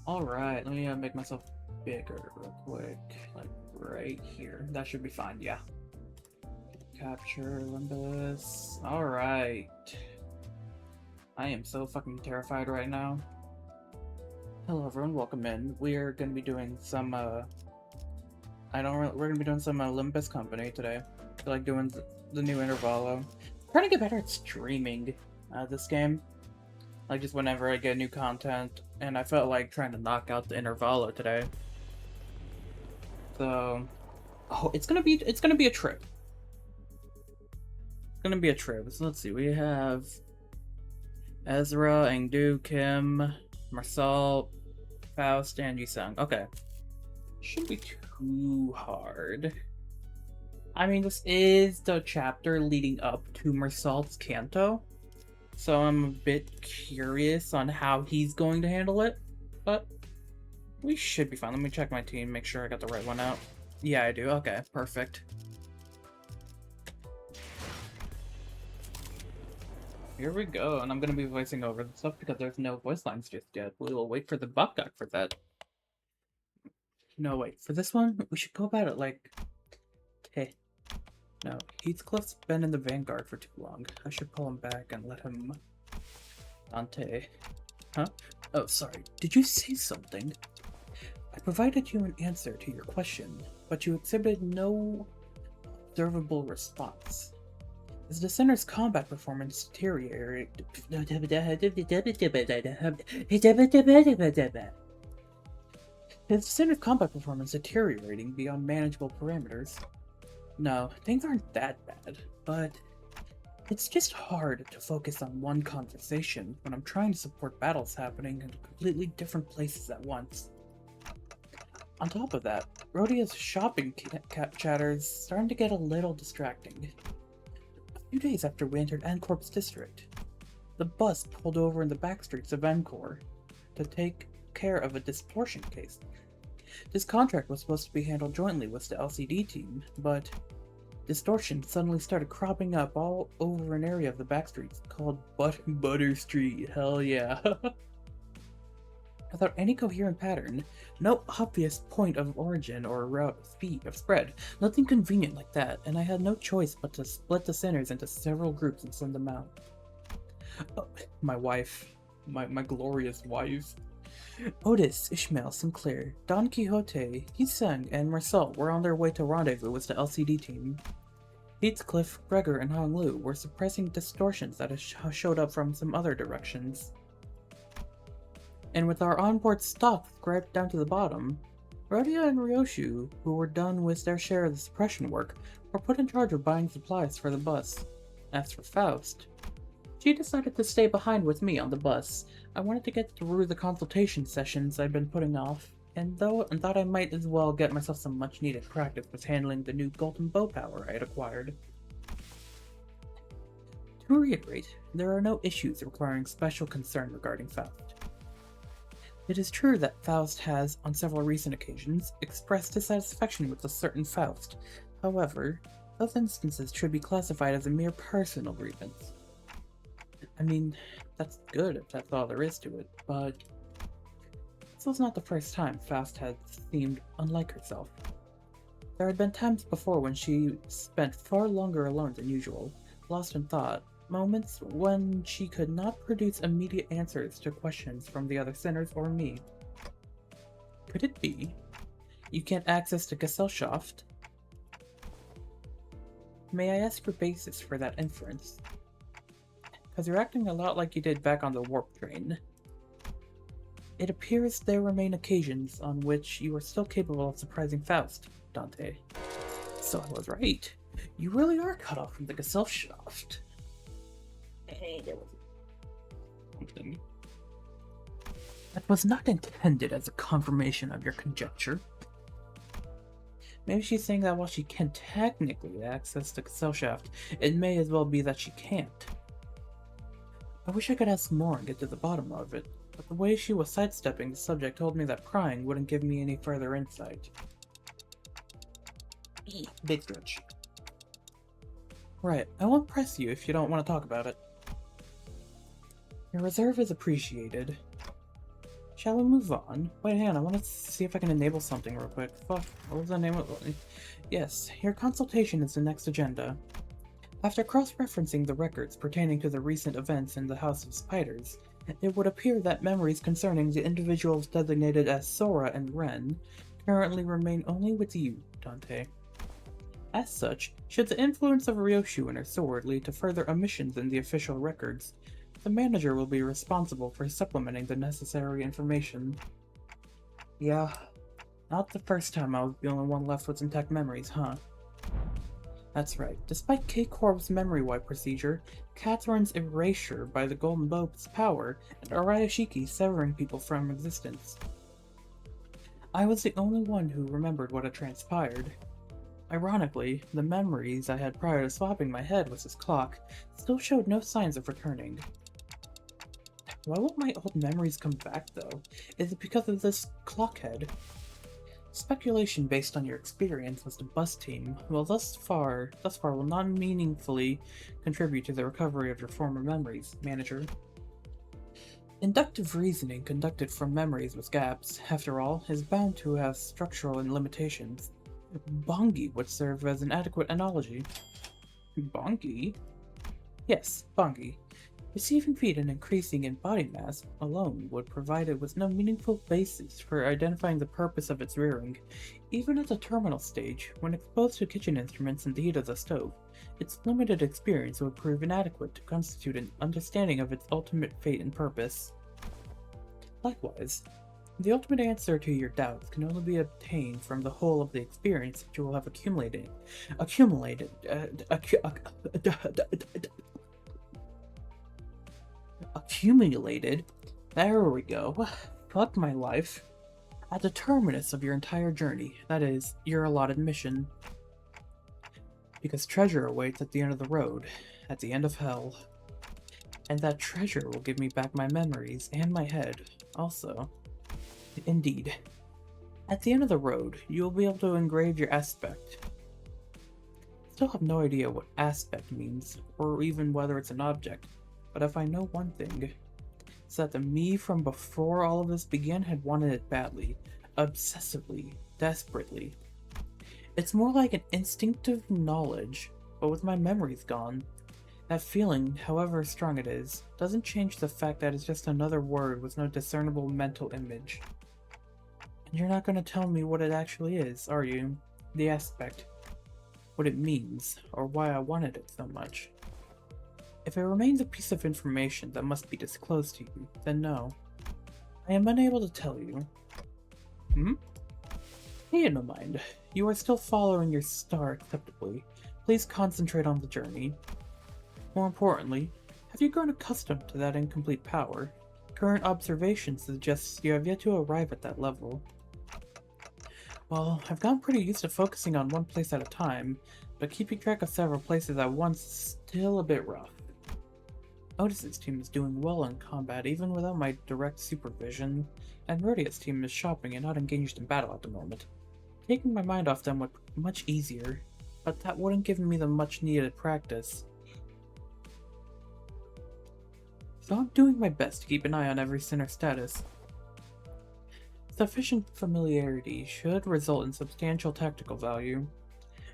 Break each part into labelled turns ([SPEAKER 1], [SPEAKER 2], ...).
[SPEAKER 1] Alright, let me make myself bigger real quick. Like right here. That should be fine, yeah. Capture Olympus. Alright. I am so fucking terrified right now. Hello everyone, welcome in. We're gonna be doing some we're gonna be doing some Olympus Company today. I feel like doing the new Intervallo. I'm trying to get better at streaming this game. Like just whenever I get new content, and I felt like trying to knock out the Intervallo today. So, oh, it's gonna be a trip. It's gonna be a trip. So let's see. We have Ezra, Engdu, Kim, meursault, Faust, and Yisung. Okay, shouldn't be too hard. I mean, this is the chapter leading up to meursault's Canto, so I'm a bit curious on how he's going to handle it, but we should be fine. Let me check my team, make sure I got the right one out. Yeah, I do. Okay, perfect. Here we go, and I'm gonna be voicing over the stuff because there's no voice lines just yet. We will wait for the buck duck for that. No, wait, for this one, we should go about it like... Hey. No, Heathcliff's been in the vanguard for too long. I should pull him back and let him... Dante. Huh? Oh, sorry. Did you say something? I provided you an answer to your question, but you exhibited no observable response. As the center's combat performance deteriorated... As the center's combat performance deteriorating beyond manageable parameters... No, things aren't that bad, but it's just hard to focus on one conversation when I'm trying to support battles happening in completely different places at once. On top of that, Rhodia's shopping chatter is starting to get a little distracting. A few days after we entered Ancorp's district, the bus pulled over in the back streets of Encore to take care of a distortion case. This contract was supposed to be handled jointly with the LCD team, but distortion suddenly started cropping up all over an area of the back streets called Butter Street. Hell yeah. Without any coherent pattern, no obvious point of origin or route of spread, nothing convenient like that, and I had no choice but to split the sinners into several groups and send them out. Oh, my wife. My glorious wife. Otis, Ishmael, Sinclair, Don Quixote, Yisung, and meursault were on their way to rendezvous with the LCD team. Heathcliff, Gregor, and Hong Lu were suppressing distortions that showed up from some other directions. And with our onboard stock scraped down to the bottom, Rhodia and Ryoshu, who were done with their share of the suppression work, were put in charge of buying supplies for the bus. As for Faust, she decided to stay behind with me on the bus. I wanted to get through the consultation sessions I'd been putting off, and thought I might as well get myself some much-needed practice with handling the new golden bow power I had acquired. To reiterate, there are no issues requiring special concern regarding Faust. It is true that Faust has, on several recent occasions, expressed dissatisfaction with a certain Faust. However, those instances should be classified as a mere personal grievance. I mean, that's good if that's all there is to it, but this was not the first time Faust had seemed unlike herself. There had been times before when she spent far longer alone than usual, lost in thought, moments when she could not produce immediate answers to questions from the other sinners or me. Could it be you can't access the Gesellschaft? May I ask your basis for that inference? Because you're acting a lot like you did back on the warp train. It appears there remain occasions on which you are still capable of surprising Faust, Dante. So I was right. You really are cut off from the Gesellschaft. Hey, there was something. That was not intended as a confirmation of your conjecture. Maybe she's saying that while she can technically access the Gesellschaft, it may as well be that she can't. I wish I could ask more and get to the bottom of it, but the way she was sidestepping the subject told me that prying wouldn't give me any further insight. Big stretch. Right, I won't press you if you don't want to talk about it. Your reserve is appreciated. Shall we move on? Wait, hang on, I want to see if I can enable something real quick. Fuck, what was the name of it? Yes, your consultation is the next agenda. After cross-referencing the records pertaining to the recent events in the House of Spiders, it would appear that memories concerning the individuals designated as Sora and Ren currently remain only with you, Dante. As such, should the influence of Ryoshu and her sword lead to further omissions in the official records, the manager will be responsible for supplementing the necessary information. Yeah, not the first time I was the only one left with intact memories, huh? That's right. Despite K-Corp's memory wipe procedure, Catherine's erasure by the Golden Bulb's power, and Arayashiki severing people from existence, I was the only one who remembered what had transpired. Ironically, the memories I had prior to swapping my head with this clock still showed no signs of returning. Why won't my old memories come back, though? Is it because of this clock head? Speculation based on your experience as the bus team will thus far will not meaningfully contribute to the recovery of your former memories, manager. Inductive reasoning conducted from memories with gaps, after all, is bound to have structural limitations. Bongi would serve as an adequate analogy. Bongi? Yes, Bongi. Receiving feet and increasing in body mass alone would provide it with no meaningful basis for identifying the purpose of its rearing. Even at the terminal stage, when exposed to kitchen instruments and the heat of the stove, its limited experience would prove inadequate to constitute an understanding of its ultimate fate and purpose. Likewise, the ultimate answer to your doubts can only be obtained from the whole of the experience that you will have accumulated. There we go. Fuck my life. At the terminus of your entire journey, that is, your allotted mission. Because treasure awaits at the end of the road, at the end of hell. And that treasure will give me back my memories and my head, also. Indeed. At the end of the road, you will be able to engrave your aspect. Still have no idea what aspect means, or even whether it's an object, but if I know one thing, it's that the me from before all of this began had wanted it badly, obsessively, desperately. It's more like an instinctive knowledge, but with my memories gone. That feeling, however strong it is, doesn't change the fact that it's just another word with no discernible mental image. And you're not going to tell me what it actually is, are you? The aspect. What it means, or why I wanted it so much. If it remains a piece of information that must be disclosed to you, then no. I am unable to tell you. Hey, no mind. You are still following your star acceptably. Please concentrate on the journey. More importantly, have you grown accustomed to that incomplete power? Current observation suggests you have yet to arrive at that level. Well, I've gotten pretty used to focusing on one place at a time, but keeping track of several places at once is still a bit rough. Otis's team is doing well in combat even without my direct supervision, and Rhodia's team is shopping and not engaged in battle at the moment. Taking my mind off them would be much easier, but that wouldn't give me the much needed practice. So I'm doing my best to keep an eye on every center status. Sufficient familiarity should result in substantial tactical value.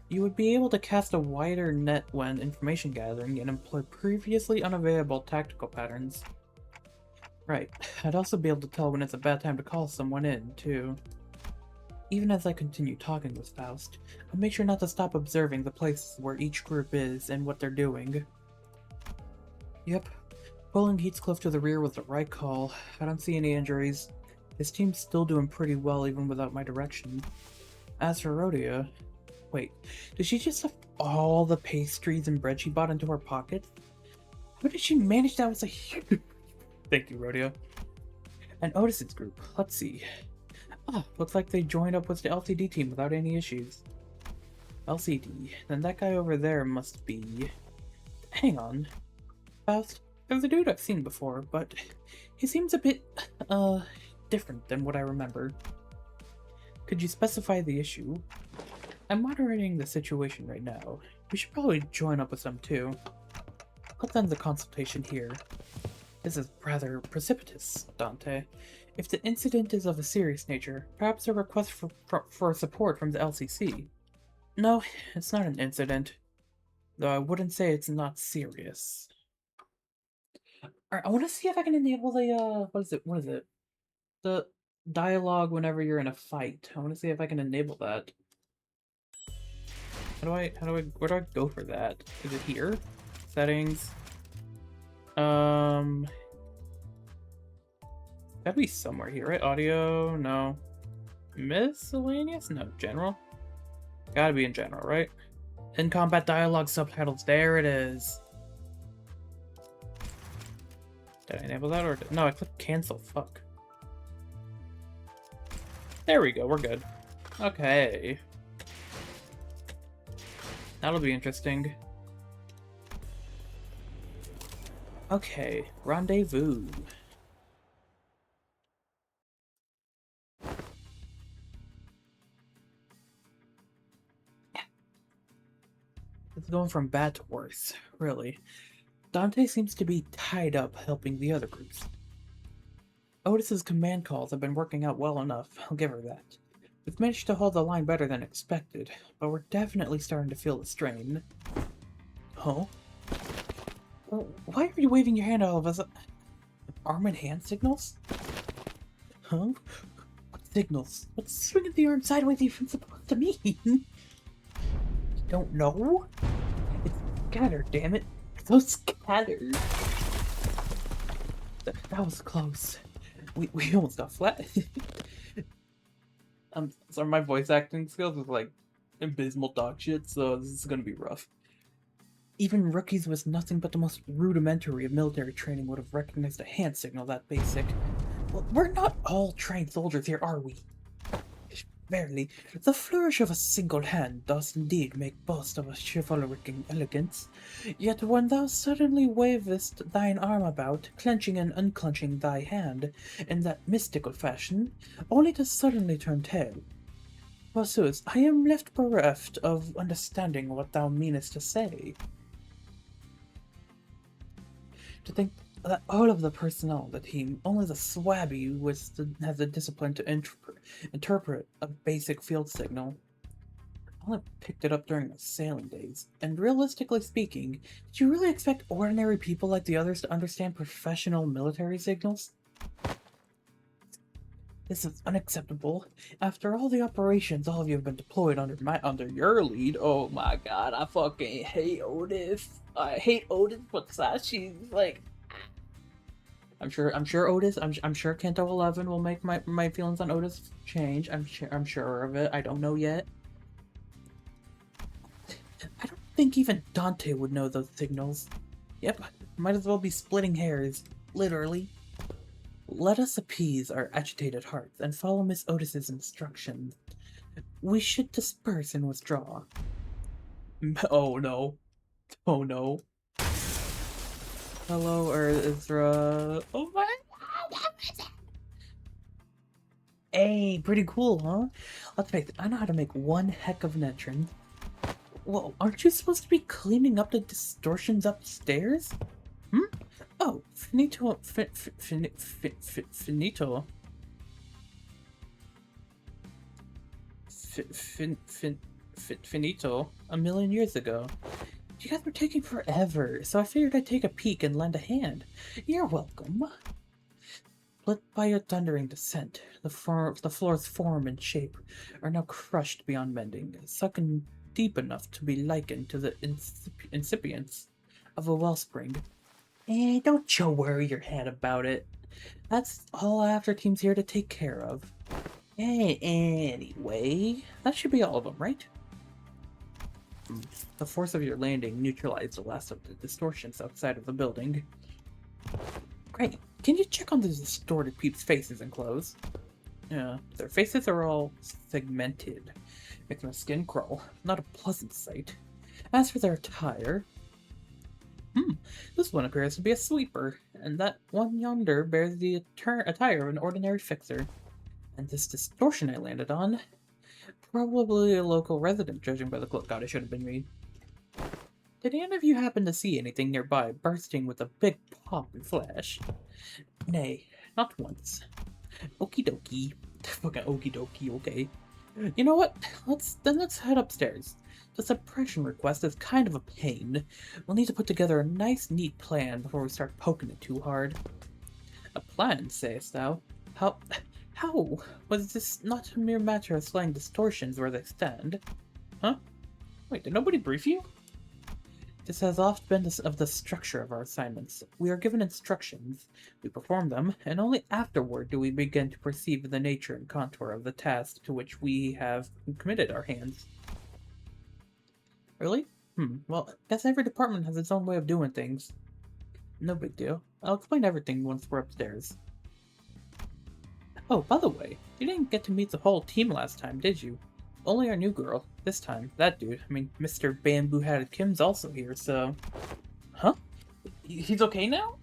[SPEAKER 1] You would be able to cast a wider net when information gathering and employ previously unavailable tactical patterns. Right, I'd also be able to tell when it's a bad time to call someone in, too. Even as I continue talking with Faust, I'll make sure not to stop observing the places where each group is and what they're doing. Yep, pulling Heathcliff to the rear was the right call. I don't see any injuries. His team's still doing pretty well even without my direction. As for Rhodia... Wait, did she just stuff all the pastries and bread she bought into her pocket? How did she manage that with a huge... Thank you, Rhodia. And Otis's group, let's see. Ah, looks like they joined up with the LCD team without any issues. LCD, then that guy over there must be... Hang on. Faust, there's a dude I've seen before, but he seems a bit, different than what I remember. Could you specify the issue? I'm moderating the situation right now. We should probably join up with them too. Let's end the consultation here. This is rather precipitous, Dante. If the incident is of a serious nature, perhaps a request for support from the LCC. No, it's not an incident, though I wouldn't say it's not serious. Alright, I want to see if I can enable the, what is it? The dialogue whenever you're in a fight. I want to see if I can enable that. Where do I go for that? Is it here? Settings. Gotta be somewhere here, right? Audio, no. Miscellaneous? No. General? Gotta be in general, right? In combat dialogue subtitles, there it is. Did I enable that or no, I clicked cancel, fuck. There we go, we're good. Okay. That'll be interesting. Okay, rendezvous. It's going from bad to worse, really. Dante seems to be tied up helping the other groups. Otis's command calls have been working out well enough, I'll give her that. We've managed to hold the line better than expected, but we're definitely starting to feel the strain. Huh? Why are you waving your hand at all of us? Arm and hand signals? Huh? What signals? What's swinging the arm sideways even supposed to mean? You don't know? It's scatter, damn it. So scattered. That was close. We almost got flat. Sorry, my voice acting skills is like abysmal dog shit, so this is gonna be rough. Even rookies with nothing but the most rudimentary of military training would have recognized a hand signal that basic. Well, we're not all trained soldiers here, are we? Barely. The flourish of a single hand does indeed make boast of a chivalric elegance. Yet when thou suddenly wavest thine arm about, clenching and unclenching thy hand in that mystical fashion, only to suddenly turn tail. Forsooth, I am left bereft of understanding what thou meanest to say. To think that all of the personnel of the team, only the swabby has the discipline to interpret a basic field signal. I only picked it up during the sailing days, and realistically speaking, did you really expect ordinary people like the others to understand professional military signals? This is unacceptable. After all the operations all of you have been deployed under your lead, oh my god, I fucking hate Otis. I hate Otis, but Sashi's like, I'm sure Otis, I'm sure Kanto 11 will make my feelings on Otis change. I'm sure of it. I don't know yet. I don't think even Dante would know those signals. Yep, might as well be splitting hairs, literally. Let us appease our agitated hearts and follow Miss Otis's instructions. We should disperse and withdraw. Oh no. Oh no. Hello, Ezra. Oh my god! Hey, pretty cool, huh? Let's face it, I know how to make one heck of an entrance. Well, aren't you supposed to be cleaning up the distortions upstairs? Hmm? Oh, finito. Finito. Finito. A million years ago. You guys were taking forever, so I figured I'd take a peek and lend a hand. You're welcome. Lit by your thundering descent, the floor's form and shape are now crushed beyond mending, sunken deep enough to be likened to the incipience of a wellspring. Don't you worry your head about it. That's all after team's here to take care of. Anyway, that should be all of them, right? The force of your landing neutralized the last of the distortions outside of the building. Great. Can you check on the distorted peeps' faces and clothes? Yeah, their faces are all segmented, making my skin crawl. Not a pleasant sight. As for their attire, this one appears to be a sweeper, and that one yonder bears the attire of an ordinary fixer. And this distortion I landed on, probably a local resident, judging by the cloak. God, it should have been me. Did any of you happen to see anything nearby bursting with a big pop and flash? Nay, not once. Okie dokie. Fucking okie dokie, okay. You know what? Let's head upstairs. The suppression request is kind of a pain. We'll need to put together a nice, neat plan before we start poking it too hard. A plan, sayest thou? How? How? Was this not a mere matter of slaying distortions where they stand? Huh? Wait, did nobody brief you? This has often been of the structure of our assignments. We are given instructions, we perform them, and only afterward do we begin to perceive the nature and contour of the task to which we have committed our hands. Really? Well, guess every department has its own way of doing things. No big deal. I'll explain everything once we're upstairs. Oh, by the way, you didn't get to meet the whole team last time, did you? Only our new girl. This time, that dude, Mr. Bamboo-Hatted Kim's also here, so... Huh? He's okay now?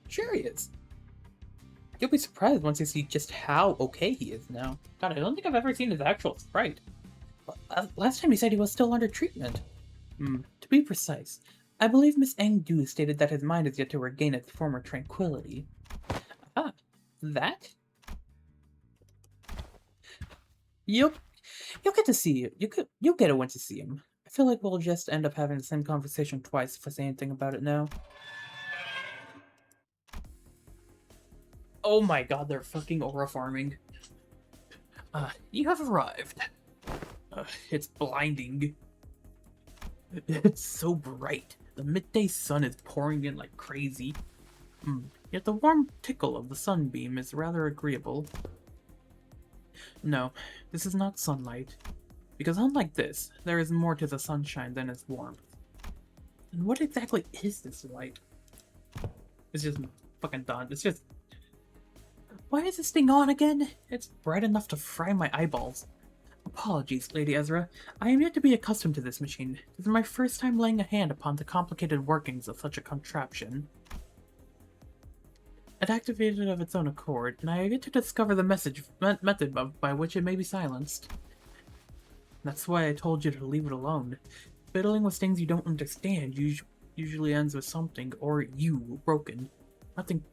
[SPEAKER 1] Sure he is. You'll be surprised once you see just how okay he is now. God, I don't think I've ever seen his actual sprite. Last time he said he was still under treatment. To be precise, I believe Miss Engdu stated that his mind is yet to regain its former tranquility. Ah, that? You'll get to see it. You'll get it once you see him. I feel like we'll just end up having the same conversation twice if I say anything about it now. Oh my god, they're fucking aura farming. You have arrived. It's blinding. It's so bright. The midday sun is pouring in like crazy. Yet the warm tickle of the sunbeam is rather agreeable. No, this is not sunlight. Because unlike this, there is more to the sunshine than its warmth. And what exactly is this light? It's just fucking done. It's just... Why is this thing on again? It's bright enough to fry my eyeballs. Apologies, Lady Ezra. I am yet to be accustomed to this machine. This is my first time laying a hand upon the complicated workings of such a contraption. It activated of its own accord, and I have yet to discover the method by which it may be silenced. That's why I told you to leave it alone. Fiddling with things you don't understand usually ends with something, or you, broken. Nothing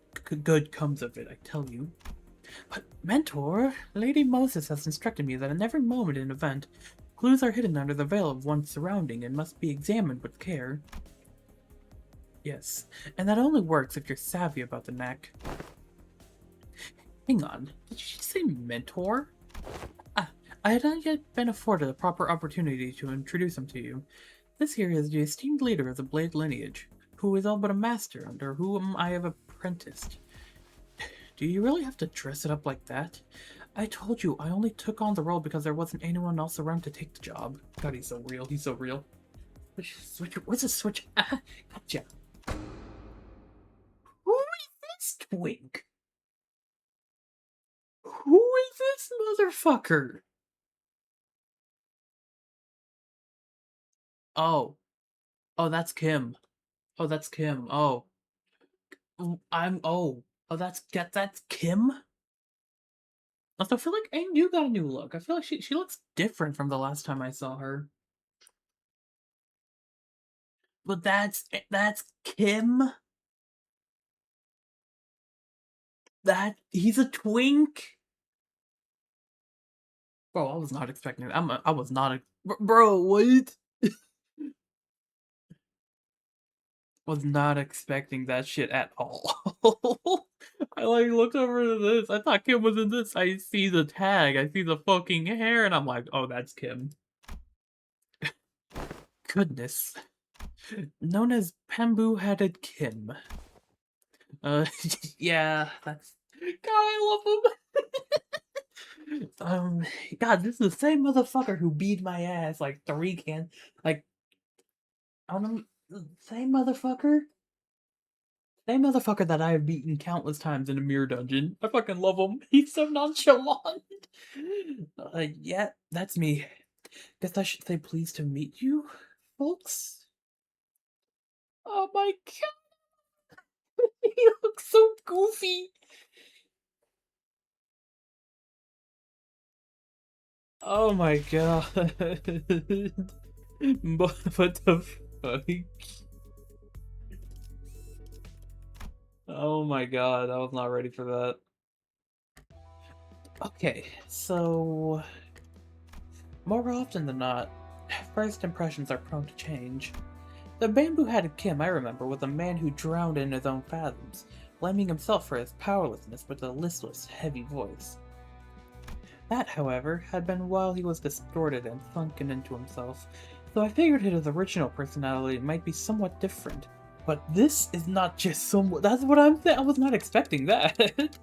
[SPEAKER 1] good comes of it, I tell you. But, Mentor, Lady Moses has instructed me that in every moment and event, clues are hidden under the veil of one's surrounding and must be examined with care. Yes, and that only works if you're savvy about the knack. Hang on, did you say mentor? I had not yet been afforded a proper opportunity to introduce him to you. This here is the esteemed leader of the Blade lineage, who is all but a master under whom I have apprenticed. Do you really have to dress it up like that? I told you, I only took on the role because there wasn't anyone else around to take the job. God, he's so real, he's so real. Switch, what's a switch? Gotcha. Who is this twink? Who is this motherfucker? Oh. Oh, that's Kim. Oh, that's Kim. Oh. Oh, that's Kim? Also, I feel like Aang got a new look. I feel like she looks different from the last time I saw her. But that's Kim? He's a twink? Bro, I was not expecting it. I was not bro, what? Was not expecting that shit at all. I like looked over to this. I thought Kim was in this. I see the tag. I see the fucking hair, and I'm like, oh, that's Kim. Goodness. Known as Bamboo-Hatted Kim. Yeah, that's... God, I love him! God, this is the same motherfucker who beat my ass like 3 like... Same motherfucker? Same motherfucker that I have beaten countless times in a mirror dungeon. I fucking love him. He's so nonchalant. Yeah, that's me. Guess I should say pleased to meet you, folks. Oh my god. He looks so goofy. Oh my god. What the fuck? Oh my god, I was not ready for that. Okay, so more often than not, first impressions are prone to change. The bamboo-headed Kim I remember was a man who drowned in his own fathoms, blaming himself for his powerlessness with a listless, heavy voice. That, however, had been while he was distorted and sunken into himself, so I figured his original personality might be somewhat different. But this is not just somewhat. That's what I'm saying. I was not expecting that.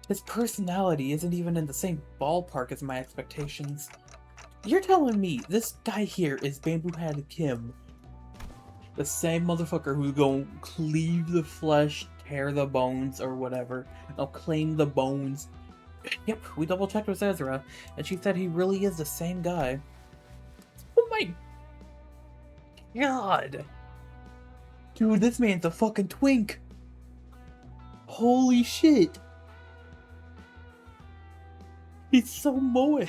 [SPEAKER 1] His personality isn't even in the same ballpark as my expectations. You're telling me this guy here is Bamboo Head Kim, the same motherfucker who's gonna cleave the flesh, tear the bones, or whatever. I'll claim the bones. Yep, we double checked with Ezra, and she said he really is the same guy. Oh my god! Dude, this man's a fucking twink! Holy shit! He's so moe!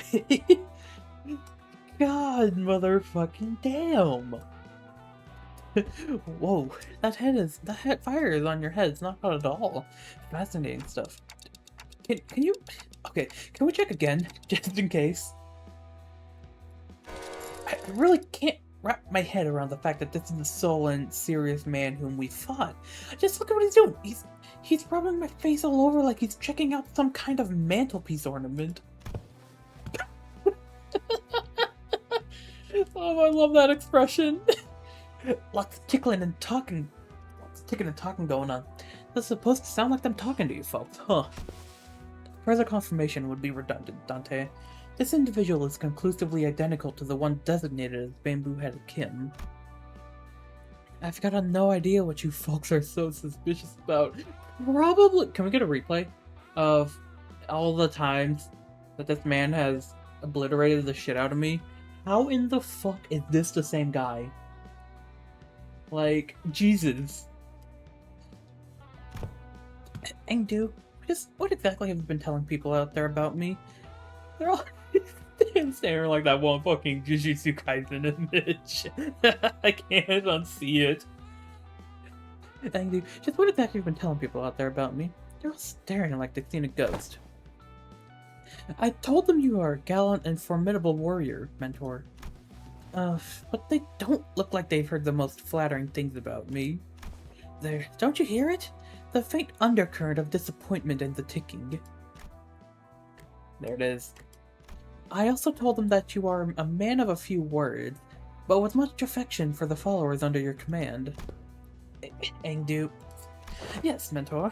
[SPEAKER 1] God, motherfucking damn! Whoa, that head fire is on your head. It's not hot at all. Fascinating stuff. Can you? Okay, can we check again, just in case? I really can't wrap my head around the fact that this is the sullen, serious man whom we fought. Just look at what he's doing. He's rubbing my face all over like he's checking out some kind of mantelpiece ornament. Oh, I love that expression. Lots of tickling and talking going on. That's supposed to sound like them talking to you folks, huh? Further confirmation would be redundant, Dante. This individual is conclusively identical to the one designated as Bamboo-Headed Kim. I've got no idea what you folks are so suspicious about. Probably. Can we get a replay of all the times that this man has obliterated the shit out of me? How in the fuck is this the same guy? Like, Jesus. Engdu, just what exactly have you been telling people out there about me? They're all staring like that one fucking Jujutsu Kaisen image. I can't unsee it. Engdu, just what exactly have you been telling people out there about me? They're all staring like they've seen a ghost. I told them you are a gallant and formidable warrior, Mentor. But they don't look like they've heard the most flattering things about me. There, don't you hear it? The faint undercurrent of disappointment and the ticking. There it is. I also told them that you are a man of a few words, but with much affection for the followers under your command. Engdu. Yes, Mentor.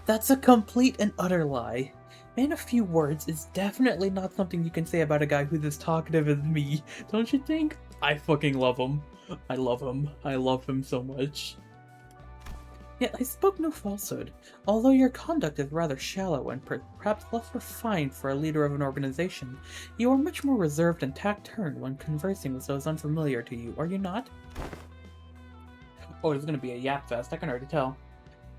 [SPEAKER 1] That's a complete and utter lie. Man of few words is definitely not something you can say about a guy who's as talkative as me, don't you think? I fucking love him. I love him. I love him so much. Yet I spoke no falsehood, although your conduct is rather shallow and perhaps less refined for a leader of an organization. You are much more reserved and tact-turned when conversing with those unfamiliar to you, are you not? Oh, it's gonna be a yap fest, I can already tell.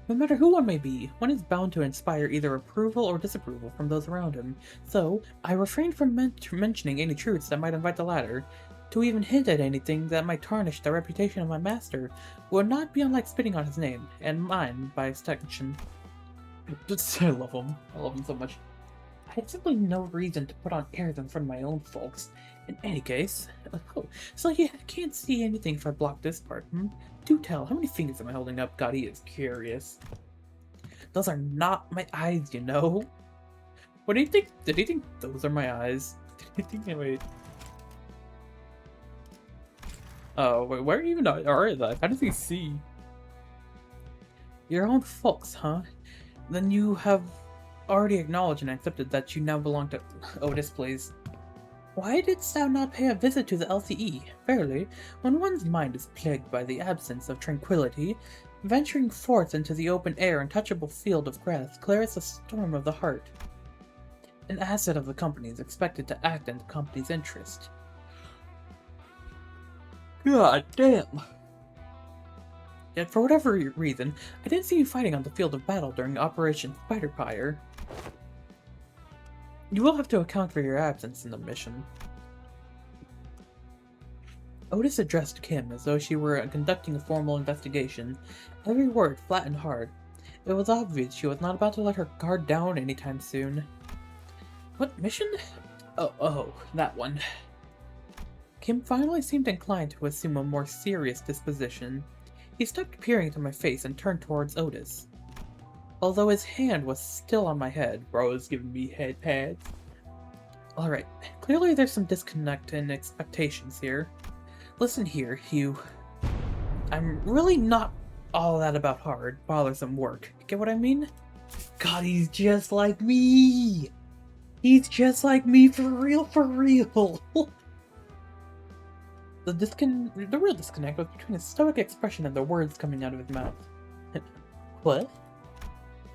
[SPEAKER 1] No matter who one may be, one is bound to inspire either approval or disapproval from those around him, so I refrained from mentioning any truths that might invite the latter. To even hint at anything that might tarnish the reputation of my master would not be unlike spitting on his name, and mine by extension. I love him. I love him so much. I had simply no reason to put on airs in front of my own folks. In any case, so you can't see anything if I block this part, Do tell, how many fingers am I holding up? God, he is curious. Those are not my eyes, you know? What do you think? Did he think those are my eyes? Did he think, wait. Oh, wait, where even are they? How does he see? Your own folks, huh? Then you have already acknowledged and accepted that you now belong to Otis, please. Why didst thou not pay a visit to the LCE? Verily, when one's mind is plagued by the absence of tranquillity, venturing forth into the open air and touchable field of grass clears the storm of the heart. An asset of the company is expected to act in the company's interest. God damn! Yet for whatever reason, I didn't see you fighting on the field of battle during Operation Spider-Pyre. You will have to account for your absence in the mission. Otis addressed Kim as though she were conducting a formal investigation, every word flat and hard. It was obvious she was not about to let her guard down anytime soon. What mission? Oh, that one. Kim finally seemed inclined to assume a more serious disposition. He stopped peering into my face and turned towards Otis. Although his hand was still on my head, bro was giving me head pads. Alright, clearly there's some disconnect in expectations here. Listen here, Hugh. I'm really not all that about hard, bothersome work. Get what I mean? God, he's just like me! He's just like me for real, for real! The real disconnect was between his stoic expression and the words coming out of his mouth. What?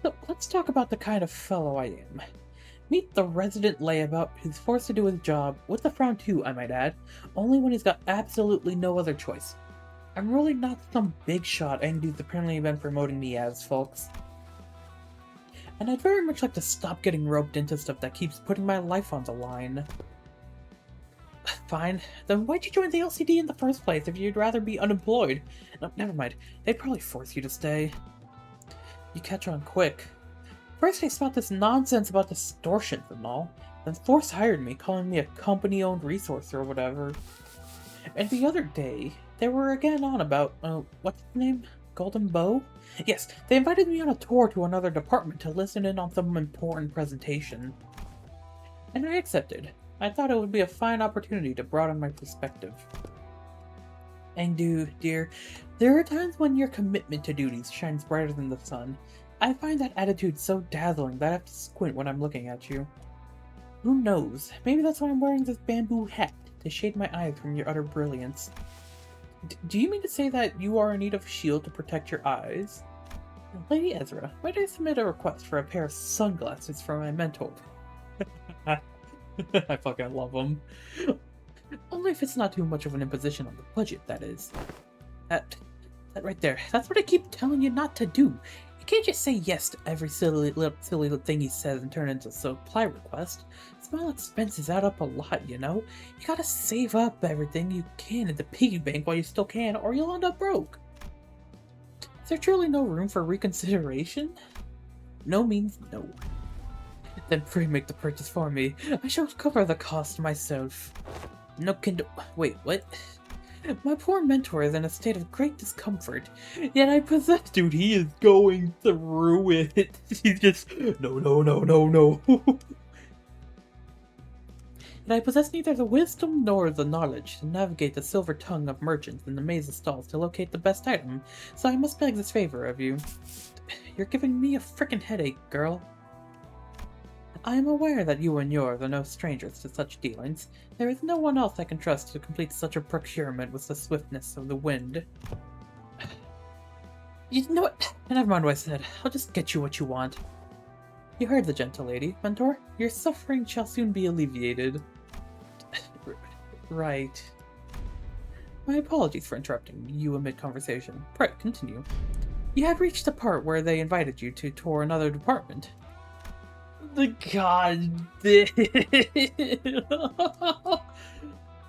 [SPEAKER 1] So, let's talk about the kind of fellow I am. Meet the resident layabout who's forced to do his job, with a frown too, I might add, only when he's got absolutely no other choice. I'm really not some big shot Engdu's apparently been promoting me as, folks. And I'd very much like to stop getting roped into stuff that keeps putting my life on the line. Fine, then why'd you join the LCD in the first place if you'd rather be unemployed? No, never mind, they'd probably force you to stay. You catch on quick. First they spout this nonsense about distortions and all, then Force hired me, calling me a company-owned resource or whatever. And the other day, they were again on about, what's his name? Golden Bow? Yes, they invited me on a tour to another department to listen in on some important presentation. And I accepted. I thought it would be a fine opportunity to broaden my perspective. Engdu, dear, there are times when your commitment to duties shines brighter than the sun. I find that attitude so dazzling that I have to squint when I'm looking at you. Who knows, maybe that's why I'm wearing this bamboo hat, to shade my eyes from your utter brilliance. Do you mean to say that you are in need of a shield to protect your eyes? Lady Ezra, might I submit a request for a pair of sunglasses for my mentor? I fucking love them. Only if it's not too much of an imposition on the budget, that is. That right there, that's what I keep telling you not to do. You can't just say yes to every silly little thing he says and turn it into a supply request. Small expenses add up a lot, you know? You gotta save up everything you can in the piggy bank while you still can, or you'll end up broke. Is there truly no room for reconsideration? No means no. Then pray make the purchase for me. I shall cover the cost myself. No wait, what? My poor mentor is in a state of great discomfort, yet I possess— Dude, he is going through it. He's just— no. And I possess neither the wisdom nor the knowledge to navigate the silver tongue of merchants in the maze of stalls to locate the best item, so I must beg this favor of you. You're giving me a frickin' headache, girl. I am aware that you and yours are no strangers to such dealings. There is no one else I can trust to complete such a procurement with the swiftness of the wind. You know what? Never mind what I said. I'll just get you what you want. You heard the gentle lady, Mentor. Your suffering shall soon be alleviated. Right. My apologies for interrupting you amid conversation. Pray, continue. You have reached the part where they invited you to tour another department. The god damn.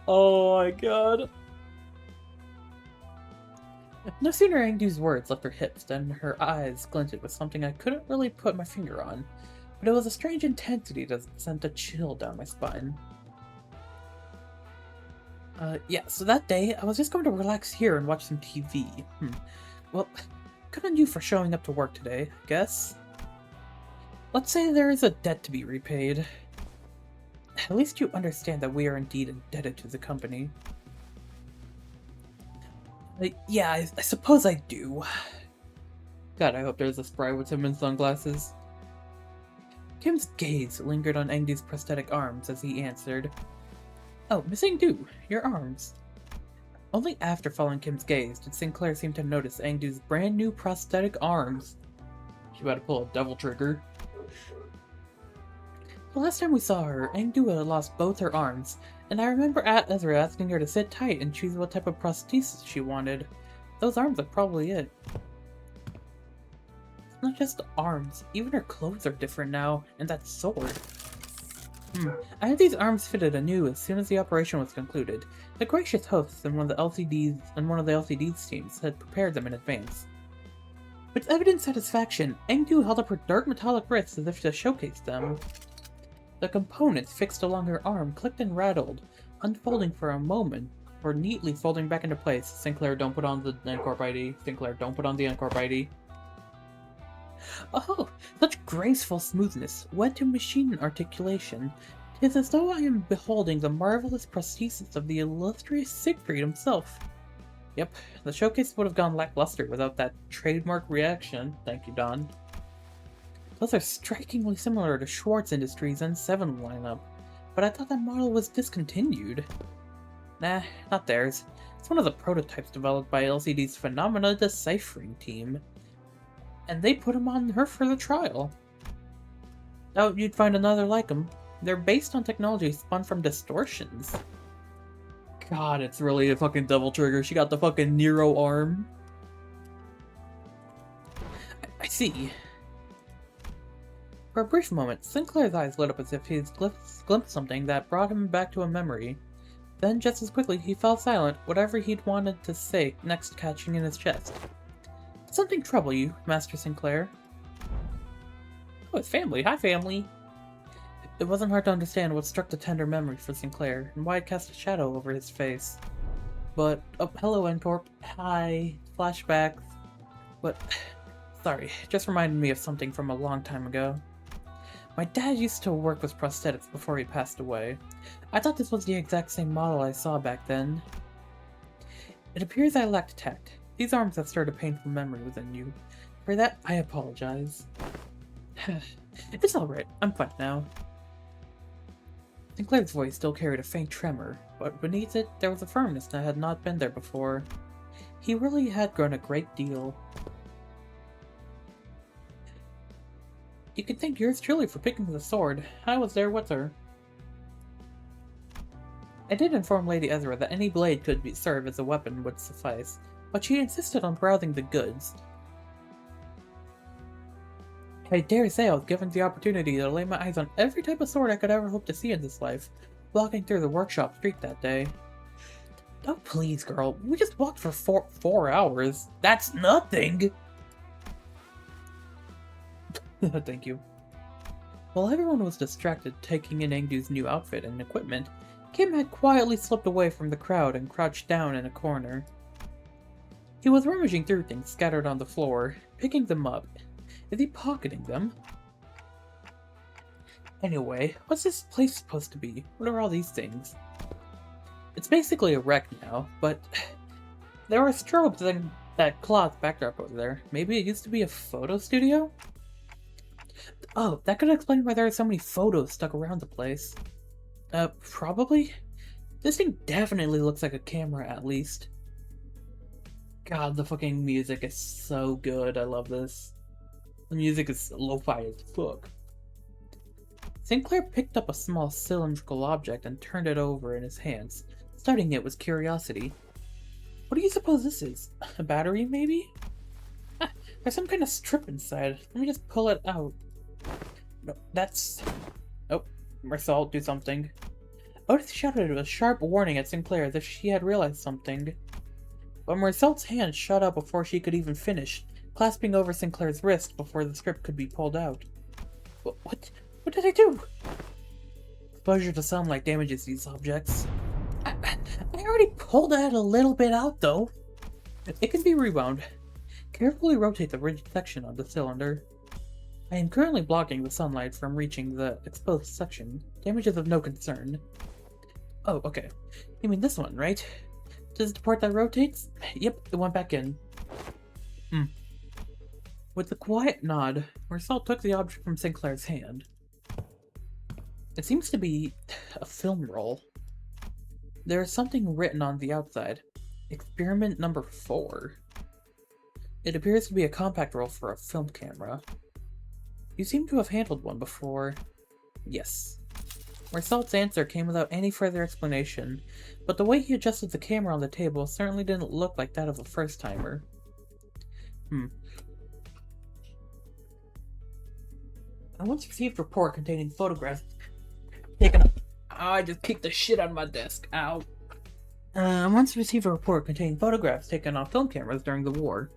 [SPEAKER 1] Oh my god. No sooner Engdu's words left her hips than her eyes glinted with something I couldn't really put my finger on, but it was a strange intensity that sent a chill down my spine. Yeah, so that day, I was just going to relax here and watch some TV. Well, good on you for showing up to work today, I guess. Let's say there is a debt to be repaid. At least you understand that we are indeed indebted to the company. Yeah, I suppose I do. God, I hope there's a spray with him in sunglasses. Kim's gaze lingered on Engdu's prosthetic arms as he answered. Oh, Miss Engdu, your arms. Only after following Kim's gaze did Sinclair seem to notice Engdu's brand new prosthetic arms. She about to pull a devil trigger. The last time we saw her, Engdu had lost both her arms, and I remember Ezra asking her to sit tight and choose what type of prosthesis she wanted. Those arms are probably it. It's not just the arms, even her clothes are different now, and that sword. I had these arms fitted anew as soon as the operation was concluded. The gracious hosts and one of the LCD's teams had prepared them in advance. With evident satisfaction, Engdu held up her dark metallic wrists as if to showcase them. The components fixed along her arm clicked and rattled, unfolding for a moment, or neatly folding back into place. Sinclair, don't put on the Ncorp ID. Sinclair, don't put on the Ncorp ID. Oh, such graceful smoothness, wed to machine articulation. 'Tis as though I am beholding the marvelous prosthesis of the illustrious Siegfried himself. Yep, the showcase would have gone lackluster without that trademark reaction. Thank you, Don. Those are strikingly similar to Schwartz Industries' N7 lineup, but I thought that model was discontinued. Nah, not theirs. It's one of the prototypes developed by LCD's Phenomena Deciphering team. And they put them on her for the trial. Doubt you'd find another like them. They're based on technology spun from distortions. God, it's really a fucking double trigger. She got the fucking Nero arm. I see. For a brief moment, Sinclair's eyes lit up as if he'd glimpsed something that brought him back to a memory. Then, just as quickly, he fell silent, whatever he'd wanted to say next catching in his chest. Did something trouble you, Master Sinclair? Oh, it's family. Hi, family. It wasn't hard to understand what struck the tender memory for Sinclair, and why it cast a shadow over his face. But, oh, hello, Ncorp. Hi. Flashbacks. But, sorry, it just reminded me of something from a long time ago. My dad used to work with prosthetics before he passed away. I thought this was the exact same model I saw back then. It appears I lacked tact. These arms have stirred a painful memory within you. For that, I apologize. It's alright, I'm fine now. Sinclair's voice still carried a faint tremor, but beneath it, there was a firmness that had not been there before. He really had grown a great deal. You can thank yours truly for picking the sword. I was there with her. I did inform Lady Ezra that any blade could serve as a weapon would suffice, but she insisted on browsing the goods. I dare say I was given the opportunity to lay my eyes on every type of sword I could ever hope to see in this life, walking through the workshop street that day. Oh please, girl, we just walked for four hours. That's nothing! Thank you. While everyone was distracted taking in Engdu's new outfit and equipment, Kim had quietly slipped away from the crowd and crouched down in a corner. He was rummaging through things scattered on the floor, picking them up. Is he pocketing them? Anyway, what's this place supposed to be? What are all these things? It's basically a wreck now, but there are strobes in that cloth backdrop over there. Maybe it used to be a photo studio? Oh, that could explain why there are so many photos stuck around the place. Probably? This thing definitely looks like a camera, at least. God, the fucking music is so good. I love this. The music is lo-fi as fuck. Sinclair picked up a small cylindrical object and turned it over in his hands, studying it with curiosity. What do you suppose this is? A battery, maybe? Ah, there's some kind of strip inside. Let me just pull it out. No, that's... Oh, meursault, do something. Otis shouted a sharp warning at Sinclair as if she had realized something. But meursault's hand shot out before she could even finish, clasping over Sinclair's wrist before the strip could be pulled out. What did I do? Exposure to sunlight damages these objects. I already pulled that a little bit out, though. It can be rewound. Carefully rotate the ridged section of the cylinder. I am currently blocking the sunlight from reaching the exposed section. Damage is of no concern. Oh, okay. You mean this one, right? Does the part that rotates? Yep, it went back in. With a quiet nod, meursault took the object from Sinclair's hand. It seems to be a film roll. There is something written on the outside. Experiment number 4. It appears to be a compact roll for a film camera. You seem to have handled one before. Yes. Meursault's answer came without any further explanation, but the way he adjusted the camera on the table certainly didn't look like that of a first-timer. I once received a report containing photographs taken up. Oh, I just kicked the shit out of my desk. Ow. I once received a report containing photographs taken off film cameras during the war.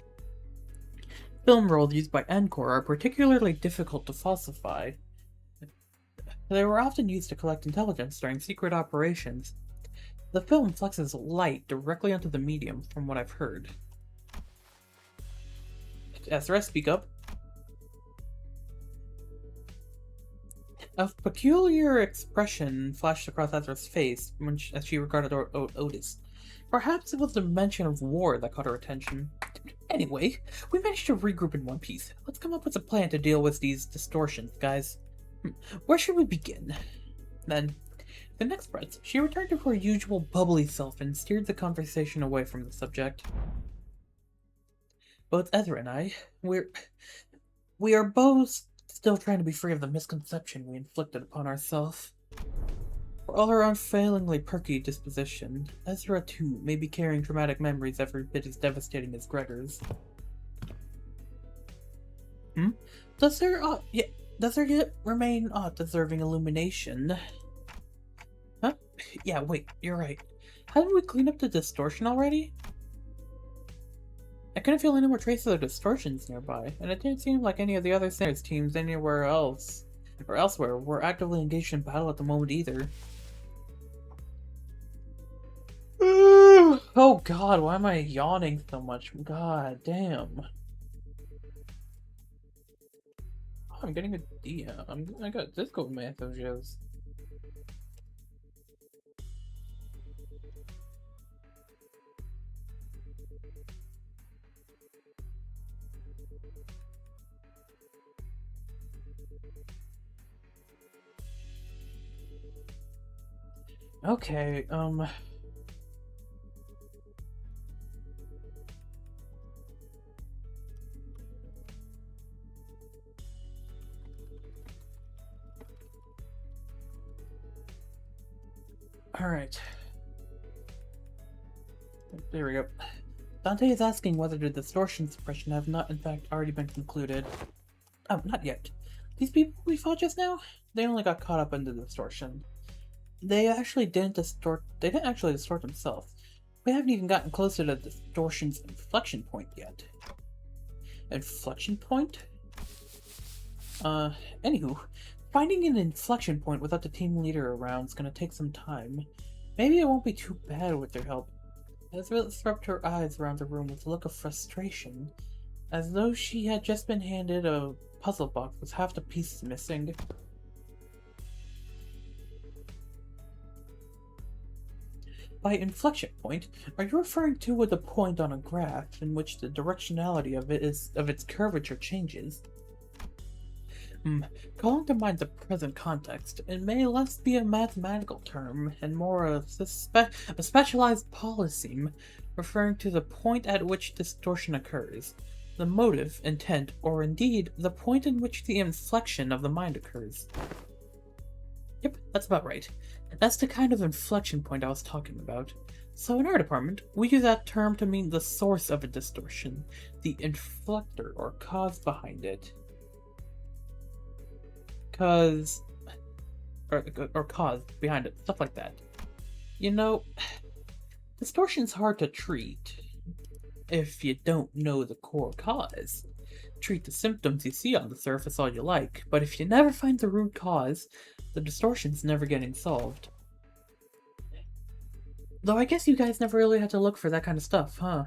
[SPEAKER 1] Film rolls used by Encore are particularly difficult to falsify. They were often used to collect intelligence during secret operations. The film flexes light directly onto the medium, from what I've heard. Ezra, speak up. A peculiar expression flashed across Ezra's face as she regarded Otis. Perhaps it was the mention of war that caught her attention. Anyway, we managed to regroup in one piece. Let's come up with a plan to deal with these distortions, guys. Where should we begin? Then, the next breath, she returned to her usual bubbly self and steered the conversation away from the subject. Both Ezra and I, we are both still trying to be free of the misconception we inflicted upon ourselves. For all her unfailingly perky disposition, Ezra too may be carrying traumatic memories every bit as devastating as Gregor's. Does there yet remain deserving illumination? Huh? Yeah, wait, you're right. Haven't we cleaned up the distortion already? I couldn't feel any more traces of distortions nearby, and it didn't seem like any of the other Sinners teams anywhere else, or elsewhere, were actively engaged in battle at the moment either. Oh god, why am I yawning so much? God damn. Oh, I'm getting a DM. I got Discord messages. Okay, alright. There we go. Dante is asking whether the distortion suppression have not in fact already been concluded. Oh, not yet. These people we fought just now? They only got caught up in the distortion. They didn't actually distort themselves. We haven't even gotten close to the distortion's inflection point yet. Inflection point? Anywho, finding an inflection point without the team leader around is gonna take some time. Maybe it won't be too bad with their help. Ezra swept her eyes around the room with a look of frustration, as though she had just been handed a puzzle box with half the pieces missing. By inflection point, are you referring to the point on a graph in which the directionality of its curvature changes? Calling to mind the present context, it may less be a mathematical term and more a specialized polyseme, referring to the point at which distortion occurs, the motive, intent, or indeed the point in which the inflection of the mind occurs. Yep, that's about right. That's the kind of inflection point I was talking about. So in our department, we use that term to mean the source of a distortion, the inflector or cause behind it. Cause behind it, stuff like that. You know, distortion's hard to treat if you don't know the core cause. Treat the symptoms you see on the surface all you like, but if you never find the root cause, the distortion's never getting solved. Though I guess you guys never really had to look for that kind of stuff, huh?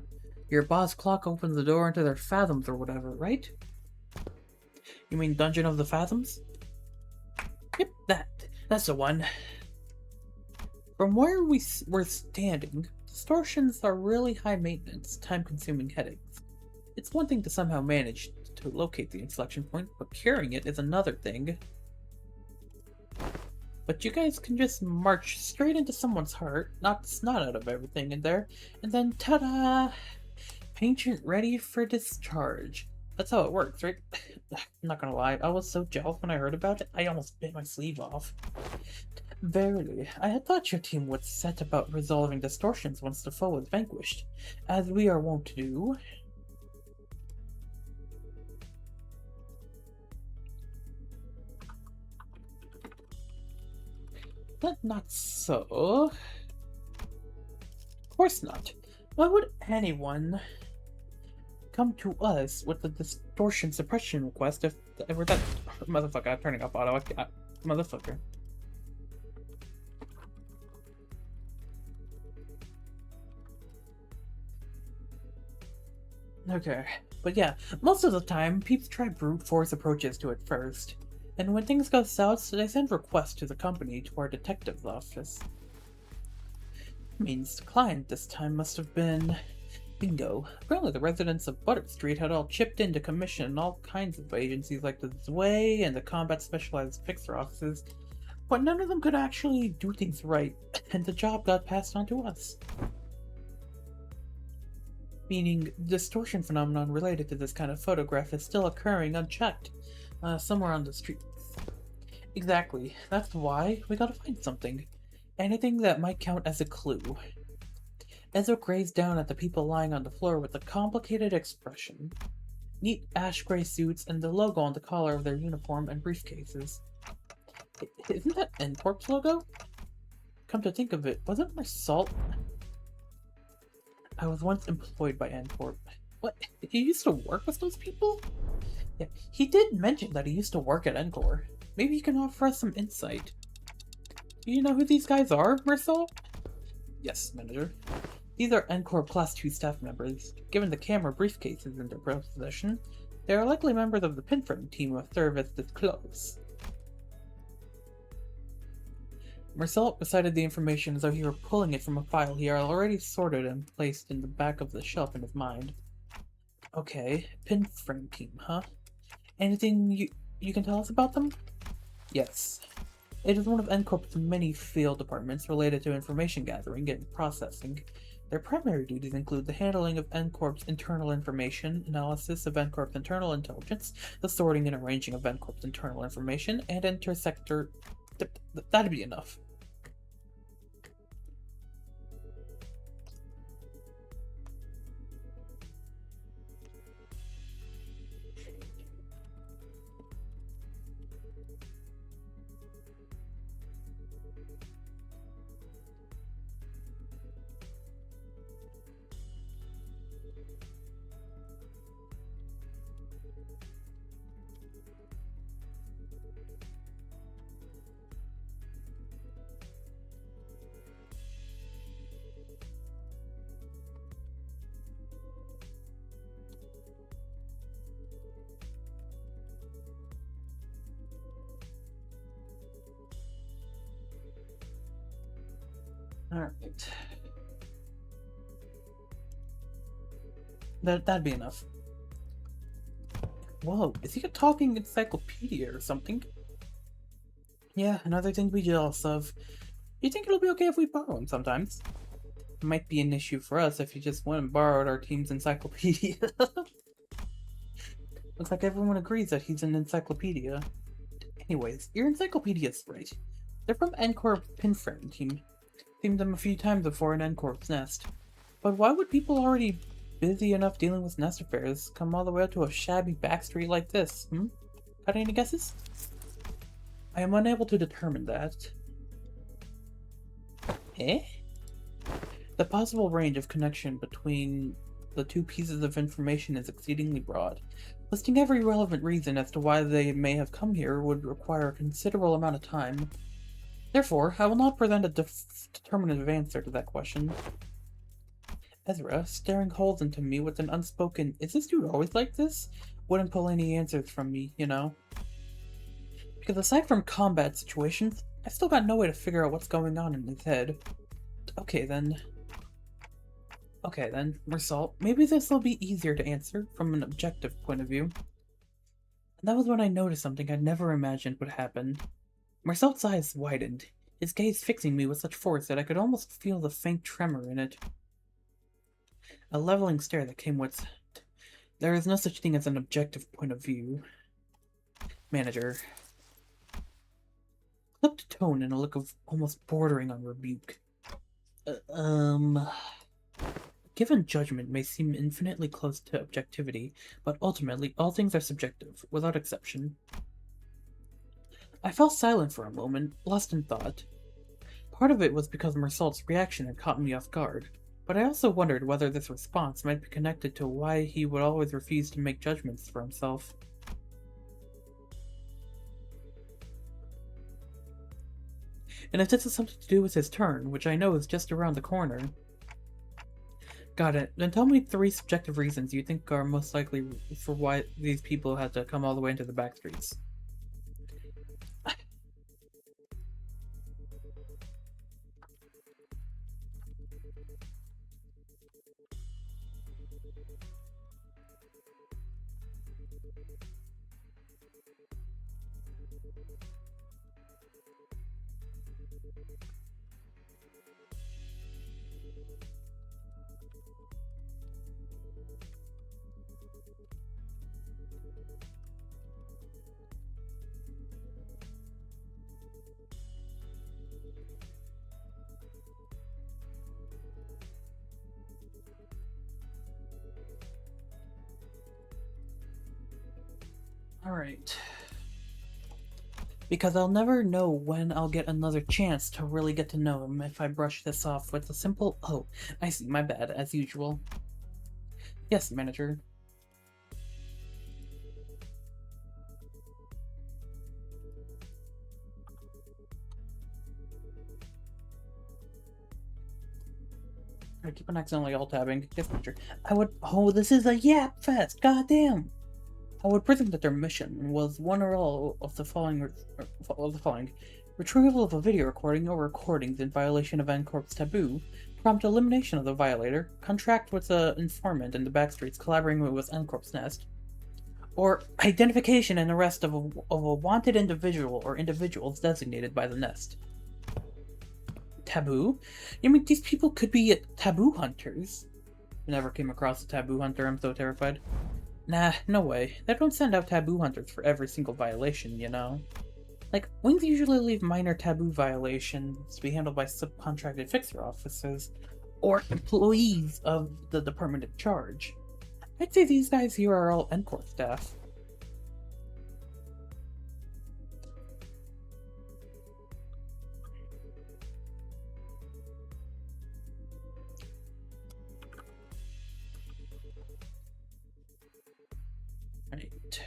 [SPEAKER 1] Your boss clock opens the door into their fathoms or whatever, right? You mean Dungeon of the Fathoms? Yep, that's the one. From where we're standing, distortions are really high maintenance, time-consuming headaches. It's one thing to somehow manage to locate the inflection point, but curing it is another thing. But you guys can just march straight into someone's heart, knock the snot out of everything in there, and then ta-da! Patient ready for discharge. That's how it works, right? I'm not gonna lie, I was so jealous when I heard about it, I almost bit my sleeve off. Verily, I had thought your team would set about resolving distortions once the foe was vanquished, as we are wont to do. But not so. Of course not. Why would anyone come to us with a distortion suppression request if we're that motherfucker. I'm turning off auto. Motherfucker. Okay, but yeah, most of the time, peeps try brute force approaches to it first, and when things go south, they send requests to the company to our detective's office. Means the client this time must have been bingo. Apparently, the residents of Butter Street had all chipped in to commission all kinds of agencies like the Zwei and the Combat Specialized Fixer offices, but none of them could actually do things right, and the job got passed on to us. Meaning, the distortion phenomenon related to this kind of photograph is still occurring unchecked, somewhere on the streets. Exactly. That's why we gotta find something. Anything that might count as a clue. Ezra gazed down at the people lying on the floor with a complicated expression. Neat ash gray suits and the logo on the collar of their uniform and briefcases. Isn't that N-Corp's logo? Come to think of it, wasn't meursault? I was once employed by N-Corp. What? You used to work with those people? Yeah, he did mention that he used to work at N-Corp. Maybe he can offer us some insight. Do you know who these guys are, meursault? Yes, Manager. These are N-Corp Class 2 staff members. Given the camera briefcases in their possession, they are likely members of the pinframe team who serve as disclosed. meursault recited the information as though he were pulling it from a file he had already sorted and placed in the back of the shelf in his mind. Okay, pinframe team, huh? Anything you can tell us about them? Yes. It is one of N-Corp's many field departments related to information gathering and processing. Their primary duties include the handling of N-Corp's internal information, analysis of N-Corp's internal intelligence, the sorting and arranging of N-Corp's internal information, and intersector... That'd be enough. Alright. That'd be enough. Whoa, is he a talking encyclopedia or something? Yeah, another thing to be jealous of. You think it'll be okay if we borrow him sometimes? It might be an issue for us if you just went and borrowed our team's encyclopedia. Looks like everyone agrees that he's an encyclopedia. Anyways, your encyclopedia's right. They're from N-Corp pinframe team. Seen them a few times before in N-Corp's nest. But why would people already busy enough dealing with nest affairs come all the way up to a shabby backstreet like this, Got any guesses? I am unable to determine that. Eh? The possible range of connection between the two pieces of information is exceedingly broad. Listing every relevant reason as to why they may have come here would require a considerable amount of time. Therefore, I will not present a determinative answer to that question. Ezra, staring holes into me with an unspoken, "Is this dude always like this?" wouldn't pull any answers from me, you know? Because aside from combat situations, I still got no way to figure out what's going on in his head. Okay then, meursault, maybe this will be easier to answer from an objective point of view. And that was when I noticed something I'd never imagined would happen. meursault's eyes widened, his gaze fixing me with such force that I could almost feel the faint tremor in it. A leveling stare that came with... There is no such thing as an objective point of view. Manager. Clipped tone and a look of almost bordering on rebuke. Given judgment may seem infinitely close to objectivity, but ultimately all things are subjective, without exception. I fell silent for a moment, lost in thought. Part of it was because meursault's reaction had caught me off guard, But I also wondered whether this response might be connected to why he would always refuse to make judgments for himself. And if this has something to do with his turn, which I know is just around the corner. Got it. Then tell me 3 subjective reasons you think are most likely for why these people had to come all the way into the back streets. Alright. Because I'll never know when I'll get another chance to really get to know him if I brush this off with a simple, "Oh, I see, my bad," as usual. Yes, manager. I keep on accidentally alt-tabbing. Yes, manager. Oh, this is a yap fest, goddamn! I would presume that their mission was one or all of the following: retrieval of a video recording or recordings in violation of N-Corp's taboo, prompt elimination of the violator, contract with the informant in the backstreets collaborating with N-Corp's nest, or identification and arrest of a wanted individual or individuals designated by the nest. Taboo? You mean these people could be taboo hunters? I never came across a taboo hunter, I'm so terrified. Nah, no way. They don't send out taboo hunters for every single violation, you know? Like, wings usually leave minor taboo violations to be handled by subcontracted fixer officers, or employees of the department in charge. I'd say these guys here are all N-Corp staff. Right.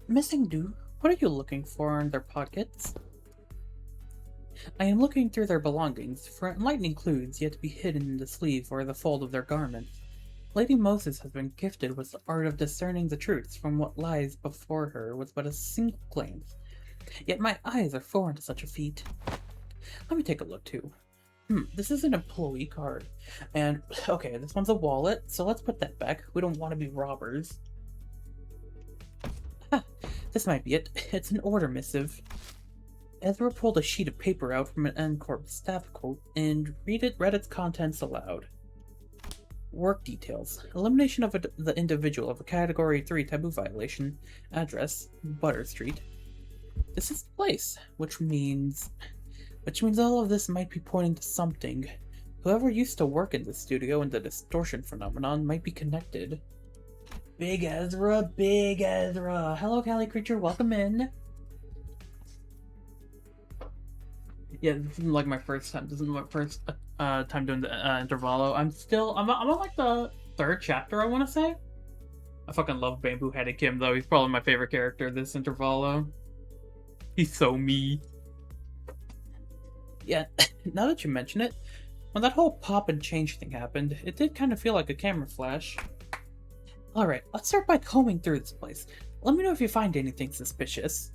[SPEAKER 1] Missing Do, what are you looking for in their pockets? I am looking through their belongings for enlightening clues yet to be hidden in the sleeve or the fold of their garments. Lady Moses has been gifted with the art of discerning the truths from what lies before her with but a single glance. Yet my eyes are foreign to such a feat. Let me take a look too. This is an employee card. And, okay, this one's a wallet, so let's put that back. We don't want to be robbers. This might be it. It's an order missive. Ezra pulled a sheet of paper out from an N-Corp staff quote and read its contents aloud. Work details. Elimination of the individual of a Category 3 taboo violation. Address, Butter Street. This is the place, which means all of this might be pointing to something. Whoever used to work in the studio and the distortion phenomenon might be connected. Big Ezra, Big Ezra. Hello, Callie Creature, welcome in. Yeah, this isn't like my first time. This is my first time doing the Intervallo. I'm on like the 3rd chapter, I want to say. I fucking love Bamboo Headed Kim though. He's probably my favorite character this Intervallo. He's so me. Yeah, now that you mention it, when that whole pop and change thing happened, it did kind of feel like a camera flash. Alright, let's start by combing through this place. Let me know if you find anything suspicious.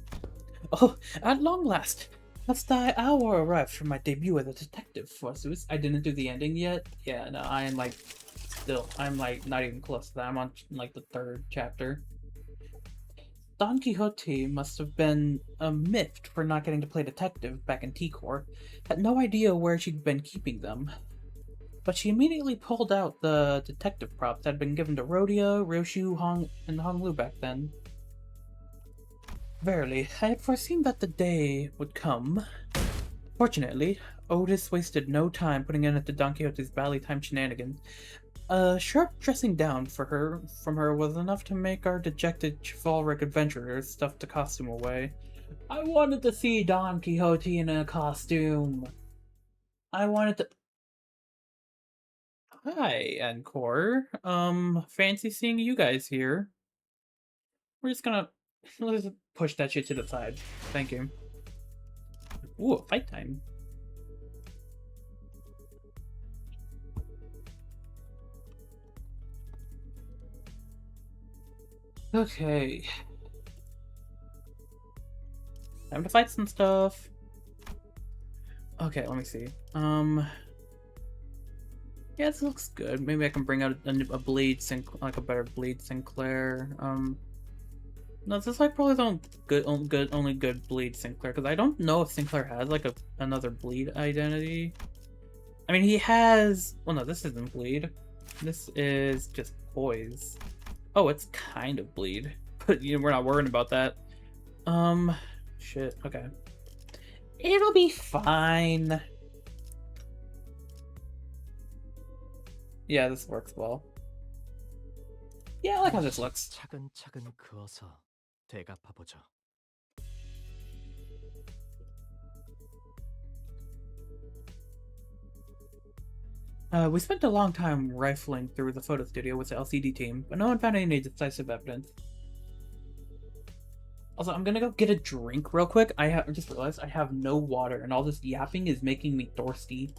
[SPEAKER 1] Oh, at long last, last hour arrived for my debut as a detective, forsooth. I didn't do the ending yet. Yeah, no, I'm like not even close to that. I'm on like the 3rd chapter. Don Quixote must have been miffed for not getting to play detective back in T-Corps. Had no idea where she'd been keeping them. But she immediately pulled out the detective props that had been given to Rhodia, Roshu, Hong, and Hong Lu back then. Verily, I had foreseen that the day would come. Fortunately, Otis wasted no time putting in at the Don Quixote's ballet time shenanigans. A sharp dressing down from her was enough to make our dejected chivalric adventurers stuff the costume away. I wanted to see Don Quixote in a costume. I wanted to. Hi, Encore. Fancy seeing you guys here. We're just gonna let's push that shit to the side. Thank you. Ooh, fight time. Okay. Time to fight some stuff. Okay, let me see. Yeah, this looks good. Maybe I can bring out a bleed like a better bleed Sinclair. No, this is like probably the only good bleed Sinclair, because I don't know if Sinclair has like another bleed identity. I mean, he has. Well, no, this isn't bleed. This is just poise. Oh, it's kind of bleed, but we're not worrying about that. Shit. Okay. It'll be fine. Yeah, this works well. Yeah, I like how this looks.
[SPEAKER 2] 차근차근 그어서 되갚아보죠.
[SPEAKER 1] We spent a long time rifling through the photo studio with the LCD team, but no one found any decisive evidence. Also, I'm gonna go get a drink real quick. I just realized I have no water, and all this yapping is making me thirsty.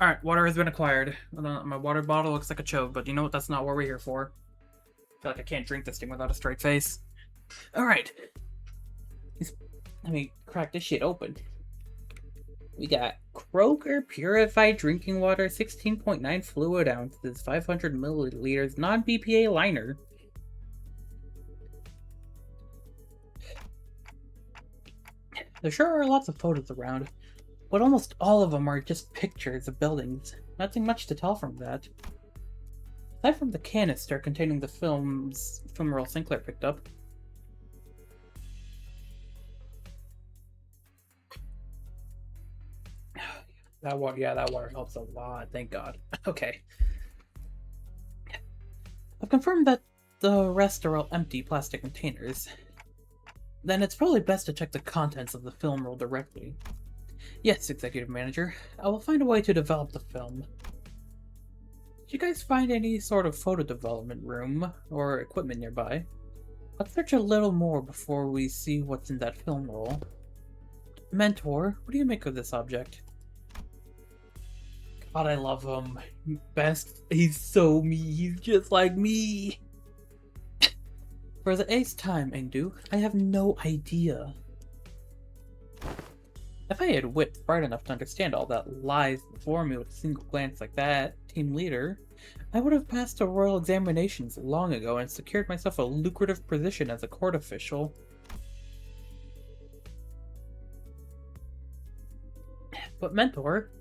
[SPEAKER 1] Alright, water has been acquired. My water bottle looks like a chode, but you know what? That's not what we're here for. I feel like I can't drink this thing without a straight face. Alright. Let me crack this shit open. We got Kroger Purified Drinking Water, 16.9 fluid ounces, 500 milliliters, non-BPA liner. There sure are lots of photos around, but almost all of them are just pictures of buildings. Nothing much to tell from that. Aside from the canister containing the film roll Sinclair picked up. That water helps a lot, thank God. Okay. I've confirmed that the rest are all empty plastic containers. Then it's probably best to check the contents of the film roll directly. Yes, Executive Manager. I will find a way to develop the film. Did you guys find any sort of photo development room or equipment nearby? Let's search a little more before we see what's in that film roll. Mentor, what do you make of this object? God, I love him. Best. He's so me. He's just like me. For the 8th time, Engdu, I have no idea. If I had wit bright enough to understand all that lies before me with a single glance like that, team leader, I would have passed the royal examinations long ago and secured myself a lucrative position as a court official. But Mentor,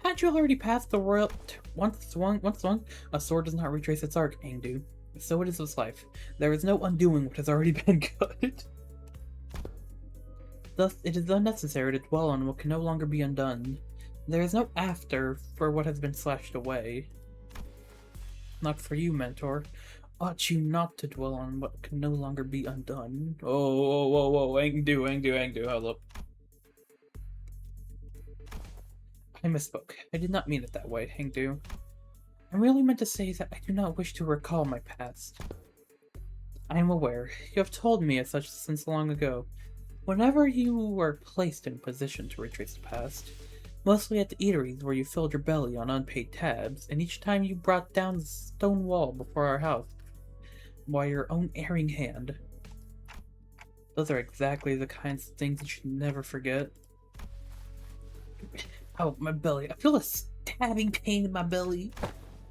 [SPEAKER 1] hadn't you already passed the royal... Once swung, a sword does not retrace its arc, Engdu. So it is with life. There is no undoing what has already been good. Thus, it is unnecessary to dwell on what can no longer be undone. There is no after for what has been slashed away. Not for you, mentor. Ought you not to dwell on what can no longer be undone? Oh, whoa, whoa, whoa, Angdu, hold up. I misspoke. I did not mean it that way, Angdu. I merely meant to say that I do not wish to recall my past. I am aware. You have told me as such since long ago. Whenever you were placed in a position to retrace the past, mostly at the eateries where you filled your belly on unpaid tabs, and each time you brought down the stone wall before our house by your own erring hand. Those are exactly the kinds of things you should never forget. Oh, my belly. I feel a stabbing pain in my belly.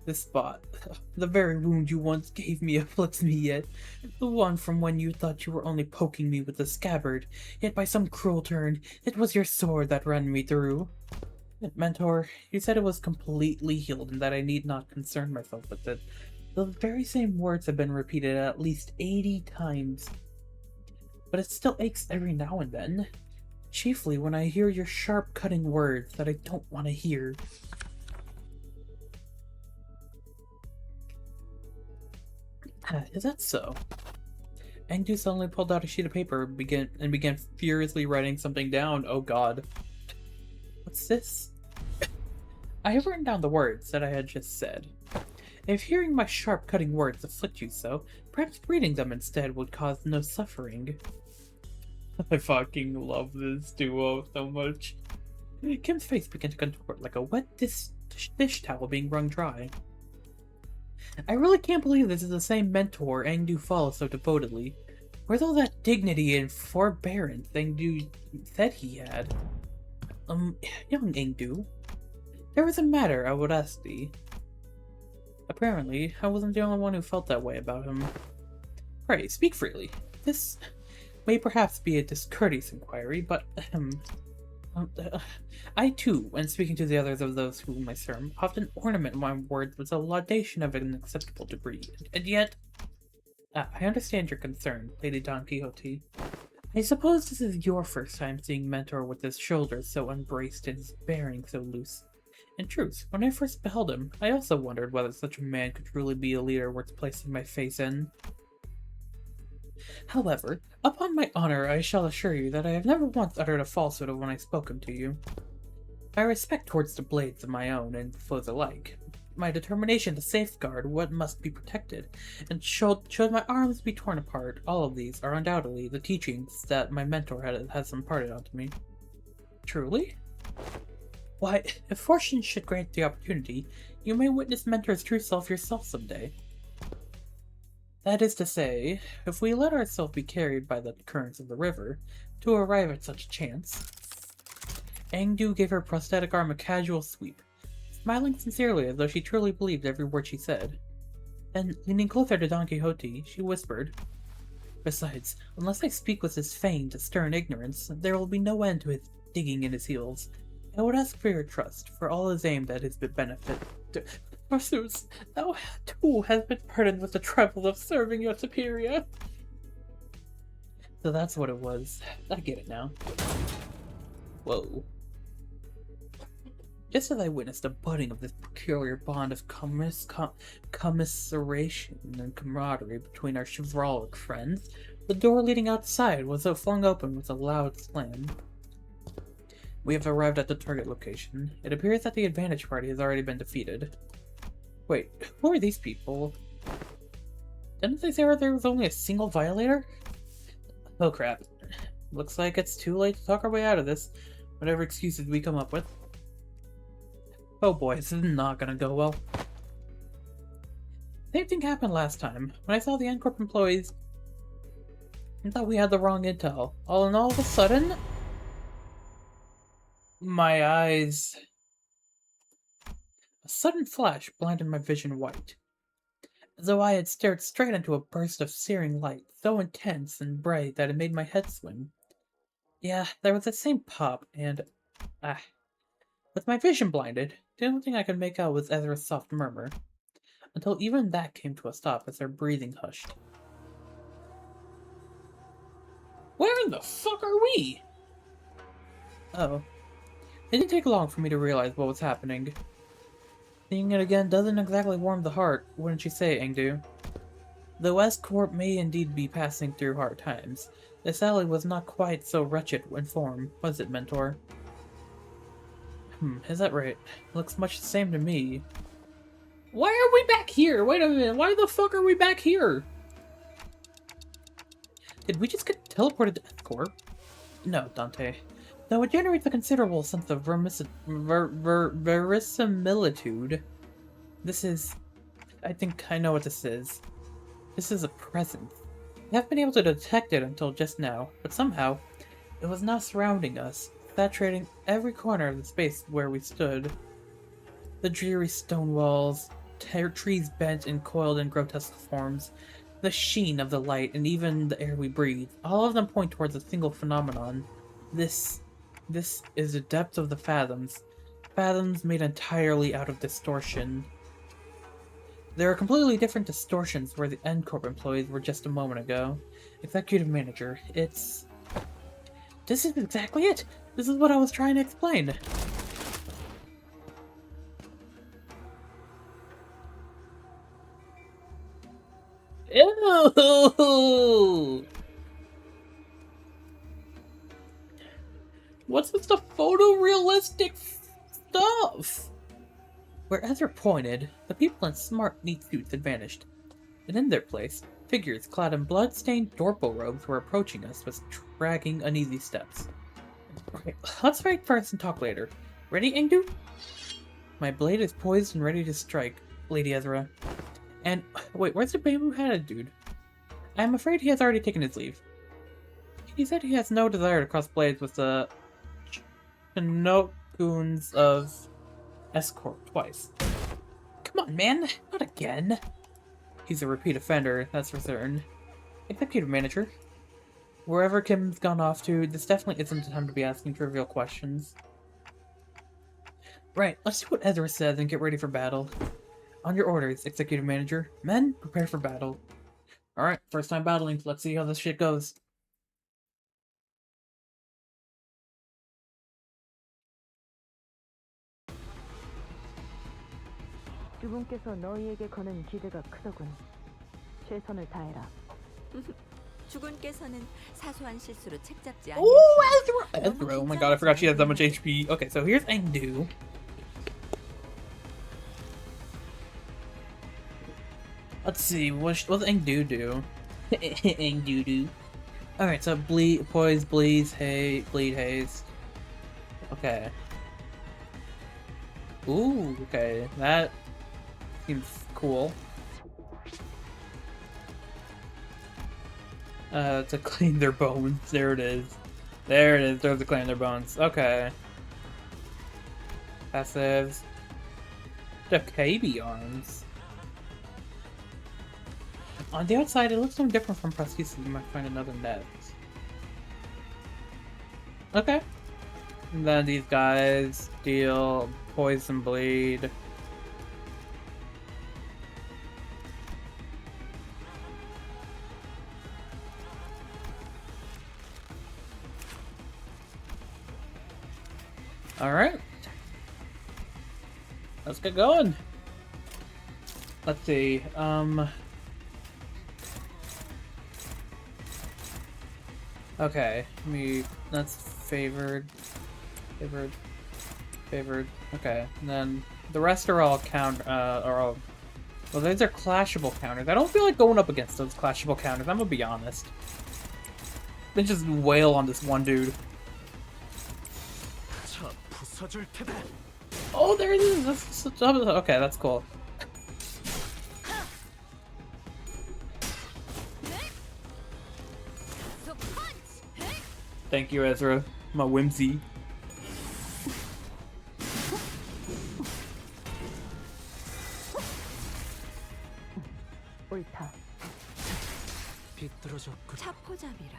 [SPEAKER 1] This spot, the very wound you once gave me afflicts me yet. The one from when you thought you were only poking me with the scabbard, yet by some cruel turn, it was your sword that ran me through. Mentor, you said it was completely healed and that I need not concern myself with it. The very same words have been repeated at least 80 times. But it still aches every now and then. Chiefly when I hear your sharp cutting words that I don't want to hear. Is that so? Engdu suddenly pulled out a sheet of paper and began furiously writing something down. Oh god. What's this? I have written down the words that I had just said. If hearing my sharp cutting words afflict you so, perhaps reading them instead would cause no suffering. I fucking love this duo so much. Kim's face began to contort like a wet dish towel being wrung dry. I really can't believe this is the same mentor Engdu follows so devotedly. Where's all that dignity and forbearance Engdu said he had? Young Engdu, there was a matter I would ask thee. Apparently, I wasn't the only one who felt that way about him. Pray, speak freely. This may perhaps be a discourteous inquiry, but I too, when speaking to the others of those whom I serve, often ornament my words with a laudation of an acceptable degree, and yet... I understand your concern, Lady Don Quixote. I suppose this is your first time seeing Mentor with his shoulders so unbraced and his bearing so loose. In truth, when I first beheld him, I also wondered whether such a man could truly be a leader worth placing my face in. However, upon my honor, I shall assure you that I have never once uttered a falsehood when I spoken to you. My respect towards the blades of my own and foes alike, my determination to safeguard what must be protected, and should my arms be torn apart, all of these are undoubtedly the teachings that my mentor has imparted onto me. Truly? Why, if fortune should grant the opportunity, you may witness Mentor's true self yourself someday. That is to say, if we let ourselves be carried by the currents of the river, to arrive at such a chance. Engdu gave her prosthetic arm a casual sweep, smiling sincerely as though she truly believed every word she said. Then, leaning closer to Don Quixote, she whispered, Besides, unless I speak with his feigned, stern ignorance, there will be no end to his digging in his heels. I would ask for your trust, for all is aimed at his benefit. Forsooth, thou too hast been burdened with the trouble of serving your superior. So that's what it was. I get it now. Whoa. Just as I witnessed the budding of this peculiar bond of commiseration and camaraderie between our chivalric friends, the door leading outside was flung open with a loud slam. We have arrived at the target location. It appears that the advantage party has already been defeated. Wait, who are these people? Didn't they say there was only a single violator? Oh crap. Looks like it's too late to talk our way out of this, whatever excuses we come up with. Oh boy, this is not gonna go well. Same thing happened last time. When I saw the N-Corp employees, I thought we had the wrong intel. All in all of a sudden... My eyes... A sudden flash blinded my vision white, as though I had stared straight into a burst of searing light, so intense and bright that it made my head swim. Yeah, there was that same pop, and... with my vision blinded, the only thing I could make out was Ezra's soft murmur. until even that came to a stop as their breathing hushed. Where in the fuck are we? Oh. It didn't take long for me to realize what was happening. Seeing it again doesn't exactly warm the heart, wouldn't you say, Engdu? Though S-Corp may indeed be passing through hard times, this alley was not quite so wretched in form, was it, Mentor? Is that right? Looks much the same to me. Why are we back here? Wait a minute, why the fuck are we back here? Did we just get teleported to S-Corp? No, Dante. Though it generates a considerable sense of verisimilitude. This is... I think I know what this is. This is a presence. I haven't been able to detect it until just now, but somehow, it was now surrounding us, saturating every corner of the space where we stood. The dreary stone walls, trees bent and coiled in grotesque forms, the sheen of the light, and even the air we breathe, all of them point towards a single phenomenon. This is the depth of the fathoms. Fathoms made entirely out of distortion. There are completely different distortions where the N-Corp employees were just a moment ago. Executive Manager, it's... This is exactly it! This is what I was trying to explain. Ew! What's with the photorealistic stuff? Where Ezra pointed, the people in smart, neat suits had vanished, and in their place, figures clad in blood-stained Dorpo robes were approaching us with dragging, uneasy steps. Okay, let's fight first and talk later. Ready, Engdu? My blade is poised and ready to strike, Lady Ezra. And, wait, where's the bamboo-hatted dude? I'm afraid he has already taken his leave. He said he has no desire to cross blades with the Chinokuns of S-Corp twice. Come on, man! Not again! He's a repeat offender, that's for certain. Executive Manager. Wherever Kim's gone off to, this definitely isn't the time to be asking trivial questions. Right, let's see what Ezra says and get ready for battle. On your orders, Executive Manager. Men, prepare for battle. Alright, first time battling, let's see how this shit goes.
[SPEAKER 3] 주분께서 너희에게 거는 기대가 크더군. 최선을 다해라.
[SPEAKER 4] 주군께서는 사소한 실수로 책잡지
[SPEAKER 1] Oh, Ezra! Oh my god, I forgot she has that much HP. Okay, so here's Engdu. Let's see, what's Engdu do? Engdu do. Alright, so bleed, poise, bleed, haste. Okay. Ooh, okay, that seems cool. To clean their bones. There it is. There it is. There's to clean their bones. Okay. Passives. The KB arms. On the outside, it looks no different from prosthesis. You might find another net. Okay. And then these guys deal poison bleed. Alright. Let's get going. Let's see, okay, that's favored. Okay, and then the rest are all well, those are clashable counters. I don't feel like going up against those clashable counters, I'm gonna be honest. They just wail on this one dude. Oh, there it is! Okay, that's cool. Thank you, Ezra. My whimsy.
[SPEAKER 3] 옳다.
[SPEAKER 4] 차포잡이라.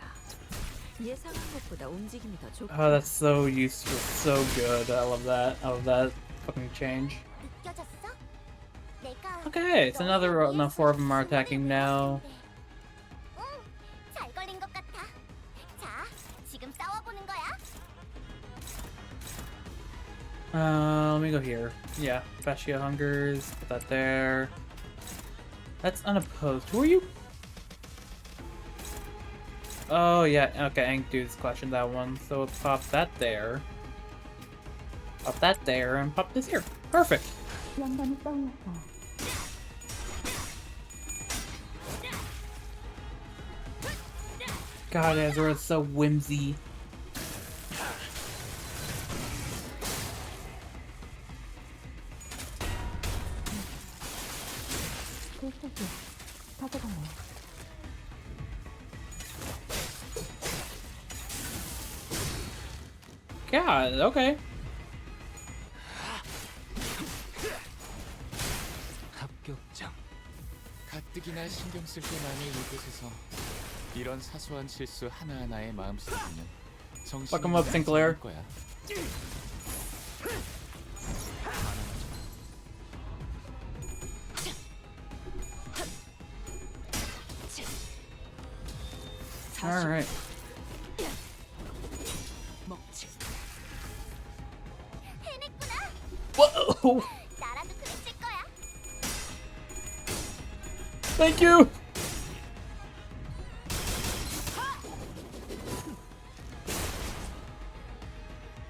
[SPEAKER 4] 예상한 것보다 움직임이 더 좋고.
[SPEAKER 1] Oh, that's so useful. So good. I love that. I love that fucking change. Okay, it's another. No, 4 of them are attacking now.
[SPEAKER 5] 잘 걸린 것 같아. 자, 지금 싸워보는 거야.
[SPEAKER 1] Let me go here. Yeah, Fascia Hungers. Put that there. That's unopposed. Who are you? Oh, yeah. Okay, Ink Dude's questioned that one. So pop that there. Pop that there, and pop this here. Perfect.
[SPEAKER 3] 영감이 떠올랐어.
[SPEAKER 1] God, Ezra is so whimsy.
[SPEAKER 3] 필살기 가져가네.
[SPEAKER 1] God, okay.
[SPEAKER 2] 합격장.
[SPEAKER 6] 가뜩이나 신경 쓸 게 많은 이곳에서 이런 사소한 실수 하나하나에 마음 쓰면 정신이
[SPEAKER 1] Fuck 'em up, Sinclair.
[SPEAKER 6] 나갈 거야.
[SPEAKER 1] Alright.
[SPEAKER 4] 먹지.
[SPEAKER 5] 해냈구나.
[SPEAKER 1] Whoa!
[SPEAKER 5] 나라도 그랬을 거야.
[SPEAKER 1] Thank you!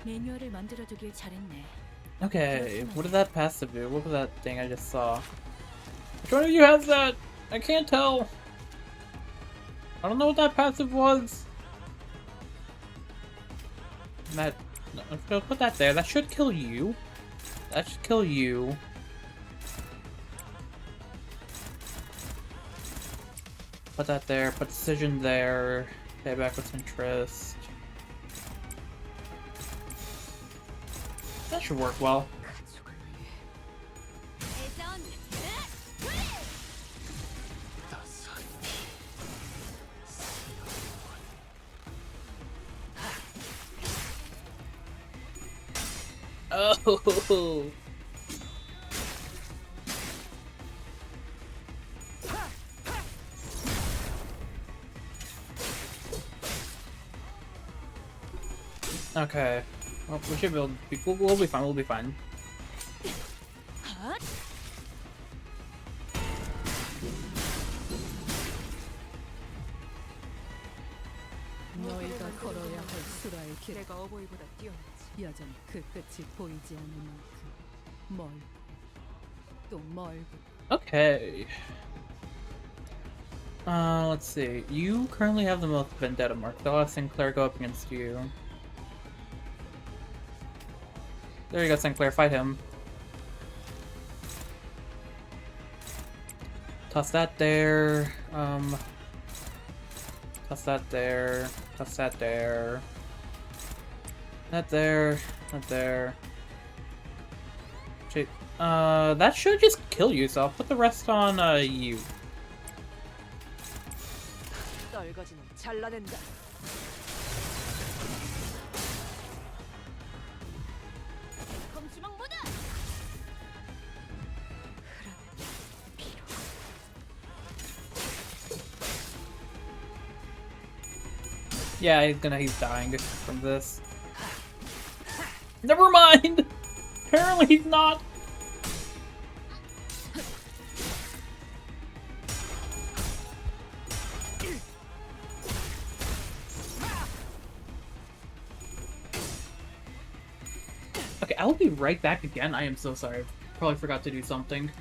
[SPEAKER 4] 매뉴얼을 만들어두길 잘했네.
[SPEAKER 1] Okay, what did that passive do? What was that thing I just saw? Which one of you has that? I can't tell. I don't know what that passive was. That, no, let's put that there. That should kill you. That should kill you. Put that there. Put decision there. Pay back with interest. That should work well.
[SPEAKER 5] 예전.
[SPEAKER 1] Oh. Okay. Well, we should be able to we'll be fine, we'll be fine.
[SPEAKER 4] 너희가 걸어야 할 수라의 길. 내가 어버이보다 뛰어났지. 여전히 그 끝이 보이지 않는 만큼 멀고 또 멀고.
[SPEAKER 1] Okay. Let's see. You currently have the most vendetta mark. So I'll have Sinclair go up against you. There you go, Sinclair. Fight him. Toss that there. Toss that there. Toss that there. That there. That there. Shit. That should just kill you, so I'll put the rest on, you.
[SPEAKER 4] 떨거지는 잘라낸다.
[SPEAKER 5] 검수망 모드.
[SPEAKER 1] Yeah, he's dying from this. Never mind! Apparently he's not! Okay, I'll be right back again. I am so sorry. Probably forgot to do something.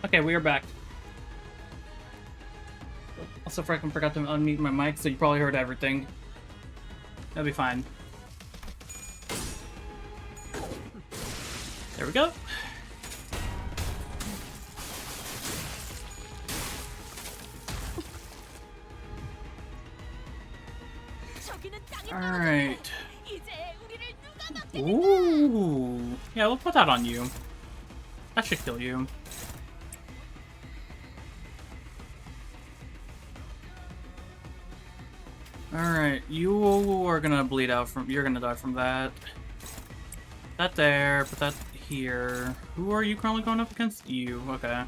[SPEAKER 1] Okay, we are back. Also, freaking forgot to unmute my mic, so you probably heard everything. That'll be fine. There we go. Alright. Ooh. Yeah, we'll put that on you. That should kill you. Alright, you are gonna bleed out from- you're gonna die from that. That there, put that here. Who are you currently going up against? You, okay.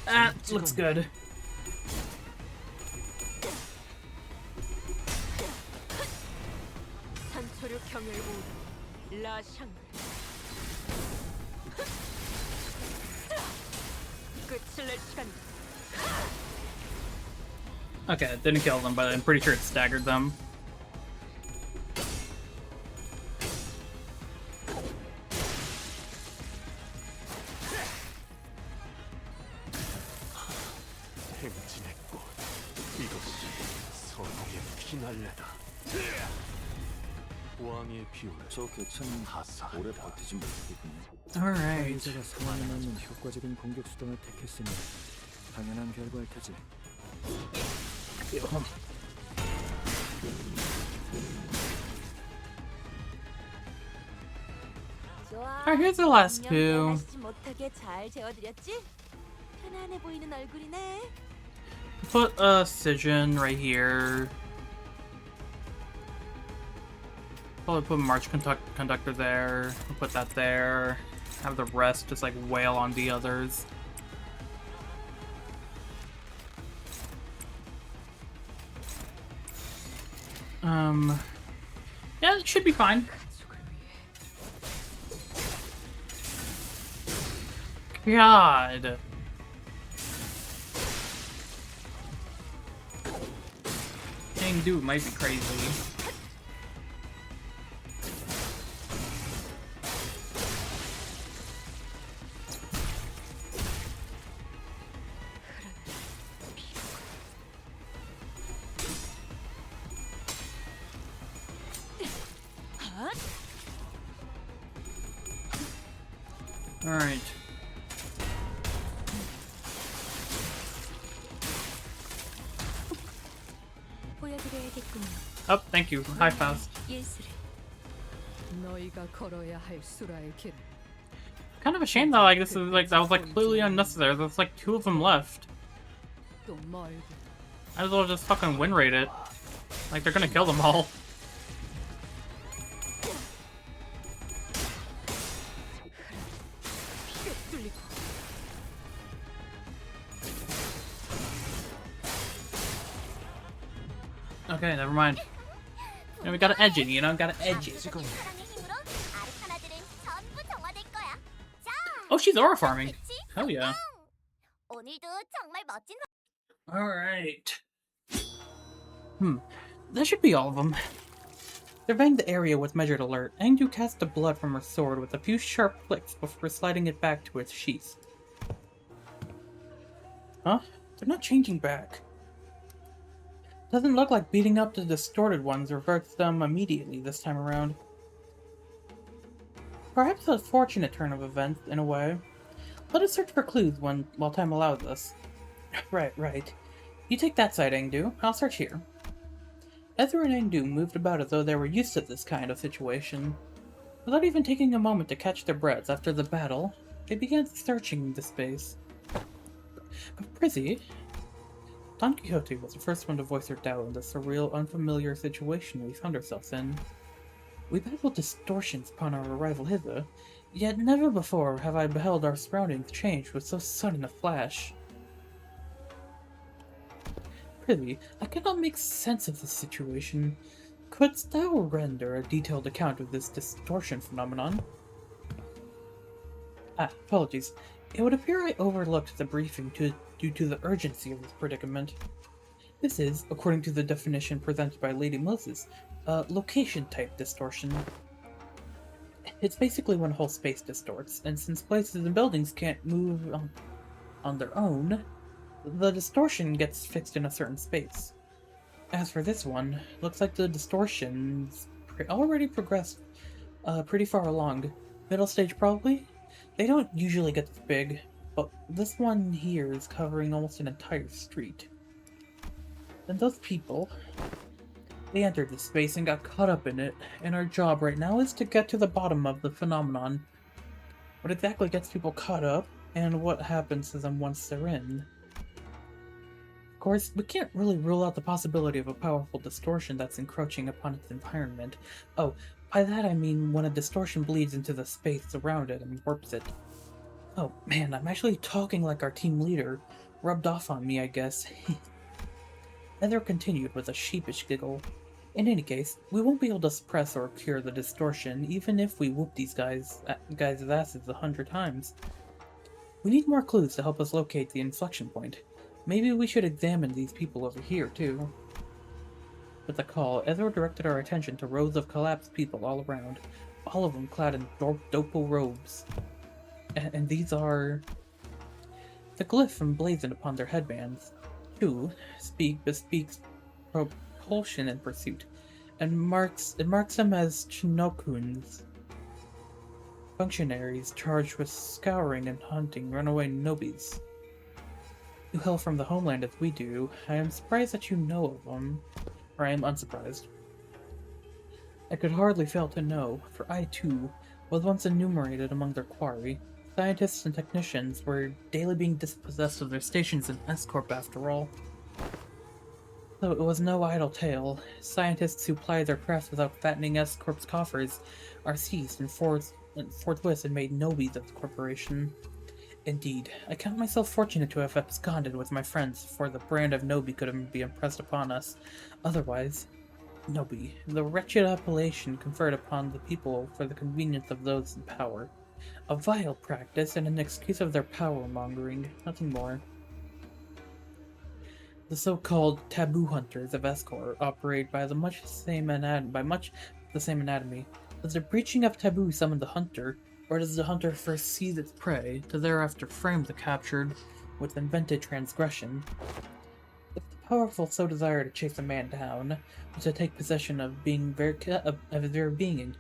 [SPEAKER 1] That looks good. Okay, it didn't kill them, but I'm pretty sure it staggered them.
[SPEAKER 2] 저 개체는 오래 버티진 못하겠군요.
[SPEAKER 1] Alright.
[SPEAKER 2] 피해자가 상황에 맞는 효과적인 공격 수단을 택했으니 당연한 결과일 테지.
[SPEAKER 1] Alright, here's the last two.
[SPEAKER 5] 변하시지 못하게 잘 재워드렸지? 편안해 보이는 얼굴이네.
[SPEAKER 1] Put a Sijin right here. Probably put March Conductor there. We'll put that there. Have the rest just like wail on the others. Yeah, it should be fine. God. Dang dude might be crazy. Alright.
[SPEAKER 5] 보여드려야겠군요.
[SPEAKER 1] Oh, thank you. Hi, Faust.
[SPEAKER 5] 예술을.
[SPEAKER 4] 너희가 걸어야 할 수라의 길.
[SPEAKER 1] Kind of a shame that like this is like that was like completely unnecessary. There's like 2 of them left.
[SPEAKER 4] 또 멀고
[SPEAKER 1] Might as well just fucking win rate it. Like they're gonna kill them all.
[SPEAKER 4] 뚫리고
[SPEAKER 1] Okay, never mind. And we gotta edge it, you know, gotta edge it.
[SPEAKER 5] 사랑의 힘으로 아르카나들은 전부 정화될 거야. 자,
[SPEAKER 1] Oh, she's aura farming.
[SPEAKER 5] 그치?
[SPEAKER 1] Hell yeah.
[SPEAKER 5] 오늘도 정말 멋진
[SPEAKER 1] Alright. That should be all of them. Surveying the area with measured alert, Angdu cast the blood from her sword with a few sharp flicks before sliding it back to its sheath. Huh? They're not changing back. Doesn't look like beating up the distorted ones reverts them immediately this time around. Perhaps a fortunate turn of events, in a way. Let us search for clues while time allows us. Right. You take that side, Angdu. I'll search here. Ezra and Angdu moved about as though they were used to this kind of situation. Without even taking a moment to catch their breaths after the battle, they began searching the space. But Prizzy... Don Quixote was the first one to voice her doubt in the surreal, unfamiliar situation we found ourselves in. We battled distortions upon our arrival hither, yet never before have I beheld our surroundings change with so sudden a flash. Prithee, I cannot make sense of this situation. Couldst thou render a detailed account of this distortion phenomenon? Apologies. It would appear I overlooked the briefing due to the urgency of this predicament. This is, according to the definition presented by Lady Moses, a location-type distortion. It's basically when a whole space distorts, and since places and buildings can't move on their own, the distortion gets fixed in a certain space. As for this one, looks like the distortion's already progressed pretty far along. Middle stage probably? They don't usually get this big, but this one here is covering almost an entire street. And those people, they entered this space and got caught up in it, and our job right now is to get to the bottom of the phenomenon. What exactly gets people caught up, and what happens to them once they're in. Of course, we can't really rule out the possibility of a powerful distortion that's encroaching upon its environment. Oh, by that I mean when a distortion bleeds into the space around it and warps it. Oh man, I'm actually talking like our team leader. Rubbed off on me, I guess. Heather continued with a sheepish giggle. In any case, we won't be able to suppress or cure the distortion, even if we whoop these guys' asses 100 times. We need more clues to help us locate the inflection point. Maybe we should examine these people over here, too. With the call, Ezra directed our attention to rows of collapsed people all around, all of them clad in dopal robes. And these are the glyph emblazoned upon their headbands. Two bespeaks propulsion in pursuit, and it marks them as Chinokuns, functionaries charged with scouring and hunting runaway nobis. You hail from the homeland as we do. I am surprised that you know of them, or I am unsurprised. I could hardly fail to know, for I too was once enumerated among their quarry. Scientists and technicians were daily being dispossessed of their stations in S-Corp after all. Though it was no idle tale, scientists who ply their craft without fattening S-Corp's coffers are seized and forthwith and made nobis of the corporation. Indeed, I count myself fortunate to have absconded with my friends before the brand of Nobi could be impressed upon us. Otherwise, Nobi, the wretched appellation conferred upon the people for the convenience of those in power. A vile practice and an excuse of their power-mongering, nothing more. The so-called taboo hunters of Escor operate by much the same anatomy. Does the breaching of taboo summon the hunter, or does the hunter first seize its prey, to thereafter frame the captured with invented transgression? If the powerful so desire to chase a man down, or to take possession of his very being and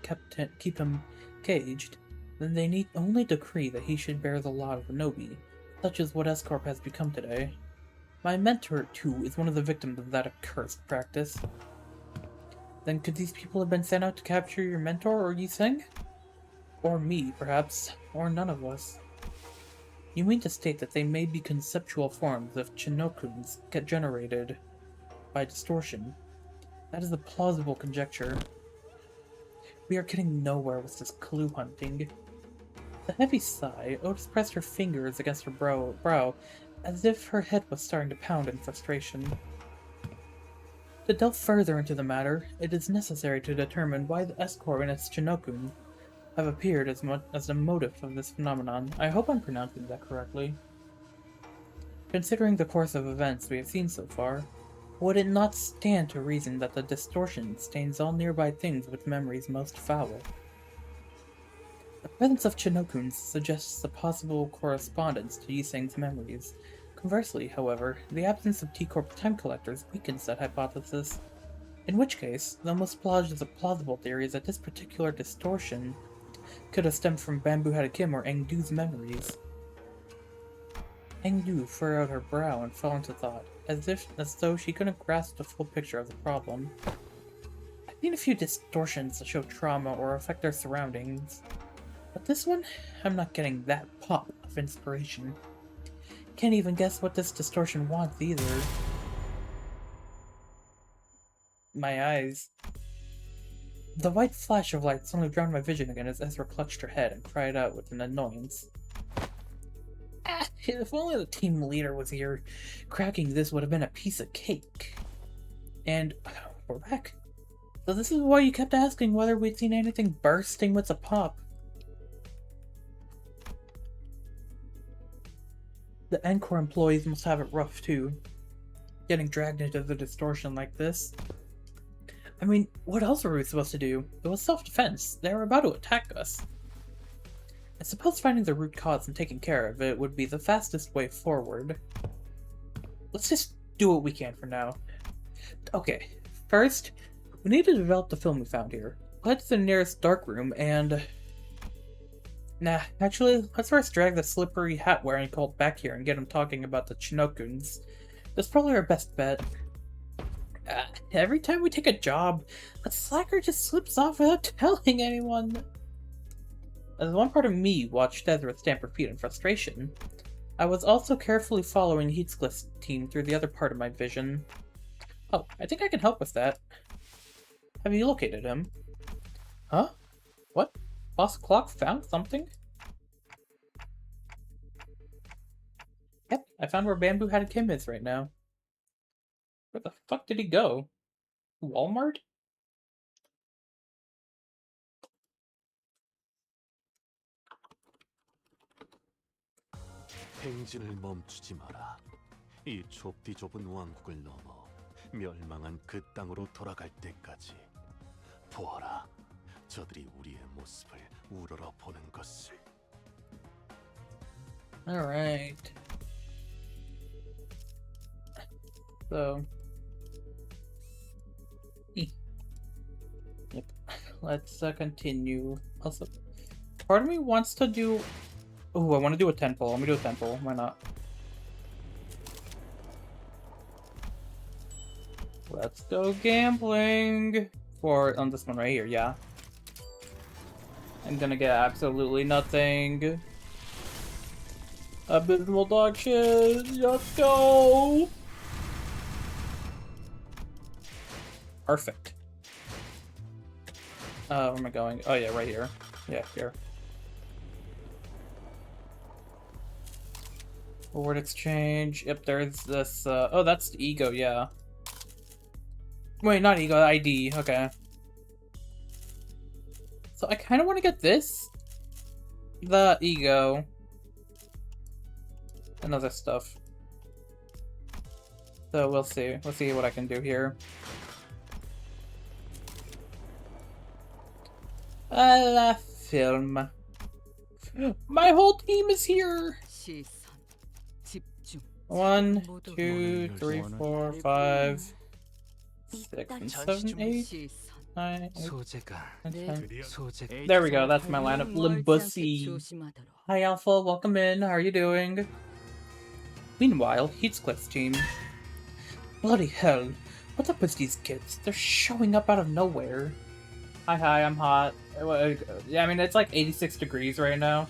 [SPEAKER 1] keep him caged, then they need only decree that he should bear the lot of a Nobi. Such is what S-Corp has become today. My mentor, too, is one of the victims of that accursed practice. Then could these people have been sent out to capture your mentor, or you think? Or me, perhaps, or none of us. You mean to state that they may be conceptual forms of Chinokuns get generated by distortion? That is a plausible conjecture. We are getting nowhere with this clue hunting. With a heavy sigh, Otis pressed her fingers against her brow, as if her head was starting to pound in frustration. To delve further into the matter, it is necessary to determine why the S-Corp and its Chinokun have appeared as the motive of this phenomenon. I hope I'm pronouncing that correctly. Considering the course of events we have seen so far, would it not stand to reason that the distortion stains all nearby things with memories most foul? The presence of Chinokuns suggests a possible correspondence to Yiseng's memories. Conversely, however, the absence of T-Corp time collectors weakens that hypothesis. In which case, the most plausible theory is that this particular distortion could have stemmed from Bamboo-headed Kim or Engdu's memories. Engdu furrowed her brow and fell into thought, as though she couldn't grasp the full picture of the problem. I've seen a few distortions that show trauma or affect their surroundings, but this one, I'm not getting that pop of inspiration. Can't even guess what this distortion wants either. My eyes. The white flash of light suddenly drowned my vision again as Ezra clutched her head and cried out with an annoyance. Ah, if only the team leader was here. Cracking this would have been a piece of cake. And we're back. So this is why you kept asking whether we'd seen anything bursting with a pop. The Encore employees must have it rough too. getting dragged into the distortion like this. I mean, what else were we supposed to do? It was self-defense. They were about to attack us. I suppose finding the root cause and taking care of it would be the fastest way forward. Let's just do what we can for now. Okay, first, we need to develop the film we found here. Head to the nearest dark room and... Nah, actually, let's first drag the slippery hat wearing cult back here and get him talking about the Chinookins. That's probably our best bet. Every time we take a job, a slacker just slips off without telling anyone. As one part of me watched Ezra stamp her feet in frustration, I was also carefully following Heathcliff's team through the other part of my vision. Oh, I think I can help with that. Have you located him? Huh? What? Boss Clock found something? Yep, I found where Bamboo-Hatted Kim is right now. Where the fuck did he go? Walmart?
[SPEAKER 7] 행진을 멈추지 마라. 이 좁디 좁은 왕국을 넘어 멸망한 그 땅으로 돌아갈 때까지 보아라. 저들이 우리의 모습을 우러러 보는 것을.
[SPEAKER 1] Alright. So... Yep. Let's continue. Also, part of me wants to do... Oh, I want to do a temple. Let me do a temple. Why not? Let's go gambling! On this one right here, yeah. I'm gonna get absolutely nothing. Abysmal dog shit. Let's go. Perfect. Where am I going? Oh yeah, right here. Yeah, here. Word exchange. Yep, there's this. Oh, that's the ego. Yeah. Wait, not ego. ID. Okay. So I kind of want to get this. The ego. And other stuff. So we'll see. We'll see what I can do here. La film. My whole team is here!
[SPEAKER 4] 시선, 집중.
[SPEAKER 1] 1, 2, 3, 4, 5, 6, and 7, 8,
[SPEAKER 4] 시선.
[SPEAKER 1] 9, 8,
[SPEAKER 2] 소재가
[SPEAKER 1] 10.
[SPEAKER 2] 소재.
[SPEAKER 1] There we go, that's my lineup. Limbussy.
[SPEAKER 4] 조심하도록.
[SPEAKER 1] Hi Alpha, welcome in. How are you doing? Meanwhile, Heathcliff's team. Bloody hell. What's up with these kids? They're showing up out of nowhere. Hi, I'm hot. Yeah, I mean, it's like 86 degrees right now.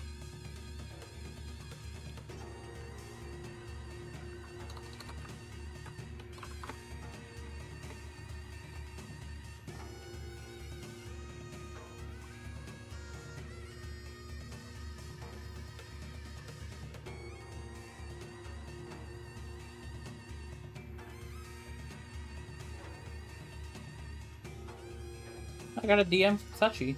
[SPEAKER 1] I got a DM from Sachi.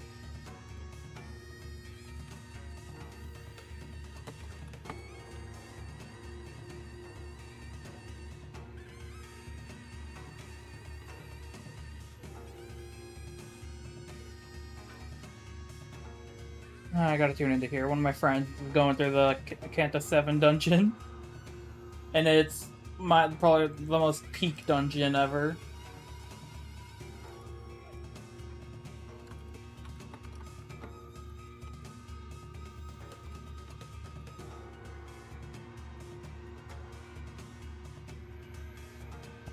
[SPEAKER 1] I gotta tune into here. One of my friends is going through the Canto 7 dungeon. And it's probably the most peak dungeon ever.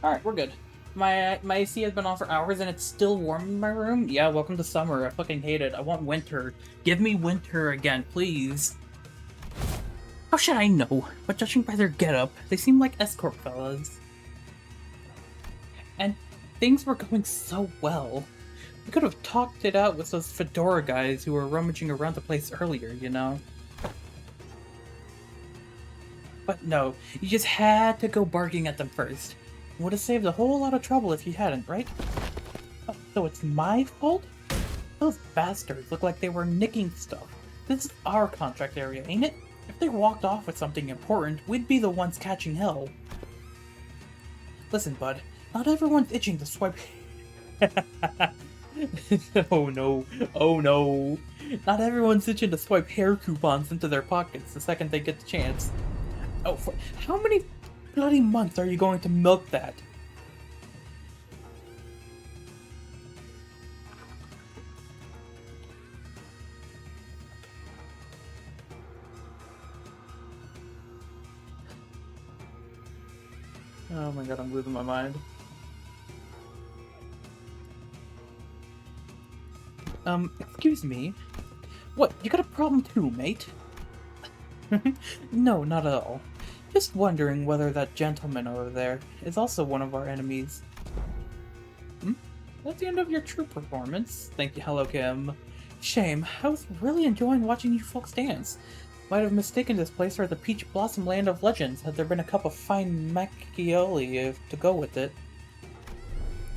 [SPEAKER 1] Alright, we're good. My AC has been on for hours and it's still warm in my room? Yeah, welcome to summer. I fucking hate it. I want winter. Give me winter again, please. How should I know? But judging by their getup, they seem like escort fellas. And things were going so well. We could have talked it out with those fedora guys who were rummaging around the place earlier, you know? But no, you just had to go barking at them first. Would have saved a whole lot of trouble if you hadn't, right? Oh, so it's my fault? Those bastards look like they were nicking stuff. This is our contract area, ain't it? If they walked off with something important, we'd be the ones catching hell. Listen, bud, not everyone's itching to swipe. Oh no, oh no. Not everyone's itching to swipe hair coupons into their pockets the second they get the chance. Oh, how many bloody months are you going to milk that? Oh my god, I'm losing my mind. Excuse me? What, you got a problem too, mate? No, not at all. Just wondering whether that gentleman over there is also one of our enemies. That's the end of your true performance. Thank you, Hello Kim. Shame, I was really enjoying watching you folks dance. Might have mistaken this place for the Peach Blossom Land of Legends had there been a cup of fine macchioli to go with it.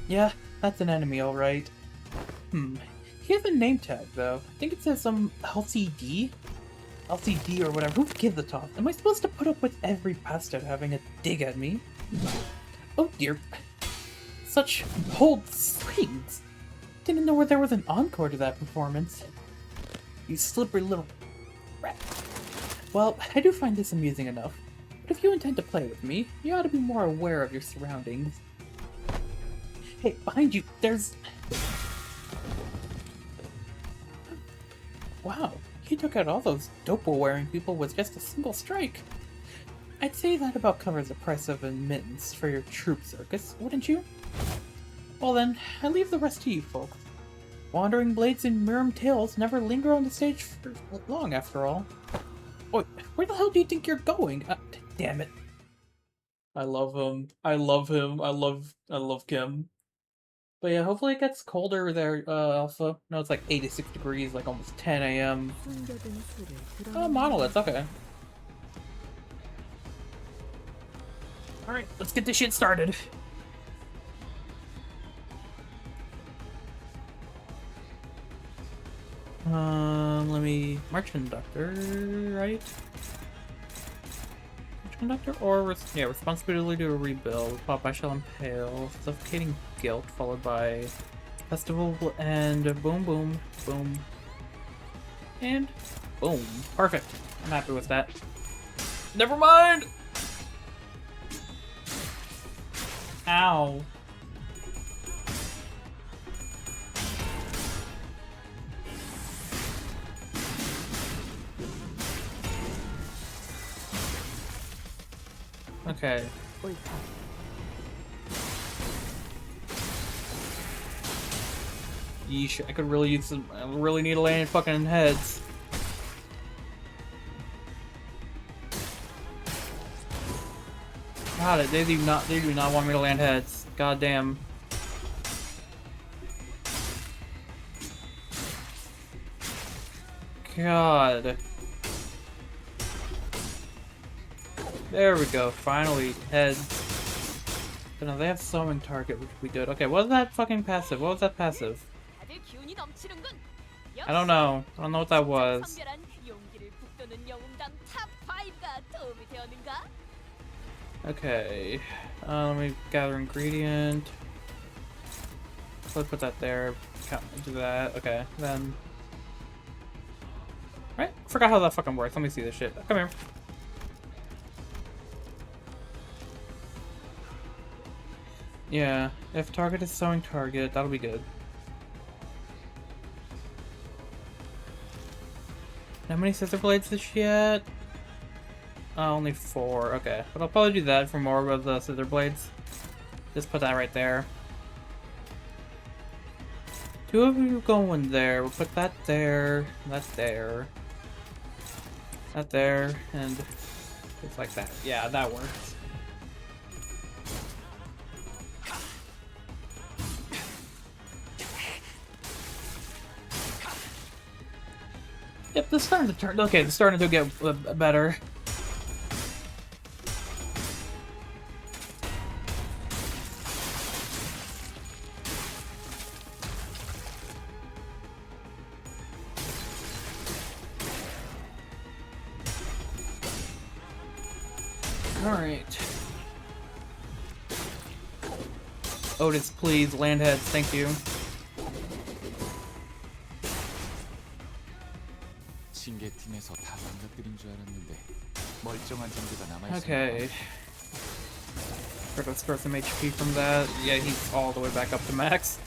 [SPEAKER 1] Yeah, that's an enemy, alright. He has a name tag, though. I think it says some LCD? LCD or whatever. Who gives a toss? Am I supposed to put up with every bastard having a dig at me? Oh dear. Such bold swings! Didn't know where there was an encore to that performance. You slippery little rat. Well, I do find this amusing enough. But if you intend to play with me, you ought to be more aware of your surroundings. Hey, behind you, there's... Wow, he took out all those dopo-wearing people with just a single strike. I'd say that about covers the price of admittance for your troop circus, wouldn't you? Well then, I leave the rest to you folks. Wandering blades and Miram tails never linger on the stage for long, after all. Wait, where the hell do you think you're going? Damn it. I love him. I love him. I love Kim. But yeah, hopefully it gets colder there, Alpha. No, it's like 86 degrees, like almost 10 a.m. Oh, monoliths, okay. Alright, let's get this shit started. Let me... March Conductor, right? March Conductor or... yeah, responsibility to rebuild. Pop by Shell and Pale. Suffocating Guilt, followed by Festival and boom, boom, boom. And boom. Perfect. I'm happy with that. Never mind! Ow. Okay. Yeesh, I could really use some. I really need to land fucking heads. God, they do not want me to land heads. God damn. God. There we go, finally, heads. But no, they have summoning target, which we did. Okay, what was that fucking passive? What was that passive? I don't know. I don't know what that was. Okay. Let me gather ingredient. Let's put that there. Do that. Okay, then. Right? Forgot how that fucking works. Let me see this shit. Come here. Yeah, if target is sewing target, that'll be good. How many scissor blades did she get? Only 4. Okay, but I'll probably do that for more of the scissor blades. Just put that right there. 2 of you going there. We'll put that there, that there, that there, and just like that. Yeah, that works. Yep, this starting to turn. Okay, it's starting to get better. All right. Otis, please, land heads, thank you.
[SPEAKER 6] 징계팀에서 다 망가뜨린 줄 알았는데 멀쩡한 정도가 남아있어.
[SPEAKER 1] Okay. Restore some HP from that. Yeah, he's all the way back up to max.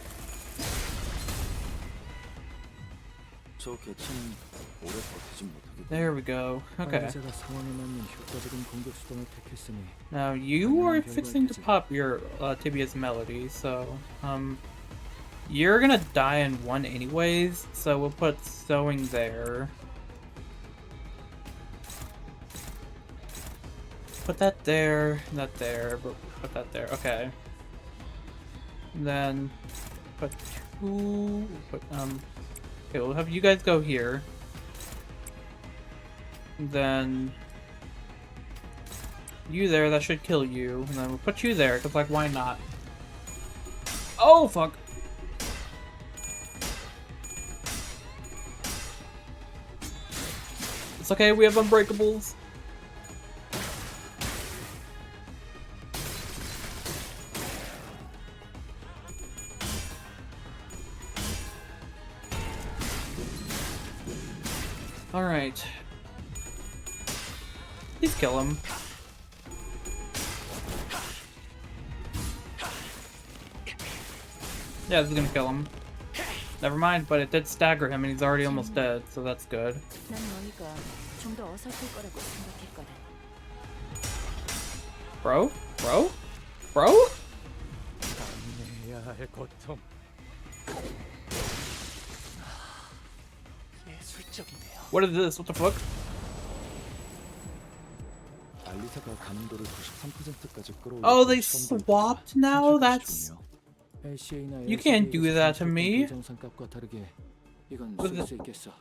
[SPEAKER 2] 저 개체는 오래 버티진 못하겠고.
[SPEAKER 1] There we go. Okay.
[SPEAKER 2] 관계자가 상황에 맞는 효과적인 공격 수단을 택했으니
[SPEAKER 1] Now you are fixing to pop your Tibia's melody, so you're gonna die in one anyways, so we'll put sewing there. Put that there, but put that there. Okay. And then put two. Okay, we'll have you guys go here. And then you there. That should kill you. And then we'll put you there, cause like why not? Oh fuck! It's okay. We have unbreakables. Alright. Please kill him. Yeah, this is gonna kill him. Never mind, but it did stagger him and he's already almost dead, so that's good.
[SPEAKER 5] 난 너희가 좀 더 어설플 거라고 생각했거든.
[SPEAKER 1] Bro? Bro? Bro?
[SPEAKER 2] 해야 할 고통.
[SPEAKER 6] 예술적이네요.
[SPEAKER 1] What is this? What the fuck?
[SPEAKER 2] 알리사가 감도를 93%까지 끌어올려.
[SPEAKER 1] Oh, they swapped now? That's... You can't do that to me.
[SPEAKER 2] 정상값과 다르게 이건
[SPEAKER 1] What is
[SPEAKER 2] 쓸
[SPEAKER 1] it?
[SPEAKER 2] 수 있겠어.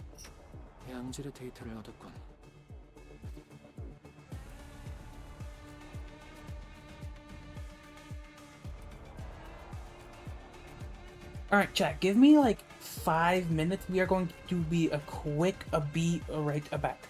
[SPEAKER 2] 양질의 데이터를 얻었군.
[SPEAKER 1] Alright, chat, give me like 5 minutes. We are going to be be right back.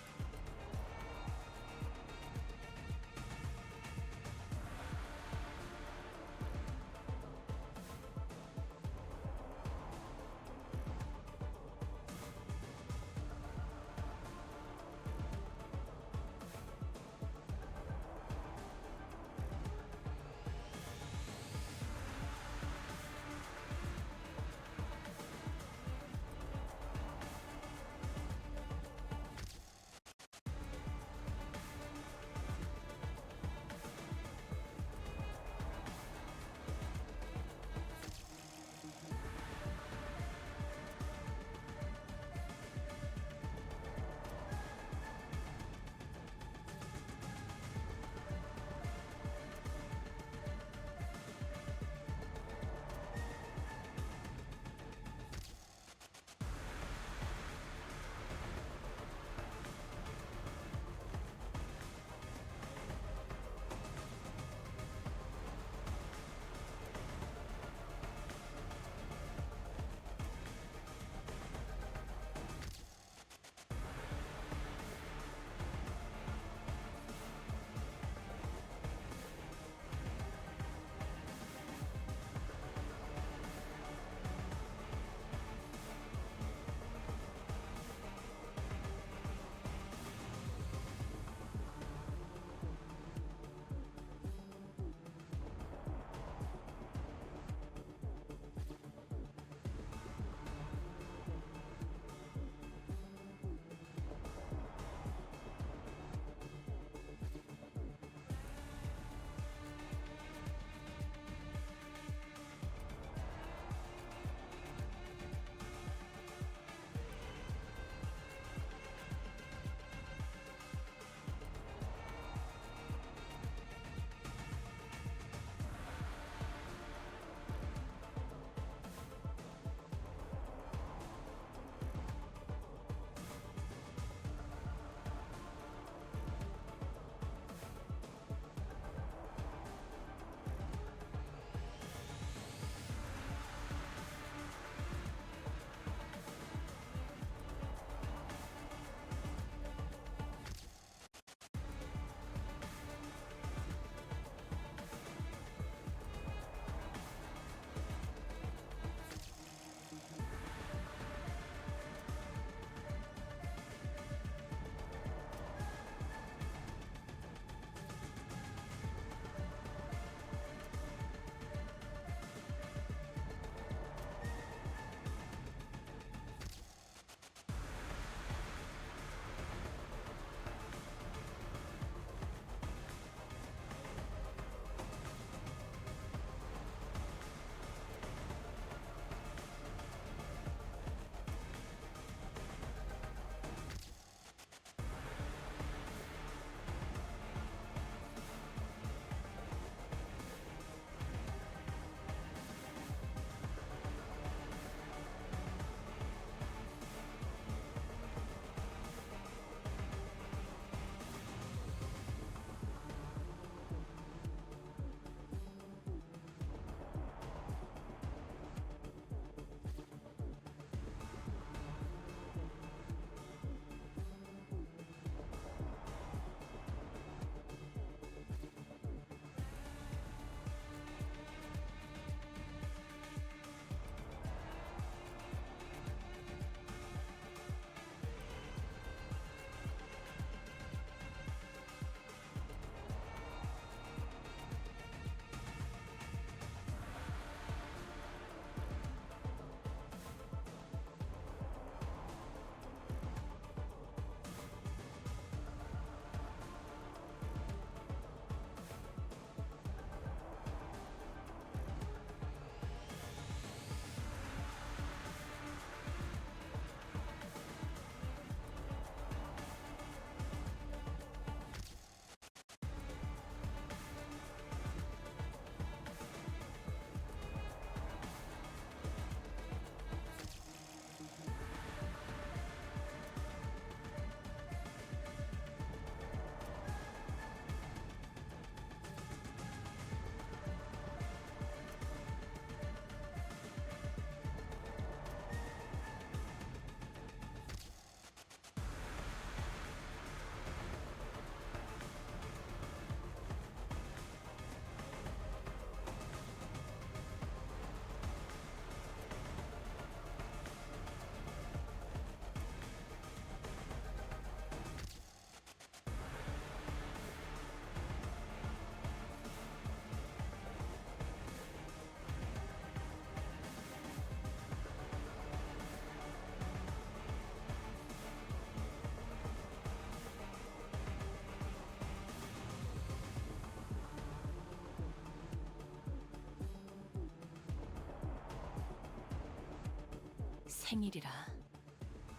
[SPEAKER 4] 생일이라.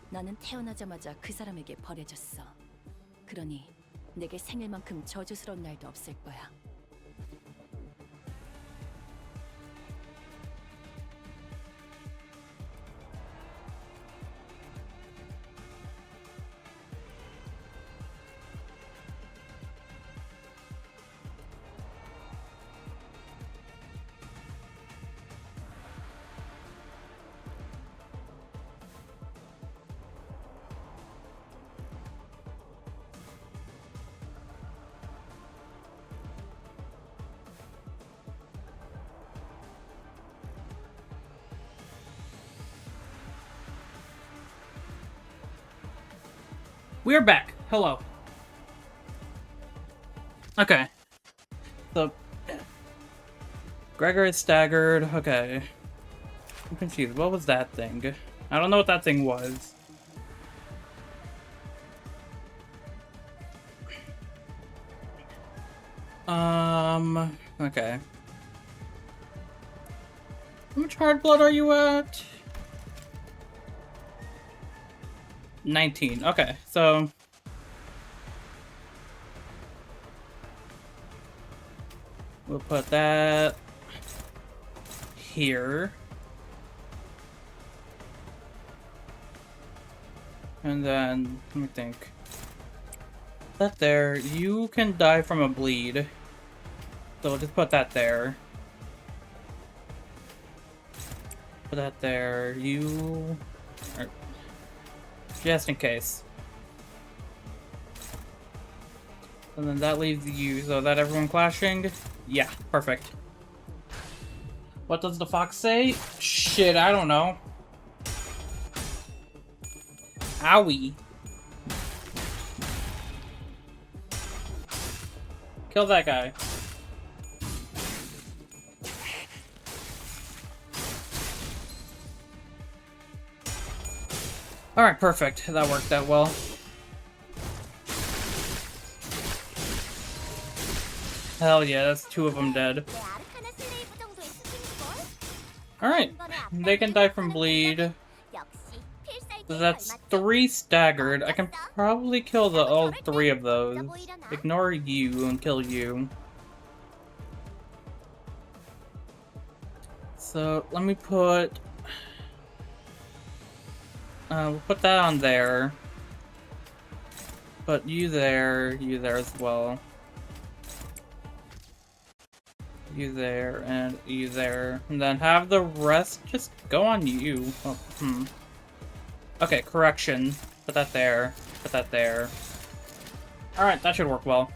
[SPEAKER 4] 나는 태어나자마자 그 사람에게 버려졌어. 그러니 내게 생일만큼 저주스러운 날도 없을 거야.
[SPEAKER 1] We're back. Hello. Okay. So Gregor is staggered. Okay. I'm confused. What was that thing? I don't know what that thing was. Okay. How much hard blood are you at? 19. Okay, so we'll put that here. And then, let me think. That there. You can die from a bleed. So we'll just put that there. Put that there. You... just in case. And then that leaves you. So that everyone clashing? Yeah, perfect. What does the fox say? Shit, I don't know. Owie. Kill that guy. Alright, perfect. That worked out well. Hell yeah, that's 2 of them dead. Alright, they can die from bleed. So that's 3 staggered. I can probably kill all 3 of those. Ignore you and kill you. So let me put... we'll put that on there. Put you there as well. You there, and you there. And then have the rest just go on you. Oh, Okay, correction. Put that there. Put that there. Alright, that should work well.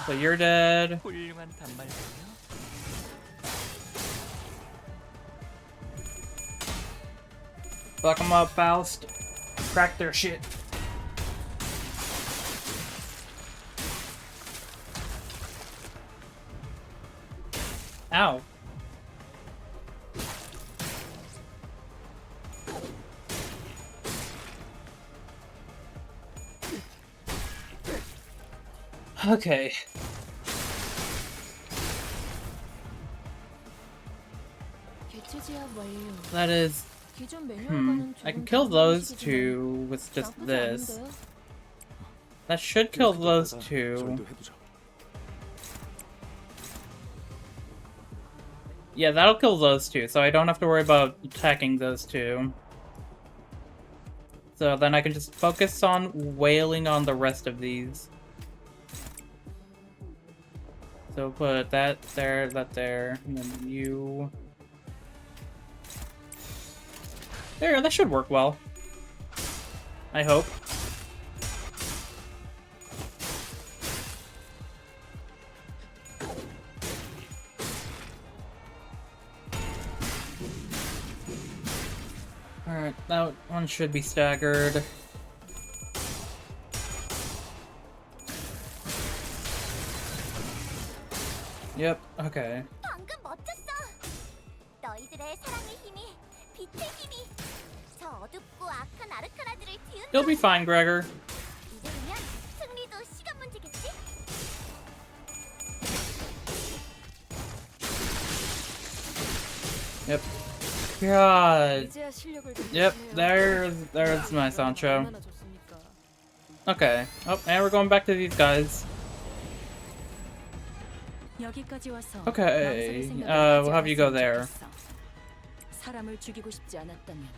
[SPEAKER 1] So you're dead. Fuck them up, Faust. Crack their shit. Ow. Okay. That is... I can kill those 2 with just this. That should kill those 2. Yeah, that'll kill those 2, so I don't have to worry about attacking those 2. So then I can just focus on wailing on the rest of these. So put that there, and then you... There, that should work well. I hope. Alright, that one should be staggered. Yep, okay. You'll be fine, Gregor. Yep. god.
[SPEAKER 5] 이제야 실력을
[SPEAKER 1] Yep,
[SPEAKER 5] 좀
[SPEAKER 1] there's my Sancho.
[SPEAKER 5] 얼마나 좋습니까?
[SPEAKER 1] Okay. Oh, and we're going back to these guys.
[SPEAKER 4] 여기까지 와서
[SPEAKER 1] Okay,
[SPEAKER 4] 망설일
[SPEAKER 1] we'll
[SPEAKER 4] 생각을
[SPEAKER 1] have you go
[SPEAKER 4] 하지
[SPEAKER 1] there.
[SPEAKER 4] 않겠어. 사람을 죽이고 싶지 않았다면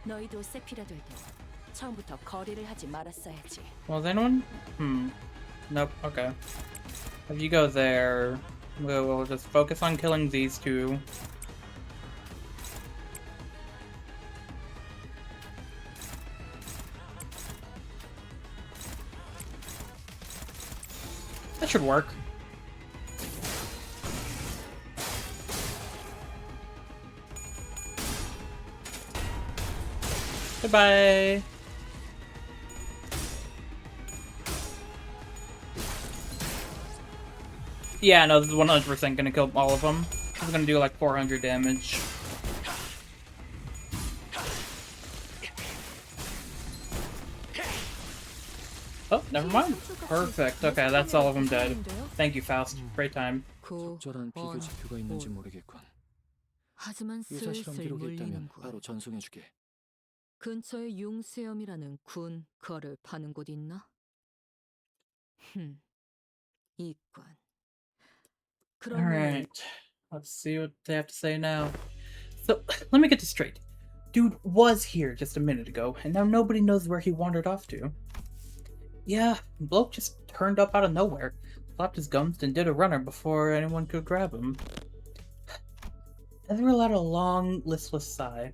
[SPEAKER 4] 너희도 세피라 될 때 처음부터 거래를 하지 말았어야지.
[SPEAKER 1] Was anyone? Nope, okay. If you go there, we'll just focus on killing these two. That should work. Goodbye. Yeah, no, this is 100% gonna kill all of them. It's gonna do like 400 damage. Oh, never mind. Perfect. Okay, that's all of them dead. Thank you, Faust. Great time.
[SPEAKER 2] 적절한 비교 지표가 있는지 모르겠군.
[SPEAKER 4] 하지만
[SPEAKER 2] 유사 실험
[SPEAKER 4] 슬슬
[SPEAKER 2] 기록이 있다면
[SPEAKER 4] 물리는군.
[SPEAKER 2] 바로 전송해주게.
[SPEAKER 4] 근처에 융수염이라는 군 거를 파는 곳 있나? 이건. 그러면
[SPEAKER 1] Alright. Let's see what they have to say now. So, let me get this straight. Dude was here just a minute ago, and now nobody knows where he wandered off to. Yeah, bloke just turned up out of nowhere, flapped his gums, and did a runner before anyone could grab him. Ezra let a long, listless sigh,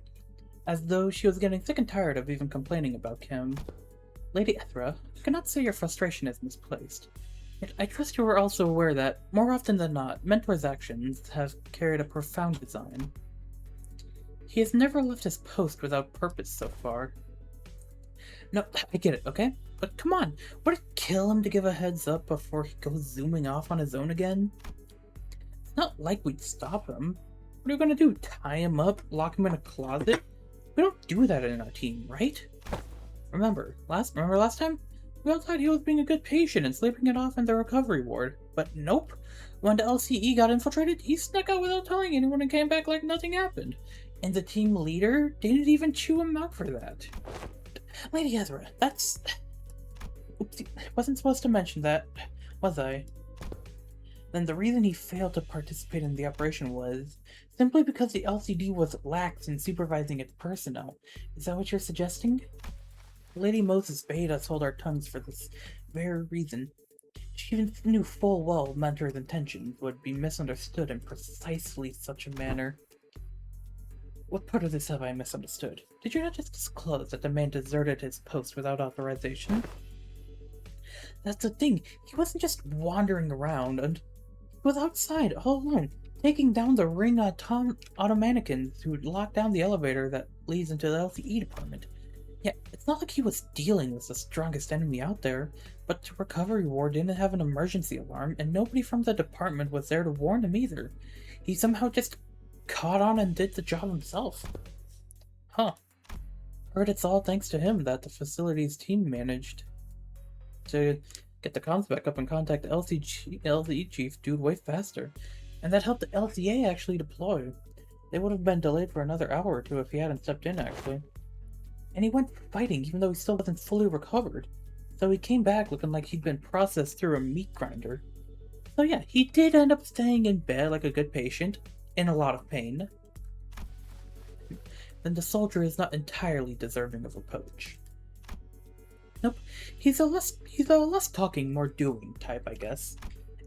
[SPEAKER 1] as though she was getting sick and tired of even complaining about Kim. Lady Ethra, I cannot say your frustration is misplaced. Yet I trust you are also aware that, more often than not, Mentor's actions have carried a profound design. He has never left his post without purpose so far. No, I get it, okay? But come on, would it kill him to give a heads up before he goes zooming off on his own again? It's not like we'd stop him. What are we gonna do? Tie him up? Lock him in a closet? We don't do that in our team, right? Remember last time? We all thought he was being a good patient and sleeping it off in the recovery ward. But nope. When the LCE got infiltrated, he snuck out without telling anyone and came back like nothing happened. And the team leader didn't even chew him out for that. Lady Ezra, that's... Oopsie, wasn't supposed to mention that, was I? Then the reason he failed to participate in the operation was simply because the LCD was lax in supervising its personnel. Is that what you're suggesting? Lady Moses bade us hold our tongues for this very reason. She even knew full well Mentor's intentions would be misunderstood in precisely such a manner. What part of this have I misunderstood? Did you not just disclose that the man deserted his post without authorization? That's the thing, he wasn't just wandering around, and he was outside, all alone, taking down the ring automaticans who locked down the elevator that leads into the LCE department. Yeah, it's not like he was dealing with the strongest enemy out there, but the recovery ward didn't have an emergency alarm, and nobody from the department was there to warn him either. He somehow just caught on and did the job himself. Huh. Heard it's all thanks to him that the facilities team managed to get the comms back up and contact the LCE chief dude way faster. And that helped the LCA actually deploy. They would have been delayed for another hour or two if he hadn't stepped in, actually. And he went fighting even though he still wasn't fully recovered. So he came back looking like he'd been processed through a meat grinder. So yeah, he did end up staying in bed like a good patient, in a lot of pain. Then the soldier is not entirely deserving of reproach. Nope, he's a less talking, more doing type, I guess.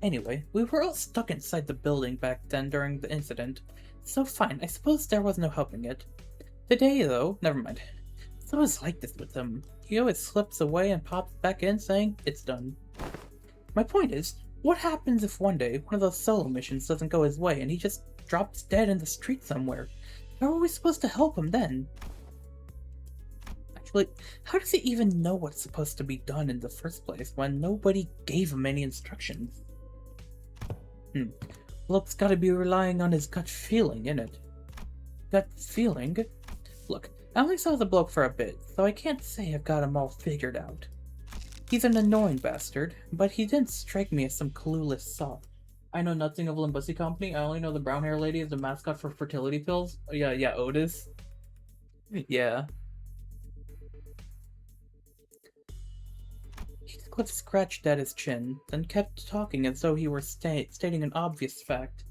[SPEAKER 1] Anyway, we were all stuck inside the building back then during the incident, so fine, I suppose there was no helping it. Today, though, never mind. It's always like this with him. He always slips away and pops back in saying, it's done. My point is, what happens if one day one of those solo missions doesn't go his way and he just drops dead in the street somewhere? How are we supposed to help him then? Actually, how does he even know what's supposed to be done in the first place when nobody gave him any instructions? Bloke's gotta be relying on his gut feeling, innit? Gut feeling? Look, I only saw the bloke for a bit, so I can't say I've got him all figured out. He's an annoying bastard, but he didn't strike me as some clueless sot. I know nothing of Limbussy Company. I only know the brown hair lady is the mascot for fertility pills. Yeah, Otis. Yeah. Heathcliff scratched at his chin, then kept talking as though he were stating an obvious fact.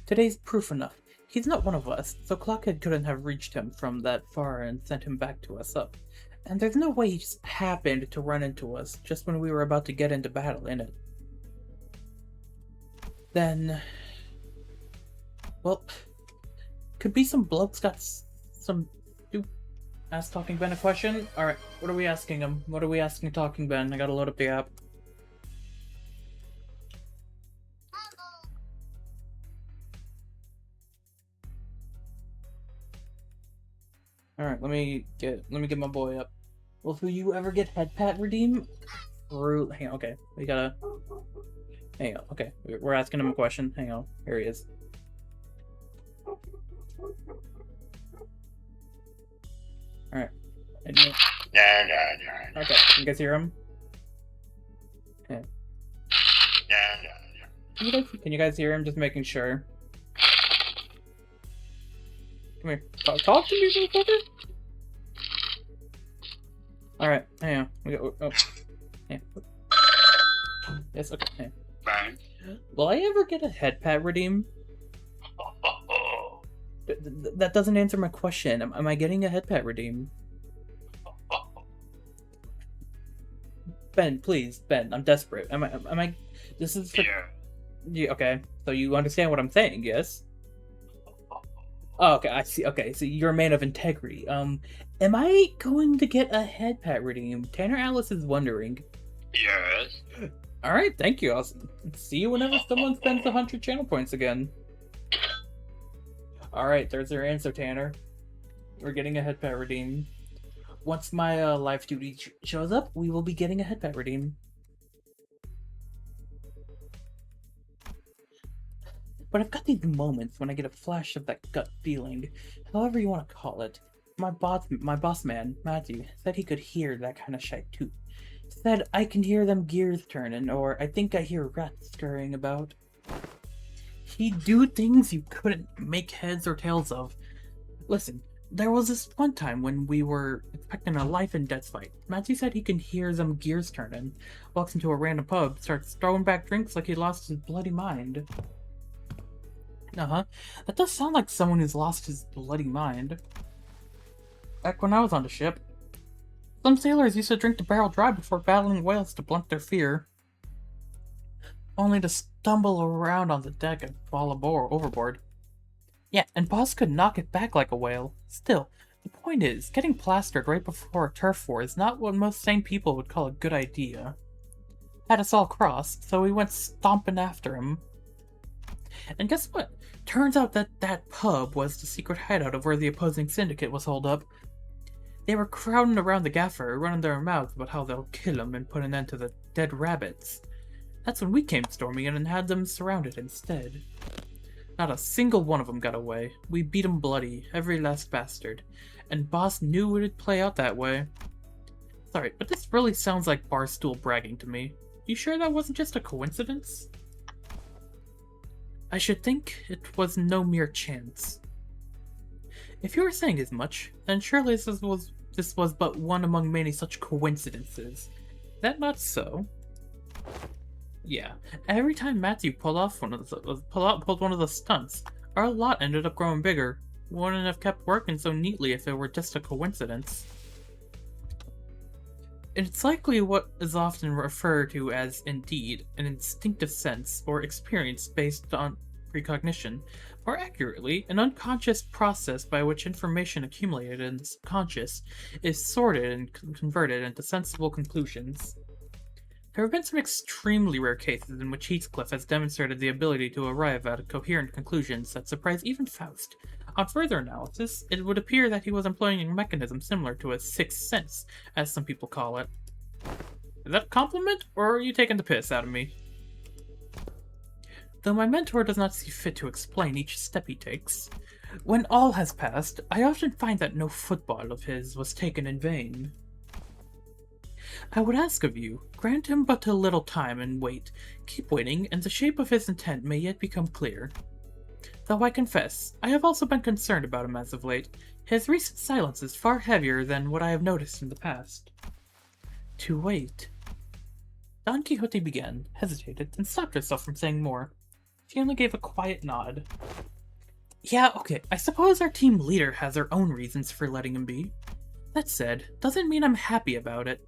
[SPEAKER 1] Today's proof enough. He's not one of us, so Clockhead couldn't have reached him from that far and sent him back to us up. And there's no way he just happened to run into us just when we were about to get into battle, innit? Then... well, could be some blokes got some... Ask Talking Ben a question? Alright, what are we asking him? What are we asking Talking Ben? I gotta load up the app. Alright, let me get my boy up. Will you ever get head pat redeem? Hang on, okay. We gotta... Hang on, okay. We're asking him a question. Hang on. Here he is. Alright. Okay, you guys hear him? Okay. Can you guys hear him? Just making sure. Come here. Talk to me, motherfucker! Alright, hang on. We got... Oh. Hang on. Yes, okay, hang on. Will I ever get a head pat redeem? That doesn't answer my question. Am I getting a head pat redeem? Ben, please, Ben, I'm desperate. Am I? This is for... Yeah, okay. So you understand what I'm saying, yes? Oh, okay, I see. Okay, so you're a man of integrity. Am I going to get a head pat redeem? Tanner Alice is wondering.
[SPEAKER 8] Yes.
[SPEAKER 1] Alright, thank you. I'll see you whenever someone spends 100 channel points again. Alright, there's your answer, Tanner. We're getting a head pat redeem. Once my live duty shows up, we will be getting a head pat redeem. But I've got these moments when I get a flash of that gut feeling, however you want to call it. My boss man, Matthew, said he could hear that kind of shit too. Said I can hear them gears turning, or I think I hear rats scurrying about. He'd do things you couldn't make heads or tails of. Listen, there was this one time when we were expecting a life and death fight. Matthew said he can hear them gears turning, walks into a random pub, starts throwing back drinks like he lost his bloody mind. Uh-huh. That does sound like someone who's lost his bloody mind. Back when I was on the ship, some sailors used to drink the barrel dry before battling whales to blunt their fear. Only to stumble around on the deck and fall overboard. Yeah, and Boss could knock it back like a whale. Still, the point is, getting plastered right before a turf war is not what most sane people would call a good idea. Had us all crossed, so we went stomping after him. And guess what? Turns out that pub was the secret hideout of where the opposing syndicate was holed up. They were crowding around the gaffer, running their mouths about how they'll kill him and put an end to the dead rabbits. That's when we came storming in and had them surrounded instead. Not a single one of them got away. We beat 'em bloody, every last bastard. And Boss knew it'd play out that way. Sorry, but this really sounds like barstool bragging to me. You sure that wasn't just a coincidence? I should think it was no mere chance. If you were saying as much, then surely this was but one among many such coincidences. Is that not so? Yeah. Every time Matthew pulled one of the stunts, our lot ended up growing bigger. Wouldn't have kept working so neatly if it were just a coincidence. It's likely what is often referred to as, indeed, an instinctive sense or experience based on precognition. More accurately, an unconscious process by which information accumulated in the subconscious is sorted and converted into sensible conclusions. There have been some extremely rare cases in which Heathcliff has demonstrated the ability to arrive at coherent conclusions that surprise even Faust. On further analysis, it would appear that he was employing a mechanism similar to a sixth sense, as some people call it. Is that a compliment, or are you taking the piss out of me? Though my mentor does not see fit to explain each step he takes, when all has passed, I often find that no football of his was taken in vain. I would ask of you, grant him but a little time and wait. Keep waiting, and the shape of his intent may yet become clear. Though I confess, I have also been concerned about him as of late. His recent silence is far heavier than what I have noticed in the past. To wait. Don Quixote began, hesitated, and stopped herself from saying more. She only gave a quiet nod. Yeah, okay, I suppose our team leader has her own reasons for letting him be. That said, doesn't mean I'm happy about it.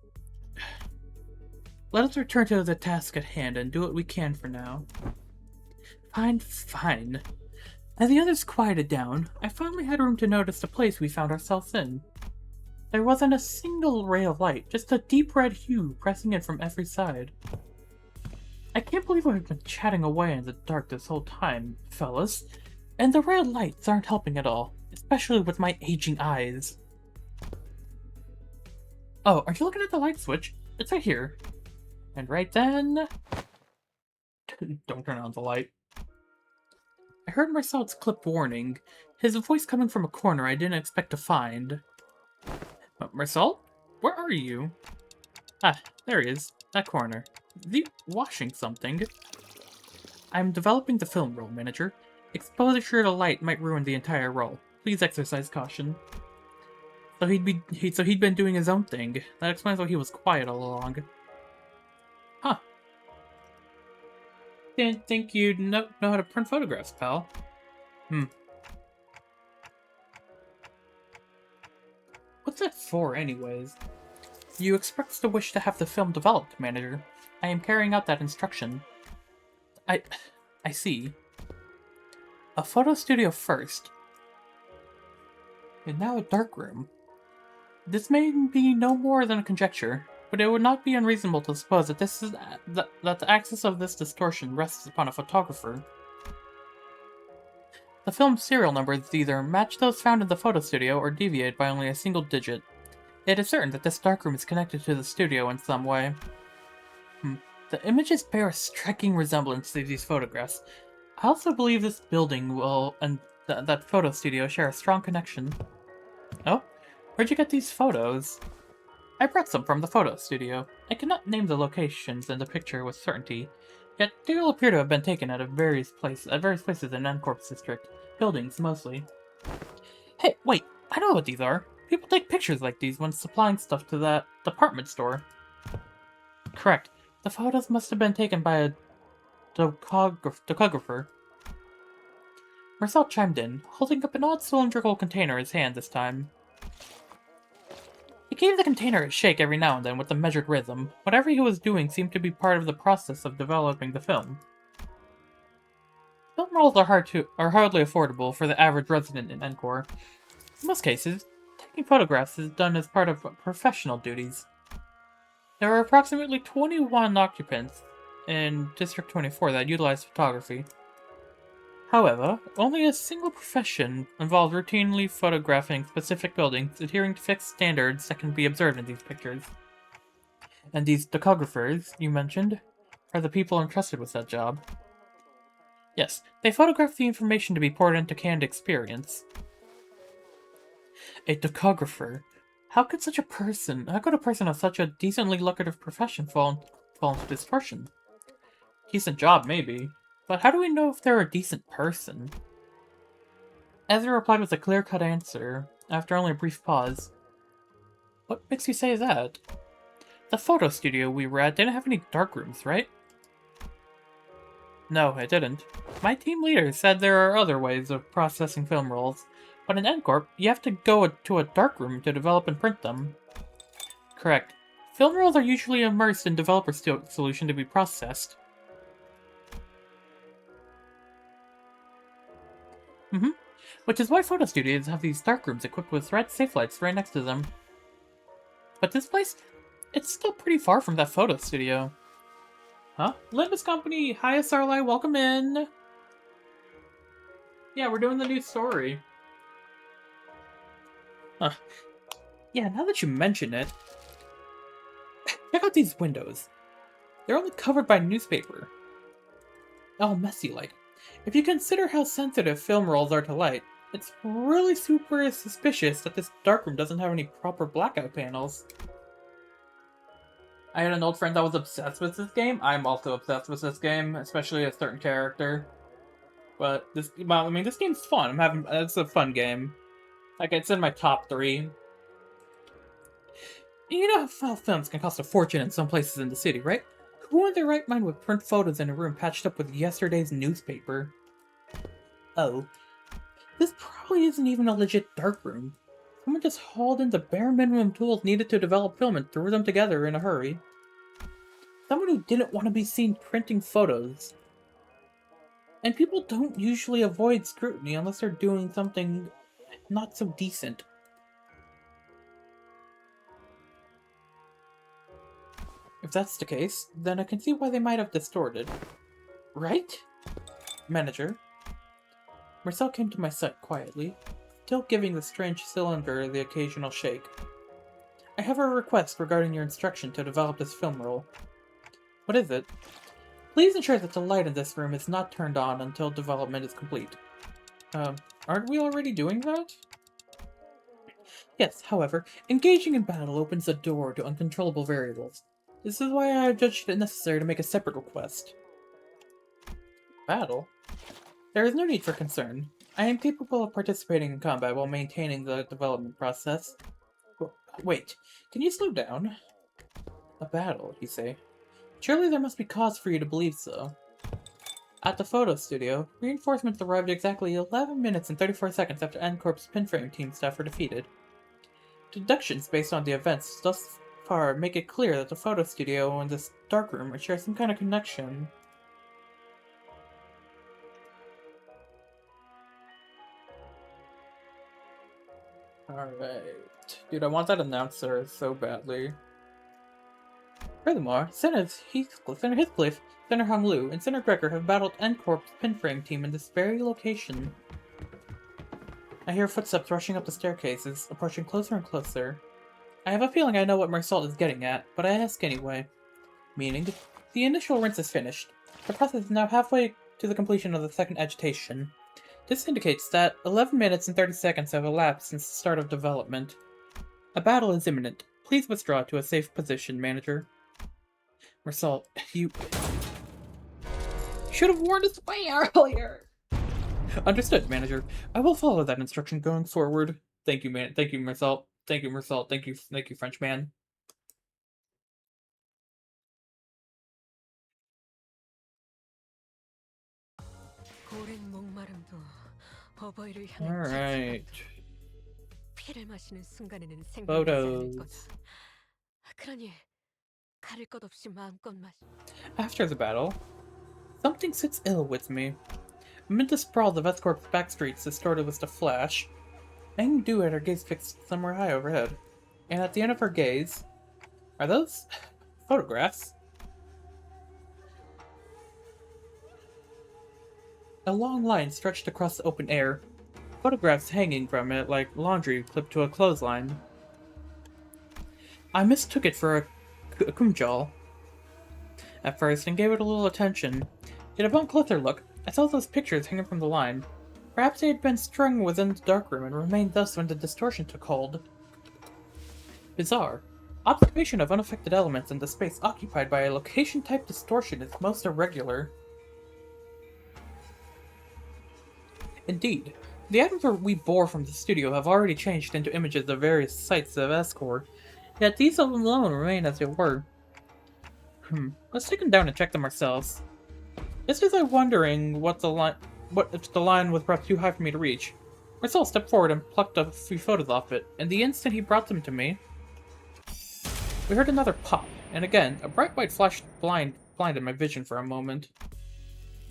[SPEAKER 1] Let us return to the task at hand and do what we can for now. Fine, fine. As the others quieted down, I finally had room to notice the place we found ourselves in. There wasn't a single ray of light, just a deep red hue pressing in from every side. I can't believe we've been chatting away in the dark this whole time, fellas, and the red lights aren't helping at all, especially with my aging eyes. Oh, are you looking at the light switch? It's right here. And right then... Don't turn on the light. I heard Meursault's clipped warning, his voice coming from a corner I didn't expect to find. Meursault? Where are you? Ah, there he is. That corner. Is he washing something? I'm developing the film roll, manager. Exposure to light might ruin the entire roll. Please exercise caution. So he'd been doing his own thing. That explains why he was quiet all along. Huh. Didn't think you'd know how to print photographs, pal. What's that for, anyways? You expressed the wish to have the film developed, manager. I am carrying out that instruction. I see. A photo studio first. And now a darkroom. This may be no more than a conjecture, but it would not be unreasonable to suppose that that the axis of this distortion rests upon a photographer. The film's serial numbers either match those found in the photo studio or deviate by only a single digit. It is certain that this darkroom is connected to the studio in some way. The images bear a striking resemblance to these photographs. I also believe this building and that photo studio share a strong connection. Oh? Where'd you get these photos? I brought some from the photo studio. I cannot name the locations in the picture with certainty, yet they all appear to have been taken at various places in Encorp's district. Buildings, mostly. Hey, wait! I know what these are! People take pictures like these when supplying stuff to that department store. Correct. The photos must have been taken by a decographer. Meursault chimed in, holding up an odd cylindrical container in his hand this time. He gave the container a shake every now and then with a measured rhythm. Whatever he was doing seemed to be part of the process of developing the film. Film rolls are hardly affordable for the average resident in Encore. In most cases, taking photographs is done as part of professional duties. There are approximately 21 occupants in District 24 that utilize photography. However, only a single profession involves routinely photographing specific buildings, adhering to fixed standards that can be observed in these pictures. And these decographers, you mentioned, are the people entrusted with that job. Yes, they photograph the information to be poured into canned experience. A decographer. How could a person of such a decently lucrative profession fall into distortion? Decent job, maybe. But how do we know if they're a decent person? Ezra replied with a clear-cut answer, after only a brief pause. What makes you say that? The photo studio we were at didn't have any darkrooms, right? No, it didn't. My team leader said there are other ways of processing film rolls, but in Encorp, you have to go to a darkroom to develop and print them. Correct. Film rolls are usually immersed in developer solution to be processed. Which is why photo studios have these darkrooms equipped with red safe lights right next to them. But this place, it's still pretty far from that photo studio. Huh? Limbus Company! Hi, Sarlai, welcome in! Yeah, we're doing the new story. Yeah, now that you mention it, check out these windows. They're only covered by newspaper. All messy like. If you consider how sensitive film rolls are to light, it's really super suspicious that this darkroom doesn't have any proper blackout panels. I had an old friend that was obsessed with this game. I'm also obsessed with this game, especially a certain character. But this, well, I mean, this game's fun. It's a fun game. Like, it's in my top 3. You know how films can cost a fortune in some places in the city, right? Who in their right mind would print photos in a room patched up with yesterday's newspaper? Oh. This probably isn't even a legit darkroom. Someone just hauled in the bare minimum tools needed to develop film and threw them together in a hurry. Someone who didn't want to be seen printing photos. And people don't usually avoid scrutiny unless they're doing something not so decent. If that's the case, then I can see why they might have distorted. Right? Manager. Marcel came to my side quietly, still giving the strange cylinder the occasional shake. I have a request regarding your instruction to develop this film roll. What is it? Please ensure that the light in this room is not turned on until development is complete. Aren't we already doing that? Yes, however, engaging in battle opens the door to uncontrollable variables. This is why I have judged it necessary to make a separate request. Battle? There is no need for concern. I am capable of participating in combat while maintaining the development process. Wait, can you slow down? A battle, you say? Surely there must be cause for you to believe so. At the photo studio, reinforcements arrived exactly 11 minutes and 34 seconds after N-Corp's pinframe team staff were defeated. Deductions based on the events thus far make it clear that the photo studio and this darkroom share some kind of connection. Alright. Dude, I want that announcer so badly. Furthermore, Senator Heathcliff, Senator Hong Lu, and Senator Gregor have battled N-Corp's pinframe team in this very location. I hear footsteps rushing up the staircases, approaching closer and closer. I have a feeling I know what meursault is getting at, but I ask anyway. Meaning, the initial rinse is finished. The process is now halfway to the completion of the second agitation. This indicates that 11 minutes and 30 seconds have elapsed since the start of development. A battle is imminent. Please withdraw to a safe position, Manager. Meursault, you should have warned us way earlier! Understood, Manager. I will follow that instruction going forward. Thank you, man. Thank you, Meursault. Thank you, Meursault. Thank you, Frenchman. Alright. Photos. After the battle, something sits ill with me. Amid the sprawl of Escort's back streets distorted with the flash, Aang Du had her gaze fixed somewhere high overhead, and at the end of her gaze, are those photographs? A long line stretched across the open air, photographs hanging from it like laundry clipped to a clothesline. I mistook it for a kumjal at first and gave it a little attention, yet upon closer look, I saw those pictures hanging from the line. Perhaps they had been strung within the darkroom and remained thus when the distortion took hold. Bizarre. Observation of unaffected elements in the space occupied by a location-type distortion is most irregular. Indeed, the items we bore from the studio have already changed into images of various sites of Escort, yet these alone remain as they were. Let's take them down and check them ourselves. Just as I'm wondering what if the line was perhaps too high for me to reach, Marcel stepped forward and plucked a few photos off it, and the instant he brought them to me, we heard another pop, and again, a bright white flash blinded my vision for a moment.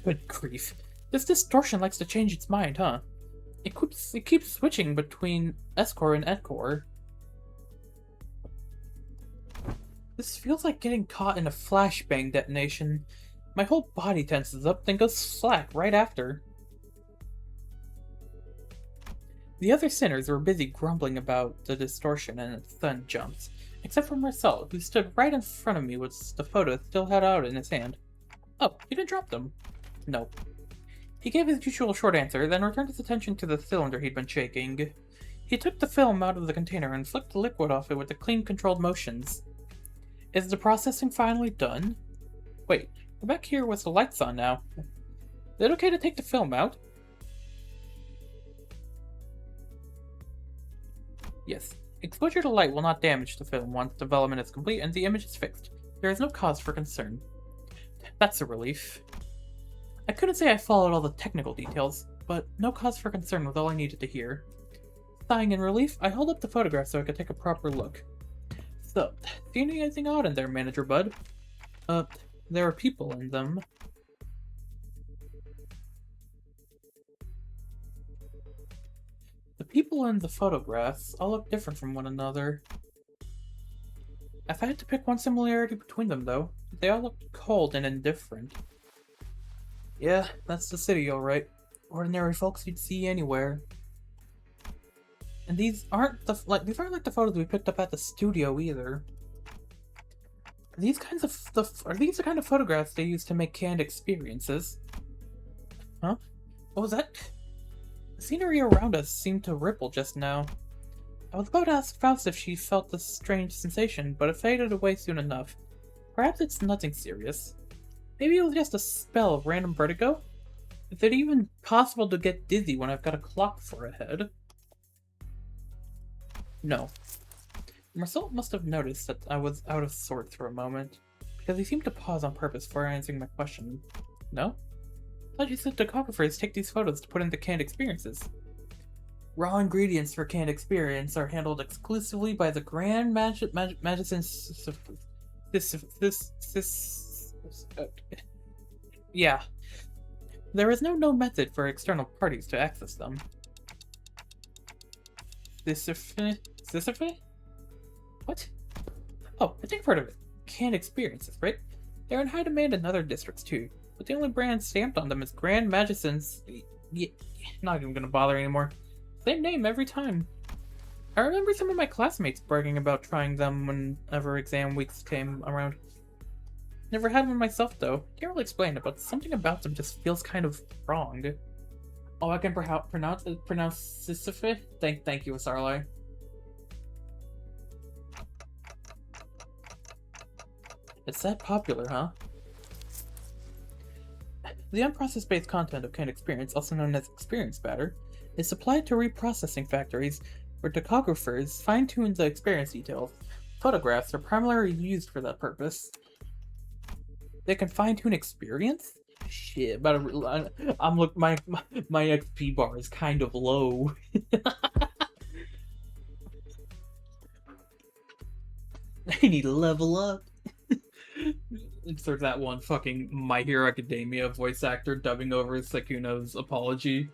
[SPEAKER 1] Good grief. This distortion likes to change its mind, huh? It keeps switching between Escort and Edcore. This feels like getting caught in a flashbang detonation. My whole body tenses up, then goes slack right after. The other sinners were busy grumbling about the distortion and its sudden jumps, except for Marcel, who stood right in front of me with the photos still held out in his hand. Oh, you didn't drop them. No. He gave his usual short answer, then returned his attention to the cylinder he'd been shaking. He took the film out of the container and flicked the liquid off it with the clean, controlled motions. Is the processing finally done? Wait, we're back here with the lights on now. Is it okay to take the film out? Yes. Exposure to light will not damage the film once development is complete and the image is fixed. There is no cause for concern. That's a relief. I couldn't say I followed all the technical details, but no cause for concern was all I needed to hear. Sighing in relief, I held up the photograph so I could take a proper look. So, seeing anything odd in there, Manager Bud? There are people in them. The people in the photographs all look different from one another. If I had to pick one similarity between them, though, they all look cold and indifferent. Yeah, that's the city, alright. Ordinary folks you'd see anywhere. And these aren't like the photos we picked up at the studio either. Are these the kind of photographs they use to make canned experiences? Huh? What was that? The scenery around us seemed to ripple just now. I was about to ask Faust if she felt this strange sensation, but it faded away soon enough. Perhaps it's nothing serious. Maybe it was just a spell of random vertigo? Is it even possible to get dizzy when I've got a clock for a head? No. Meursault must have noticed that I was out of sorts for a moment, because he seemed to pause on purpose before answering my question. No? I thought you said photographers take these photos to put into canned experiences. Raw ingredients for canned experience are handled exclusively by the Grand Magician. Yeah. There is no known method for external parties to access them. Sisyphe? What? Oh, I think I've heard of it. Canned experiences, right? They're in high demand in other districts too, but the only brand stamped on them is Grand Magician's. Yeah, not even gonna bother anymore. Same name every time. I remember some of my classmates bragging about trying them whenever exam weeks came around. Never had one myself though. Can't really explain it, but something about them just feels kind of wrong. Oh, I can pronounce Sisyphe? Thank you, Asarli. It's that popular, huh? The unprocessed-based content of canned experience, also known as experience matter, is supplied to reprocessing factories where tachographers fine-tune the experience details. Photographs are primarily used for that purpose. They can fine-tune experience? Shit, but my XP bar is kind of low. I need to level up. Insert that one fucking My Hero Academia voice actor dubbing over Sekuno's apology.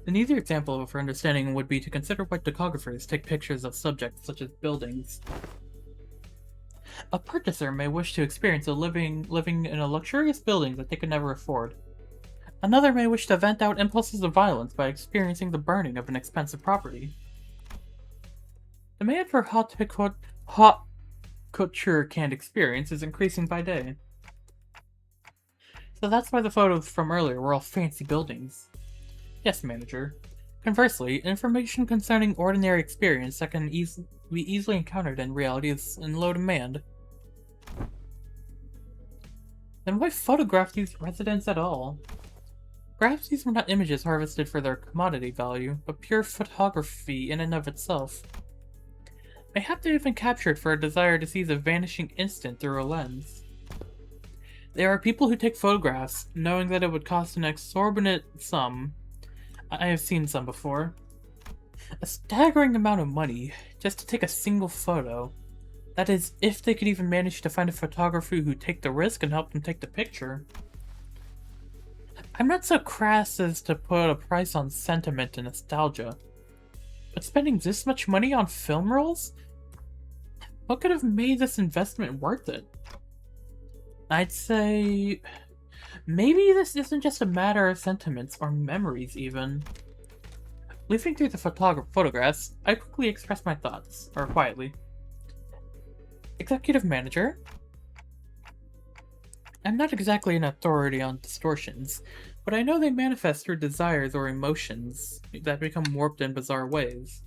[SPEAKER 1] An easier example for understanding would be to consider why tachographers take pictures of subjects such as buildings. A purchaser may wish to experience living in a luxurious building that they could never afford. Another may wish to vent out impulses of violence by experiencing the burning of an expensive property. Demand for haute couture canned experience is increasing by day. So that's why the photos from earlier were all fancy buildings. Yes, manager. Conversely, information concerning ordinary experience that can be easily encountered in reality is in low demand. Then why photograph these residents at all? Perhaps these were not images harvested for their commodity value, but pure photography in and of itself. Mayhap they have been captured for a desire to see the vanishing instant through a lens. There are people who take photographs, knowing that it would cost an exorbitant sum. I have seen some before. A staggering amount of money just to take a single photo. That is, if they could even manage to find a photographer who'd take the risk and help them take the picture. I'm not so crass as to put a price on sentiment and nostalgia, but spending this much money on film rolls? What could have made this investment worth it? I'd say maybe this isn't just a matter of sentiments or memories even. Leafing through the photographs, I quickly expressed my thoughts, or quietly. Executive Manager? I'm not exactly an authority on distortions, but I know they manifest through desires or emotions that become warped in bizarre ways.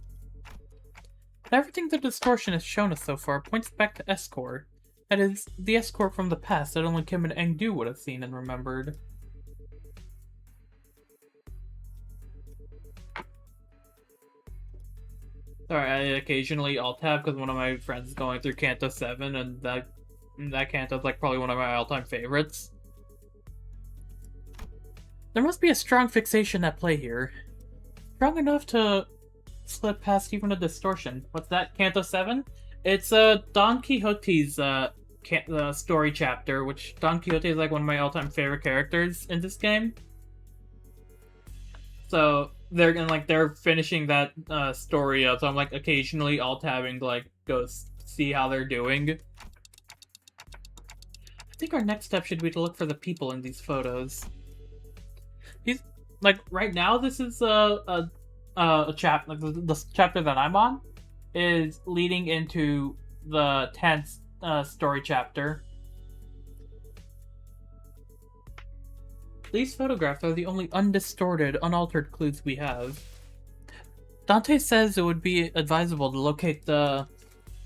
[SPEAKER 1] But everything the distortion has shown us so far points back to Escort. That is, the Escort from the past that only Kim and Engdu would have seen and remembered. Sorry, I occasionally alt-tab because one of my friends is going through Canto 7, and that Canto is like probably one of my all-time favorites. There must be a strong fixation at play here. Strong enough to slip past even a distortion. What's that, Canto 7? It's Don Quixote's story chapter, which Don Quixote is like one of my all-time favorite characters in this game. So they're finishing that story up, so I'm like occasionally alt-tabbing to like go see how they're doing. I think our next step should be to look for the people in these photos. He's like right now. This is a chapter. Like the chapter that I'm on is leading into the 10th story chapter. These photographs are the only undistorted, unaltered clues we have. Dante says it would be advisable to locate the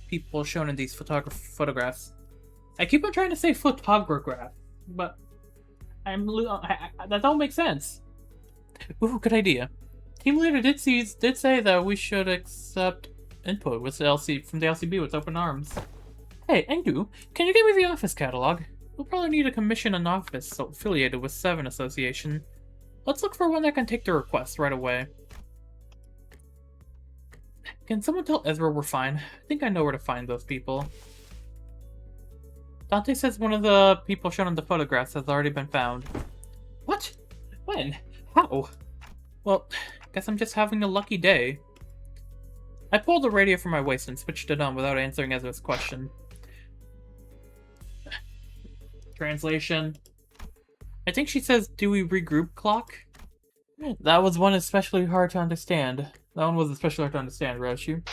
[SPEAKER 1] people shown in these photographs. I keep on trying to say photograph, but that don't make sense. Ooh, good idea. Team leader did say that we should accept input with from the LCB with open arms. Hey, Engdu, can you give me the office catalog? We'll probably need to commission an office affiliated with 7 Association. Let's look for one that can take the request right away. Can someone tell Ezra we're fine? I think I know where to find those people. Dante says one of the people shown in the photographs has already been found. What? When? How? Well, guess I'm just having a lucky day. I pulled the radio from my waist and switched it on without answering Ezra's question. Translation. I think she says, do we regroup clock? That was one especially hard to understand. That one was especially hard to understand, Roshu.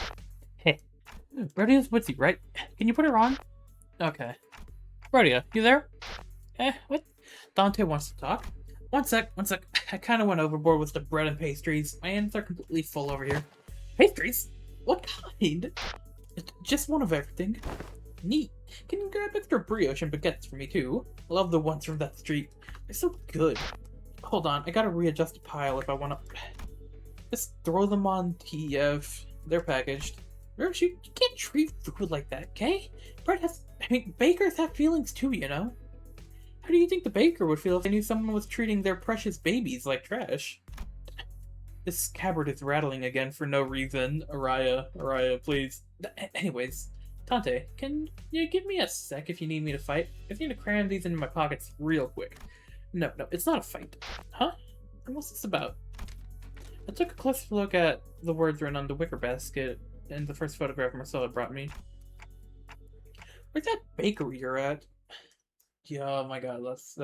[SPEAKER 1] Hey. Rodia's with you, right? Can you put her on? Okay. Rodia, you there? What? Dante wants to talk. One sec. I kind of went overboard with the bread and pastries. My hands are completely full over here. Pastries? What kind? Just one of everything. Neat. Can you grab extra brioche and baguettes for me too? Love the ones from that street. They're so good. Hold on, I gotta readjust the pile if I wanna... Just throw them on TF. They're packaged. You can't treat food like that, okay? Bakers have feelings too, you know? How do you think the baker would feel if they knew someone was treating their precious babies like trash? This scabbard is rattling again for no reason. Araya, please. Anyways, Tante, can you give me a sec if you need me to fight? I need to cram these into my pockets real quick. No, it's not a fight. Huh? What's this about? I took a closer look at the words written on the wicker basket in the first photograph Marcella brought me. Where's that bakery you're at? Yeah, oh my god, let's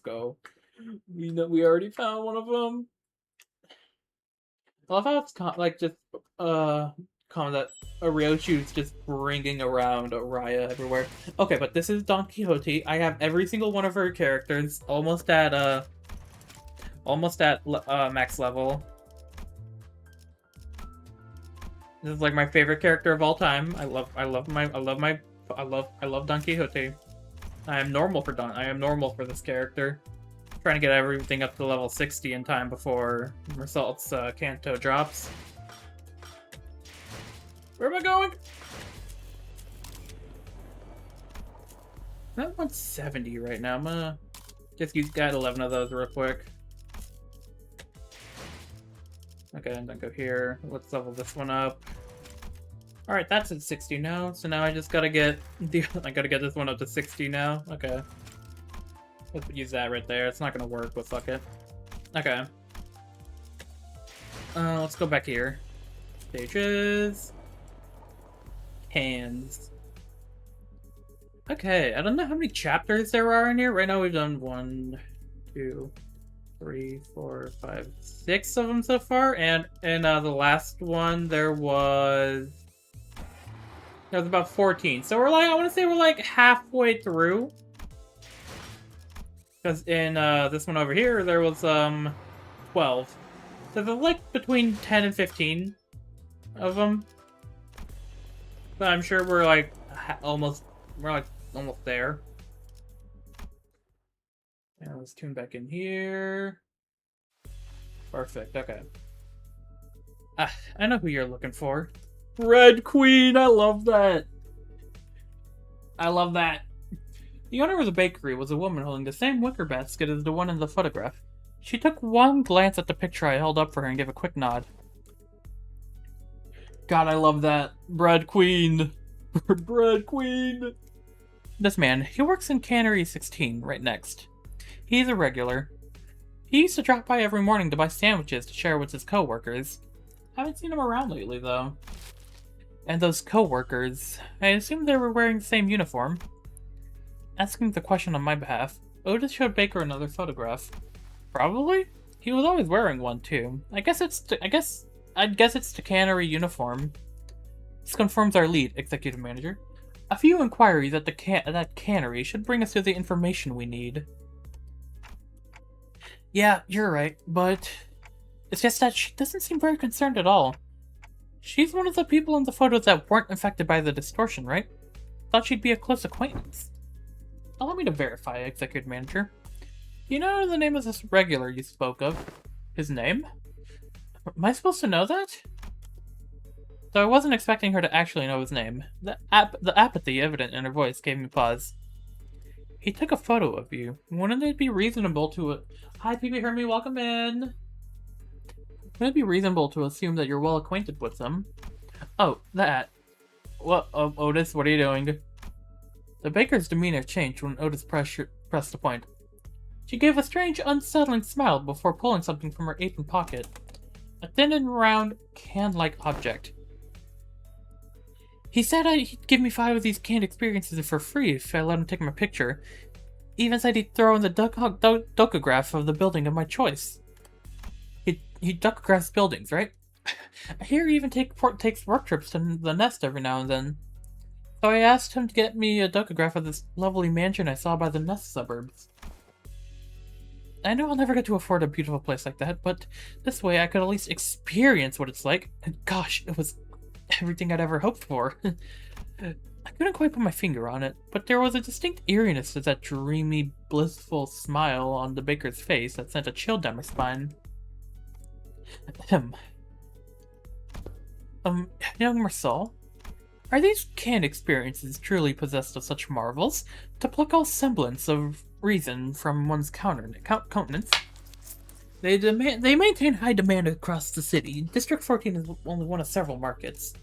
[SPEAKER 1] go. We already found one of them. I love how it's common that Aryoshu's just bringing around Araya everywhere. Okay, but this is Don Quixote. I have every single one of her characters almost at max level. This is like my favorite character of all time. I love Don Quixote. I am normal for this character. Trying to get everything up to level 60 in time before Meursault's Canto drops. Where am I going? I'm at 170 right now. I'm gonna just use 11 of those real quick. Okay, I'm gonna go here. Let's level this one up. Alright, that's at 60 now. So now I just gotta get this one up to 60 now. Okay. Let's use that right there. It's not gonna work, but fuck it. Okay. Let's go back here. Stages. Hands. Okay, I don't know how many chapters there are in here. Right now we've done 1, 2, 3, 4, 5, 6 of them so far. And in the last one there was about 14. So we're like, I want to say we're like halfway through. Because in this one over here, there was 12. So there's like between 10 and 15 of them. But I'm sure we're like almost there. And let's tune back in here. Perfect. Okay. Ah, I know who you're looking for. Red Queen. I love that. I love that. The owner of the bakery was a woman holding the same wicker basket as the one in the photograph. She took one glance at the picture I held up for her and gave a quick nod. God, I love that. Bread Queen. Bread Queen. This man, he works in Cannery 16, right next. He's a regular. He used to drop by every morning to buy sandwiches to share with his co-workers. Haven't seen him around lately, though. And those co-workers, I assume they were wearing the same uniform. Asking the question on my behalf, Otis showed Baker another photograph. Probably? He was always wearing one, too. I'd guess it's the Cannery uniform. This confirms our lead, Executive Manager. A few inquiries at that cannery should bring us to the information we need. Yeah, you're right, but it's just that she doesn't seem very concerned at all. She's one of the people in the photos that weren't affected by the distortion, right? Thought she'd be a close acquaintance. Allow me to verify, Executive Manager. You know the name of this regular you spoke of? His name? Am I supposed to know that? Though I wasn't expecting her to actually know his name. The apathy evident in her voice gave me pause. He took a photo of you. Wouldn't it be reasonable to... Hi, people, hear me? Welcome in. Wouldn't it be reasonable to assume that you're well acquainted with them? Oh, that. What, Otis, what are you doing? The baker's demeanor changed when Otis pressed the point. She gave a strange, unsettling smile before pulling something from her apron pocket. A thin and round, can-like object. He said he'd give me 5 of these canned experiences for free if I let him take my picture. He even said he'd throw in the duckograph of the building of my choice. He duckographs buildings, right? I hear he even takes work trips to the nest every now and then. So I asked him to get me a duckograph of this lovely mansion I saw by the nest suburbs. I know I'll never get to afford a beautiful place like that, but this way I could at least experience what it's like, and gosh, it was everything I'd ever hoped for. I couldn't quite put my finger on it, but there was a distinct eeriness to that dreamy, blissful smile on the baker's face that sent a chill down my spine. Young meursault, are these canned experiences truly possessed of such marvels? To pluck all semblance of reason from one's countenance? They maintain high demand across the city. District 14 is only one of several markets.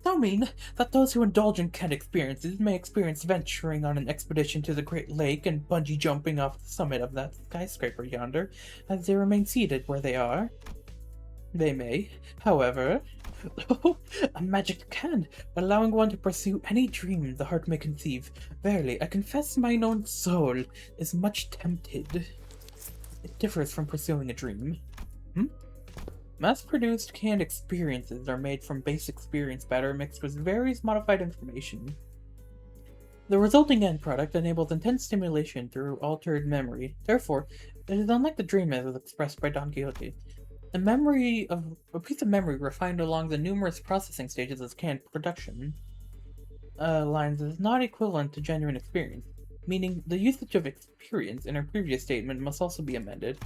[SPEAKER 1] Don't mean that those who indulge in canned experiences may experience venturing on an expedition to the Great Lake and bungee jumping off the summit of that skyscraper yonder, as they remain seated where they are. They may, however, a magic can, allowing one to pursue any dream the heart may conceive. Verily, I confess mine own soul is much tempted. It differs from pursuing a dream. Mass-produced canned experiences are made from base experience matter mixed with various modified information. The resulting end product enables intense stimulation through altered memory. Therefore, it is unlike the dream as expressed by Don Quixote. A piece of memory refined along the numerous processing stages of canned production lines is not equivalent to genuine experience, meaning the usage of experience in our previous statement must also be amended.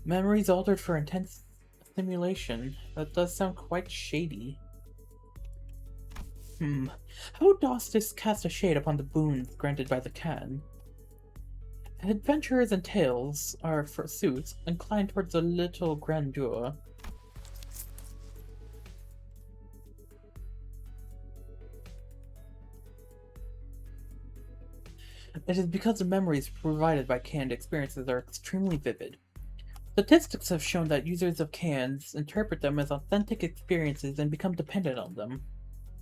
[SPEAKER 1] Memories altered for intense stimulation. That does sound quite shady. How does this cast a shade upon the boons granted by the can? Adventurers and tales are, forsooth, inclined towards a little grandeur. It is because the memories provided by canned experiences are extremely vivid. Statistics have shown that users of cans interpret them as authentic experiences and become dependent on them.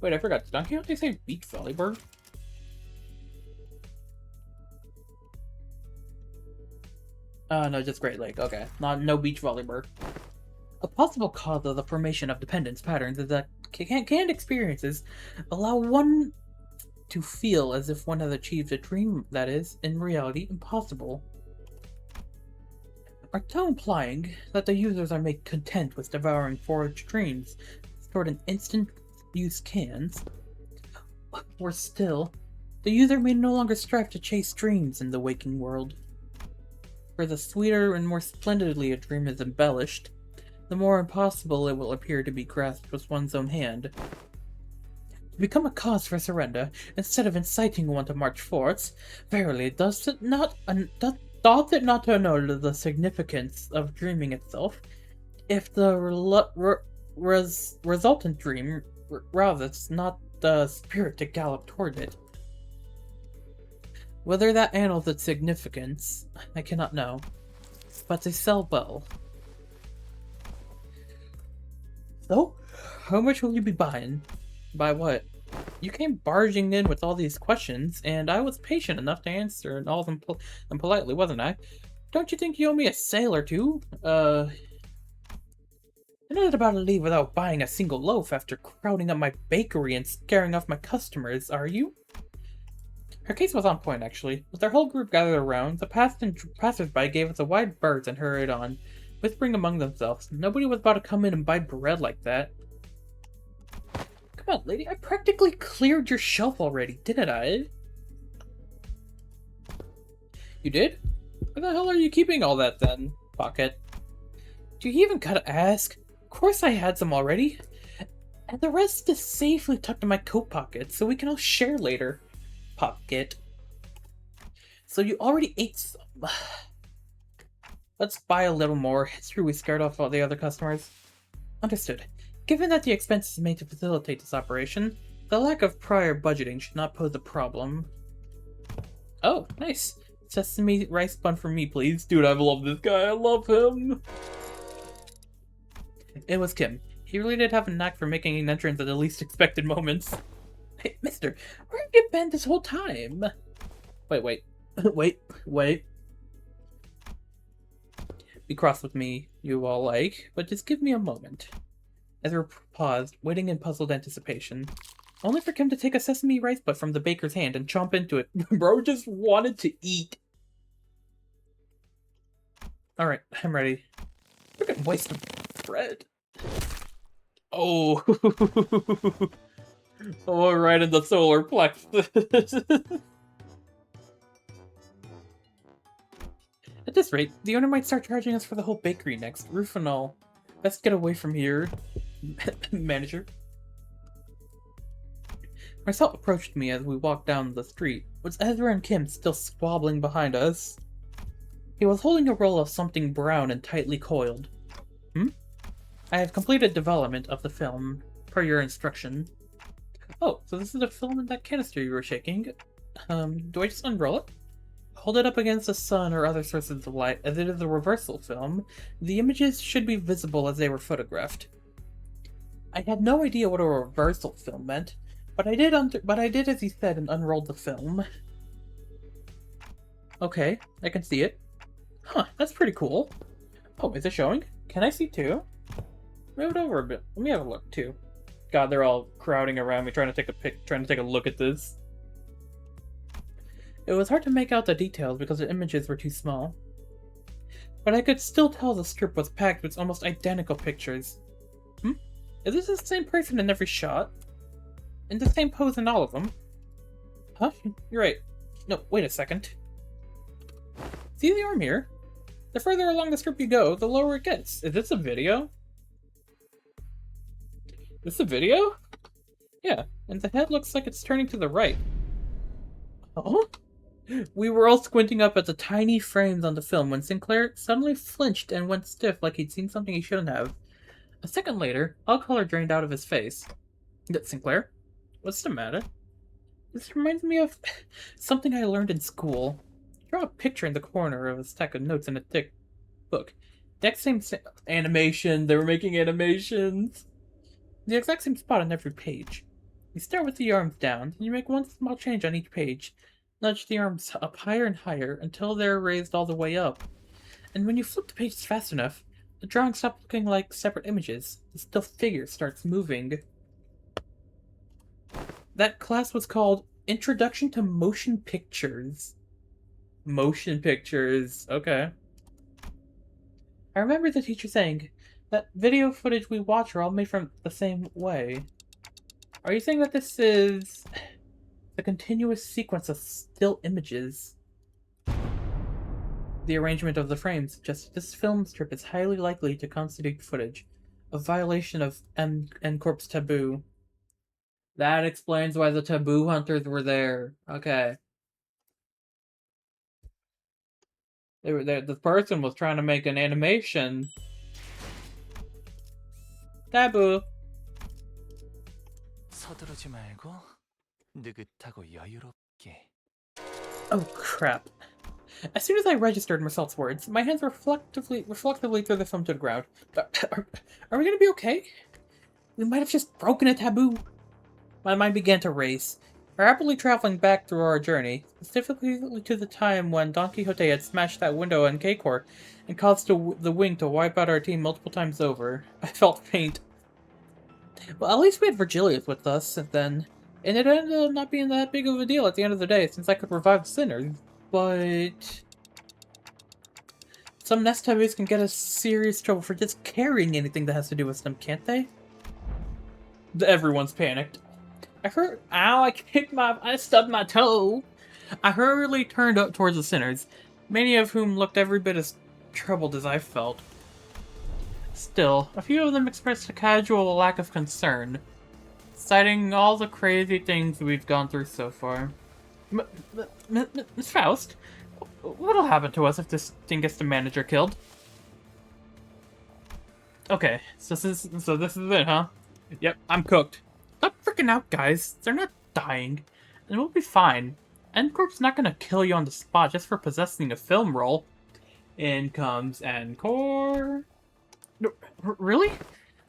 [SPEAKER 1] Wait, I forgot. Did Don Quixote say beach volleyball? No, just Great Lake. Okay. No beach volleyball. A possible cause of the formation of dependence patterns is that canned experiences allow one to feel as if one has achieved a dream that is, in reality, impossible. Are thou implying that the users are made content with devouring forged dreams stored in instant-use cans? Or still, the user may no longer strive to chase dreams in the waking world. For the sweeter and more splendidly a dream is embellished, the more impossible it will appear to be grasped with one's own hand. To become a cause for surrender, instead of inciting one to march forth, verily doth it not know the significance of dreaming itself, if the resultant dream rouseth not the spirit to gallop toward it? Whether that annals its significance, I cannot know, but they sell well. So, how much will you be buying? Buy what? You came barging in with all these questions, and I was patient enough to answer all of them politely, wasn't I? Don't you think you owe me a sale or two? You're not about to leave without buying a single loaf after crowding up my bakery and scaring off my customers, are you? Her case was on point, actually. With our whole group gathered around, the passers-by gave us a wide berth and hurried on, whispering among themselves. Nobody was about to come in and buy bread like that. Come on, lady, I practically cleared your shelf already, didn't I? You did? Where the hell are you keeping all that, then, Pocket? Do you even gotta ask? Of course I had some already. And the rest is safely tucked in my coat pocket, so we can all share later. Pocket. So you already ate some. Let's buy a little more. It's true we scared off all the other customers. Understood. Given that the expense is made to facilitate this operation, the lack of prior budgeting should not pose a problem. Oh, nice. Sesame rice bun for me, please. Dude, I love this guy. I love him. It was Kim. He really did have a knack for making an entrance at the least expected moments. Hey, mister, where have you been this whole time? Wait. wait. Be cross with me, you all like, but just give me a moment. Ezra paused, waiting in puzzled anticipation, only for Kim to take a sesame rice bun from the baker's hand and chomp into it. Bro just wanted to eat. Alright, I'm ready. Freaking waste of bread. Oh. Oh, right in the solar plexus. At this rate, the owner might start charging us for the whole bakery next, roof and all. Best get away from here, manager. Meursault approached me as we walked down the street, with Ezra and Kim still squabbling behind us. He was holding a roll of something brown and tightly coiled. I have completed development of the film, per your instruction. Oh, so this is the film in that canister you were shaking. Do I just unroll it? Hold it up against the sun or other sources of light, as it is a reversal film. The images should be visible as they were photographed. I had no idea what a reversal film meant, but I did as he said and unrolled the film. Okay, I can see it. Huh, that's pretty cool. Oh, is it showing? Can I see too? Move it over a bit. Let me have a look too. God, they're all crowding around me trying to take a look at this. It was hard to make out the details because the images were too small. But I could still tell the strip was packed with almost identical pictures. Is this the same person in every shot? In the same pose in all of them? Huh? You're right. No, wait a second. See the arm here? The further along the strip you go, the lower it gets. Is this a video? This a video? Yeah, and the head looks like it's turning to the right. Oh? We were all squinting up at the tiny frames on the film when Sinclair suddenly flinched and went stiff like he'd seen something he shouldn't have. A second later, all color drained out of his face. Sinclair? What's the matter? This reminds me of something I learned in school. Draw a picture in the corner of a stack of notes in a thick book. The exact same animation. They were making animations. The exact same spot on every page. You start with the arms down, and you make one small change on each page. Nudge the arms up higher and higher until they're raised all the way up. And when you flip the pages fast enough, the drawing stops looking like separate images. The still figure starts moving. That class was called Introduction to motion pictures. Motion pictures. Okay. I remember the teacher saying that video footage we watch are all made from the same way. Are you saying that this is a continuous sequence of still images? The arrangement of the frames suggests this film strip is highly likely to constitute footage, a violation of N-Corp's taboo. That explains why the taboo hunters were there. Okay. They were there. The person was trying to make an animation. Taboo.
[SPEAKER 2] 서두르지 말고 느긋하고 여유롭게.
[SPEAKER 1] Oh crap. As soon as I registered Meursault's words, my hands reflectively threw the film to the ground. Are we gonna be okay? We might have just broken a taboo. My mind began to race, rapidly traveling back through our journey, specifically to the time when Don Quixote had smashed that window in K-Court and caused the wing to wipe out our team multiple times over. I felt faint. Well, at least we had Virgilius with us then, and it ended up not being that big of a deal at the end of the day, since I could revive the sinners. But some nest taboos can get us serious trouble for just carrying anything that has to do with them, can't they? Everyone's panicked. Ow, I stubbed my toe. I hurriedly turned up towards the sinners, many of whom looked every bit as troubled as I felt. Still, a few of them expressed a casual lack of concern, citing all the crazy things we've gone through so far. Miss Faust, what'll happen to us if this thing gets the manager killed? Okay, so this is it, huh? Yep, I'm cooked. Stop freaking out, guys. They're not dying, and we'll be fine. N-Corp's not gonna kill you on the spot just for possessing a film roll. In comes N-Corp. Really?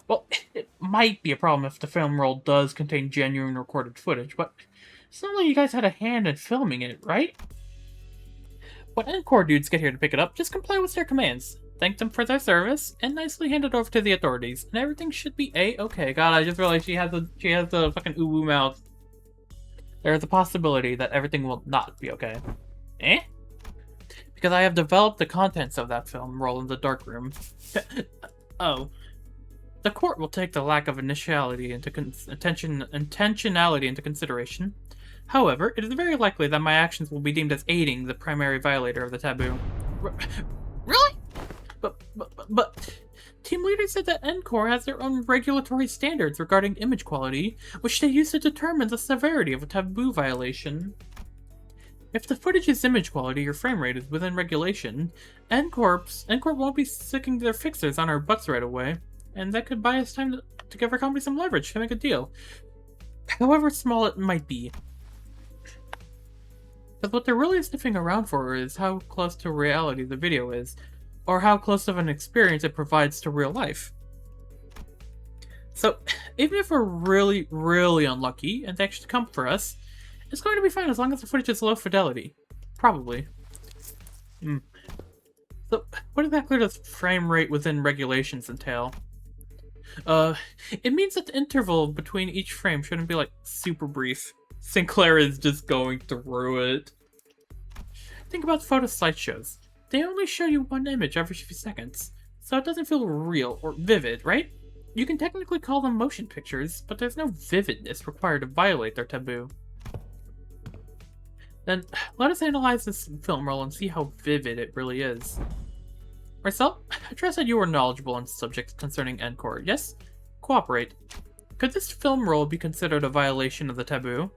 [SPEAKER 1] Well, it might be a problem if the film roll does contain genuine recorded footage, but it's not like you guys had a hand in filming it, right? When N-Corp dudes get here to pick it up, just comply with their commands. Thank them for their service, and nicely hand it over to the authorities, and everything should be A-okay. God, I just realized she has the fucking ooh-woo mouth. There's a possibility that everything will not be okay. Eh? Because I have developed the contents of that film roll in the darkroom. Oh. The court will take the lack of intentionality into consideration. However, it is very likely that my actions will be deemed as aiding the primary violator of the taboo. Really? But team leaders said that N-Corp has their own regulatory standards regarding image quality, which they use to determine the severity of a taboo violation. If the footage's image quality or frame rate is within regulation, N-Corp won't be sticking to their fixers on our butts right away, and that could buy us time to give our company some leverage to make a deal, however small it might be. Because what they're really sniffing around for is how close to reality the video is, or how close of an experience it provides to real life. So, even if we're really, really unlucky and they actually come for us, it's going to be fine as long as the footage is low fidelity. Probably. So, what exactly does frame rate within regulations entail? It means that the interval between each frame shouldn't be like super brief. Sinclair is just going through it. Think about photo slideshows. They only show you one image every few seconds, so it doesn't feel real or vivid, right? You can technically call them motion pictures, but there's no vividness required to violate their taboo. Then, let us analyze this film roll and see how vivid it really is. Marcel, I trust that you are knowledgeable on subjects concerning N-Corp, yes? Cooperate. Could this film roll be considered a violation of the taboo?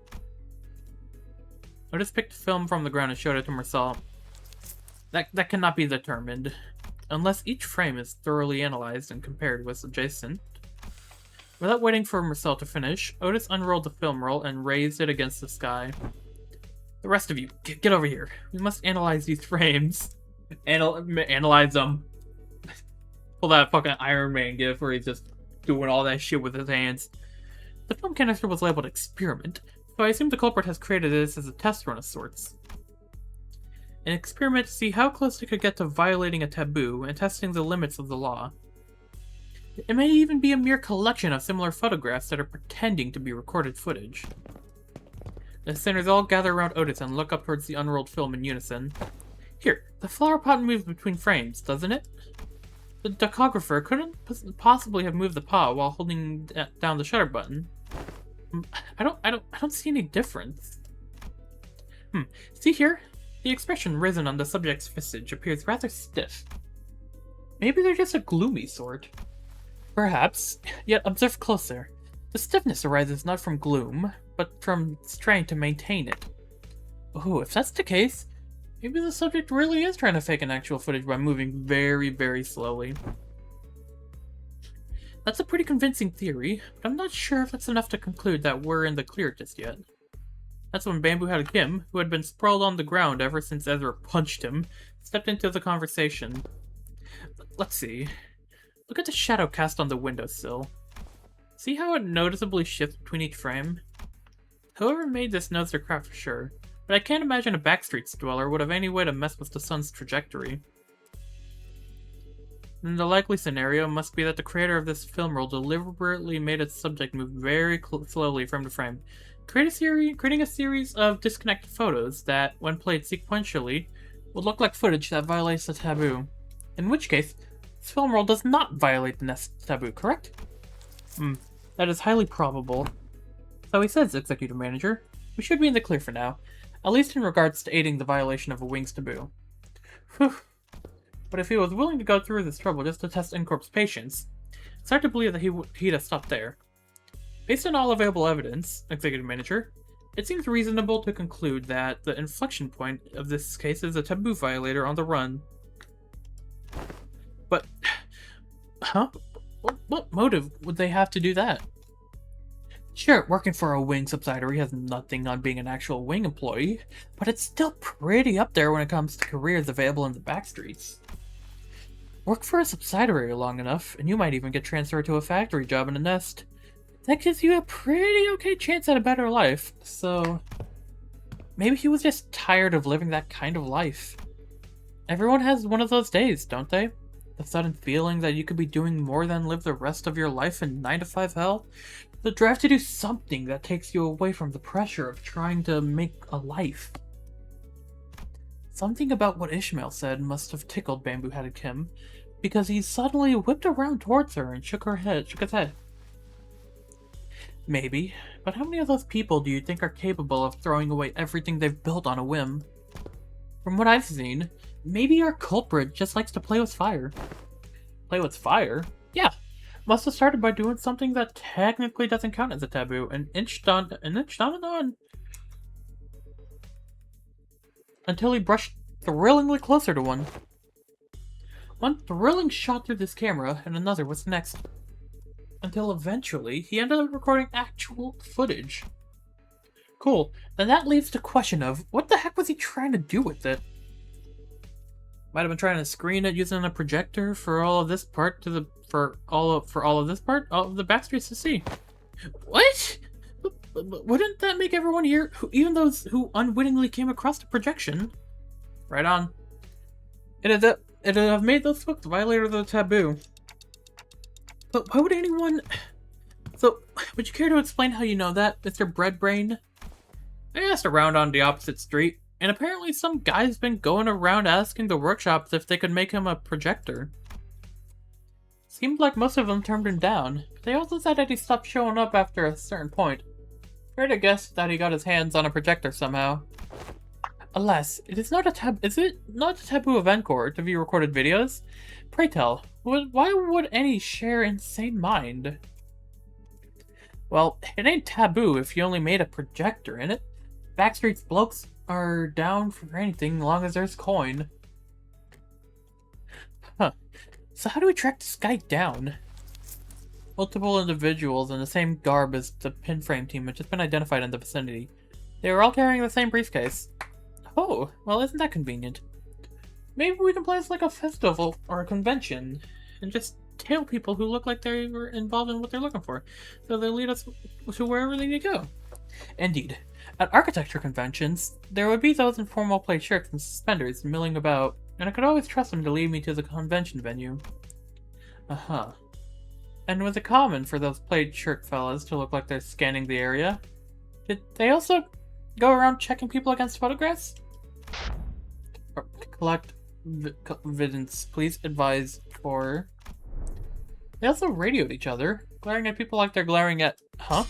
[SPEAKER 1] Otis picked film from the ground and showed it to Marcel. That cannot be determined, unless each frame is thoroughly analyzed and compared with adjacent. Without waiting for Marcel to finish, Otis unrolled the film roll and raised it against the sky. The rest of you, get over here. We must analyze these frames. Analyze them. Pull that fucking Iron Man gif where he's just doing all that shit with his hands. The film canister was labeled experiment, so I assume the culprit has created this as a test run of sorts. An experiment to see how close they could get to violating a taboo and testing the limits of the law. It may even be a mere collection of similar photographs that are pretending to be recorded footage. The sinners all gather around Otis and look up towards the unrolled film in unison. Here, the flower pot moves between frames, doesn't it? The decographer couldn't possibly have moved the pot while holding down the shutter button. I don't see any difference. See here? The expression risen on the subject's visage appears rather stiff. Maybe they're just a gloomy sort. Perhaps, yet observe closer. The stiffness arises not from gloom, but from trying to maintain it. Oh, if that's the case, maybe the subject really is trying to fake an actual footage by moving very, very slowly. That's a pretty convincing theory, but I'm not sure if that's enough to conclude that we're in the clear just yet. That's when Bamboo-Headed Kim, who had been sprawled on the ground ever since Ezra punched him, stepped into the conversation. Let's see. Look at the shadow cast on the windowsill. See how it noticeably shifts between each frame? Whoever made this knows their craft for sure, but I can't imagine a Backstreets dweller would have any way to mess with the sun's trajectory. Then the likely scenario must be that the creator of this film roll deliberately made its subject move very slowly frame to frame, creating a series of disconnected photos that, when played sequentially, would look like footage that violates the taboo. In which case, this film roll does not violate the Nest taboo, correct? That is highly probable. So he says, Executive Manager. We should be in the clear for now, at least in regards to aiding the violation of a Wings taboo. Whew. But if he was willing to go through this trouble just to test Incorp's patience, it's hard to believe that he'd have stopped there. Based on all available evidence, Executive Manager, it seems reasonable to conclude that the inflection point of this case is a taboo violator on the run. But, huh? What motive would they have to do that? Sure, working for a Wing subsidiary has nothing on being an actual Wing employee, but it's still pretty up there when it comes to careers available in the backstreets. Work for a subsidiary long enough, and you might even get transferred to a factory job in a Nest. That gives you a pretty okay chance at a better life, so maybe he was just tired of living that kind of life. Everyone has one of those days, don't they? The sudden feeling that you could be doing more than live the rest of your life in 9-to-5 hell? The drive to do something that takes you away from the pressure of trying to make a life. Something about what Ishmael said must have tickled Bamboo-Headed Kim, because he suddenly whipped around towards her and shook his head. Maybe, but how many of those people do you think are capable of throwing away everything they've built on a whim? From what I've seen, maybe our culprit just likes to play with fire. Play with fire? Yeah, must have started by doing something that technically doesn't count as a taboo, and inched on and on. Until he brushed thrillingly closer to one. One thrilling shot through this camera, and another was next. Until eventually, he ended up recording actual footage. Cool, then that leaves the question of, what the heck was he trying to do with it? Might have been trying to screen it using a projector for all of this part for all of the backstreets to see. What? Wouldn't that make everyone here, even those who unwittingly came across the projection? Right on. It'd have made those folks violator of the taboo. But why would anyone... So, would you care to explain how you know that, Mr. Breadbrain? I asked around on the opposite street, and apparently some guy's been going around asking the workshops if they could make him a projector. Seemed like most of them turned him down. They also said that he stopped showing up after a certain point. Fair to guess that he got his hands on a projector somehow. Alas, is it not a taboo of Encore to view recorded videos? Pray tell, why would any share insane mind? Well, it ain't taboo if you only made a projector in it. Backstreet's blokes are down for anything long as there's coin. Huh. So how do we track this guy down? Multiple individuals in the same garb as the pinframe team had just been identified in the vicinity. They were all carrying the same briefcase. Oh, well, isn't that convenient? Maybe we can place like a festival or a convention and just tail people who look like they were involved in what they're looking for, so they lead us to wherever they need to go. Indeed, at architecture conventions, there would be those in formal plaid shirts and suspenders milling about, and I could always trust them to lead me to the convention venue. Uh-huh. And was it common for those plaid shirt fellas to look like they're scanning the area? Did go around checking people against photographs? Or collect evidence. Please advise for... They also radioed each other, glaring at people like they're glaring at... Huh?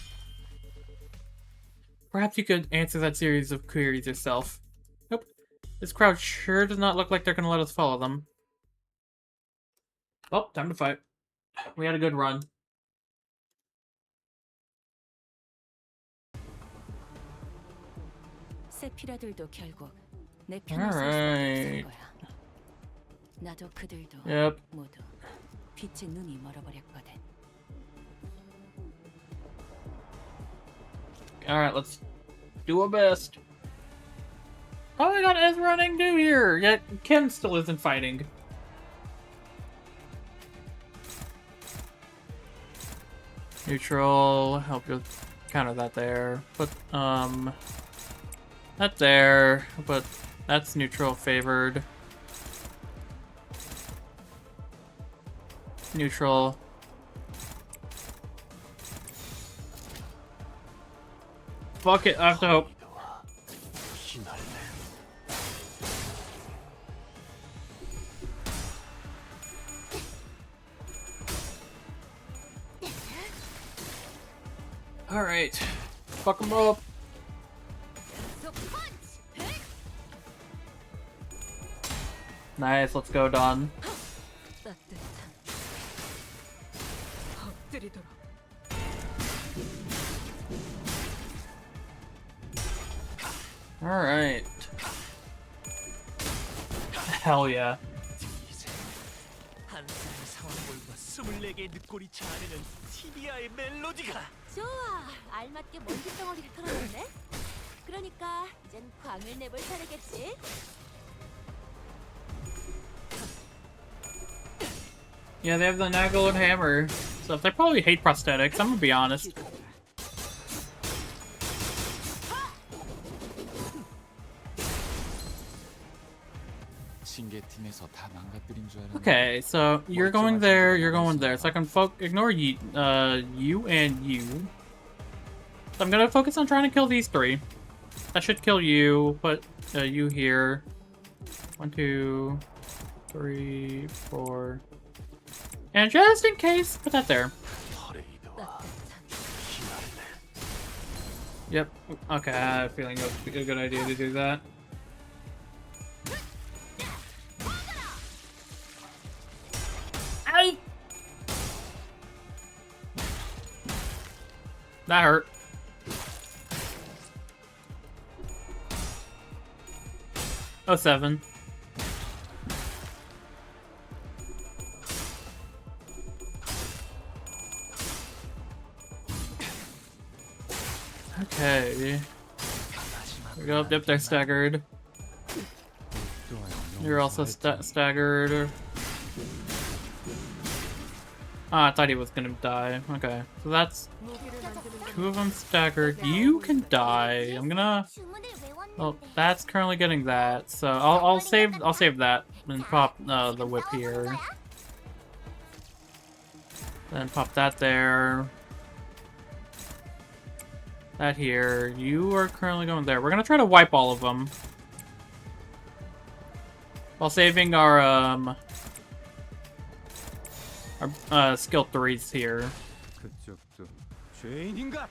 [SPEAKER 1] Perhaps you could answer that series of queries yourself. Nope. This crowd sure does not look like they're gonna let us follow them. Well, time to fight. We had a good run.
[SPEAKER 4] 세피라들도 결국 내 편을 쓸 수 없는 거야. 나도 그들도
[SPEAKER 1] Yep.
[SPEAKER 4] 모두 빛의 눈이 멀어버렸거든.
[SPEAKER 1] Alright, let's do our best. Oh, we got Ezra and Engdu here! Yet Ken still isn't fighting. Neutral, help you counter that there. But, that there, but that's neutral favored. Neutral. Fuck it, I have to hope. Alright. Fuck him up. Nice, let's go, Don.
[SPEAKER 4] 엎드리도록.
[SPEAKER 1] Alright. Hell yeah.
[SPEAKER 7] 한 사람의 상황볼과 24개의 늑골이 자아내는 티비아의 멜로디가
[SPEAKER 5] 좋아, 알맞게 먼지 덩어리를 털어냈네. 그러니까 이젠 광을 내볼 차례겠지.
[SPEAKER 1] Yeah, they have the Nagel and Hammer stuff. They probably hate prosthetics, I'm gonna be honest.
[SPEAKER 6] 징계팀에서 다 망가뜨린 줄 알았는데.
[SPEAKER 1] Okay, so you're going there, you're going there. So I can ignore you, you and you. So I'm gonna focus on trying to kill these three. That should kill you. Put you here. 1, 2, 3, 4. And just in case, put that there. Yep. Okay, I have a feeling it would be a good idea to do that. Ow! That hurt. Oh, 7. Okay. There we go. Yep, they're staggered. You're also staggered. Ah, I thought he was gonna die. Okay, so that's 2 of them staggered. You can die. I'm gonna. Well, that's currently getting that. So I'll save that and pop the whip here. Then pop that there. That here. You are currently going there. We're gonna try to wipe all of them. While saving our skill 3s here.
[SPEAKER 2] 그쪽도 죄인인가?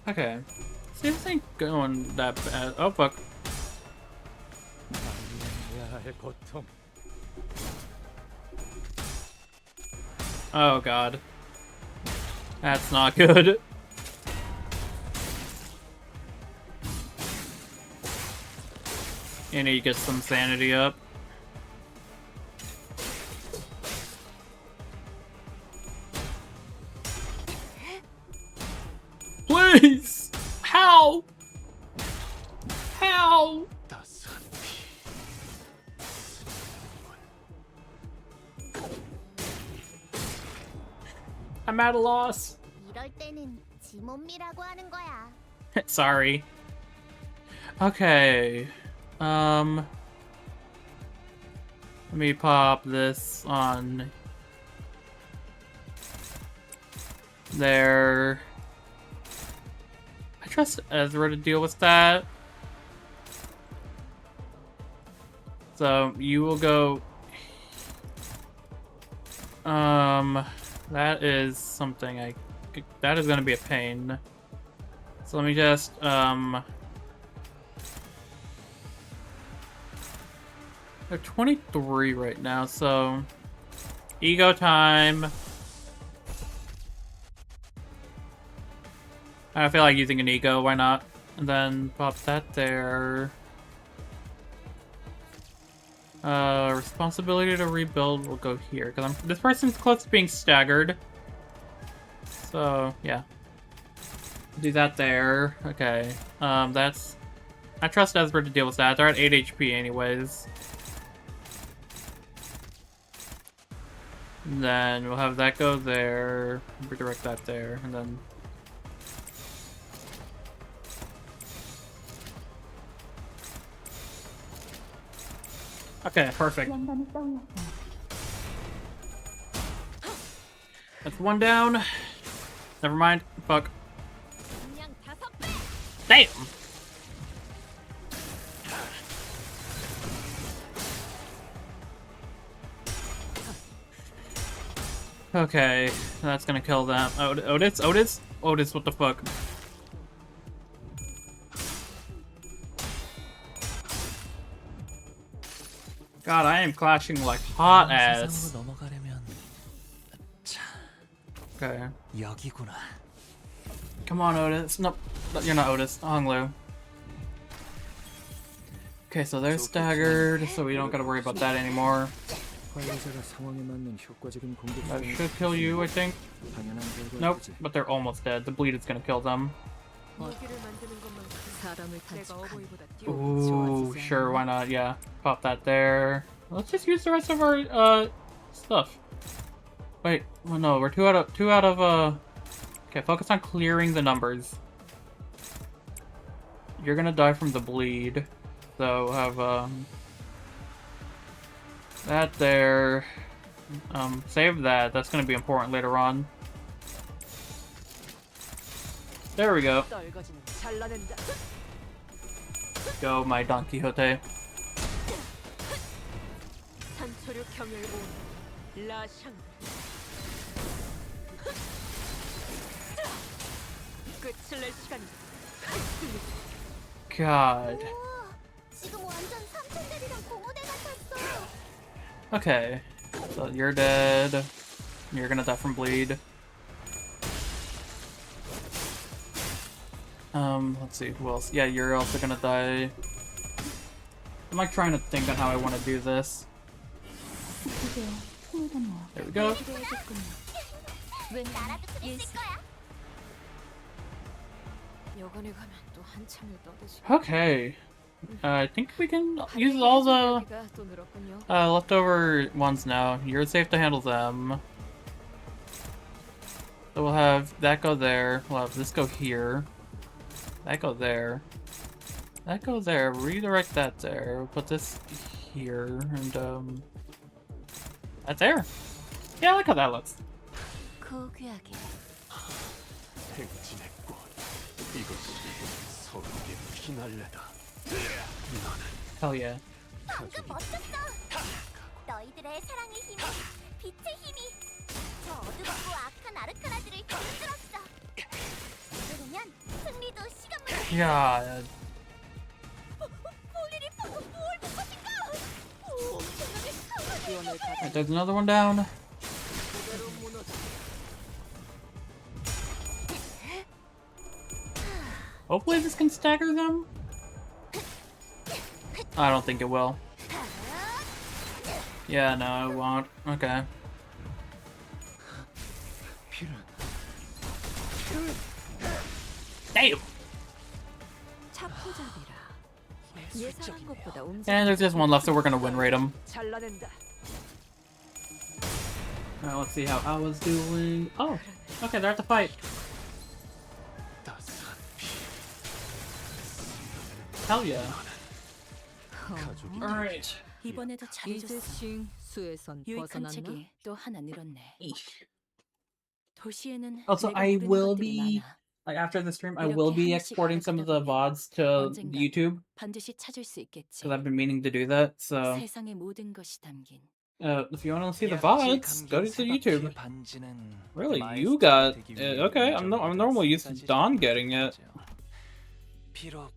[SPEAKER 1] Okay. See, this ain't going that bad. Oh fuck. Oh god. That's not good. You need to get some sanity up. Please! How? How? I'm at a loss.
[SPEAKER 5] 이럴 때는 지몸미라고 하는 거야.
[SPEAKER 1] Sorry. Okay. Let me pop this on there. I trust Ezra to deal with that. So you will go. That is something that is gonna be a pain. So let me just they're 23 right now, so ego time. I feel like using an ego, why not? And then pop that there. Responsibility to rebuild will go here, because this person's close to being staggered. So, yeah. Do that there. Okay. That's... I trust Ezra to deal with that. They're at 8 HP anyways. And then we'll have that go there. Redirect that there, and then... Okay, perfect.
[SPEAKER 3] 양반이 떠올랐어요.
[SPEAKER 1] That's one down. Never mind. Fuck.
[SPEAKER 5] 그냥 5배.
[SPEAKER 1] Damn! Okay, that's gonna kill them. Otis? Otis? Otis, what the fuck? God, I am clashing like hot ass. Okay.
[SPEAKER 2] 여기구나.
[SPEAKER 1] Come on, Otis. Nope, you're not Otis. Honglu. Okay, so they're staggered, so we don't gotta worry about that anymore.
[SPEAKER 2] 관리자가 상황에 맞는 효과적인 공격
[SPEAKER 1] That
[SPEAKER 2] 수단을
[SPEAKER 1] should kill you, I think.
[SPEAKER 2] 당연한
[SPEAKER 1] Nope,
[SPEAKER 2] 결과이지.
[SPEAKER 1] but they're almost dead. The bleed is gonna kill them.
[SPEAKER 4] 무기를 만드는 것만큼 사람을
[SPEAKER 5] 내가
[SPEAKER 4] 단축하는
[SPEAKER 5] 어버이보다
[SPEAKER 1] Ooh, sure, why not? Yeah, pop that there. Let's just use the rest of our stuff. Wait, well, no, we're two out of Okay, focus on clearing the numbers. You're gonna die from the bleed, so we'll have that there. Save that. That's gonna be important later on. There we go.
[SPEAKER 5] 떨거지는 잘라낸다.
[SPEAKER 1] Go, my Don Quixote.
[SPEAKER 5] 산초류 경혈본 라샹. 끝을 낼 시간이다.
[SPEAKER 1] God.
[SPEAKER 5] 지금 완전 삼천대리랑 공허대 같았어.
[SPEAKER 1] Okay. So you're dead. You're gonna die from bleed. Let's see, who else? Yeah, you're also gonna die. I'm like trying to think on how I want to do this.
[SPEAKER 3] 이제 힘이겠네요.
[SPEAKER 1] There we go.
[SPEAKER 5] 나라도 재밌을 거야. 여관에 가면 또 한참을 떠드시.
[SPEAKER 1] Okay. I think we can use all the
[SPEAKER 5] 또 늘었군요.
[SPEAKER 1] leftover ones now. You're safe to handle them. So we'll have that go there. We'll have this go here. That go there. That go there. Redirect that there. We'll put this here. And, that's there. Yeah, I like how that looks.
[SPEAKER 5] 고귀하게.
[SPEAKER 7] 행진의 꽃. 이것이 서로에게 피날레다. 너는
[SPEAKER 1] Hell yeah.
[SPEAKER 5] 방금 멋졌어. 너희들의 사랑의 힘이, 빛의 힘이 저 어두웠고 악한 아르카나들을 흔들었어. 그러면 승리도 시간 문제.
[SPEAKER 1] God.
[SPEAKER 5] 볼일이 방금 뭘 본 것인가? 엄청나게 강하게
[SPEAKER 1] Alright, there's another one down.
[SPEAKER 5] 그대로 무너져.
[SPEAKER 1] Hopefully this can stagger them. I don't think it will. Yeah, no, it won't. Okay. Damn!
[SPEAKER 5] 차포잡이라. 예상한 것보다
[SPEAKER 1] And there's just one left, so we're gonna win rate them.
[SPEAKER 5] 잘라낸다.
[SPEAKER 1] Alright, let's see how I was doing. Oh, okay, they're at the fight.
[SPEAKER 7] 따스한 피.
[SPEAKER 1] Hell yeah.
[SPEAKER 7] 가족이
[SPEAKER 1] Alright.
[SPEAKER 5] 이번에도 잘해줬어.
[SPEAKER 4] 이즈싱 수에선
[SPEAKER 5] 유익한
[SPEAKER 4] 벗어났나?
[SPEAKER 5] 책이 또 하나 늘었네.
[SPEAKER 4] 도시에는
[SPEAKER 1] Also,
[SPEAKER 4] 내가
[SPEAKER 1] I
[SPEAKER 4] 모르는
[SPEAKER 1] will
[SPEAKER 4] 것들이
[SPEAKER 1] be
[SPEAKER 4] 많아.
[SPEAKER 1] like after the stream, I
[SPEAKER 4] 이렇게
[SPEAKER 1] will be
[SPEAKER 4] 하나씩
[SPEAKER 1] exporting some of the
[SPEAKER 4] 알아가다 보면
[SPEAKER 1] VODs to
[SPEAKER 4] 언젠간
[SPEAKER 1] YouTube
[SPEAKER 4] 반드시 찾을 수 있겠지.
[SPEAKER 1] because I've been meaning to do that. So,
[SPEAKER 4] 세상의 모든 것이 담긴
[SPEAKER 1] if you want to see the
[SPEAKER 2] 약지에
[SPEAKER 1] VODs, go
[SPEAKER 2] 감긴
[SPEAKER 1] to YouTube.
[SPEAKER 2] 사바퀴의 반지는
[SPEAKER 1] Really, you
[SPEAKER 2] 마에스트로가
[SPEAKER 1] got
[SPEAKER 2] 되기 위해
[SPEAKER 1] okay? I'm
[SPEAKER 2] 인정받은
[SPEAKER 1] normally used to
[SPEAKER 2] 세 가지
[SPEAKER 1] Don
[SPEAKER 2] 전부를
[SPEAKER 1] getting it.
[SPEAKER 2] 가져. 비록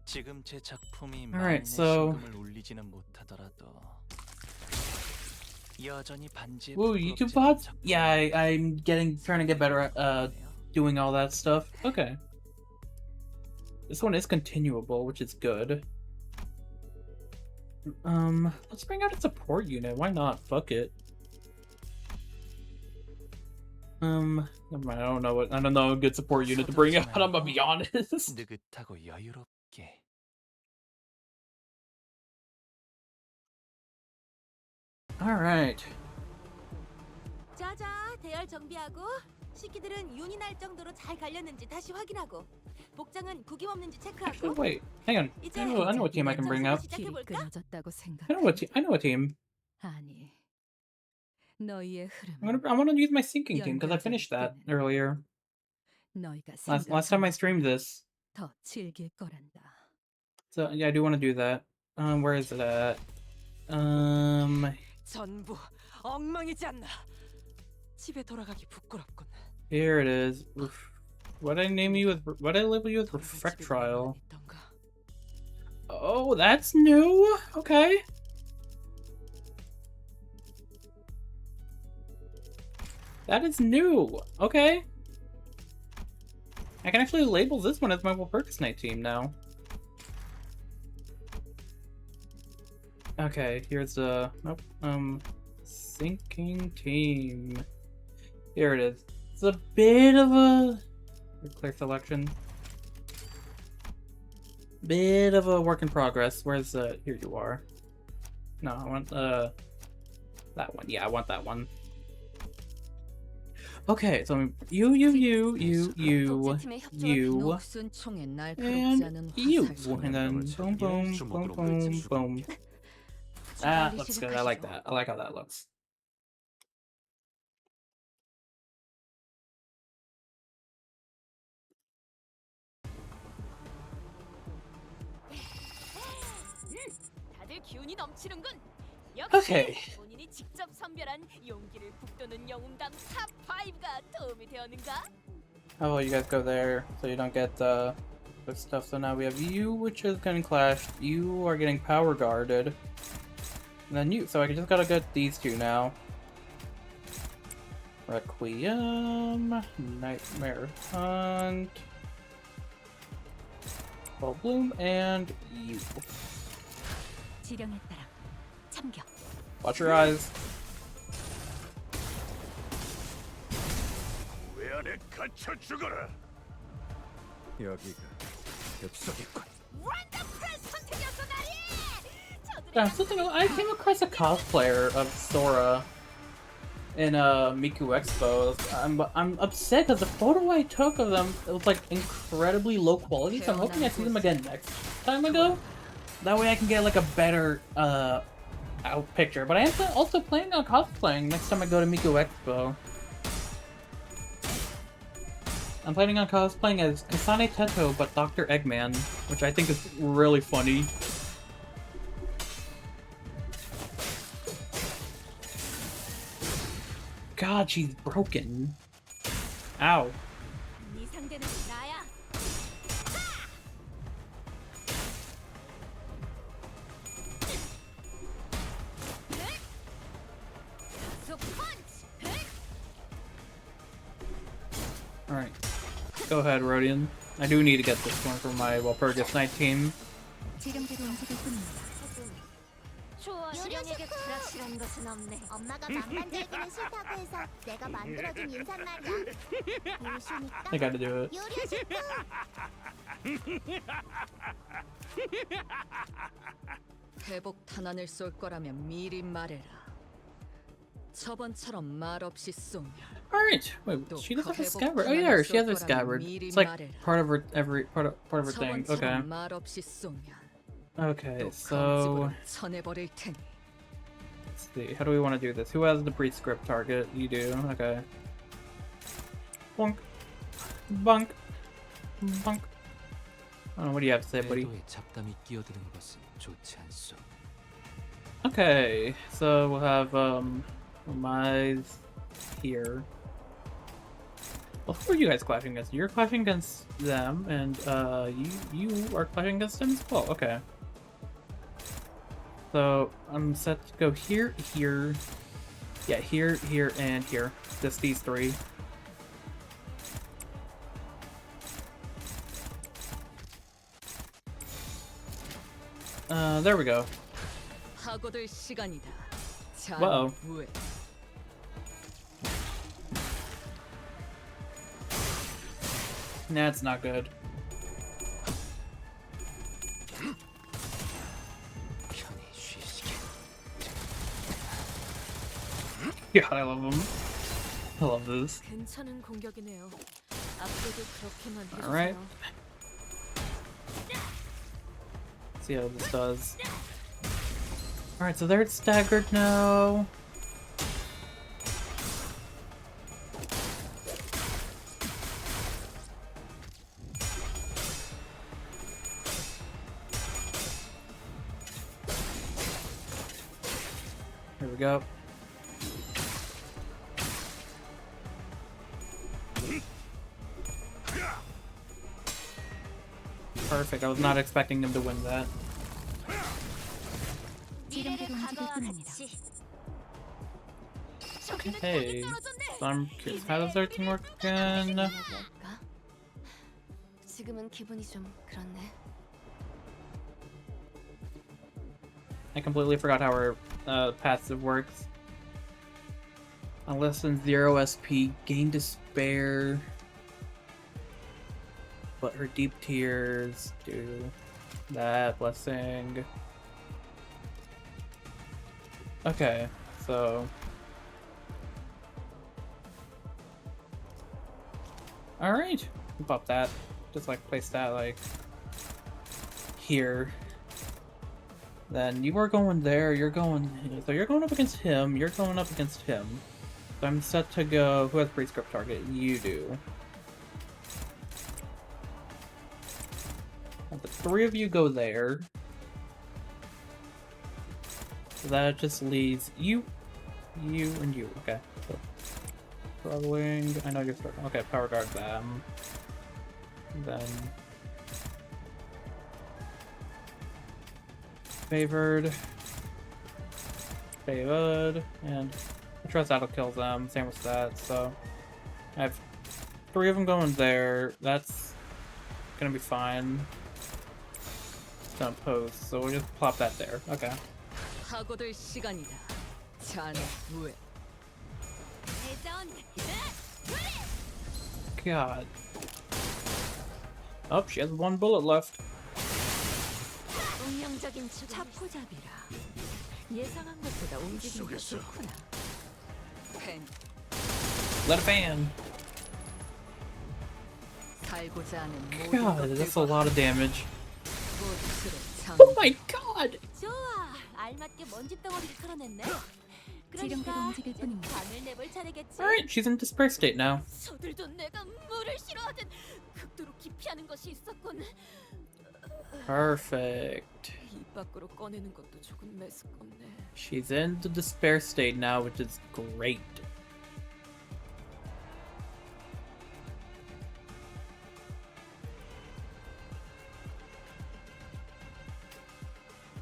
[SPEAKER 2] 지금 제 작품이
[SPEAKER 1] Alright,
[SPEAKER 2] 만인의
[SPEAKER 1] so-
[SPEAKER 2] 신금을 울리지는 못하더라도 여전히 반지에
[SPEAKER 1] Woo, YouTube
[SPEAKER 2] 부끄럽지 않은
[SPEAKER 1] VODs?
[SPEAKER 2] 작품을
[SPEAKER 1] Yeah, I'm trying to get better at doing all that stuff. Okay. This one is continuable, which is good. Let's bring out a support unit. Why not? Fuck it. Never mind, I don't know a good support unit to bring out, I'm gonna be honest.
[SPEAKER 2] 느긋하고 여유롭게.
[SPEAKER 1] Alright.
[SPEAKER 5] 자자, 대열 정비하고 식기들은 윤이 날 정도로 잘 갈렸는지 다시 확인하고 복장은 구김 없는지
[SPEAKER 1] Actually,
[SPEAKER 5] 체크하고
[SPEAKER 1] wait. Hang on. I know what team I can bring up.
[SPEAKER 4] 길이
[SPEAKER 5] 시작해볼까?
[SPEAKER 4] 끊어졌다고 생각.
[SPEAKER 1] I know a team.
[SPEAKER 4] 아니, 너희의 흐름.
[SPEAKER 1] I want to use my sinking team because I finished that earlier.
[SPEAKER 4] 너희가
[SPEAKER 1] Last time I streamed this.
[SPEAKER 4] 더 즐길 거란다.
[SPEAKER 1] So yeah, I do want to do that. Where is it at?
[SPEAKER 4] 전부 엉망이지 않나. 집에 돌아가기 부끄럽군.
[SPEAKER 1] Here it is. What I name you with? What I label you with? Refrect trial. Oh, that's new. Okay. That is new. Okay. I can actually label this one as my Walpurgis Night team now. Okay, here's the nope. Sinking team. Here it is. It's a bit of a clear selection. Bit of a work in progress. Where's the here you are. No, I want that one. Yeah, I want that one. Okay, so you, and you, and then boom, boom, boom, boom, boom. Ah, looks good. I like that. I like how that looks.
[SPEAKER 5] 다들 기운이 넘치는군.
[SPEAKER 1] Okay.
[SPEAKER 5] 역시 본인이 직접 선별한 용기를 북돋는 영웅당 탑 5가 도움이 되었는가?
[SPEAKER 1] How about you guys go there so you don't get the stuff? So now we have you, which is getting clashed. You are getting power guarded. And then you. So I just gotta get these two now. Requiem, Nightmare Hunt, Bloom, and you.
[SPEAKER 4] 지령에 따라 참겨.
[SPEAKER 1] Watch your eyes.
[SPEAKER 7] 왜 안에 갇혀 죽어라.
[SPEAKER 2] 여기가 엽석이군.
[SPEAKER 5] 원더풀 선택이었어 나리!
[SPEAKER 1] Yeah, something else. I came across a cosplayer of Sora in Miku Expos. I'm upset because the photo I took of them, it was like incredibly low quality. So I'm hoping I see them again next time I go. That way I can get like a better out picture. But I am also planning on cosplaying next time I go to Miku Expo. I'm planning on cosplaying as Kasane Teto, but Dr. Eggman, which I think is really funny. God, she's broken. Ow.
[SPEAKER 5] 네 상대는 나야.
[SPEAKER 1] Alright. Go ahead, Rodian. I do need to get this one for my Walpurgis Night team.
[SPEAKER 3] 지령대로 음식을 끓입니다.
[SPEAKER 5] 좋아, 시련에게 불확실한 것은 없네.
[SPEAKER 3] 엄마가 망만들기는 싫다고 해서 내가 만들어준 인사말이야. 보시니까
[SPEAKER 1] I gotta do it.
[SPEAKER 3] 요리 식구.
[SPEAKER 4] 회복 탄환을 쏠 거라면 미리 말해라. 저번처럼 말 없이 쏘면
[SPEAKER 1] Alright. Wait, she does have a scabbard. Oh yeah, she has a scabbard. It's like part of her part of her thing. Okay.
[SPEAKER 4] 저번처럼 말 없이 쏘면
[SPEAKER 1] Okay,
[SPEAKER 4] 또
[SPEAKER 1] so
[SPEAKER 4] 검집으로 쳐내버릴 테니.
[SPEAKER 1] let's see. How do we want to do this? Who has the pre-script target? You do. Okay. bonk, bonk, bonk. I don't know, what do you have to say, buddy?
[SPEAKER 2] 궤도에 잡담이 끼어드는 것은 좋지 않소.
[SPEAKER 1] Okay, so we'll have Mize here. Well, who are you guys clashing against? You're clashing against them, and you are clashing against them as well. Okay. So I'm set to go here, here, yeah, here, here, and here. Just these three. There we go.
[SPEAKER 4] 하고들 시간이다.
[SPEAKER 1] Whoa.
[SPEAKER 4] 후회.
[SPEAKER 1] That's not good.
[SPEAKER 2] 편히 쉬시게.
[SPEAKER 1] Yeah, I love them. I love this.
[SPEAKER 5] 괜찮은 공격이네요. 앞으로도 그렇게만 해주세요.
[SPEAKER 1] Alright. See how this does. Alright, so they're staggered now. Here we go. Perfect. I was not expecting him to win that.
[SPEAKER 3] 미래를 각오와 같이.
[SPEAKER 1] Hey, so I'm curious. How does everything work again?
[SPEAKER 5] 얘기할까? 지금은 기분이 좀 그렇네.
[SPEAKER 1] I completely forgot how our passive works. Less than 0 SP, gain despair. But her deep tears do that. Blessing. Okay, so. Alright. Pop that. Just like place that like here. Then you are going there, you're going... So you're going up against him, you're going up against him. So I'm set to go... Who has pre-script target? You do. And the three of you go there. So that just leaves you, you, and you. Okay. So, struggling... I know you're struggling. Okay, power guard them. Then... Favored, and I trust that'll kill them. Same with that. So I have three of them going there. That's gonna be fine. Don't post, so we'll just plop that there. Okay.
[SPEAKER 4] 하고들 시간이다. 자네 후회.
[SPEAKER 5] 대전.
[SPEAKER 1] God. Oh, she has one bullet left.
[SPEAKER 5] 운명적인 차포잡이라. 예상한 것보다 움직임이 좋구나.
[SPEAKER 4] 팬
[SPEAKER 1] Let it fan.
[SPEAKER 4] 살고자 하는 모든
[SPEAKER 1] God, that's a lot of damage.
[SPEAKER 4] 것들의 장.
[SPEAKER 1] Oh my God!
[SPEAKER 5] 좋아. 알맞게 먼지 덩어리를 털어냈네. 그러니까 이제 광을 내볼 차례겠지.
[SPEAKER 1] Alright, she's in despair state now.
[SPEAKER 5] 저들도 내가 물을 싫어하든 극도로 기피하는 것이 있었군.
[SPEAKER 1] Perfect.
[SPEAKER 5] 입 밖으로 꺼내는 것도 조금 메스껍네.
[SPEAKER 1] She's in the despair state now, which is great.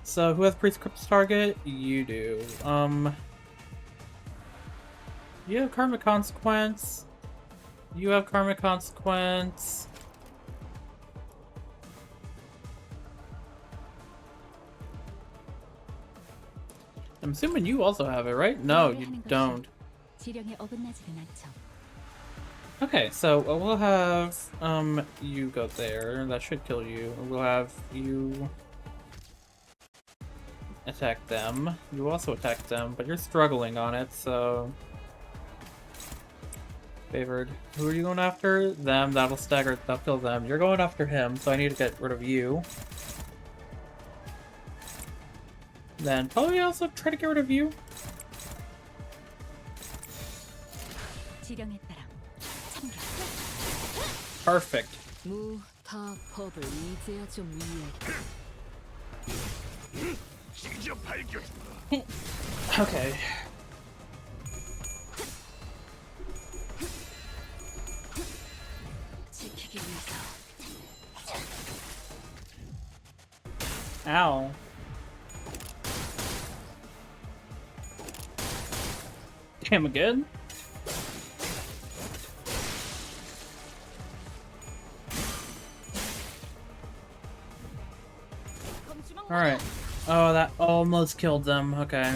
[SPEAKER 1] So who has prescript's target? You do. You have karmic consequence. You have karmic consequence. I'm assuming you also have it, right? No, you don't.
[SPEAKER 3] 지령에 어긋나지는 않죠.
[SPEAKER 1] Okay, so we'll have you go there. That should kill you. We'll have you attack them. You also attack them, but you're struggling on it, so favored. Who are you going after? Them. That'll stagger. That'll kill them. You're going after him, so I need to get rid of you. Then probably also try to get rid of you.
[SPEAKER 3] 지령에 따라 참견.
[SPEAKER 1] Perfect.
[SPEAKER 4] 무, 타, 법을 이제야 좀 이해.
[SPEAKER 1] Okay.
[SPEAKER 4] 지키기 위해서.
[SPEAKER 1] Ow. Damn again? Alright. Oh, that almost killed them. Okay.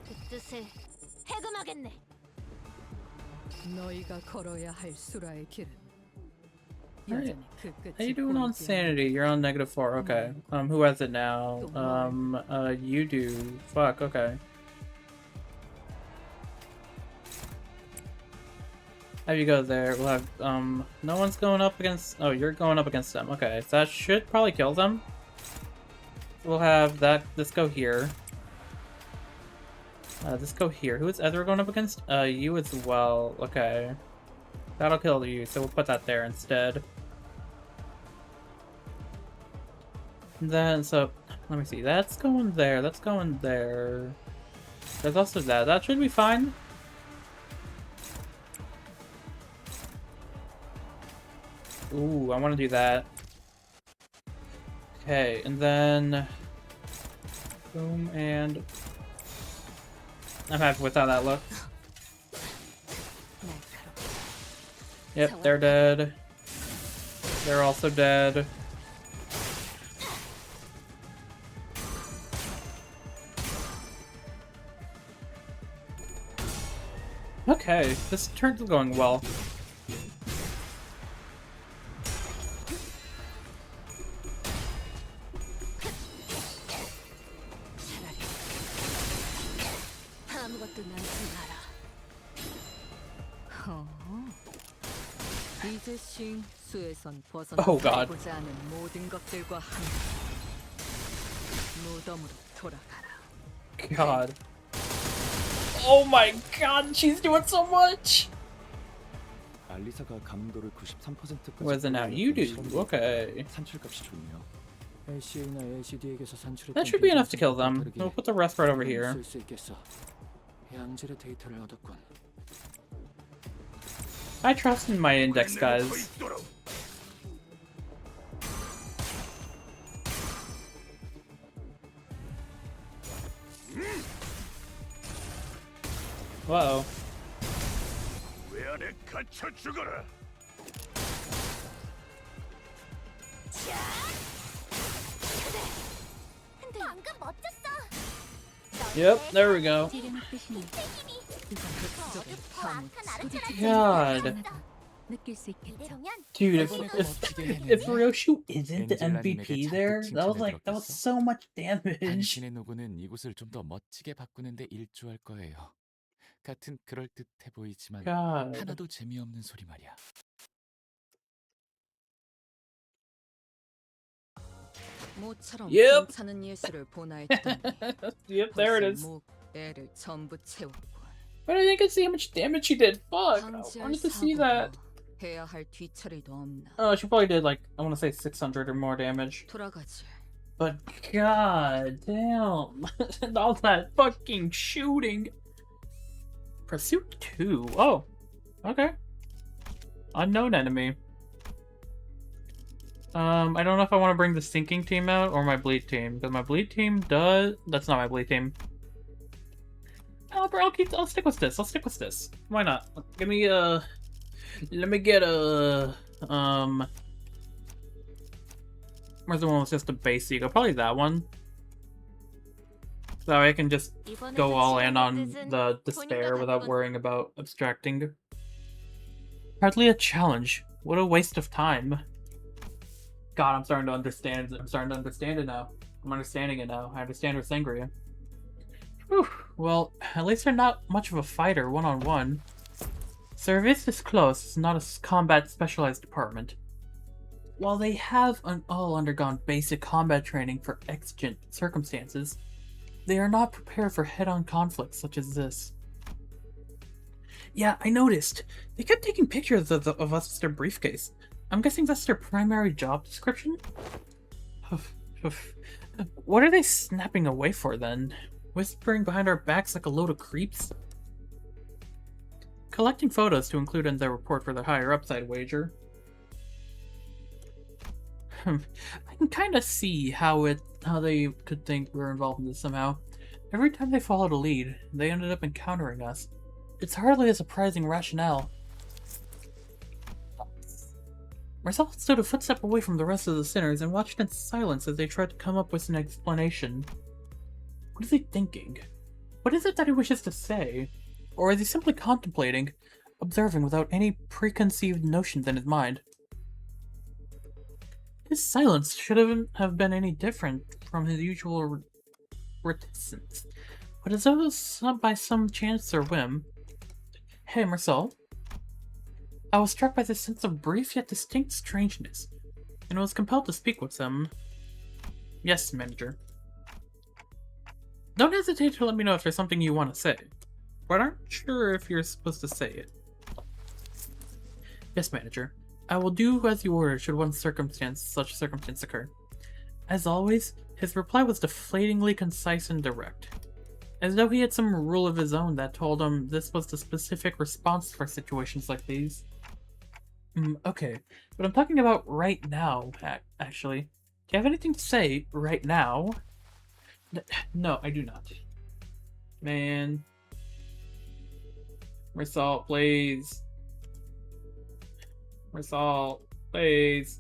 [SPEAKER 5] 그 뜻에 해금하겠네.
[SPEAKER 4] 너희가 걸어야 할 수라의 길은
[SPEAKER 1] Alright.
[SPEAKER 4] 여전히 그 끝이
[SPEAKER 1] How you doing on
[SPEAKER 4] 보이지
[SPEAKER 1] sanity? You're on -4. Okay. Who has it now? You do. Fuck. Okay. How you go there? We'll have no one's going up against. Oh, you're going up against them. Okay, so that should probably kill them. We'll have that. This go here. This go here. Who is Ezra going up against? You as well. Okay. That'll kill you, so we'll put that there instead. And then, so, let me see. That's going there. That's going there. There's also that. That should be fine. Ooh, I want to do that. Okay, and then... Boom, and... I'm happy with how that looks. Yep, they're dead. They're also dead. Okay, this turn's going well.
[SPEAKER 5] 아무것도 남지 마라.
[SPEAKER 4] 이제 수에선
[SPEAKER 1] Oh, God.
[SPEAKER 4] 벗어나고자 하는 모든 것들과 함께 무덤으로 돌아가라.
[SPEAKER 1] God. Oh my god, she's doing so much!
[SPEAKER 2] 알리사가 감도를 93%까지
[SPEAKER 1] What is it now? You do. Okay.
[SPEAKER 2] 산출값이 좋네요. LCA나 LCD에게서 산출했던
[SPEAKER 1] That should be enough to kill them.
[SPEAKER 2] 다르게
[SPEAKER 1] We'll put the rest right over here.
[SPEAKER 2] 쓸 수 있겠어. 양질의 데이터를 얻었군.
[SPEAKER 1] I trust in my index, guys. Uh-oh.
[SPEAKER 3] 방금 멋졌어.
[SPEAKER 1] Yep, there we go. God.
[SPEAKER 4] 느낄 수 있겠죠.
[SPEAKER 3] 이대로면
[SPEAKER 1] Dude, if Ryoshu isn't the MVP there, that was so much damage.
[SPEAKER 6] 당신의 노고는 이곳을 좀 더 멋지게 바꾸는 데 일조할 거예요. 같은 그럴듯해 보이지만
[SPEAKER 1] God.
[SPEAKER 6] 하나도 재미없는 소리 말이야.
[SPEAKER 4] 모처럼
[SPEAKER 1] Yep.
[SPEAKER 4] 괜찮은 예술을 보나했더니
[SPEAKER 1] Yep, there it is.
[SPEAKER 4] 목, 애를 전부 채웠군.
[SPEAKER 1] But I didn't get to see how much damage she did. Fuck. I
[SPEAKER 4] 방지할
[SPEAKER 1] wanted to see that.
[SPEAKER 4] 사고도 해야 할 뒤처리도 없나.
[SPEAKER 1] Oh, she probably did like, I want to say 600 or more damage.
[SPEAKER 4] 돌아가지.
[SPEAKER 1] But god damn. And all that fucking shooting. Pursuit 2. Oh. Okay. Unknown enemy. I don't know if I want to bring the sinking team out or my bleed team. Because my bleed team does... That's not my bleed team. I'll stick with this. I'll stick with this. Why not? Give me a... Let me get a... Where's the one with just a base ego? Probably that one. So I can just go all in on the despair without worrying about abstracting. Hardly a challenge. What a waste of time. God, I'm starting to understand. I'm starting to understand it now. I'm understanding it now. I understand her sangria. Whew. Well, at least they're not much of a fighter one-on-one. Service is close. It's not a combat specialized department. While they have all undergone basic combat training for exigent circumstances, they are not prepared for head-on conflicts such as this. Yeah, I noticed. They kept taking pictures of us with their briefcase. I'm guessing that's their primary job description? What are they snapping away for then? Whispering behind our backs like a load of creeps? Collecting photos to include in their report for the higher upside wager. I can kind of see how they could think we were involved in this somehow. Every time they followed a lead, they ended up encountering us. It's hardly a surprising rationale. Marcel stood a footstep away from the rest of the sinners and watched in silence as they tried to come up with an explanation. What is he thinking? What is it that he wishes to say? Or is he simply contemplating, observing without any preconceived notions in his mind? His silence shouldn't have been any different from his usual reticence. But as though by some chance or whim... Hey, Marcel. I was struck by this sense of brief yet distinct strangeness, and was compelled to speak with them. Yes, manager. Don't hesitate to let me know if there's something you want to say, but aren't sure if you're supposed to say it. Yes, manager. I will do as you order should such circumstance occur. As always, his reply was deflatingly concise and direct, as though he had some rule of his own that told him this was the specific response for situations like these. Okay, but I'm talking about right now, actually. Do you have anything to say right now? No, I do not. Man. Meursault, please. Meursault, please.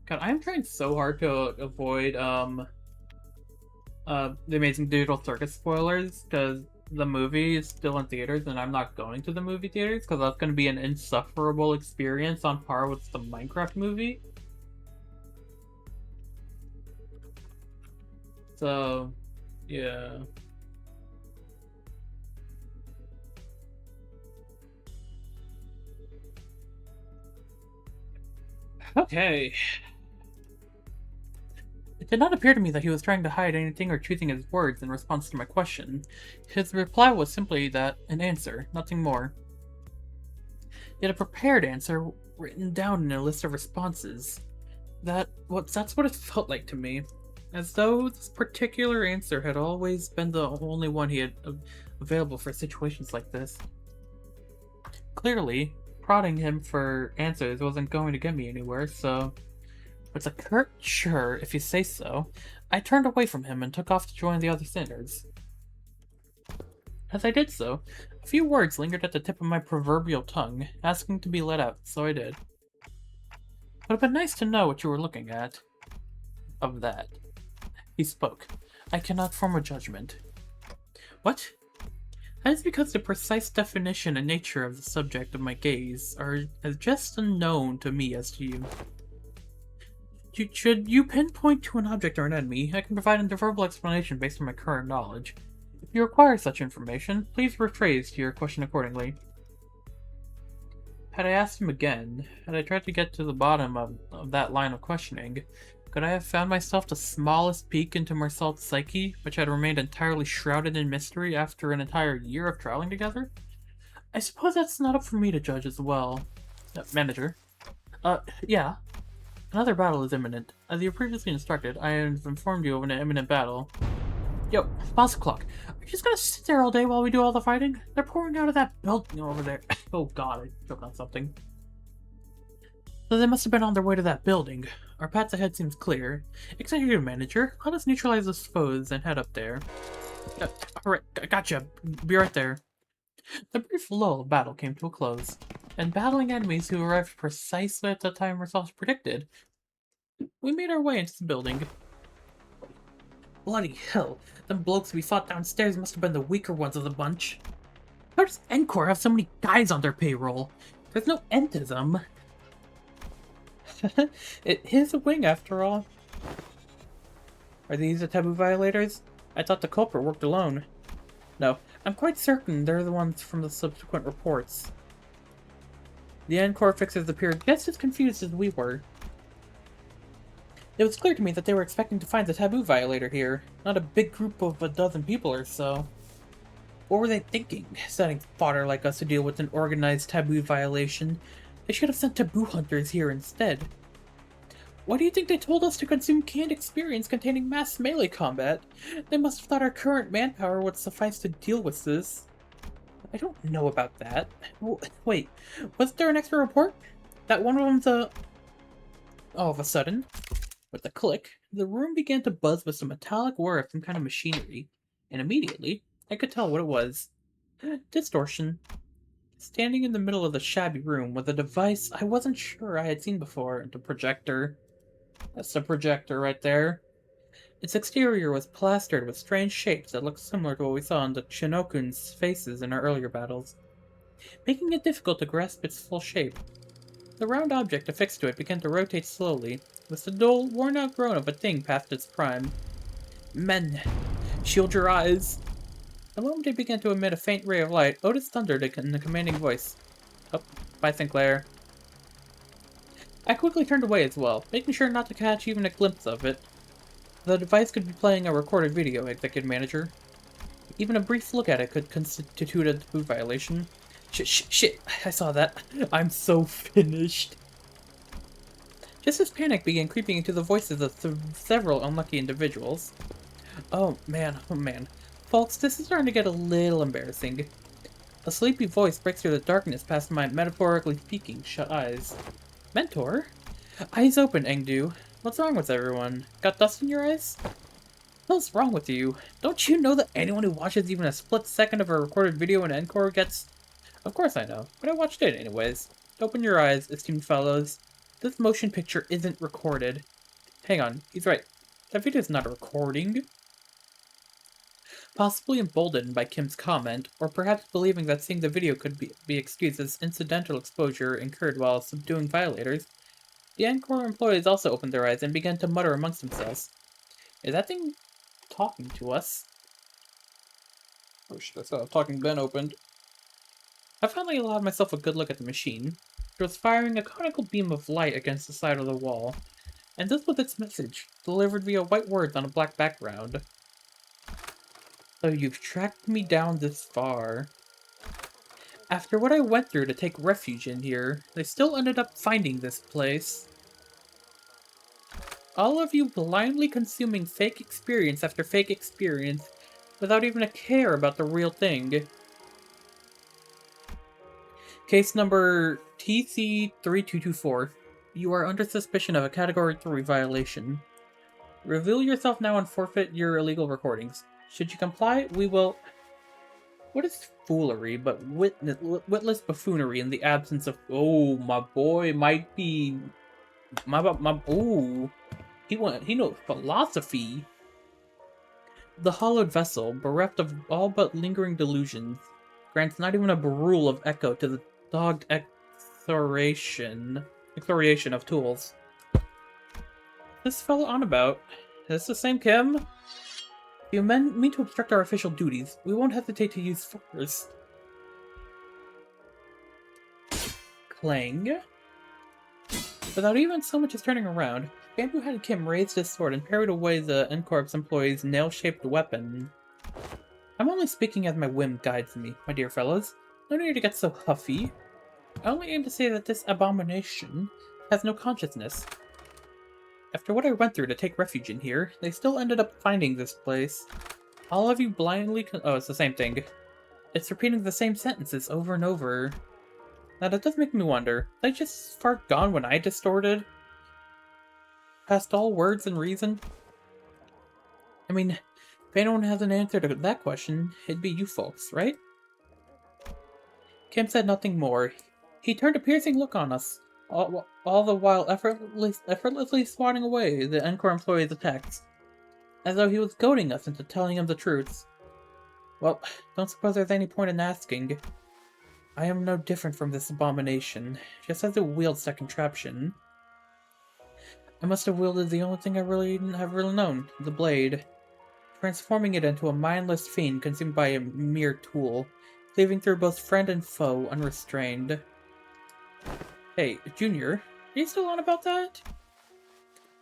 [SPEAKER 1] God, I'm trying so hard to avoid, the Amazing Digital Circus spoilers, because the movie is still in theaters, and I'm not going to the movie theaters, because that's going to be an insufferable experience on par with the Minecraft movie. So, yeah. Okay. It did not appear to me that he was trying to hide anything or choosing his words in response to my question. His reply was simply that an answer, nothing more. Yet a prepared answer written down in a list of responses. That's what it felt like to me. As though this particular answer had always been the only one he had available for situations like this. Clearly, prodding him for answers wasn't going to get me anywhere, so... With a curt "sure, if you say so," I turned away from him and took off to join the other sinners. As I did so, a few words lingered at the tip of my proverbial tongue, asking to be let out, so I did. Would have been nice to know what you were looking at. Of that. He spoke. I cannot form a judgment. What? That is because the precise definition and nature of the subject of my gaze are as just unknown to me as to you. Should you pinpoint to an object or an enemy, I can provide a verbal explanation based on my current knowledge. If you require such information, please rephrase your question accordingly. Had I asked him again, had I tried to get to the bottom of that line of questioning, could I have found myself the smallest peek into Meursault's psyche, which had remained entirely shrouded in mystery after an entire year of traveling together? I suppose that's not up for me to judge as well. Manager. Yeah. Another battle is imminent. As you previously instructed, I have informed you of an imminent battle. Yo, boss o'clock. Are you just gonna sit there all day while we do all the fighting? They're pouring out of that building over there. Oh god, I choked on something. So they must have been on their way to that building. Our path ahead seems clear. Executive Manager, let us neutralize those foes and head up there. Alright, gotcha. Be right there. The brief lull of battle came to a close, and battling enemies who arrived precisely at the time ourselves predicted, we made our way into the building. Bloody hell, them blokes we fought downstairs must have been the weaker ones of the bunch. How does Encore have so many guys on their payroll? There's no end to them. It is a wing after all. Are these the taboo violators? I thought the culprit worked alone. No, I'm quite certain they're the ones from the subsequent reports. The Encore fixers appeared just as confused as we were. It was clear to me that they were expecting to find the taboo violator here, not a big group of a dozen people or so. What were they thinking, sending fodder like us to deal with an organized taboo violation? They should have sent taboo hunters here instead. Why do you think they told us to consume canned experience containing mass melee combat? They must have thought our current manpower would suffice to deal with this. I don't know about that. Wait, was there an extra report? That one of them's a... All of a sudden, with a click, the room began to buzz with some metallic whir of some kind of machinery, and immediately, I could tell what it was. Distortion. Standing in the middle of the shabby room was a device I wasn't sure I had seen before. The projector. That's the projector right there. Its exterior was plastered with strange shapes that looked similar to what we saw on the Chinokun's faces in our earlier battles, making it difficult to grasp its full shape. The round object affixed to it began to rotate slowly, with the dull, worn-out groan of a thing past its prime. Men, shield your eyes! The moment it began to emit a faint ray of light, Otis thundered in a commanding voice. Oh, bye, Sinclair. I quickly turned away as well, making sure not to catch even a glimpse of it. The device could be playing a recorded video, Executive Manager. Even a brief look at it could constitute a taboo violation. Shit, I saw that. I'm so finished. Just as panic began creeping into the voices of several unlucky individuals. Oh man. Folks, this is starting to get a little embarrassing. A sleepy voice breaks through the darkness past my metaphorically speaking shut eyes. Mentor? Eyes open, Engdu. What's wrong with everyone? Got dust in your eyes? What's wrong with you? Don't you know that anyone who watches even a split second of a recorded video in Encore gets... Of course I know, but I watched it anyways. Open your eyes, esteemed fellows. This motion picture isn't recorded. Hang on, he's right. That video's not a recording. Possibly emboldened by Kim's comment, or perhaps believing that seeing the video could be excused as incidental exposure incurred while subduing violators, the Encore employees also opened their eyes and began to mutter amongst themselves. Is that thing talking to us? Oh shit, I saw a talking Ben opened. I finally allowed myself a good look at the machine. It was firing a conical beam of light against the side of the wall, and this was its message, delivered via white words on a black background. So you've tracked me down this far. After what I went through to take refuge in here, they still ended up finding this place. All of you blindly consuming fake experience after fake experience without even a care about the real thing. Case number TC3224. You are under suspicion of a Category 3 violation. Reveal yourself now and forfeit your illegal recordings. Should you comply, we will... What is foolery but witless buffoonery in the absence of... Oh, my boy might be... Ooh. He knows philosophy. The hollowed vessel, bereft of all but lingering delusions, grants not even a barule of echo to the dogged excoriation of tools. This fellow on about. Is this the same Kim? If you mean to obstruct our official duties, we won't hesitate to use force. Clang. Without even so much as turning around, Bamboo-headed Kim raised his sword and parried away the N-Corps employee's nail-shaped weapon. I'm only speaking as my whim guides me, my dear fellows. No need to get so huffy. I only aim to say that this abomination has no consciousness. After what I went through to take refuge in here, they still ended up finding this place. All of you blindly oh, it's the same thing. It's repeating the same sentences over and over. Now that does make me wonder, did I just far gone when I distorted? Past all words and reason? I mean, if anyone has an answer to that question, it'd be you folks, right? Kim said nothing more. He turned a piercing look on us, all the while effortlessly swatting away the Encore employee's attacks, as though he was goading us into telling him the truth. Well, don't suppose there's any point in asking. I am no different from this abomination, just as it wields that contraption. I must have wielded the only thing I have really known, the blade, transforming it into a mindless fiend consumed by a mere tool, leaving through both friend and foe unrestrained. Hey, Junior, are you still on about that?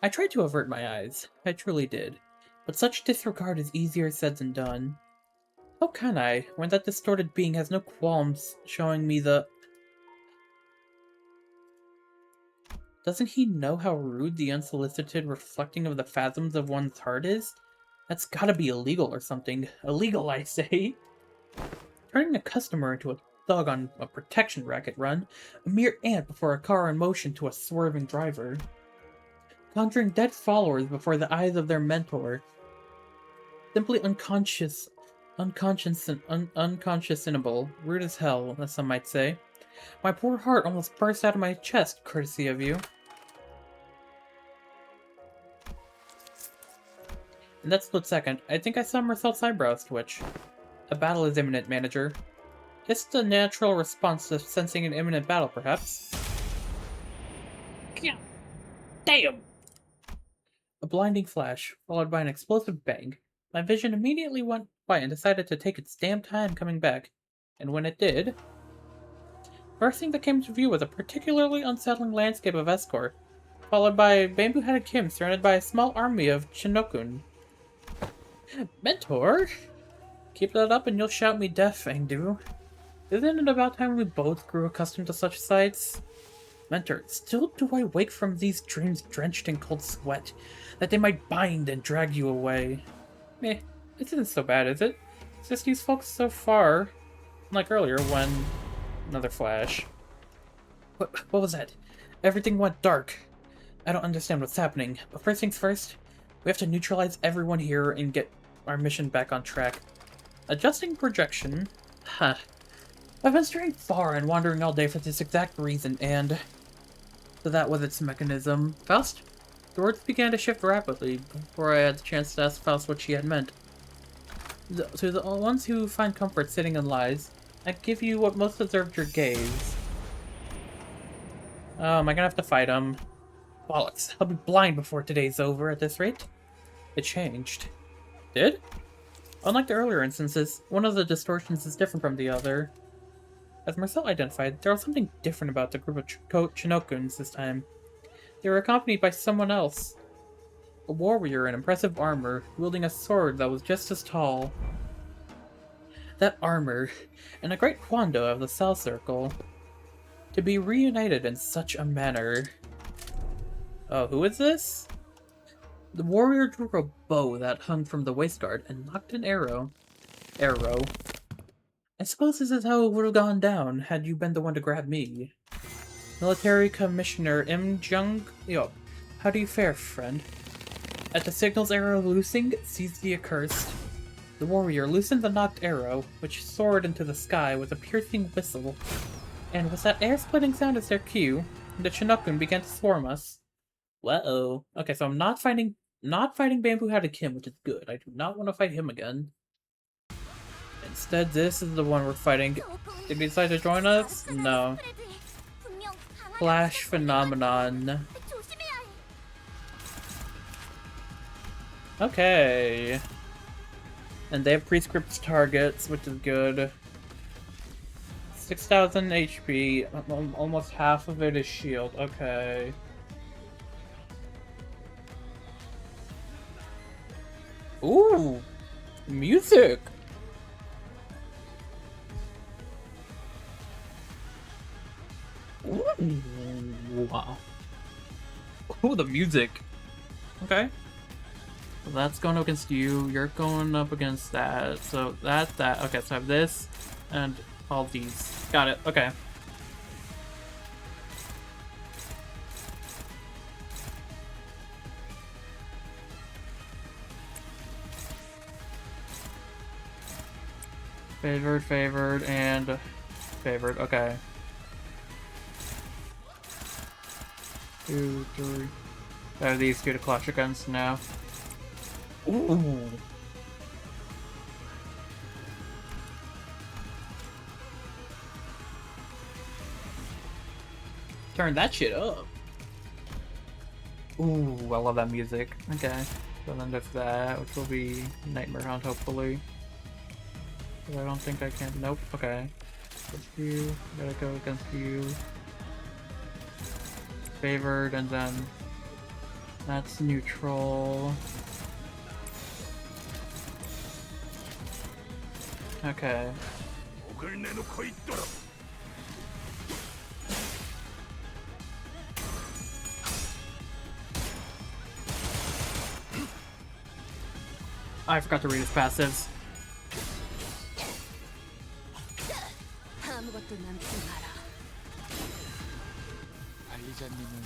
[SPEAKER 1] I tried to avert my eyes, I truly did, but such disregard is easier said than done. How can I, when that distorted being has no qualms showing me the... Doesn't he know how rude the unsolicited reflecting of the phantoms of one's heart is? That's gotta be illegal or something. Illegal, I say! Turning a customer into a thug on a protection racket run, a mere ant before a car in motion to a swerving driver. Conjuring dead followers before the eyes of their mentor. Simply unconscionable, rude as hell, as some might say. My poor heart almost burst out of my chest, courtesy of you. In that split second, I think I saw Meursault's eyebrows twitch. A battle is imminent, manager. Just a natural response to sensing an imminent battle, perhaps. Damn! A blinding flash, followed by an explosive bang. My vision immediately went white and decided to take its damn time coming back. And when it did... First thing that came to view was a particularly unsettling landscape of escort, followed by bamboo-headed Kim surrounded by a small army of Chinokun. Mentor? Keep that up and you'll shout me deaf, Engdu. Isn't it about time we both grew accustomed to such sights? Mentor, still do I wake from these dreams drenched in cold sweat, that they might bind and drag you away? Meh, this isn't so bad, is it? It's just these folks so far, like earlier when... Another flash. What was that? Everything went dark. I don't understand what's happening, but first things first, we have to neutralize everyone here and get our mission back on track. Adjusting projection? Huh. I've been straying far and wandering all day for this exact reason, and... So that was its mechanism. Faust? The words began to shift rapidly before I had the chance to ask Faust what she had meant. To the ones who find comfort sitting in lies, I give you what most deserved your gaze. Oh, am I gonna have to fight him? Bollocks, I'll be blind before today's over at this rate. It changed. Did? Unlike the earlier instances, one of the distortions is different from the other. As Meursault identified, there was something different about the group of Chinokuns this time. They were accompanied by someone else. A warrior in impressive armor, wielding a sword that was just as tall. That armor, and a great Kwando of the Cell Circle. To be reunited in such a manner. Oh, who is this? The warrior drew a bow that hung from the waistguard and nocked an arrow. I suppose this is how it would have gone down had you been the one to grab me. Military Commissioner Im Jung. Yo, how do you fare, friend? At the signal's arrow loosing, seize the accursed. The warrior loosened the knocked arrow, which soared into the sky with a piercing whistle. And with that air-splitting sound as their cue, the Chinokun began to swarm us. Uh-oh. Okay, so I'm not fighting Bamboo-Headed Kim, which is good. I do not want to fight him again. Instead, this is the one we're fighting. Did he decide to join us? No. Flash Phenomenon. Okay. And they have prescript targets, which is good. 6,000 HP, almost half of it is shield, okay. Ooh! Music! Ooh, wow. Ooh, the music. Okay. So that's going up against you, you're going up against that, so that's that. Okay, so I have this, and all these. Got it, okay. Favored, and favored, okay. 2, 3. I have these two to clash against now. Ooh. Turn that shit up. Ooh, I love that music. Okay. So then there's that, which will be Nightmare Hunt, hopefully. I don't think I can. Nope. Okay. Against you. Gotta go against you. Favored, and then that's neutral. Okay.
[SPEAKER 7] 목을 내놓고 있도록.
[SPEAKER 1] I forgot to read his passives.
[SPEAKER 5] 아무것도 남지 마라.
[SPEAKER 6] 관리자님은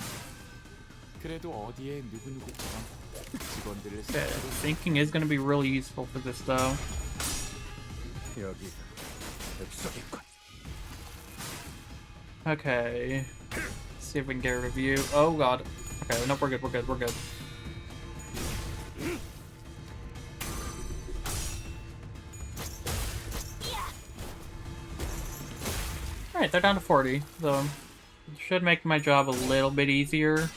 [SPEAKER 6] 그래도 어디에 누구누구처럼 직원들을
[SPEAKER 1] Okay,
[SPEAKER 6] 스스로
[SPEAKER 1] thinking is going to be really useful for this though.
[SPEAKER 2] 여기 엑소겠군.
[SPEAKER 1] Okay. See if we can get a review. Oh god. Okay, nope, we're good, we're good, we're good. Alright, they're down to 40, so it should make my job a little bit easier.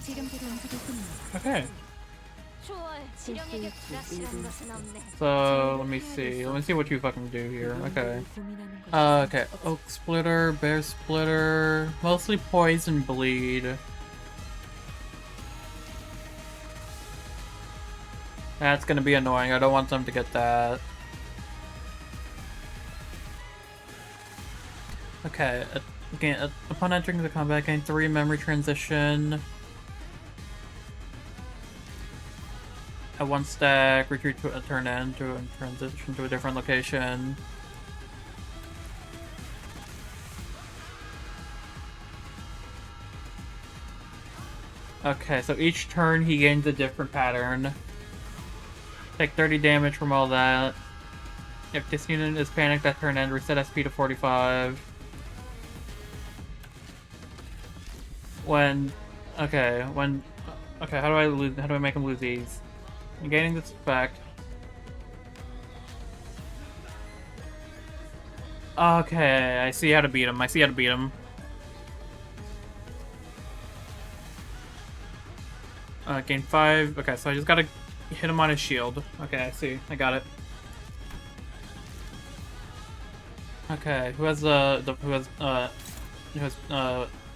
[SPEAKER 3] 지름대로 움직였군요.
[SPEAKER 1] Okay,
[SPEAKER 5] 초월 지령에게 불확실한 것은 없네.
[SPEAKER 1] so let me see what you fucking do here. Okay. Okay, Oak Splitter, Bear Splitter, mostly Poison Bleed. That's gonna be annoying, I don't want them to get that. Okay, again, upon entering the combat, gain 3 memory transition. At 1 stack, retreat to a turn end to transition to a different location. Okay, so each turn he gains a different pattern. Take 30 damage from all that. If this unit is panicked at turn end, reset SP to 45. Okay, how do I make him lose these? I'm gaining this effect. Okay, I see how to beat him, gain 5. Okay, so I just gotta hit him on his shield. Okay, I see. I got it. Okay, who has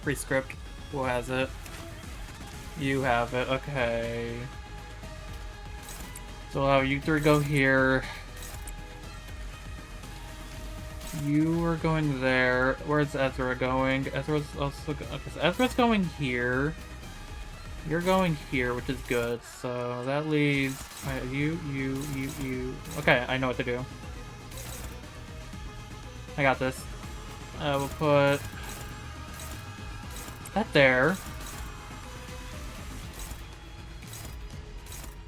[SPEAKER 1] prescript? Who has it? You have it. Okay. So I'll have you 3 go here. You are going there. Where's Ezra going? Ezra's also okay, so Ezra's going here. You're going here, which is good. So that leaves you. Okay, I know what to do. I got this. We'll put that there.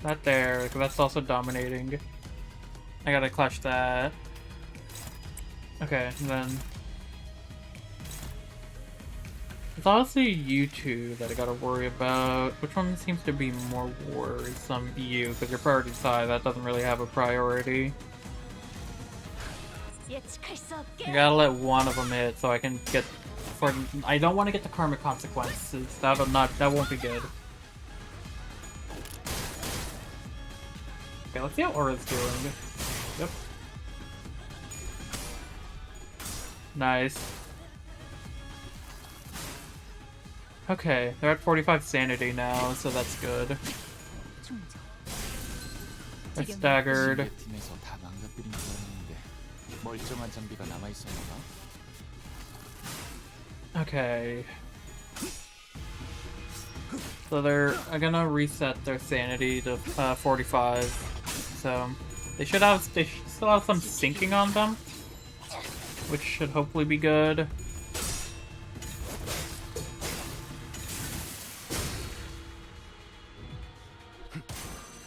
[SPEAKER 1] That there, because that's also dominating. I gotta clutch that. Okay, and then it's honestly you two that I gotta worry about. Which one seems to be more worrisome? You, because your priority's high. That doesn't really have a priority. I gotta let one of them hit so I can get. I don't want to get the karmic consequences. That won't be good. Okay, let's see how Aura's doing. Yep. Nice. Okay, they're at 45 sanity now, so that's good. They're staggered.
[SPEAKER 6] 팀에서 다 망가뜨린 줄 알았는데 멀쩡한 장비가 남아 있었나?
[SPEAKER 1] Okay. So they're gonna reset their sanity to 45. So they still have some sinking on them, which should hopefully be good.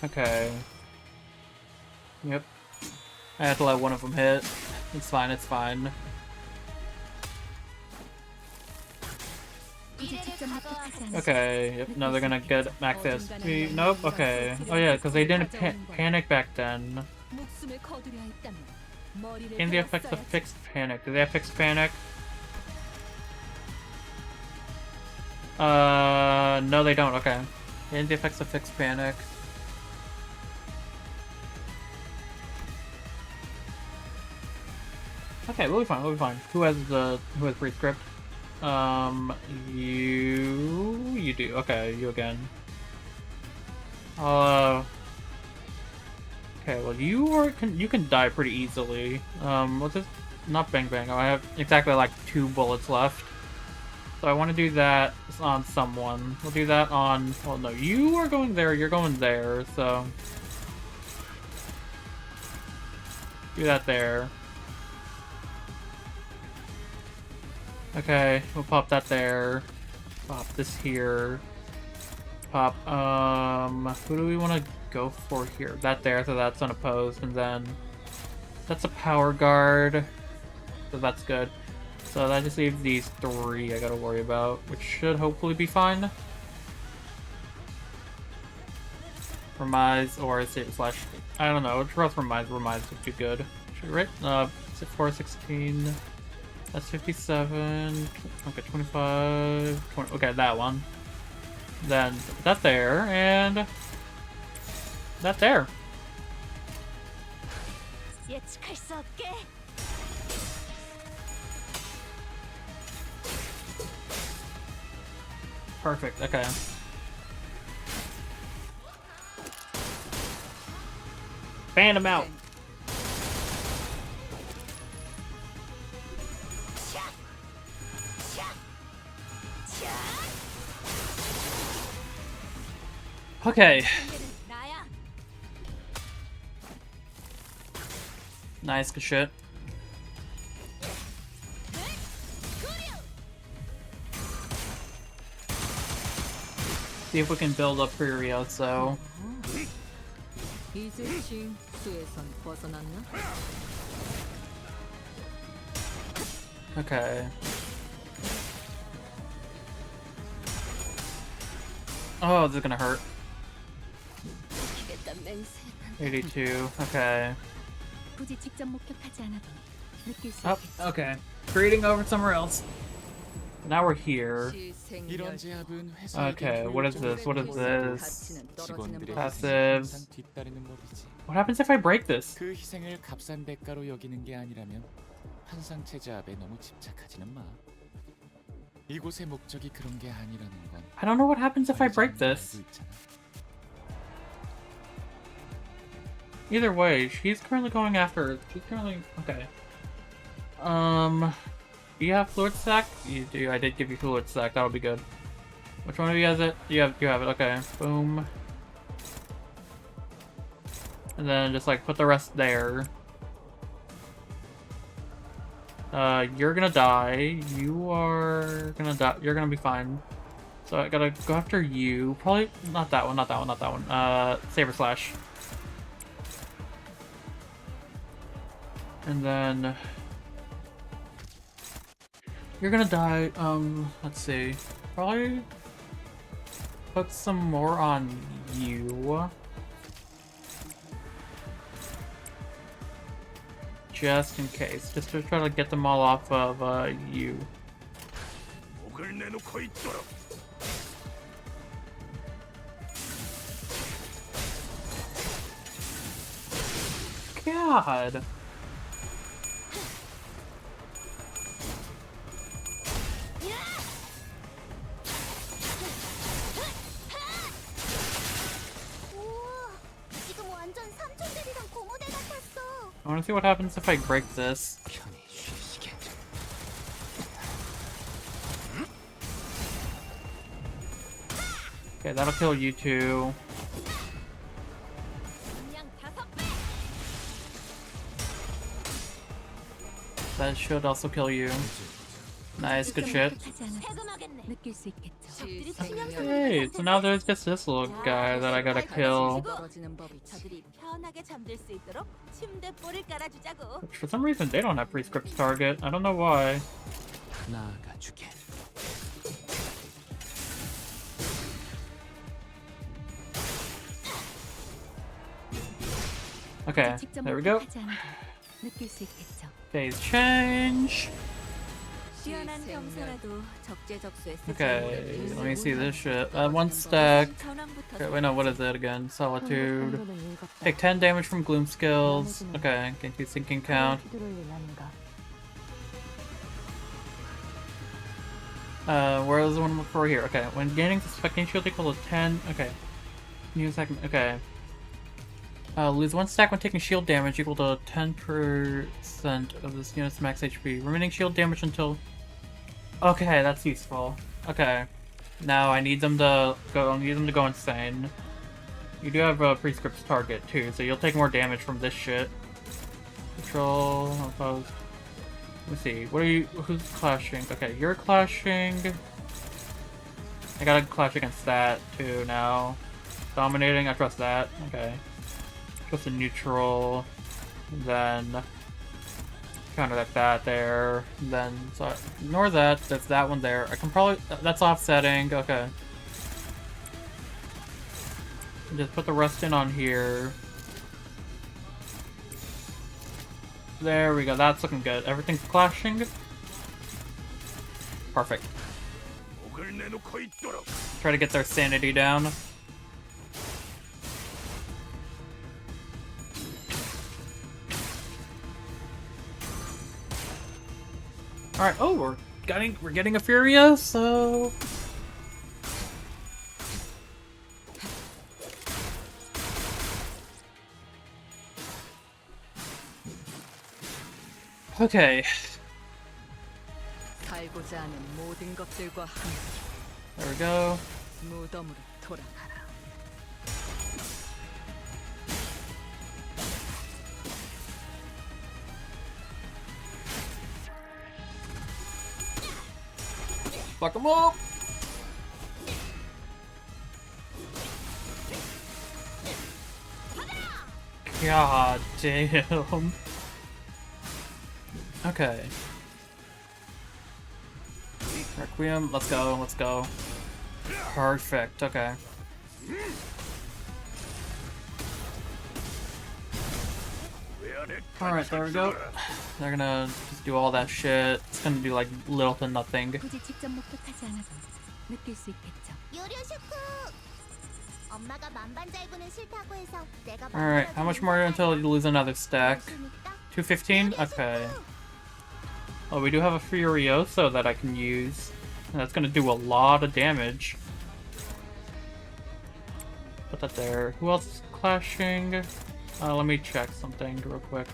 [SPEAKER 1] Okay. Yep. I had to let one of them hit. It's fine, it's fine. Okay, yep, no, they're gonna get max SP. Nope, okay. Oh yeah, because they didn't panic back then. In the effects of fixed panic. Do they have fixed panic? No they don't, okay. In the effects of fixed panic. Okay, we'll be fine, we'll be fine. Who has prescript? You do. Okay, you again. Okay, well you can die pretty easily. Let's just not bang bang. I have exactly like 2 bullets left. So I want to do that on someone. We'll do that on, well no, you are going there, you're going there, so do that there. Okay, we'll pop that there. Pop this here. Pop, who do we want to go for here? That there, so that's unopposed, and then that's a power guard, so that's good. So that just leaves these 3 I gotta worry about, which should hopefully be fine. Remise or Saber Slash. I don't know, which rough Remise would be good. Should we rate? 416. That's 57. Okay, 25. 20, okay, that one. Then that there, and that there.
[SPEAKER 5] 예측할 수 없게.
[SPEAKER 1] Perfect, okay. Fan him out. Okay.
[SPEAKER 5] 나야.
[SPEAKER 1] Nice, good shit. See if we can build up for Rio, so.
[SPEAKER 4] 이슬씨 수에선 벗어났나?
[SPEAKER 1] Okay. Oh, this is gonna hurt. 82, okay.
[SPEAKER 5] 굳이 직접 목격하지 않아도 느낄 수
[SPEAKER 1] Oh, okay. Creating over somewhere else. Now we're here.
[SPEAKER 6] 이런 제압은 회사에게
[SPEAKER 1] Okay, what is this? What is
[SPEAKER 6] 효율적으로
[SPEAKER 1] this?
[SPEAKER 6] 직원들의
[SPEAKER 1] Passives.
[SPEAKER 6] 희생이 뒤따르는 법이지.
[SPEAKER 1] What happens if I break this?
[SPEAKER 6] 그 희생을 값싼 대가로 여기는 게 아니라면 환상체 제압에 너무 집착하지는 마. 이곳의 목적이 그런 게 아니라는 건.
[SPEAKER 1] I don't know what happens if I break this.
[SPEAKER 6] 알고 있잖아.
[SPEAKER 1] Either way, she's currently going after. She's currently okay. Do you have fluid stack? You do. I did give you fluid stack. That'll be good. Which one of you has it? You have it. Okay. Boom. And then just like put the rest there. You're gonna die. You are gonna die. You're gonna be fine. So I gotta go after you. Probably not that one. Not that one. Not that one. Saber Slash. And then you're gonna die. Let's see. Probably put some more on you. Just in case. Just to try to get them all off of you. God.
[SPEAKER 3] 우와, 지금 완전 삼촌들이랑 고모대 같았어.
[SPEAKER 1] I want to see what happens if I break this. Okay, that'll kill you too.
[SPEAKER 5] 그냥 5배.
[SPEAKER 1] That should also kill you. Nice, good shit.
[SPEAKER 5] 세금하겠네.
[SPEAKER 4] 느낄 수 있겠죠.
[SPEAKER 5] 적들이 치명상을
[SPEAKER 1] Hey, so now there's just this little guy that I gotta kill.
[SPEAKER 4] 떨어지는 법이지.
[SPEAKER 5] 저들이 편하게 잠들 수 있도록 침대볼을 깔아주자고.
[SPEAKER 1] Which for some reason they don't have prescript target. I don't know why.
[SPEAKER 2] 나아가 주게.
[SPEAKER 1] Okay, there we go.
[SPEAKER 4] 느낄 수 있겠죠.
[SPEAKER 1] Phase change.
[SPEAKER 5] 뛰어난 병사라도 적재적소에 쓰지
[SPEAKER 1] Okay,
[SPEAKER 5] 못하는
[SPEAKER 1] let me see this shit.
[SPEAKER 5] 모든
[SPEAKER 1] One stack.
[SPEAKER 5] 전황부터
[SPEAKER 1] Okay, wait, no, what is it again? Solitude. Take 10 damage from gloom skills. Okay, get you thinking count. Where is the one before here? Okay, when gaining suspecting shield equal to 10. Okay. New second. Okay. Lose 1 stack when taking shield damage equal to 10% of this unit's max HP. Remaining shield damage until. Okay, that's useful. Okay. Now I need them to go. I need them to go insane. You do have a prescript target too, so you'll take more damage from this shit. Control, opposed. Let me see. What are you? Who's clashing? Okay, you're clashing. I gotta clash against that too now. Dominating. I trust that. Okay. Trust a neutral. Then counteract that there. Then so ignore that. That's that one there. I can probably. That's offsetting. Okay. Just put the rest in on here. There we go. That's looking good. Everything's clashing. Perfect. Try to get their sanity down. Alright, oh, we're getting a Furia, so okay.
[SPEAKER 4] 살고자 하는 모든 것들과 함께
[SPEAKER 1] There we go.
[SPEAKER 4] 무덤으로 돌아가라.
[SPEAKER 1] Fuck them up! God damn. Okay. Requiem, let's go, let's go. Perfect, okay. Alright, there we go. They're gonna just do all that shit. It's gonna do like little to nothing.
[SPEAKER 3] 굳이 직접 목격하지 않아도 느낄 수 있겠죠. 요리오 슈크. 엄마가 만반잘구는 싫다고 해서 내가
[SPEAKER 1] Alright, how much more until you lose another stack? 215? Okay. Oh, we do have a Furioso that I can use. That's gonna do a lot of damage. Put that there. Who else is clashing? Let me check something real quick.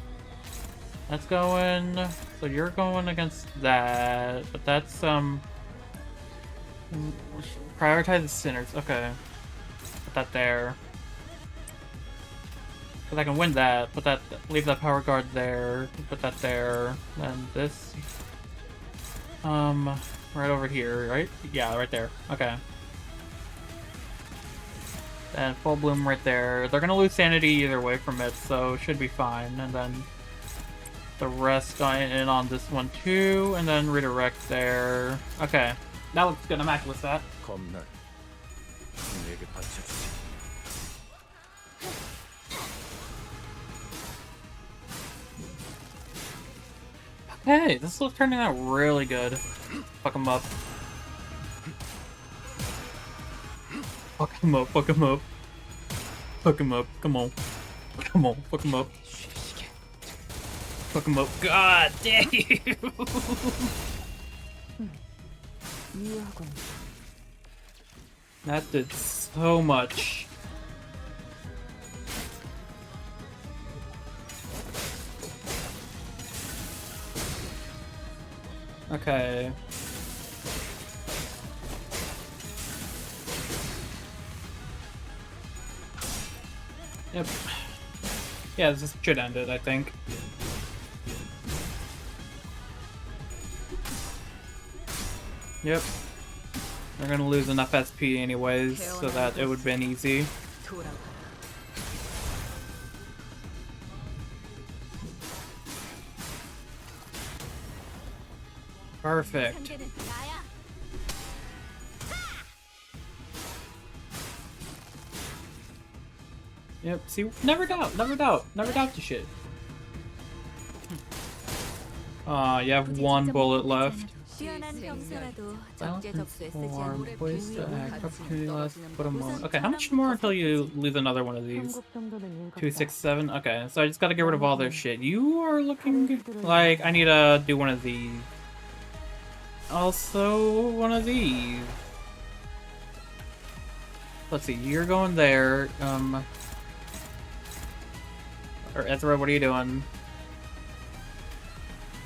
[SPEAKER 1] That's going... So you're going against that, but that's, prioritize the sinners. Okay. Put that there. Because I can win that. Put that... Leave that power guard there. Put that there. Then this... right over here, right? Yeah, right there. Okay. And full bloom right there. They're gonna lose sanity either way from it, so it should be fine. And then the rest in on this one too, and then redirect there. Okay, that looks good. I'm happy with that.
[SPEAKER 2] 검날 내게 바쳐주지.
[SPEAKER 1] Hey, this is turning out really good. Fuck him up. Fuck him up, fuck him up. Fuck him up, come on. Come on, fuck him up. Fuck him up. God damn! That did so much. Okay. Yep. Yeah, this should end it, I think. Yep. They're gonna lose enough SP anyways, so that it would've been easy.
[SPEAKER 4] 돌아가라.
[SPEAKER 1] Perfect.
[SPEAKER 5] 상대는 나야.
[SPEAKER 1] Yep, see, never doubt the shit. You have one bullet left.
[SPEAKER 5] 뛰어난 병사라도
[SPEAKER 1] Balance
[SPEAKER 5] 적재적소에 쓰지
[SPEAKER 1] form,
[SPEAKER 5] 않는
[SPEAKER 1] place to
[SPEAKER 5] 비밀을
[SPEAKER 1] act,
[SPEAKER 5] 가지고
[SPEAKER 1] opportunity left,
[SPEAKER 5] 떨어지는
[SPEAKER 1] put 'em
[SPEAKER 5] 법은
[SPEAKER 1] on. Okay, how much more until you lose another one of these? 2, 6, 7. Okay, so I just gotta get rid of all their shit. You are looking like I need to do one of these. also one of these. Let's see, you're going there. Or Ezra, what are you doing?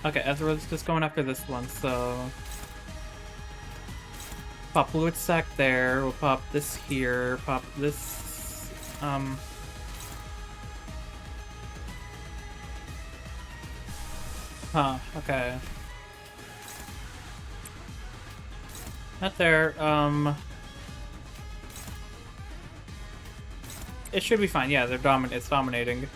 [SPEAKER 1] Okay, Ezra's just going after this one, so... Pop fluid sac there, we'll pop this here, pop this... Huh, okay. Not there, It should be fine, yeah, it's dominating.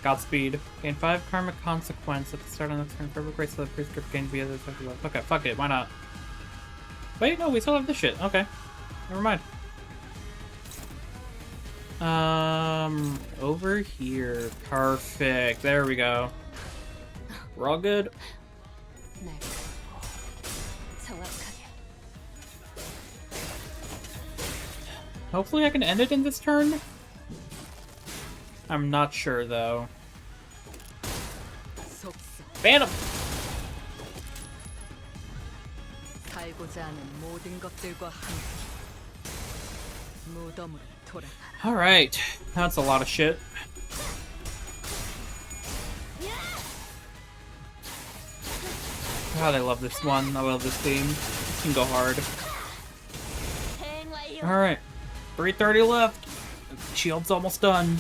[SPEAKER 1] Godspeed. Gain 5 karmic consequence at the start of the next turn for every grace of the priest group gained via this. Okay, fuck it, why not? Wait, no, we still have this shit. Okay. Never mind. Over here. Perfect. There we go. We're all good.
[SPEAKER 4] 날 정확하게.
[SPEAKER 1] Hopefully I can end it in this turn. I'm not sure though.
[SPEAKER 4] 속삭.
[SPEAKER 1] Ban him!
[SPEAKER 4] 살고자 하는 모든 것들과 함께 무덤으로 돌아가라.
[SPEAKER 1] Alright. That's a lot of shit. God, I love this one. I love this theme. This can go hard. Alright. 330 left. Shield's almost done.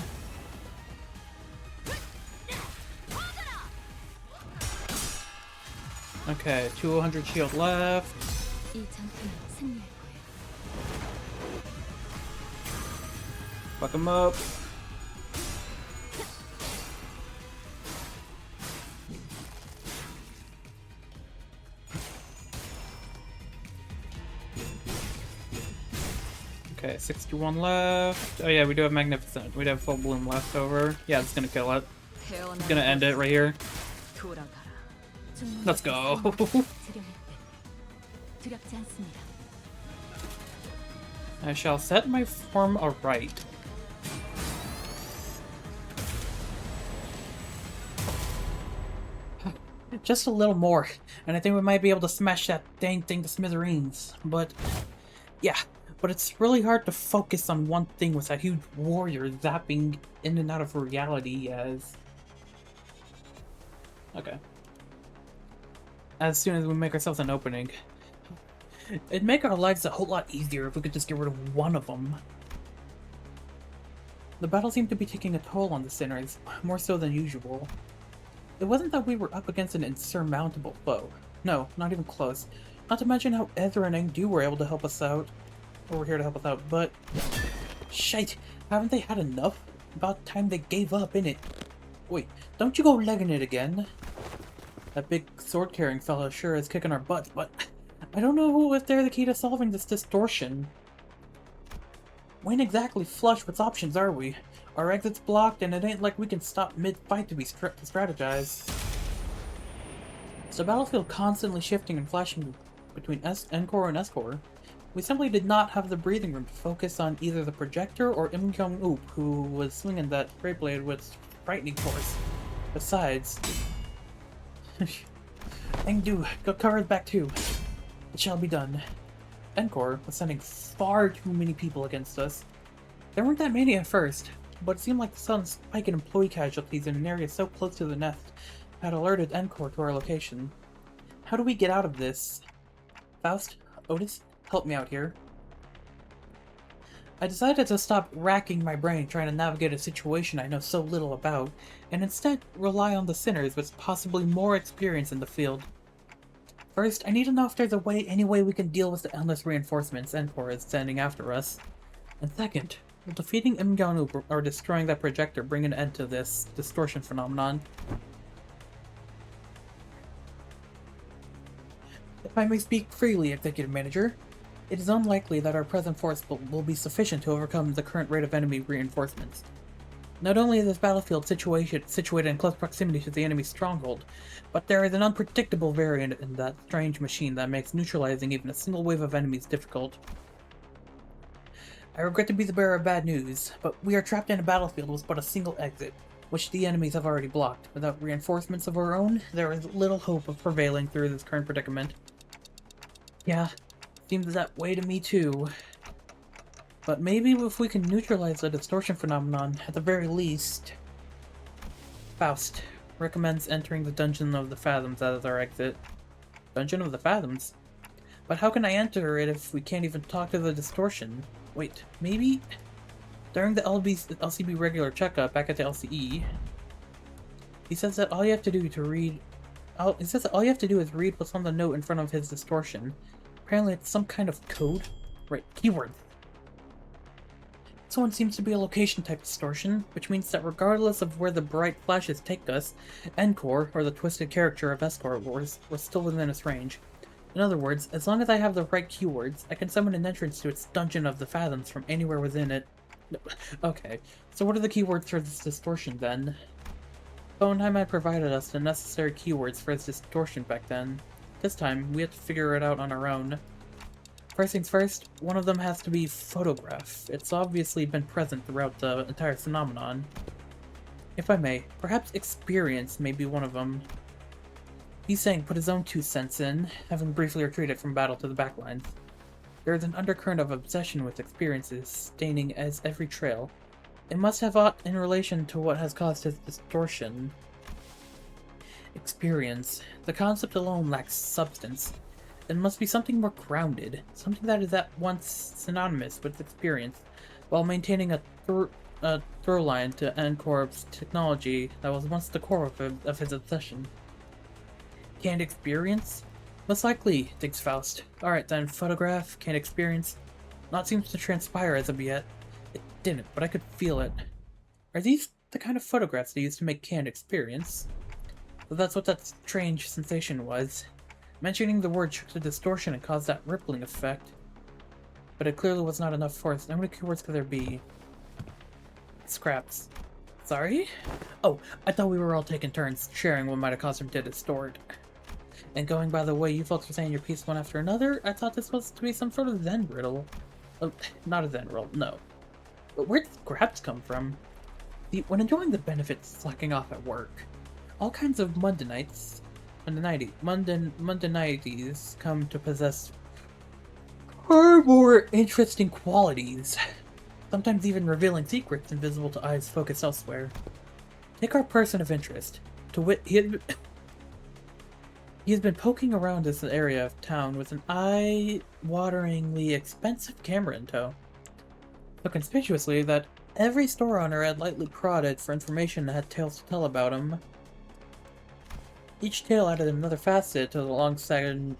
[SPEAKER 1] Okay, 200 shield left.
[SPEAKER 3] 이 전투는 승리할 거야.
[SPEAKER 1] Fuck him up. Okay, 61 left. Oh yeah, we do have Magnificent. We do have Full Bloom left over. Yeah, it's gonna kill it. It's gonna end it right here.
[SPEAKER 4] 돌아가라.
[SPEAKER 1] Let's go.
[SPEAKER 3] 두렵지 않습니다.
[SPEAKER 1] I shall set my form aright. Just a little more, and I think we might be able to smash that dang thing to smithereens. But, yeah. But it's really hard to focus on one thing with that huge warrior zapping in and out of reality as... Okay. As soon as we make ourselves an opening. It'd make our lives a whole lot easier if we could just get rid of one of them. The battle seemed to be taking a toll on the sinners, more so than usual. It wasn't that we were up against an insurmountable foe. No, not even close. Not to mention how Ezra and Engdu were able to help us out. Or were here to help us out, but... Shite! Haven't they had enough? About time they gave up, innit? Wait, don't you go legging it again? That big sword-carrying fellow sure is kicking our butts, but... I don't know if they're the key to solving this distortion. We ain't exactly flush with options, are we? Our exit's blocked, and it ain't like we can stop mid-fight to strategize. It's the battlefield constantly shifting and flashing between Encore and S-Core. We simply did not have the breathing room to focus on either the projector or Im Kyung-oop, who was swinging that great blade with frightening force. Besides... Engdu, go cover his back too. It shall be done. Encore was sending far too many people against us. There weren't that many at first, but it seemed like the sudden spike in employee casualties in an area so close to the nest had alerted Encore to our location. How do we get out of this? Faust? Otis? Help me out here. I decided to stop racking my brain trying to navigate a situation I know so little about, and instead rely on the sinners with possibly more experience in the field. First, I need to know if there's any way we can deal with the endless reinforcements Encore is sending after us. And second, will defeating Imganu or destroying that projector bring an end to this distortion phenomenon? If I may speak freely, Executive Manager, it is unlikely that our present force will be sufficient to overcome the current rate of enemy reinforcements. Not only is this battlefield situated in close proximity to the enemy's stronghold, but there is an unpredictable variant in that strange machine that makes neutralizing even a single wave of enemies difficult. I regret to be the bearer of bad news, but we are trapped in a battlefield with but a single exit, which the enemies have already blocked. Without reinforcements of our own, there is little hope of prevailing through this current predicament. Yeah, seems that way to me too. But maybe if we can neutralize the distortion phenomenon, at the very least... Faust recommends entering the Dungeon of the Fathoms as our exit. Dungeon of the Fathoms? But how can I enter it if we can't even talk to the distortion? Wait, maybe? During the LCB regular checkup back at the LCE, he says that all you have to do to read... He says that all you have to do is read what's on the note in front of his distortion. Apparently it's some kind of code. Right, keyword. This one seems to be a location type distortion, which means that regardless of where the bright flashes take us, Encore, or the twisted character of Escort, we're still within its range. In other words, as long as I have the right keywords, I can summon an entrance to its Dungeon of the Fathoms from anywhere within it. Okay, so what are the keywords for this distortion then? Hohenheim had provided us the necessary keywords for its distortion back then. This time, we have to figure it out on our own. First things first, one of them has to be photograph. It's obviously been present throughout the entire phenomenon. If I may, perhaps experience may be one of them. He's saying put his own 2 cents in, having briefly retreated from battle to the backlines. There is an undercurrent of obsession with experiences, staining as every trail. It must have aught in relation to what has caused his distortion. Experience. The concept alone lacks substance. It must be something more grounded, something that is at once synonymous with experience, while maintaining a through line to Encore's technology that was once the core of his obsession. Canned experience? Most likely, thinks Faust. Alright then, photograph, canned experience. Not seems to transpire as of yet. It didn't, but I could feel it. Are these the kind of photographs they used to make canned experience? Well, that's what that strange sensation was. Mentioning the word shook the distortion and caused that rippling effect. But it clearly was not enough for us. How many keywords could there be? Scraps. Sorry? Oh, I thought we were all taking turns sharing what might have caused him to distort. And going by the way you folks were saying your piece one after another, I thought this was to be some sort of Zen riddle. Oh, not a Zen riddle, no. But where did scraps come from? See, when enjoying the benefits slacking off at work, all kinds of mundanites come to possess far more interesting qualities, sometimes even revealing secrets invisible to eyes focused elsewhere. Take our person of interest. To wit, he has been poking around this area of town with an eye-wateringly expensive camera in tow. So conspicuously that every store owner had lightly prodded for information that had tales to tell about him. Each tale added another facet to the long saga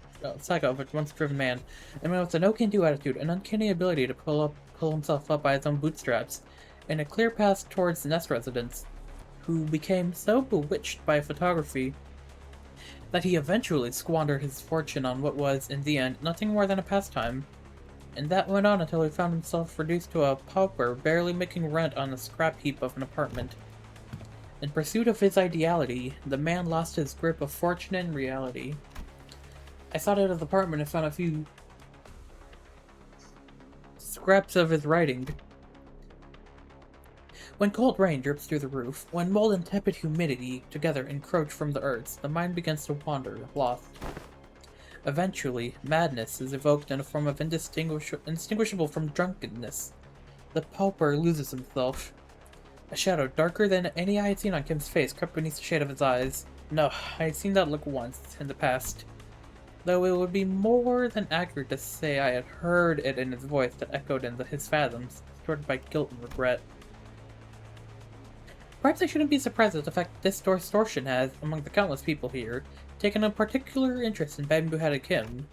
[SPEAKER 1] of a once-driven man, and with a no-can-do attitude, an uncanny ability to pull himself up by his own bootstraps, and a clear path towards the Nest residence, who became so bewitched by photography that he eventually squandered his fortune on what was, in the end, nothing more than a pastime. And that went on until he found himself reduced to a pauper, barely making rent on a scrap heap of an apartment. In pursuit of his ideality, the man lost his grip of fortune and reality. I sought out his apartment and found a few scraps of his writing. When cold rain drips through the roof, when mold and tepid humidity together encroach from the earth, the mind begins to wander, lost. Eventually, madness is evoked in a form of indistinguishable from drunkenness. The pauper loses himself. A shadow darker than any I had seen on Kim's face crept beneath the shade of his eyes. No, I had seen that look once, in the past. Though it would be more than accurate to say I had heard it in his voice that echoed in his fathoms, distorted by guilt and regret. Perhaps I shouldn't be surprised at the fact that this distortion has, among the countless people here, taken a particular interest in bamboo-headed Kim.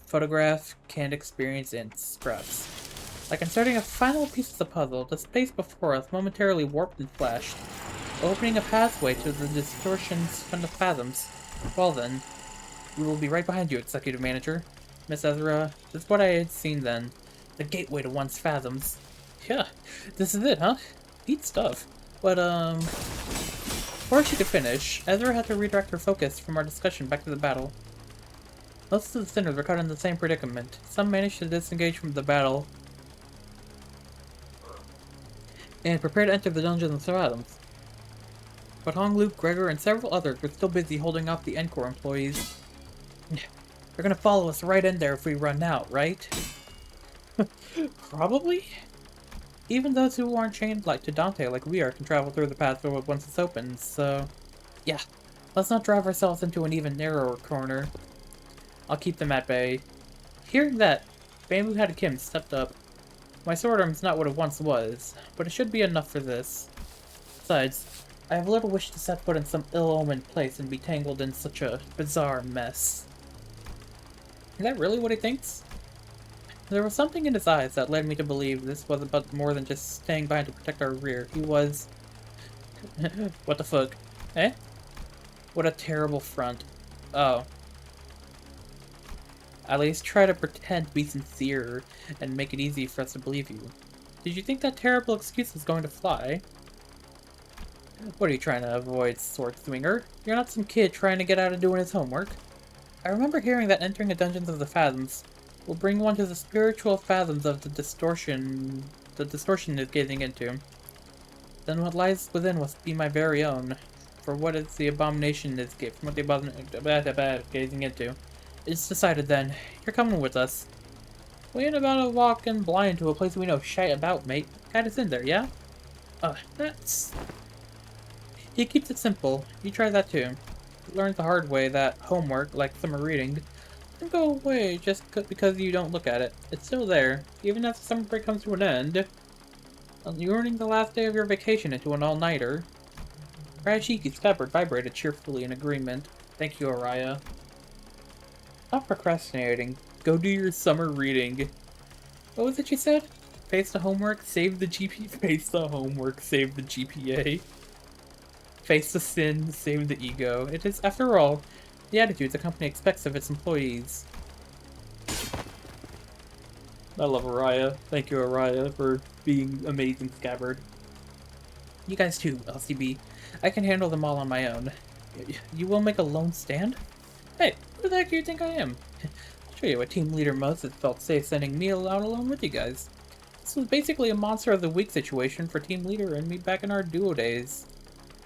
[SPEAKER 1] Photograph, canned experience, and scraps. Like inserting a final piece of the puzzle, the space before us momentarily warped and flashed, opening a pathway to the distortions from the fathoms. Well then, we will be right behind you, Executive Manager. Miss Ezra, this is what I had seen then. The gateway to one's fathoms. Yeah, this is it, huh? Neat stuff. But, before she could finish, Ezra had to redirect her focus from our discussion back to the battle. Most of the sinners were caught in the same predicament. Some managed to disengage from the battle, and prepare to enter the dungeons and surrounds. But Hong, Luke, Gregor, and several others were still busy holding off the Encore employees. They're gonna follow us right in there if we run out, right? Probably? Even those who aren't chained like to Dante like we are can travel through the path once it's open, so... yeah, let's not drive ourselves into an even narrower corner. I'll keep them at bay. Hearing that, Bamboo-Headed Kim stepped up. My sword arm's not what it once was, but it should be enough for this. Besides, I have little wish to set foot in some ill-omened place and be tangled in such a bizarre mess. Is that really what he thinks? There was something in his eyes that led me to believe this was about more than just staying behind to protect our rear. He was... what the fuck? Eh? What a terrible front. Oh. At least try to pretend to be sincere and make it easy for us to believe you. Did you think that terrible excuse was going to fly? What are you trying to avoid, sword swinger? You're not some kid trying to get out of doing his homework. I remember hearing that entering the Dungeons of the Fathoms will bring one to the spiritual fathoms of the distortion is gazing into. Then what lies within must be my very own. For what is the abomination is from what the abomination gazing into. It's decided then. You're coming with us. We ain't about to walk in blind to a place we know shite about, mate. Guide us in there, yeah? That's... He keeps it simple. You try that too. Learned the hard way that homework, like summer reading, doesn't go away just because you don't look at it. It's still there, even as the summer break comes to an end. You're earning the last day of your vacation into an all-nighter. Rayashiki's scabbard vibrated cheerfully in agreement. Thank you, Araya. Stop procrastinating. Go do your summer reading. What was it you said? Face the homework, save the GP. Face the homework, save the GPA. Face the sin, save the ego. It is, after all, the attitudes a company expects of its employees. I love Araya. Thank you, Araya, for being amazing scabbard. You guys too, LCB. I can handle them all on my own. You will make a lone stand? Hey, who the heck do you think I am? I'll show you what team leader Moses felt safe sending me out alone with you guys. This was basically a monster of the week situation for team leader and me back in our duo days.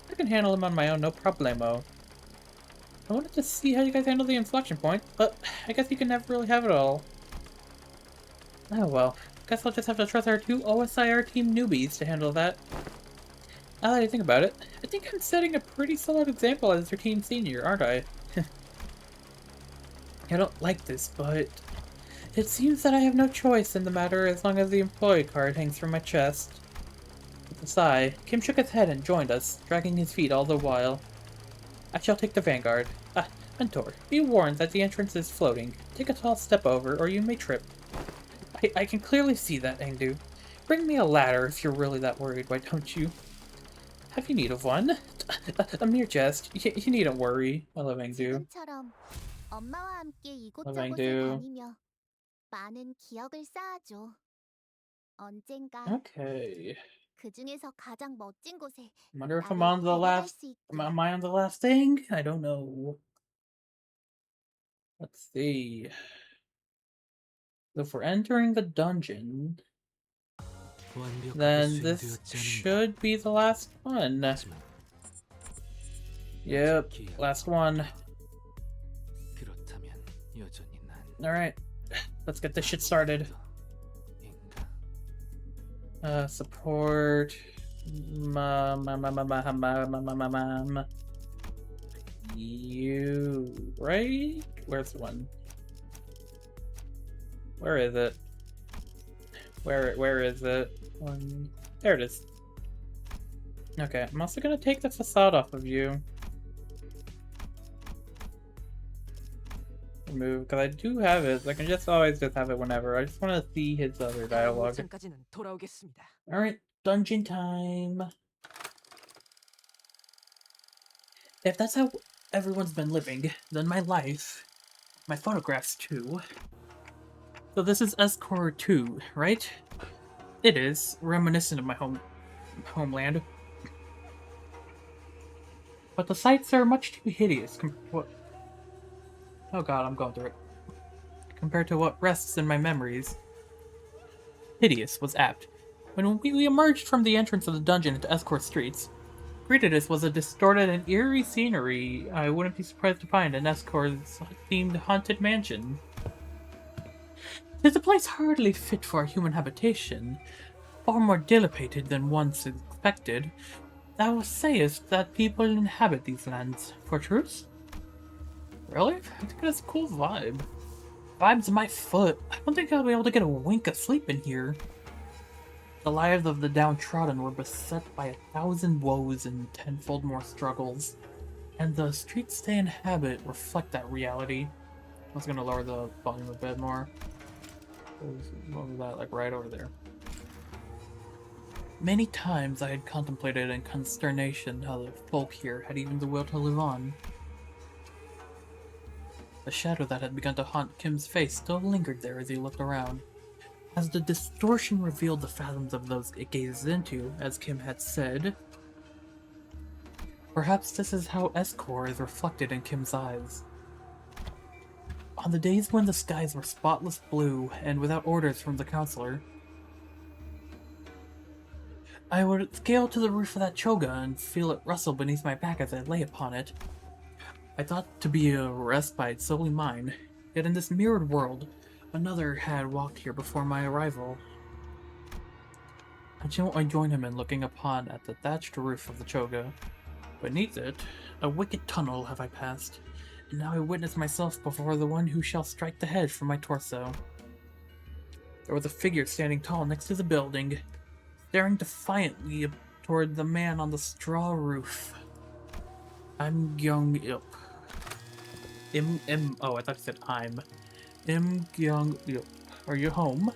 [SPEAKER 1] I can handle him on my own, no problemo. I wanted to see how you guys handle the inflection point, but I guess you can never really have it all. Oh well, guess I'll just have to trust our two OSIR team newbies to handle that. Now that I think about it, I think I'm setting a pretty solid example as your team senior, aren't I? I don't like this, but it seems that I have no choice in the matter as long as the employee card hangs from my chest. With a sigh, Kim shook his head and joined us, dragging his feet all the while. I shall take the vanguard. Ah, Mentor, be warned that the entrance is floating. Take a tall step over, or you may trip. I can clearly see that, Engdu. Bring me a ladder if you're really that worried, why don't you? Have you need of one? A mere jest. You needn't worry. I love Engdu.
[SPEAKER 3] 지금처럼 엄마와 함께 이곳저곳을
[SPEAKER 1] Lavengdu.
[SPEAKER 3] 다니며 많은 기억을 쌓아줘. 언젠가
[SPEAKER 1] Okay.
[SPEAKER 3] 그 중에서 가장 멋진 곳에
[SPEAKER 1] Wonder if I'm
[SPEAKER 3] 나를
[SPEAKER 1] on the
[SPEAKER 3] 데려갈
[SPEAKER 1] last...
[SPEAKER 3] 수 있게.
[SPEAKER 1] Am I on the last thing? I don't know. Let's see. So if we're entering the dungeon, then this should be the last one. Yep, last one. Alright, let's get this shit started. Support... You... right? Where's the one? Where is it? Where is it? One... There it is. Okay, I'm also gonna take the facade off of you. Remove, because I do have it. I can just always just have it whenever. I just want to see his other dialogue. Alright, dungeon time. If that's how everyone's been living, then my life, my photographs too. So this is Escort 2, right? It is, reminiscent of my homeland. But the sights are much too hideous oh god, I'm going through it. Compared to what rests in my memories. Hideous was apt. When we emerged from the entrance of the dungeon into Escort Streets, greeted us was a distorted and eerie scenery I wouldn't be surprised to find in Escort's themed haunted mansion. 'Tis a place hardly fit for a human habitation, far more dilapidated than once expected. Thou sayest that people inhabit these lands, for truth? Really? I think that's a cool vibe. Vibe's my foot. I don't think I'll be able to get a wink of sleep in here. The lives of the downtrodden were beset by 1,000 woes and tenfold more struggles, and the streets they inhabit reflect that reality. I was gonna lower the volume a bit more. What was that, like right over there? Many times I had contemplated in consternation how the folk here had even the will to live on. The shadow that had begun to haunt Kim's face still lingered there as he looked around. As the distortion revealed the fathoms of those it gazes into, as Kim had said, perhaps this is how Escor is reflected in Kim's eyes. On the days when the skies were spotless blue and without orders from the counselor, I would scale to the roof of that choga and feel it rustle beneath my back as I lay upon it. I thought to be a respite solely mine, yet in this mirrored world, another had walked here before my arrival. I joined him in looking upon at the thatched roof of the choga. Beneath it, a wicked tunnel have I passed, and now I witness myself before the one who shall strike the hedge from my torso. There was a figure standing tall next to the building, staring defiantly toward the man on the straw roof. I'm Gyung-ilp. Oh, I thought you said I'm. Gyung-ilp. Are you home?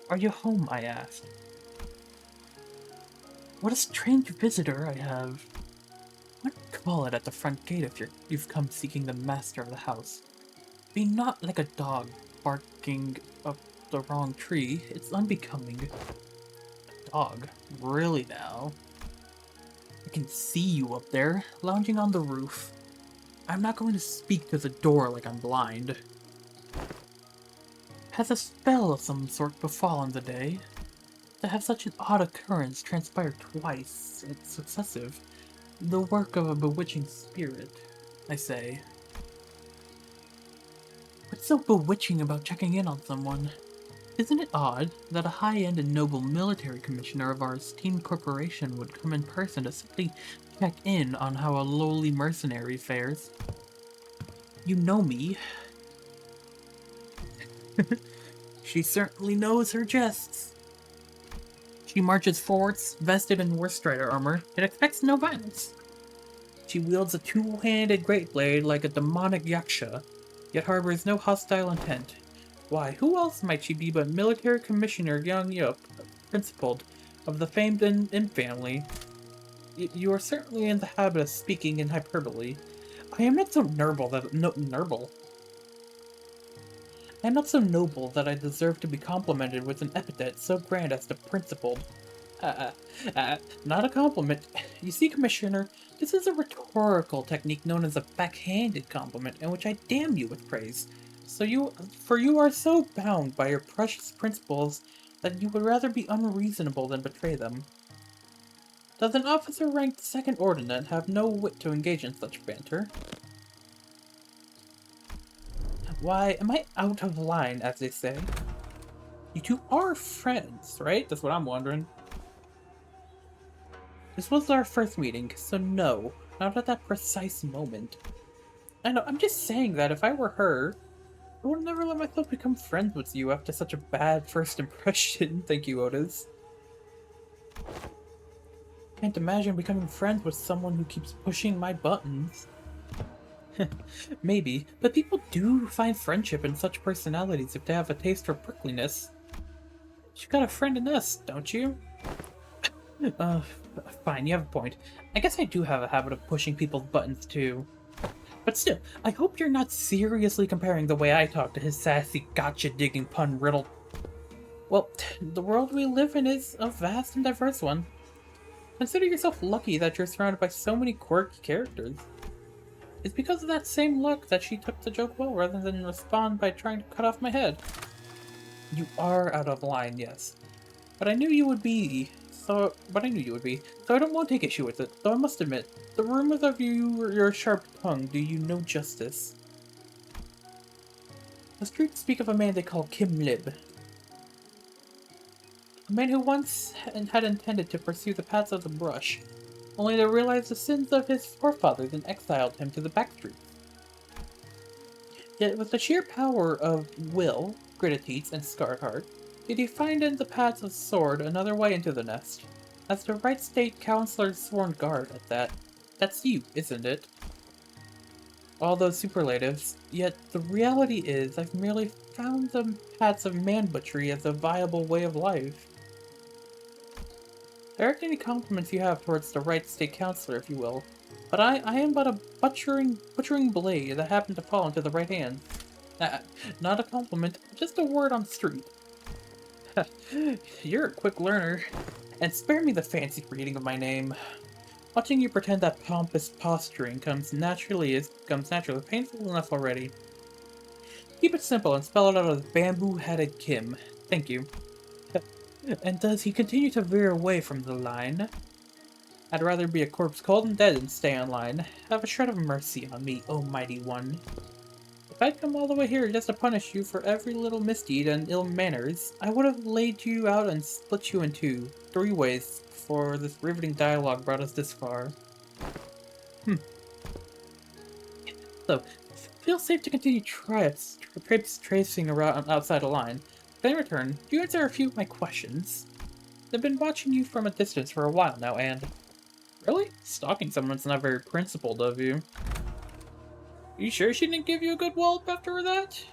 [SPEAKER 1] Are you home, I asked. What a strange visitor I have. What call it at the front gate if you've come seeking the master of the house? Be not like a dog barking up the wrong tree. It's unbecoming. A dog? Really now? I can see you up there, lounging on the roof. I'm not going to speak to the door like I'm blind. Has a spell of some sort befallen the day? To have such an odd occurrence transpire twice, it's successive. The work of a bewitching spirit, I say. What's so bewitching about checking in on someone? Isn't it odd that a high-end and noble military commissioner of our esteemed corporation would come in person to simply check in on how a lowly mercenary fares? You know me. She certainly knows her jests. She marches forwards, vested in War Strider armor, and expects no violence. She wields a two-handed great blade like a demonic yaksha, yet harbors no hostile intent. Why, who else might she be but Military Commissioner Young Yup, principled of the famed Imp family? You are certainly in the habit of speaking in hyperbole. I am not so noble I am not so noble that I deserve to be complimented with an epithet so grand as to principled. Not a compliment. You see, Commissioner, this is a rhetorical technique known as a backhanded compliment, in which I damn you with praise. For you are so bound by your precious principles that you would rather be unreasonable than betray them. Does an officer ranked second ordinate have no wit to engage in such banter? Why, am I out of line, as they say? You two are friends, right? That's what I'm wondering. This was our first meeting, so no, not at that precise moment. I know, I'm just saying that if I were her, I would never let myself become friends with you after such a bad first impression. Thank you, Otis. Can't imagine becoming friends with someone who keeps pushing my buttons. Maybe, but people do find friendship in such personalities if they have a taste for prickliness. You got a friend in us, don't you? Fine, you have a point. I guess I do have a habit of pushing people's buttons too. But still, I hope you're not seriously comparing the way I talk to his sassy gotcha-digging pun-riddled... Well, the world we live in is a vast and diverse one. Consider yourself lucky that you're surrounded by so many quirky characters. It's because of that same luck that she took the joke well rather than respond by trying to cut off my head. You are out of line, yes. But I knew you would be. So I don't want to take issue with it. Though I must admit, the rumors of your sharp tongue do you no justice. The streets speak of a man they call Kim Lib. A man who once had intended to pursue the paths of the brush, only to realize the sins of his forefathers and exiled him to the backstreets. Yet with the sheer power of will, gritted teeth, and scarred heart, did he find in the paths of sword another way into the nest? As the right state counselor's sworn guard at that. That's you, isn't it? All those superlatives, yet the reality is I've merely found the paths of man-butchery as a viable way of life. There aren't any compliments you have towards the right state counselor, if you will, but I am but a butchering blade that happened to fall into the right hand. Not a compliment, just a word on the street. You're a quick learner, and spare me the fancy reading of my name. Watching you pretend that pompous posturing comes naturally painful enough already. Keep it simple and spell it out as bamboo-hatted Kim. Thank you. And does he continue to veer away from the line? I'd rather be a corpse cold and dead than stay on line. Have a shred of mercy on me, oh mighty one. If I'd come all the way here just to punish you for every little misdeed and ill manners, I would have laid you out and split you in three ways, before this riveting dialogue brought us this far. So, feel safe to continue tracing around outside the line. But in return, do you answer a few of my questions? I've been watching you from a distance for a while now, and... Really? Stalking someone's not very principled of you. You sure she didn't give you a good wallop after that?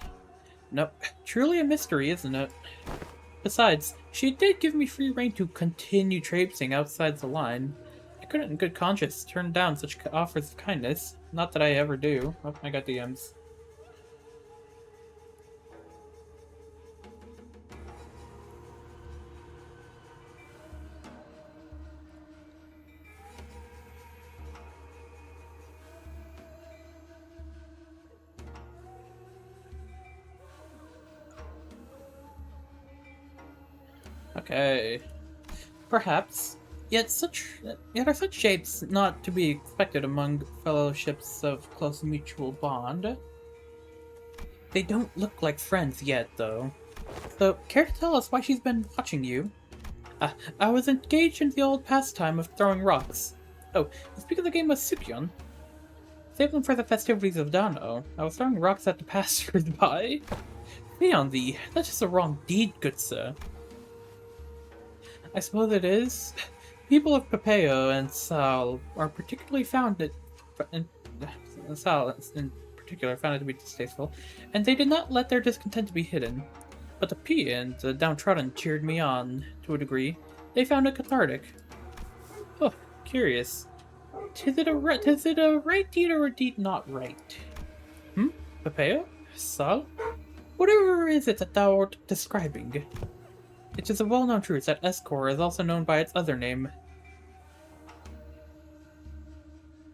[SPEAKER 1] Nope. Truly a mystery, isn't it? Besides, she did give me free rein to continue traipsing outside the line. I couldn't in good conscience turn down such offers of kindness. Not that I ever do. Oh, I got DMs. Okay. Perhaps. Yet are such shapes not to be expected among fellowships of close mutual bond. They don't look like friends yet, though. So, care to tell us why she's been watching you? I was engaged in the old pastime of throwing rocks. Oh, you speak of the game of Sukyon? Save them for the festivities of Dano. I was throwing rocks at the passers-by. Be on thee, that's just a wrong deed, good sir. I suppose it is. People of Papeo and Sal are particularly found it, Sal in particular found it to be distasteful, and they did not let their discontent to be hidden. But the P and the downtrodden cheered me on, to a degree. They found it cathartic. Oh, curious. Is it a right deed or a deed not right? Papeo? Sal? Whatever is it that thou art describing? It is a well-known truth that Escor is also known by its other name.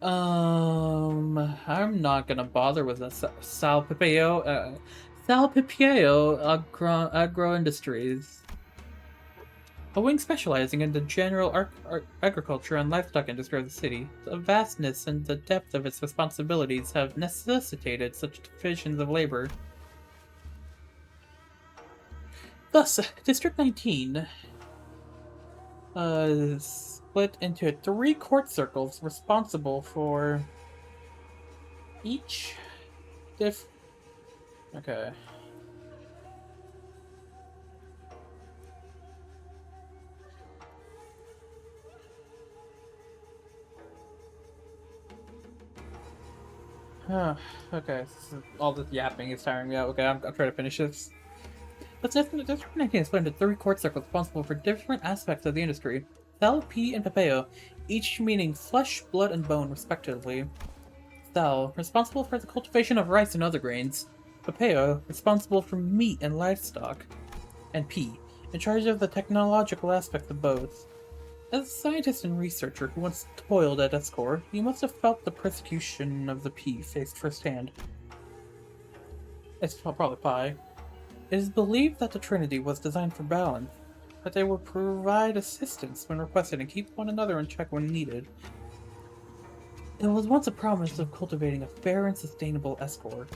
[SPEAKER 1] I'm not gonna bother with a Sal Papeo Agro Industries. A wing specializing in the general agriculture and livestock industry of the city, the vastness and the depth of its responsibilities have necessitated such divisions of labor. Thus, District 19 split into 3 court circles responsible for each Okay. Okay, so all this yapping is tiring me out. Okay, I'm trying to finish this. District 19 is split into 3 court circles responsible for different aspects of the industry. Thal, P, and Papeo, each meaning flesh, blood, and bone, respectively. Thal, responsible for the cultivation of rice and other grains. Papeo, responsible for meat and livestock. And P, in charge of the technological aspect of both. As a scientist and researcher who once toiled at Escor, you must have felt the persecution of the P faced firsthand. It's probably Pi. It is believed that the Trinity was designed for balance. that they would provide assistance when requested and keep one another in check when needed. It was once a promise of cultivating a fair and sustainable escort.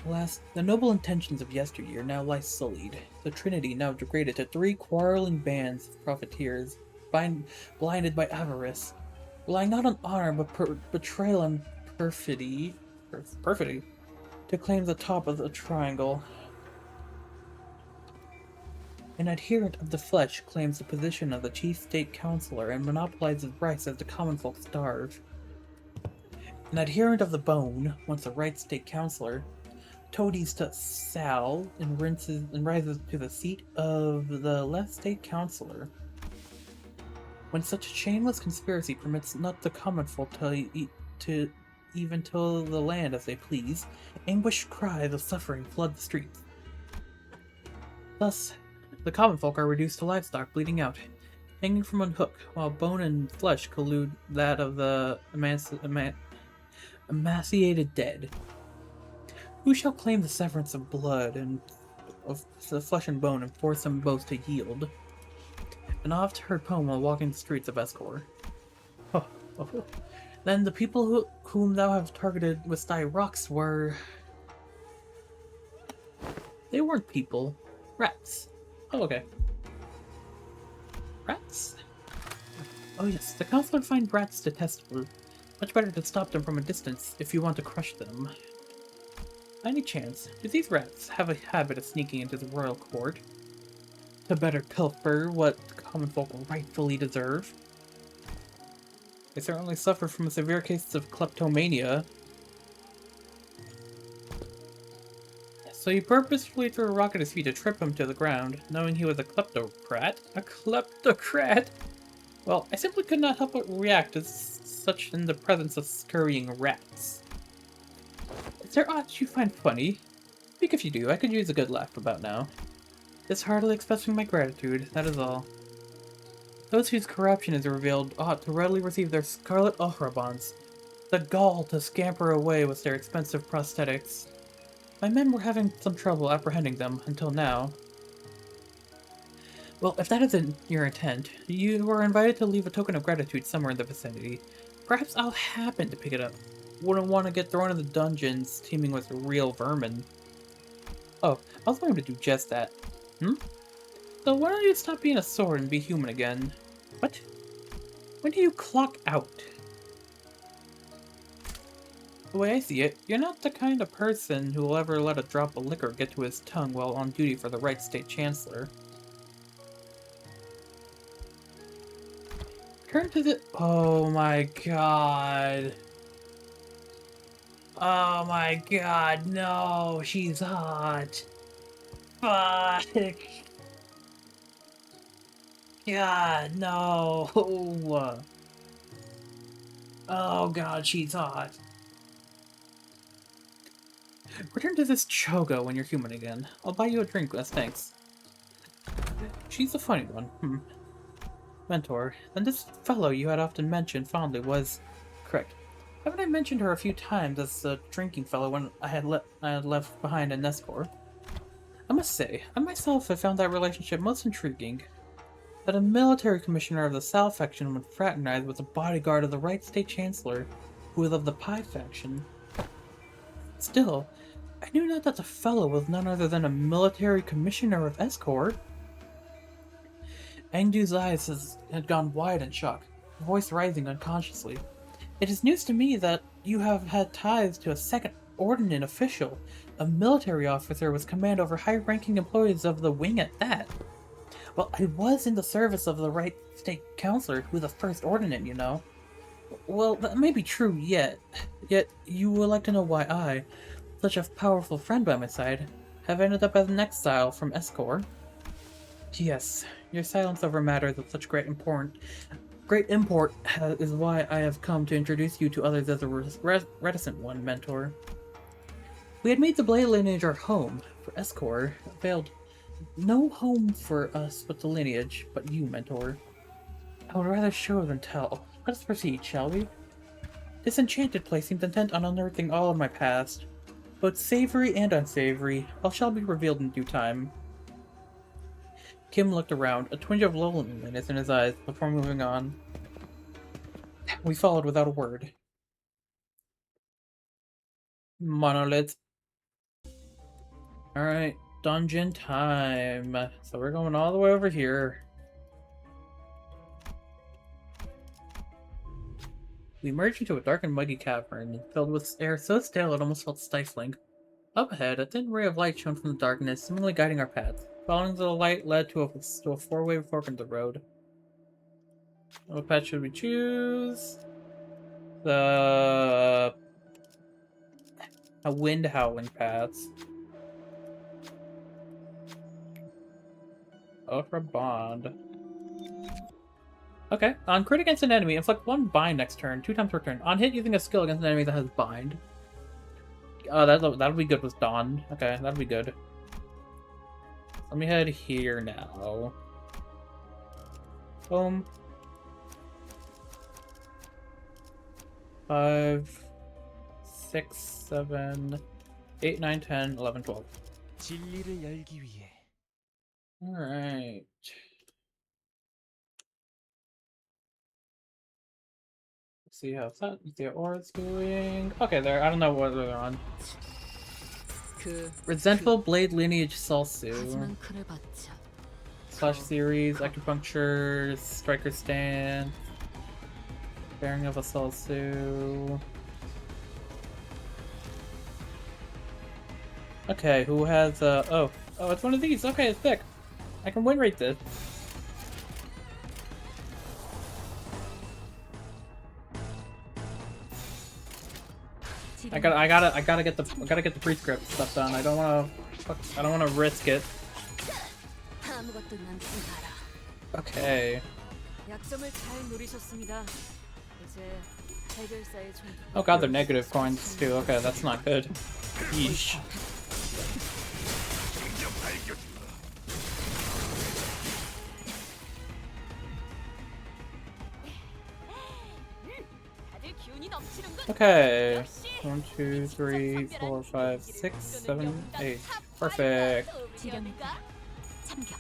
[SPEAKER 1] Alas, the noble intentions of yesteryear now lie sullied, the Trinity now degraded to 3 quarreling bands of profiteers, blinded by avarice, relying not on honor but betrayal and perfidy, to claim the top of the triangle. An adherent of the flesh claims the position of the chief state councilor and monopolizes rights as the common folk starve. An adherent of the bone, once a right state councilor, toadies to Sal and rises to the seat of the left state councilor. When such a shameless conspiracy permits not the common folk to even till the land as they please, anguished cries of suffering flood the streets. Thus, the common folk are reduced to livestock bleeding out, hanging from a hook, while bone and flesh collude that of the emaciated dead. Who shall claim the severance of blood and of the flesh and bone and force them both to yield? An oft-heard poem while walking the streets of Escor. Then the people whom thou have targeted with thy rocks were... They weren't people. Rats. Oh, okay. Rats? Oh yes, the counselor finds rats detestable. Much better to stop them from a distance if you want to crush them. By any chance, do these rats have a habit of sneaking into the royal court? To better pilfer what the common folk rightfully deserve? They certainly suffer from a severe case of kleptomania. So you purposefully threw a rock at his feet to trip him to the ground, knowing he was a kleptocrat? A kleptocrat? Well, I simply could not help but react as such in the presence of scurrying rats. Is there aught you find funny? Speak if you do, I could use a good laugh about now. Just heartily expressing my gratitude, that is all. Those whose corruption is revealed ought to readily receive their scarlet bonds, the gall to scamper away with their expensive prosthetics. My men were having some trouble apprehending them, until now. Well, if that isn't your intent, you are invited to leave a token of gratitude somewhere in the vicinity. Perhaps I'll happen to pick it up. Wouldn't want to get thrown in the dungeons teeming with real vermin. Oh, I was going to do just that. So why don't you stop being a sword and be human again? What? When do you clock out? The way I see it, you're not the kind of person who will ever let a drop of liquor get to his tongue while on duty for the right state chancellor. Turn to the— oh my god. Oh my god, no, she's hot. Fuck. God, no. Oh god, she's hot. Return to this Chogo when you're human again. I'll buy you a drink as thanks. She's a funny one. Mentor, and this fellow you had often mentioned fondly was... correct. Haven't I mentioned her a few times as a drinking fellow when I had left behind in Neskor? I must say, I myself have found that relationship most intriguing. That a military commissioner of the Sal faction would fraternize with a bodyguard of the right state chancellor, who was of the Pi faction. Still, I knew not that the fellow was none other than a military commissioner of Escor. Angdu's eyes had gone wide in shock, her voice rising unconsciously. It is news to me that you have had ties to a second ordinate official, a military officer with command over high-ranking employees of the wing at that. Well, I was in the service of the right state councilor, who was the first ordinate, you know. Well, that may be true yet you would like to know why I, such a powerful friend by my side, have ended up as an exile from Escor. Yes, your silence over matters of such great import is why I have come to introduce you to others as a reticent one, Mentor. We had made the Blade lineage our home, for Escor failed no home for us but the lineage, but you, Mentor. I would rather show than tell. Let us proceed, shall we? This enchanted place seems intent on unearthing all of my past. Both savory and unsavory, all shall be revealed in due time. Kim looked around, a twinge of loneliness in his eyes before moving on. We followed without a word. Monolith. Alright, dungeon time. So we're going all the way over here. We emerged into a dark and muggy cavern, filled with air so stale it almost felt stifling. Up ahead, a thin ray of light shone from the darkness, seemingly guiding our path. Following the light led to a four-way fork in the road. What path should we choose? A wind howling path. Ultra bond. Okay. On crit against an enemy, inflict 1 bind next turn, 2 times per turn. On hit using a skill against an enemy that has bind. That'll be good with Dawn. Okay, that'll be good. Let me head here now. Boom. 5, 6, 7, 8, 9, 10, 11, 12.
[SPEAKER 2] 진리를 열기 위해
[SPEAKER 1] Alright. See how the aura's doing. Okay, there. I don't know what they're on. Resentful Blade Lineage Salsu.
[SPEAKER 4] 하지만 그를 받자.
[SPEAKER 1] Slash Series, Acupuncture, Striker Stand. Bearing of a Salsu. Okay, who has oh, it's one of these. Okay, it's thick. I can win rate this. I gotta get the prescript stuff done. I don't wanna risk it.
[SPEAKER 5] 아무것도 남지 마라.
[SPEAKER 1] Okay.
[SPEAKER 4] 약점을 잘 노리셨습니다. 이제 해결사의 종.
[SPEAKER 1] Oh god, they're negative coins too. Okay, that's not good. Yeesh.
[SPEAKER 5] 다들 기운이 넘치는군.
[SPEAKER 1] Okay. 1, 2, 3, 4, 5, 6, 7, 8. Perfect.
[SPEAKER 5] 지령이가
[SPEAKER 3] 참격.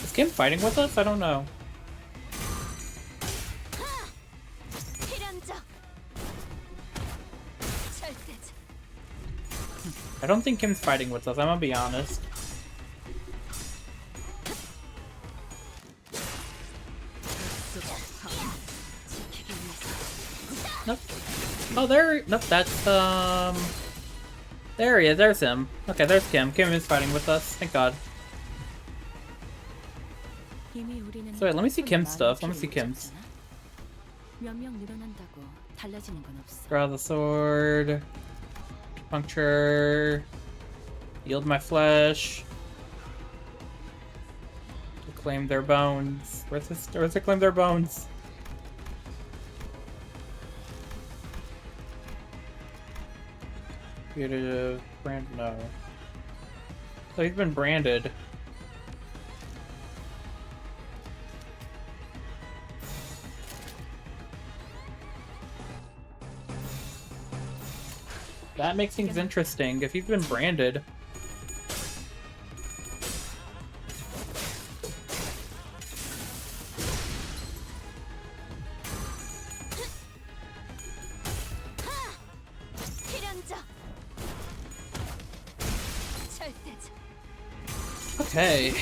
[SPEAKER 1] Is Kim fighting with us? I don't know.
[SPEAKER 5] 필연적. 절대적.
[SPEAKER 1] I don't think Kim's fighting with us. I'm gonna be honest. Nope. Oh, nope, that's, there he is, there's him. Okay, there's Kim. Kim is fighting with us, thank god.
[SPEAKER 4] 이미 우리는
[SPEAKER 1] So wait, let me see Kim's
[SPEAKER 4] 많은
[SPEAKER 1] stuff. Let me
[SPEAKER 4] 피해를
[SPEAKER 1] see Kim's.
[SPEAKER 4] 입었잖아. 몇 명 늘어난다고 달라지는 건 없어.
[SPEAKER 1] Draw the sword. Puncture. Yield my flesh. Reclaim their bones. Where's reclaim their bones? Fugitive. Brand. No. So he's been branded. That makes things interesting. If he's been branded.
[SPEAKER 5] 필연적. 절대적.
[SPEAKER 1] Okay.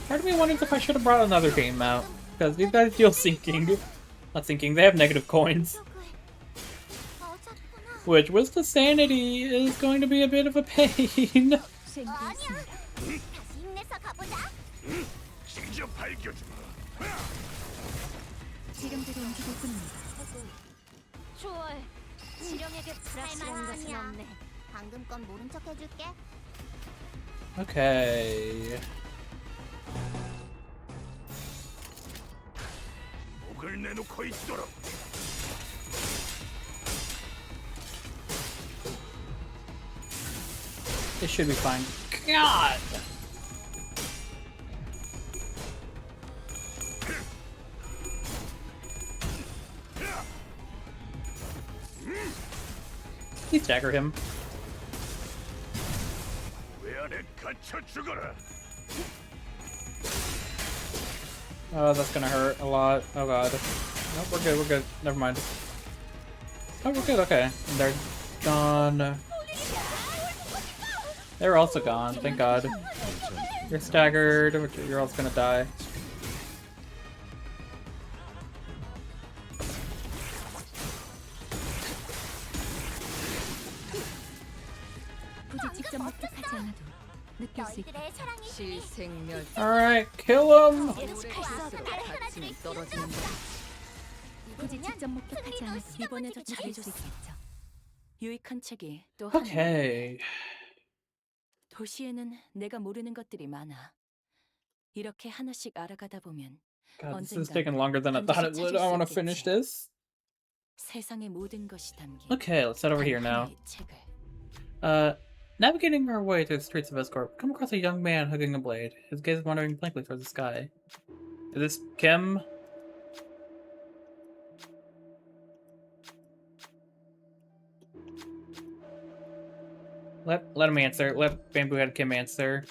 [SPEAKER 1] Part of me wonders if I should have brought another game out. Because these guys feel sinking. Not sinking, they have negative coins. Which, with the sanity, is going to be a bit of a pain.
[SPEAKER 3] 아니야. 다시 힘내서 가보자.
[SPEAKER 4] 지령대로 움직일 뿐입니다.
[SPEAKER 5] 좋아해. 지령에게 불확실한 것은
[SPEAKER 3] 아니야.
[SPEAKER 5] 없네.
[SPEAKER 3] 방금 건 모른 척 해줄게.
[SPEAKER 1] Okay.
[SPEAKER 7] 목을 내놓고 있도록.
[SPEAKER 1] This should be fine. God! Please stagger him. Oh, that's gonna hurt a lot. Oh god. Nope, we're good, we're good. Never mind. Oh, we're good, okay. And they're gone. They're also gone, thank god. You're staggered, you're also gonna die.
[SPEAKER 3] 굳이 직접 목격하지 않아도 느낄 수 있다.
[SPEAKER 5] 너희들의 사랑이
[SPEAKER 4] 시생멸
[SPEAKER 1] Alright, kill him!
[SPEAKER 4] 스스로 다치면 떨어지는 법.
[SPEAKER 3] 굳이 직접 목격하지 않아도
[SPEAKER 5] 이번에도
[SPEAKER 3] 느낄
[SPEAKER 5] 잘해줬어.
[SPEAKER 3] 수 있겠죠.
[SPEAKER 5] 유익한 책이 또 하나.
[SPEAKER 1] Okay.
[SPEAKER 5] 도시에는 내가 모르는 것들이 많아. 이렇게 하나씩 알아가다 보면
[SPEAKER 1] God, this is
[SPEAKER 5] 언젠가
[SPEAKER 1] taking longer than I thought it would. I want to finish this.
[SPEAKER 5] 세상의 모든 것이 담긴
[SPEAKER 1] Okay, let's head over here now.
[SPEAKER 5] 하나의 책을.
[SPEAKER 1] Navigating our way through the streets of Escorp, come across a young man hugging a blade, his gaze wandering blankly towards the sky. Is this Kim? Let him answer. Let Bamboo Head Kim answer.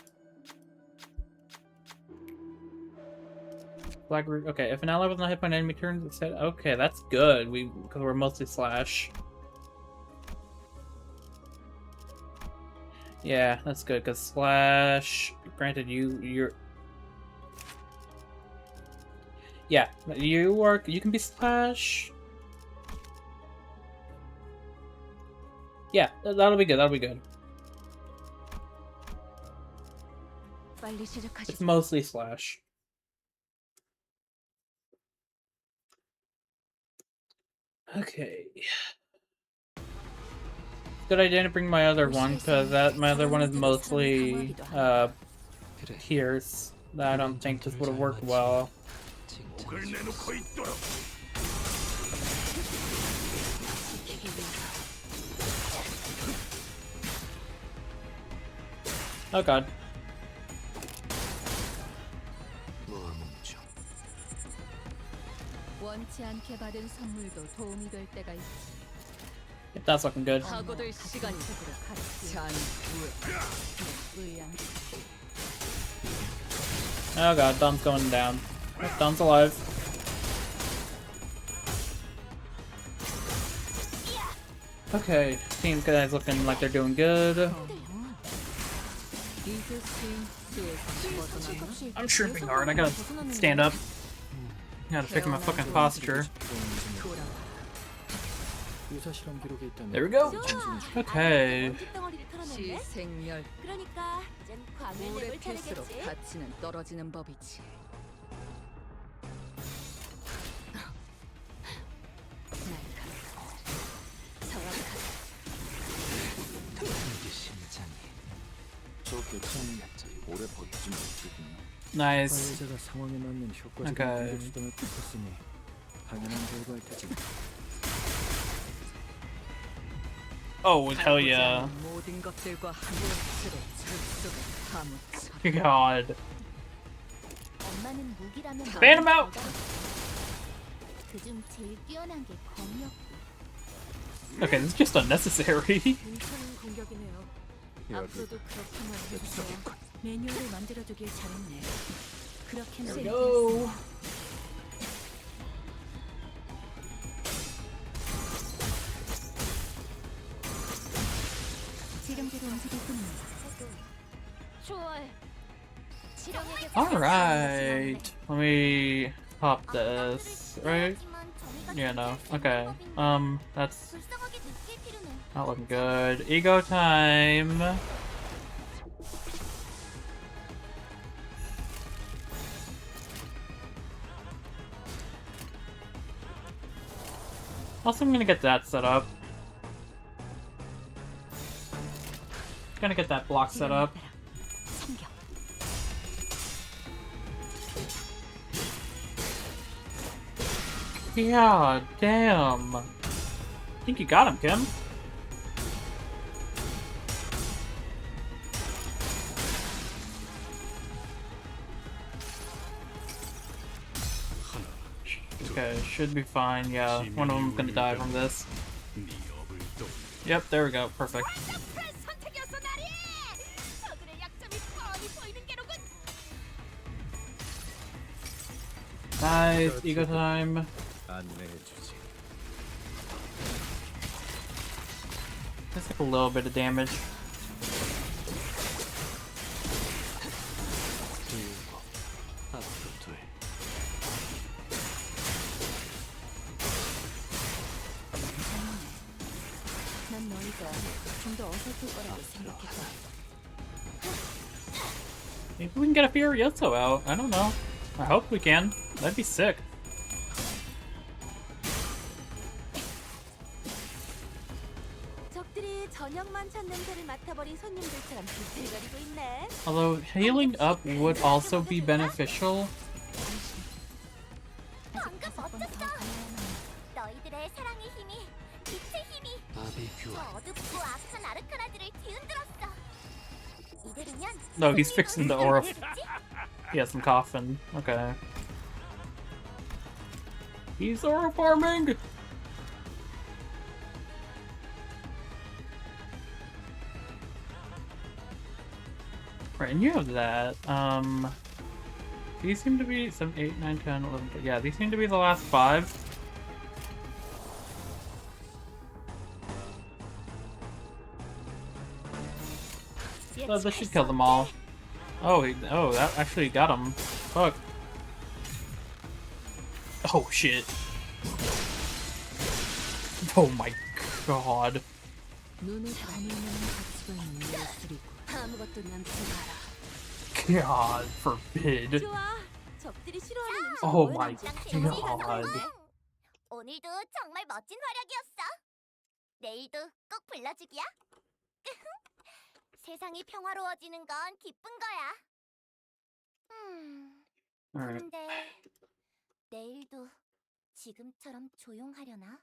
[SPEAKER 1] Black root. Okay, if an ally was not hit by an enemy turns its head. Okay, that's good. Because we're mostly slash. Yeah, that's good. Because slash. Granted, you're. Yeah, you can be slash. Yeah, that'll be good. That'll be good.
[SPEAKER 5] 빨리 시작하시죠.
[SPEAKER 1] It's mostly slash. Okay. Good I didn't bring my other one, because my other one is mostly Pierce. I don't think this would have worked well. Oh god.
[SPEAKER 4] 원치 않게 받은 선물도 도움이 될 때가 있지.
[SPEAKER 1] That's looking good.
[SPEAKER 4] 파고들 시간이 의양.
[SPEAKER 1] Oh god, Dom's going down. Oh, Dom's alive. Okay, team guys looking like they're doing good. I'm tripping hard. I gotta stand up. Gotta fix my fucking posture.
[SPEAKER 2] 유사 실험 기록에 있다면
[SPEAKER 1] There we go. Okay.
[SPEAKER 4] 시생멸
[SPEAKER 5] 그러니까 이젠 광을
[SPEAKER 4] 오래
[SPEAKER 5] 내볼
[SPEAKER 4] 필수록
[SPEAKER 5] 차례겠지.
[SPEAKER 4] 가치는 떨어지는 법이지.
[SPEAKER 2] 저 괜찮은 오래 버티지 못했군요.
[SPEAKER 1] Nice.
[SPEAKER 2] 관리자가 상황에 맞는 효과적인
[SPEAKER 1] Okay.
[SPEAKER 2] 공격 수단을 택했으니 당연한 결과일 테지.
[SPEAKER 1] Oh, hell yeah.
[SPEAKER 4] 모든 것들과 함께 절속에 파묻혀.
[SPEAKER 1] God.
[SPEAKER 3] 엄마는 무기라면
[SPEAKER 1] Ban him out!
[SPEAKER 3] 그중 제일 뛰어난 게 검이었고.
[SPEAKER 1] Okay, this is just unnecessary.
[SPEAKER 5] 괜찮은 공격이네요.
[SPEAKER 2] 여기
[SPEAKER 5] 앞으로도 그렇게만 해주세요. 매뉴얼을 만들어두길 잘했네. 그렇게
[SPEAKER 1] There we go.
[SPEAKER 3] 지름대로 움직일 뿐입니다.
[SPEAKER 5] 좋아해. 지렁에게
[SPEAKER 1] Alright. Let me pop this, right? Yeah, no. Okay. That's
[SPEAKER 3] 불쌍하게 느낄 필요는
[SPEAKER 1] not looking good. Ego time. Also, I'm gonna get that set up. Gonna get that block set up.
[SPEAKER 5] 삼겨.
[SPEAKER 1] Yeah, damn. I think you got him, Kim. Okay, should be fine. Yeah, one of them's gonna die from this. Yep, there we go. Perfect.
[SPEAKER 5] 완벽한 선택이었어, 나리! 저들의 약점이 뻔히 보이는 게로군.
[SPEAKER 1] Nice. Ego time.
[SPEAKER 2] 안내해주지.
[SPEAKER 1] Just like a little bit of damage.
[SPEAKER 7] 앞으로 둘.
[SPEAKER 5] 난 너희가 좀 더 어설플 거라고 생각했다.
[SPEAKER 1] Maybe we can get a Furioso out. I don't know. I hope we can. That'd be sick.
[SPEAKER 5] 적들이 저녁만 찬 냄새를 맡아버린 손님들처럼 비틀거리고 있네.
[SPEAKER 1] Although healing up would also be beneficial.
[SPEAKER 3] 방금 멋졌어. 너희들의 사랑의 힘이, 빛의 힘이
[SPEAKER 7] 바비큐.
[SPEAKER 3] 저 어둡고 악한 아르카나들을 뒤흔들었어. 이대로면
[SPEAKER 1] No, he's fixing the aura.
[SPEAKER 3] 그치?
[SPEAKER 1] He has some coffin. Okay. He's aura farming! Right, and you have that. These seem to be 7, 8, 9, 10, 11. Yeah, these seem to be the last 5. Oh, this should kill them all. Oh, that actually got him. Fuck. Oh, shit. Oh my god.
[SPEAKER 4] 눈을 감으면 가치가 있는 예술이고
[SPEAKER 5] 아무것도 남지 마라.
[SPEAKER 1] God forbid.
[SPEAKER 5] 좋아. 적들이 싫어하는 음식
[SPEAKER 1] Oh
[SPEAKER 5] 뭘
[SPEAKER 1] my
[SPEAKER 5] 남지?
[SPEAKER 1] god.
[SPEAKER 3] 오늘도 정말 멋진 활약이었어. 내일도 꼭 불러주기야. 세상이 평화로워지는 건 기쁜 거야.
[SPEAKER 1] Alright.
[SPEAKER 3] 근데 내일도 지금처럼 조용하려나?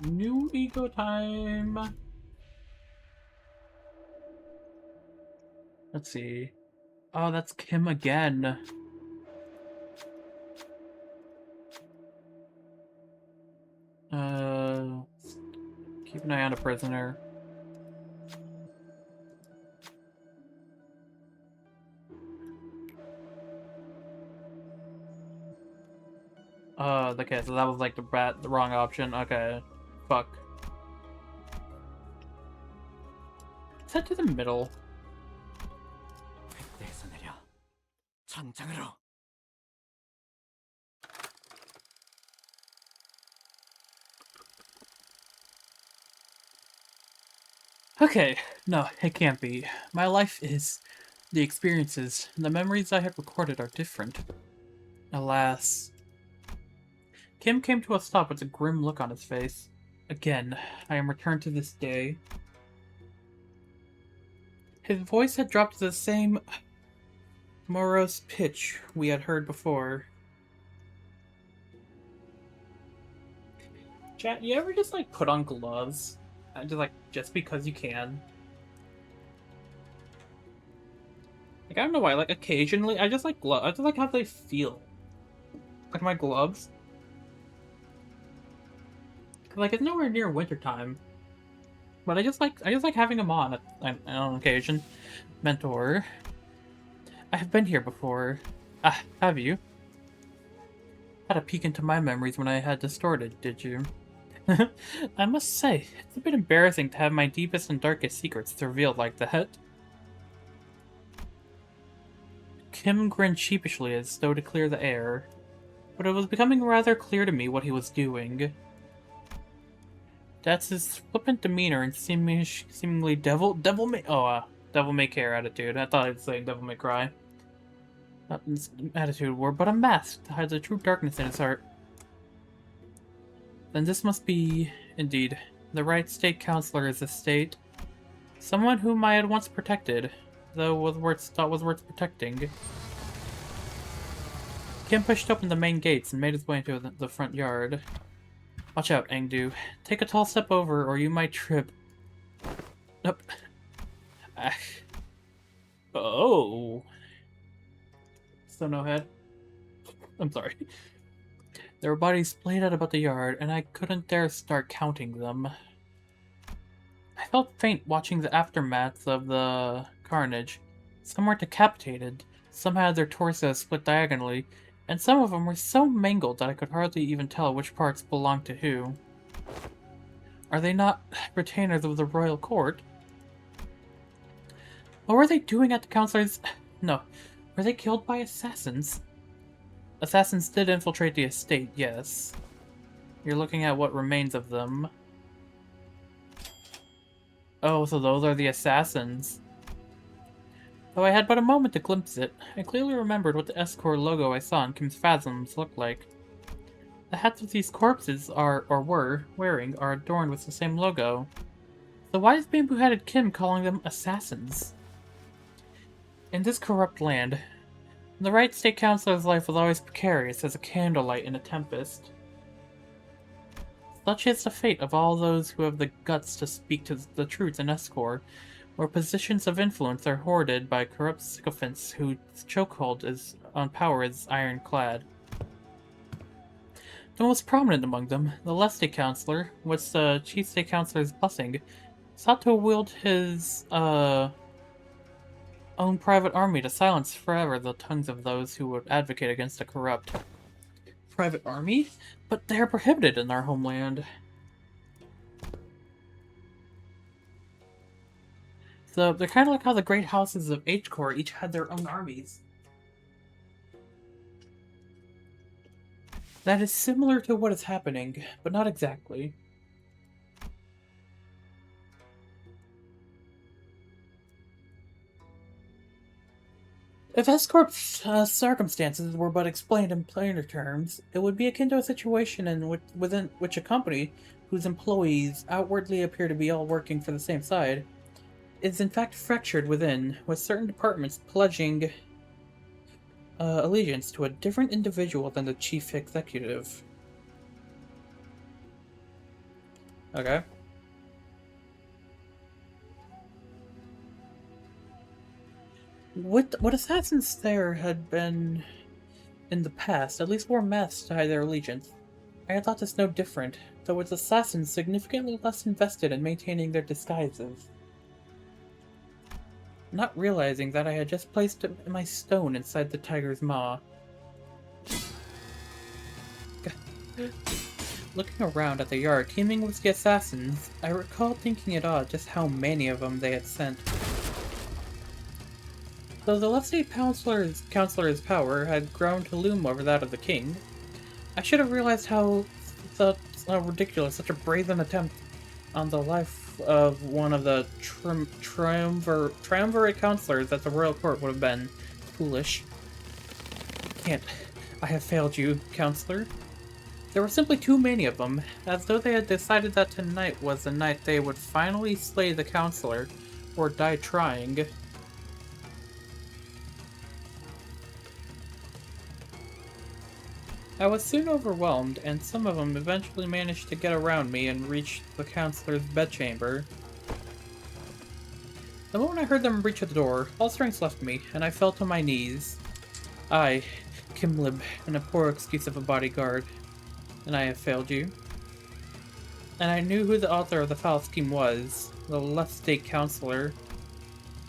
[SPEAKER 1] New ego time. Let's see. Oh, that's Kim again. Keep an eye on a prisoner. Okay, so that was like the wrong option. Okay. Fuck. Let's head to the middle.
[SPEAKER 2] 획대에서 내려. 전장으로.
[SPEAKER 1] Okay, no, it can't be. My life is... The experiences, the memories I have recorded are different. Alas. Kim came to a stop with a grim look on his face. Again, I am returned to this day. His voice had dropped to the same morose pitch we had heard before. Chat, you ever just like put on gloves? Just because you can? Like, I don't know why, like occasionally I just like I just like how they feel. Like my gloves. Like, it's nowhere near wintertime. But I just like having them on occasion. Mentor. I have been here before. Ah, have you? Had a peek into my memories when I had distorted, did you? I must say, it's a bit embarrassing to have my deepest and darkest secrets revealed like that. Kim grinned sheepishly as though to clear the air, but it was becoming rather clear to me what he was doing. That's his flippant demeanor and seemingly devil may care attitude. I thought I'd say devil may cry. Not his attitude were but a mask to hide the true darkness in his heart. Then this must be, indeed, the right state counselor is the state. Someone whom I had once protected, though thought was worth protecting. Kim pushed open the main gates and made his way into the front yard. Watch out, Engdu. Take a tall step over, or you might trip. Nope. Oh. So no head. I'm sorry. There were bodies splayed out about the yard, and I couldn't dare start counting them. I felt faint watching the aftermath of the carnage. Some were decapitated, some had their torsos split diagonally, and some of them were so mangled that I could hardly even tell which parts belonged to who. Are they not retainers of the royal court? What were they doing at the councilor's... No, were they killed by assassins? Assassins did infiltrate the estate, yes. You're looking at what remains of them. Oh, so those are the assassins. Though I had but a moment to glimpse it, I clearly remembered what the Escort logo I saw in Kim's Phasms looked like. The hats that these corpses are, or were, wearing are adorned with the same logo. So why is bamboo-headed Kim calling them assassins? In this corrupt land, the right state councilor's life was always precarious as a candlelight in a tempest. Such is the fate of all those who have the guts to speak to the truth in Escort, where positions of influence are hoarded by corrupt sycophants whose chokehold on power is ironclad. The most prominent among them, the left state councilor, with the chief state councilor's blessing, sought to wield his own private army to silence forever the tongues of those who would advocate against the corrupt. Private army? But they are prohibited in our homeland. So they're kind of like how the great houses of H-Core each had their own armies. That is similar to what is happening, but not exactly. If Escort's circumstances were but explained in plainer terms, it would be akin to a situation within which a company, whose employees outwardly appear to be all working for the same side, is in fact fractured within, with certain departments pledging allegiance to a different individual than the chief executive. Okay. What assassins there had been in the past at least wore masks to hide their allegiance. I had thought this no different, though with assassins significantly less invested in maintaining their disguises. Not realizing that I had just placed my stone inside the tiger's maw. Looking around at the yard teeming with the assassins, I recall thinking it odd just how many of them they had sent. Though the left state councilor's power had grown to loom over that of the king, I should have realized how ridiculous such a brazen attempt on the life of one of the triumvirate councilors at the royal court would have been foolish. I have failed you, councilor. There were simply too many of them, as though they had decided that tonight was the night they would finally slay the councilor, or die trying. I was soon overwhelmed, and some of them eventually managed to get around me and reach the councilor's bedchamber. The moment I heard them reach the door, all strength left me, and I fell to my knees. I, Kimlib, and a poor excuse of a bodyguard. And I have failed you. And I knew who the author of the foul scheme was, the left state councilor.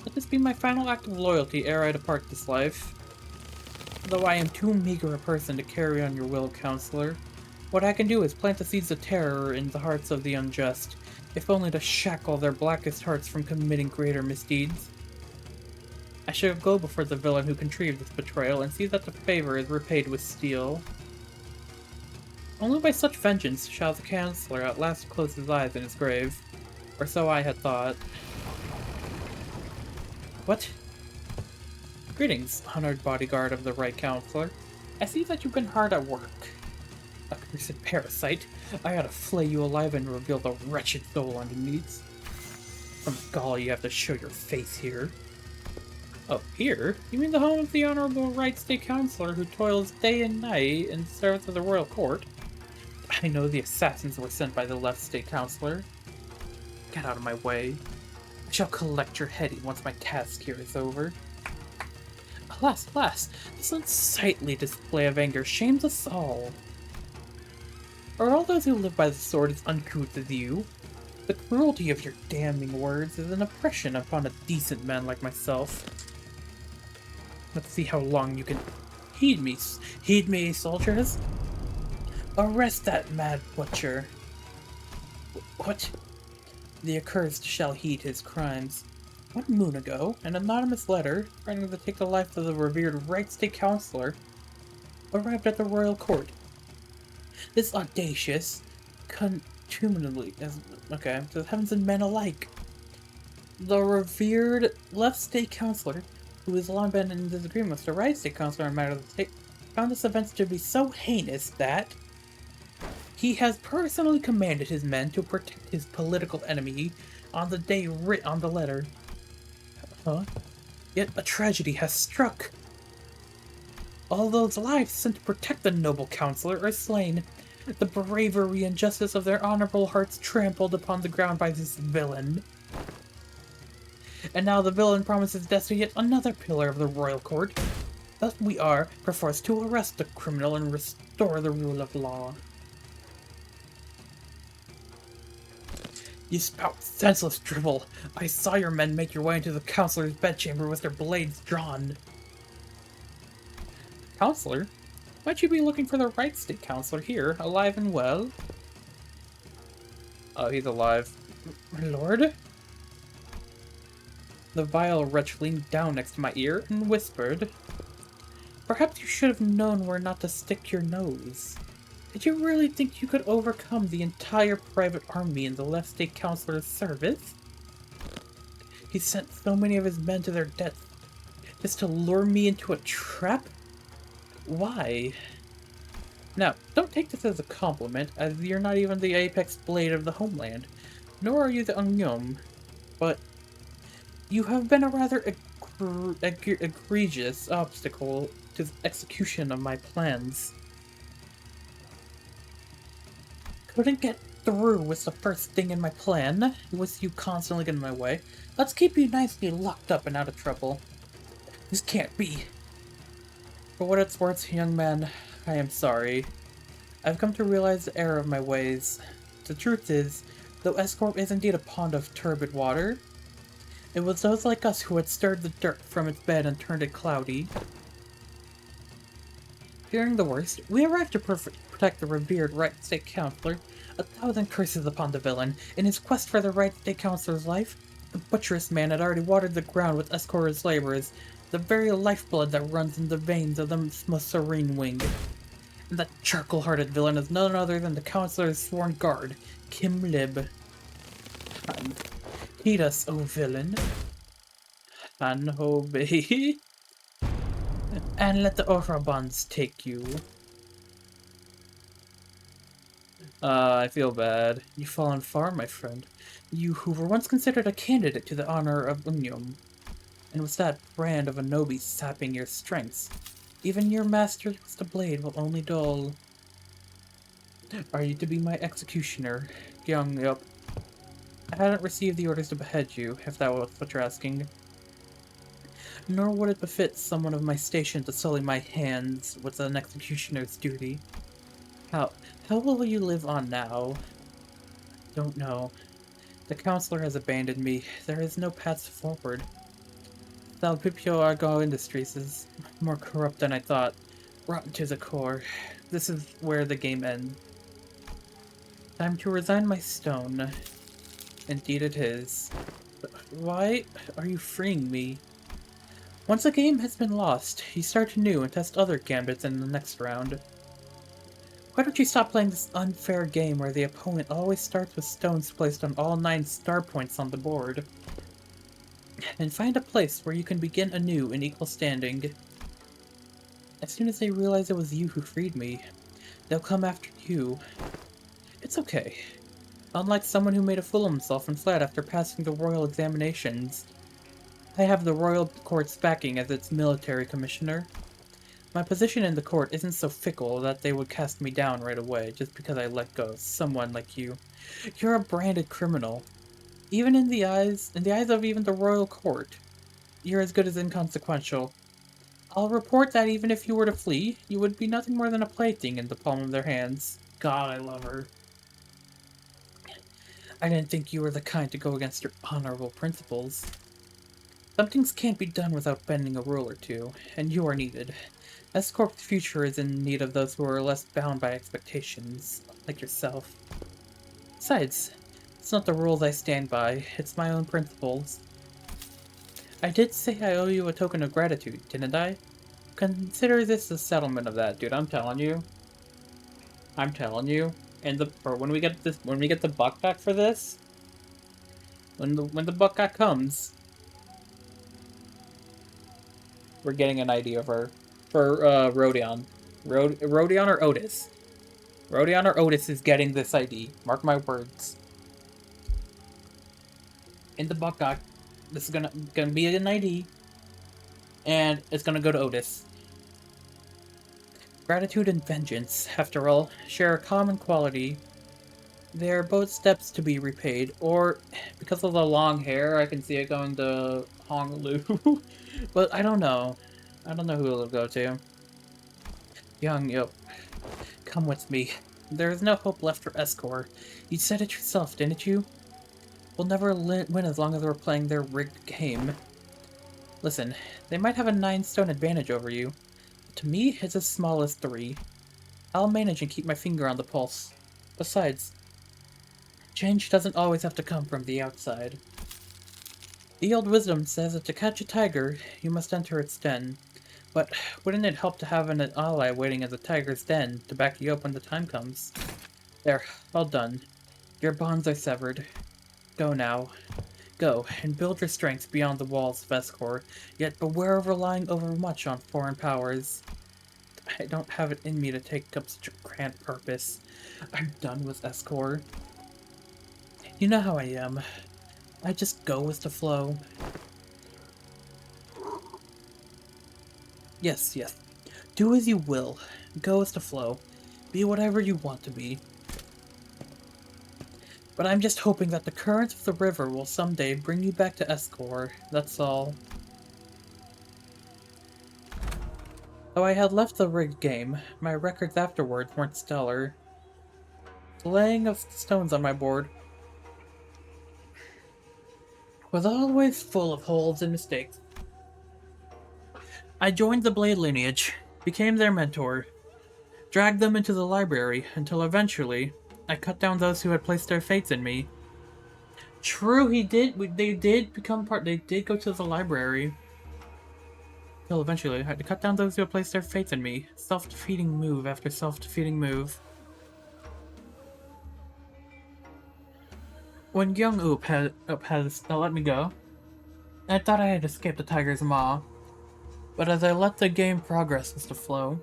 [SPEAKER 1] Let this be my final act of loyalty ere I depart this life. Though I am too meager a person to carry on your will, councilor, what I can do is plant the seeds of terror in the hearts of the unjust, if only to shackle their blackest hearts from committing greater misdeeds. I shall go before the villain who contrived this betrayal and see that the favor is repaid with steel. Only by such vengeance shall the councilor at last close his eyes in his grave, or so I had thought. What? Greetings, honored bodyguard of the right councilor. I see that you've been hard at work. Accursed parasite, I ought to flay you alive and reveal the wretched soul underneath. From gall you have to show your face here. Oh, here? You mean the home of the honorable right state councilor who toils day and night in service of the royal court? I know the assassins were sent by the left state councilor. Get out of my way. I shall collect your head once my task here is over. Alas, alas, this unsightly display of anger shames us all. Are all those who live by the sword as uncouth as you? The cruelty of your damning words is an oppression upon a decent man like myself. Let's see how long you can heed me. Heed me, soldiers. Arrest that mad butcher. What? The accursed shall heed his crimes. 1 moon ago, an anonymous letter threatening to take the life of the revered Right State Counselor arrived at the royal court. This audacious, contumely, okay, to the heavens and men alike. The revered left state counselor, who has long been in disagreement with the right state counselor on matters of the state, found this event to be so heinous that he has personally commanded his men to protect his political enemy on the day writ on the letter. Huh? Yet a tragedy has struck. All those lives sent to protect the noble counselor are slain. The bravery and justice of their honorable hearts trampled upon the ground by this villain. And now the villain promises death to yet another pillar of the royal court. Thus we are, perforce, to arrest the criminal and restore the rule of law. You spout senseless drivel! I saw your men make your way into the counselor's bedchamber with their blades drawn. Counselor? Might you be looking for the right state counselor here, alive and well? Oh, he's alive. My lord? The vile wretch leaned down next to my ear and whispered, "Perhaps you should have known where not to stick your nose. Did you really think you could overcome the entire private army in the left state counselor's service? He sent so many of his men to their death just to lure me into a trap? Why?" Now, don't take this as a compliment, as you're not even the apex blade of the homeland, nor are you the Unyum, but you have been a rather egregious obstacle to the execution of my plans. Couldn't get through was the first thing in my plan, with you constantly getting in my way. Let's keep you nicely locked up and out of trouble. This can't be. For what it's worth, young man, I am sorry. I've come to realize the error of my ways. The truth is, though Escort is indeed a pond of turbid water, it was those like us who had stirred the dirt from its bed and turned it cloudy. Fearing the worst, we arrived to protect the revered Right State Counselor. 1,000 curses upon the villain. In his quest for the Right State Counselor's life, the butcherous man had already watered the ground with Escort's laborers, the very lifeblood that runs in the veins of the most serene wing. And that charcoal-hearted villain is none other than the Counselor's sworn guard, Kim Lib. Heed us, O villain, and obey, and let the Orabans take you. I feel bad. You've fallen far, my friend. You who were once considered a candidate to the honor of Unyum. And with that brand of Anobi sapping your strengths, even your master's blade will only dull. Are you to be my executioner? Young, yup. I hadn't received the orders to behead you, if that was what you're asking. Nor would it befit someone of my station to sully my hands with an executioner's duty. How will you live on now? Don't know. The counselor has abandoned me. There is no path forward. Salpipio Argo Industries is more corrupt than I thought. Rotten to the core. This is where the game ends. Time to resign my stone. Indeed it is. But why are you freeing me? Once a game has been lost, you start anew and test other gambits in the next round. Why don't you stop playing this unfair game where the opponent always starts with stones placed on all 9 star points on the board? And find a place where you can begin anew in equal standing. As soon as they realize it was you who freed me, they'll come after you. It's okay. Unlike someone who made a fool of himself and fled after passing the royal examinations, I have the royal court's backing as its military commissioner. My position in the court isn't so fickle that they would cast me down right away just because I let go of someone like you. You're a branded criminal. Even in the eyes of even the royal court, you're as good as inconsequential. I'll report that even if you were to flee, you would be nothing more than a plaything in the palm of their hands. God, I love her. I didn't think you were the kind to go against your honorable principles. Some things can't be done without bending a rule or two, and you are needed. S-Corp's future is in need of those who are less bound by expectations, like yourself. Besides, it's not the rules I stand by, it's my own principles. I did say I owe you a token of gratitude, didn't I? Consider this a settlement of that, dude. I'm telling you. I'm telling you. And when we get the buck back for this, when the buck back comes, we're getting an ID of her for Rodion. Rodion or Otis. Rodion or Otis is getting this ID. Mark my words. In the buck, this is gonna be an ID, and it's gonna go to Otis. Gratitude and vengeance, after all, share a common quality. They are both steps to be repaid, or, because of the long hair, I can see it going to Honolulu. But I don't know. I don't know who it'll go to. Young, yep. Come with me. There is no hope left for Escor. You said it yourself, didn't you? We'll never win as long as we're playing their rigged game. Listen, they might have a 9-stone advantage over you. To me, it's as small as 3. I'll manage and keep my finger on the pulse. Besides, change doesn't always have to come from the outside. The old wisdom says that to catch a tiger, you must enter its den. But wouldn't it help to have an ally waiting at the tiger's den to back you up when the time comes? There, all done. Your bonds are severed. Go now. Go, and build your strength beyond the walls of Escor, yet beware of relying overmuch on foreign powers. I don't have it in me to take up such a grand purpose. I'm done with Escor. You know how I am. I just go with the flow. Yes. Do as you will. Go with the flow. Be whatever you want to be. But I'm just hoping that the current of the river will someday bring you back to Escor, that's all. Though I had left the rigged game, my records afterwards weren't stellar. The laying of stones on my board was always full of holes and mistakes. I joined the Blade lineage, became their mentor, dragged them into the library until eventually I cut down those who had placed their faith in me. True, they did become part, they did go to the library. Until eventually I had to cut down those who had placed their faith in me. Self-defeating move after self-defeating move. When young Oop has let me go, I thought I had escaped the tiger's maw. But as I let the game progress with the flow,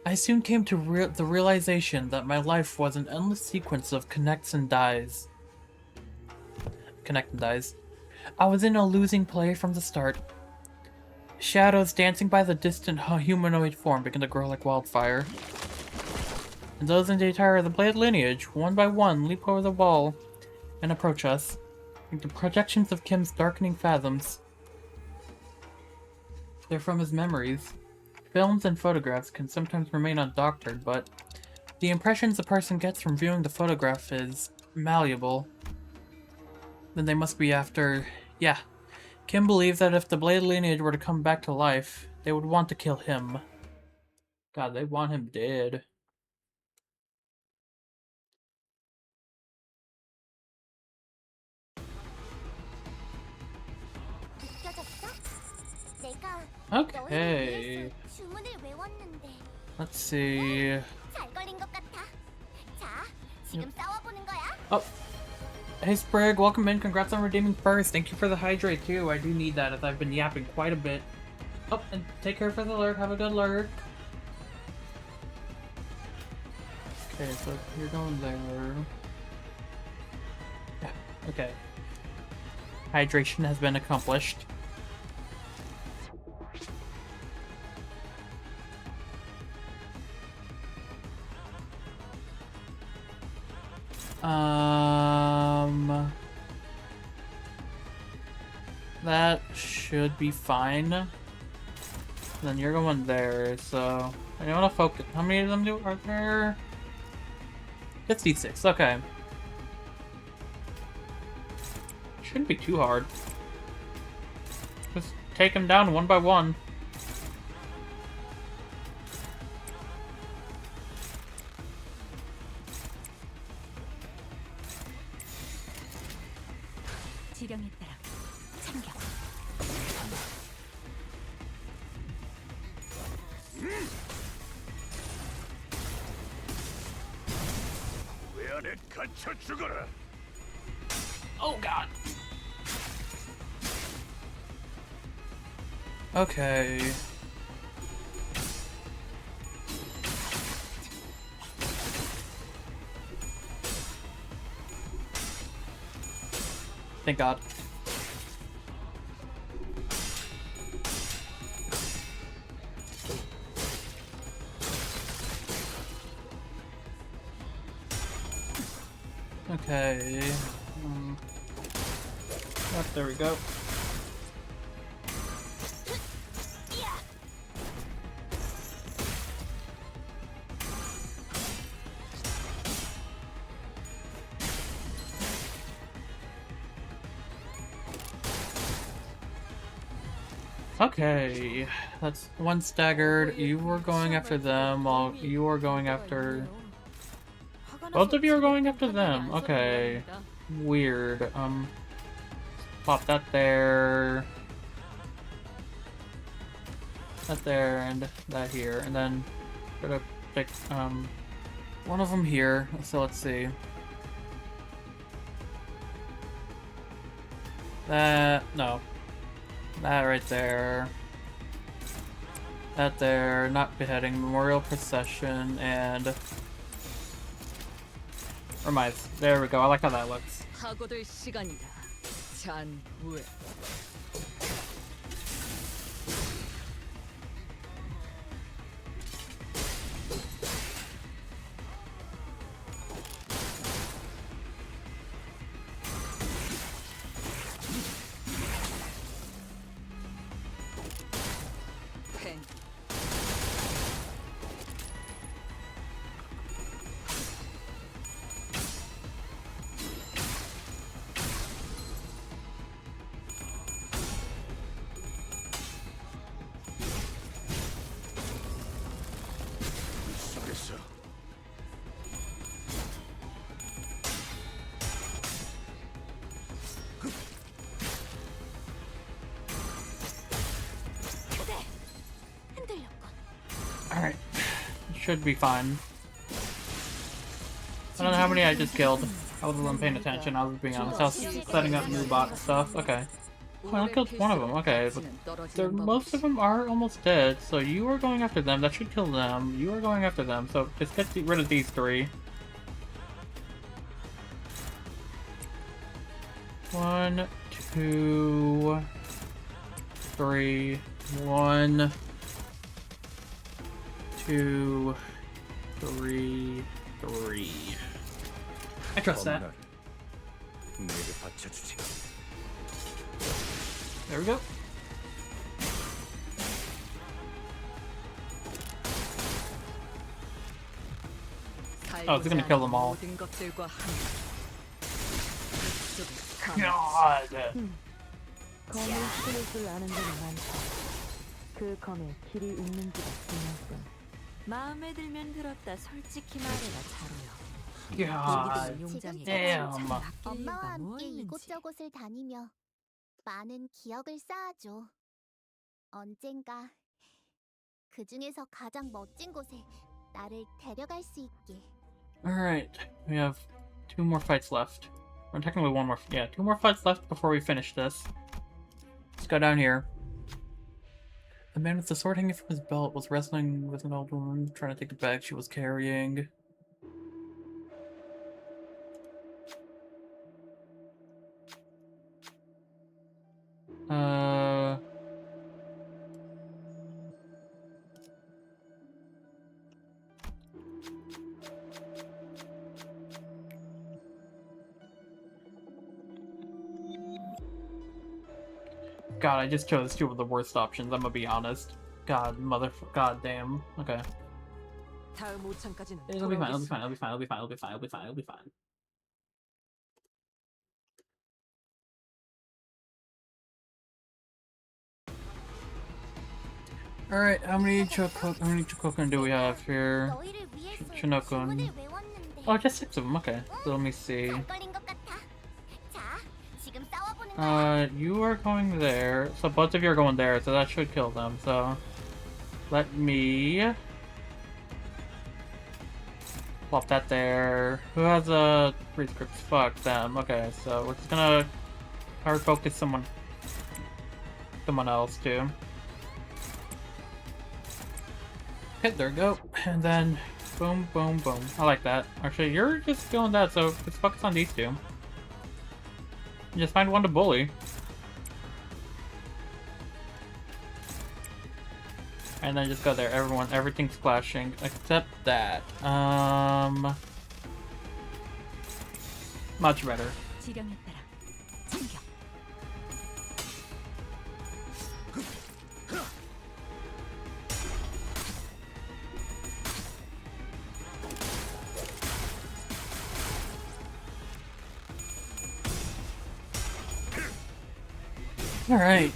[SPEAKER 1] I soon came to the realization that my life was an endless sequence of connects and dies. Connect and dies. I was in a losing play from the start. Shadows dancing by the distant humanoid form began to grow like wildfire. And those in the entire of the Blade lineage, one by one, leap over the wall and approach us, like the projections of Kim's darkening phantoms. They're from his memories. Films and photographs can sometimes remain undoctored, but the impressions a person gets from viewing the photograph is malleable. Then they must be after... Yeah. Kim believed that if the Blade lineage were to come back to life, they would want to kill him. God, they want him dead. Okay. Let's see. Oh. Hey Sprig, welcome in. Congrats on redeeming first. Thank you for the hydrate too. I do need that as I've been yapping quite a bit. Oh, and take care for the lurk. Have a good lurk. Okay, so you're going there. Yeah, okay. Hydration has been accomplished. That should be fine. Then you're going there, so I want to focus. How many of them are there? 56, okay. Shouldn't be too hard. Just take him down one by one.
[SPEAKER 3] 지령에 따라 참격.
[SPEAKER 7] 왜 안에 갇혀 죽어라.
[SPEAKER 1] Oh god. Okay. Thank God. Okay. Yep, there we go. Okay, that's one staggered. You were going after them while you were going after... Both of you are going after them. Okay. Weird. Pop that there. That there, and that here. And then gotta pick, one of them here. So let's see. No. That right there. That there. Not beheading. Memorial procession, and... Remise. There we go. I like how that looks.
[SPEAKER 4] 하고들 시간이다. 잔후에.
[SPEAKER 1] Alright. Should be fine. I don't know how many I just killed. I wasn't paying attention, I was being honest. I was setting up new bot stuff. Okay. Oh, I killed one of them. Okay, but most of them are almost dead, so you are going after them. That should kill them. You are going after them, so just get rid of these three. 1, 2, 3. 1, 2, 3, 3. I trust that. There we go. Oh, it's gonna kill them all. God.
[SPEAKER 8] 검을 쓰는 줄 아는 데는 많다. 그 검에 길이 있는지가 중요할 뿐.
[SPEAKER 5] 마음에 들면 들었다. 솔직히 말해라, 자루야.
[SPEAKER 1] God. Damn.
[SPEAKER 3] 엄마와 함께 이곳저곳을 다니며 많은 기억을 쌓아줘. 언젠가 그 중에서 가장 멋진 곳에 나를 데려갈 수 있게.
[SPEAKER 1] Alright, we have 2 more fights left. Or technically 1 more. Yeah, 2 more fights left before we finish this. Let's go down here. The man with the sword hanging from his belt was wrestling with an old woman, trying to take the bag she was carrying. God, I just chose 2 of the worst options, I'm gonna be honest. God, god damn. Okay.
[SPEAKER 5] 다음 5창까지는
[SPEAKER 1] It'll be fine. It'll be fine. It'll be fine. It'll be fine. It'll be fine. It'll be fine. It'll be fine. All right. How many Chokokan do we have here?
[SPEAKER 3] 너희를 위해서
[SPEAKER 1] Chinokun.
[SPEAKER 3] 주문을 외웠는데
[SPEAKER 1] Oh, just 6 of them. Okay. So let me see.
[SPEAKER 3] 헷갈린 것 같아. 자, 지금 싸워보는 거야.
[SPEAKER 1] You are going there. So both of you are going there. So that should kill them. So let me plop that there. Who has a prescript? Fuck them. Okay. So we're just gonna hard focus someone else too. Okay, there we go. And then boom, boom, boom. I like that. Actually, you're just doing that, so let's focus on these two. Just find one to bully. And then just go there. Everything's clashing except that. Much better.
[SPEAKER 5] 지령에 따라 챙겨.
[SPEAKER 1] All right.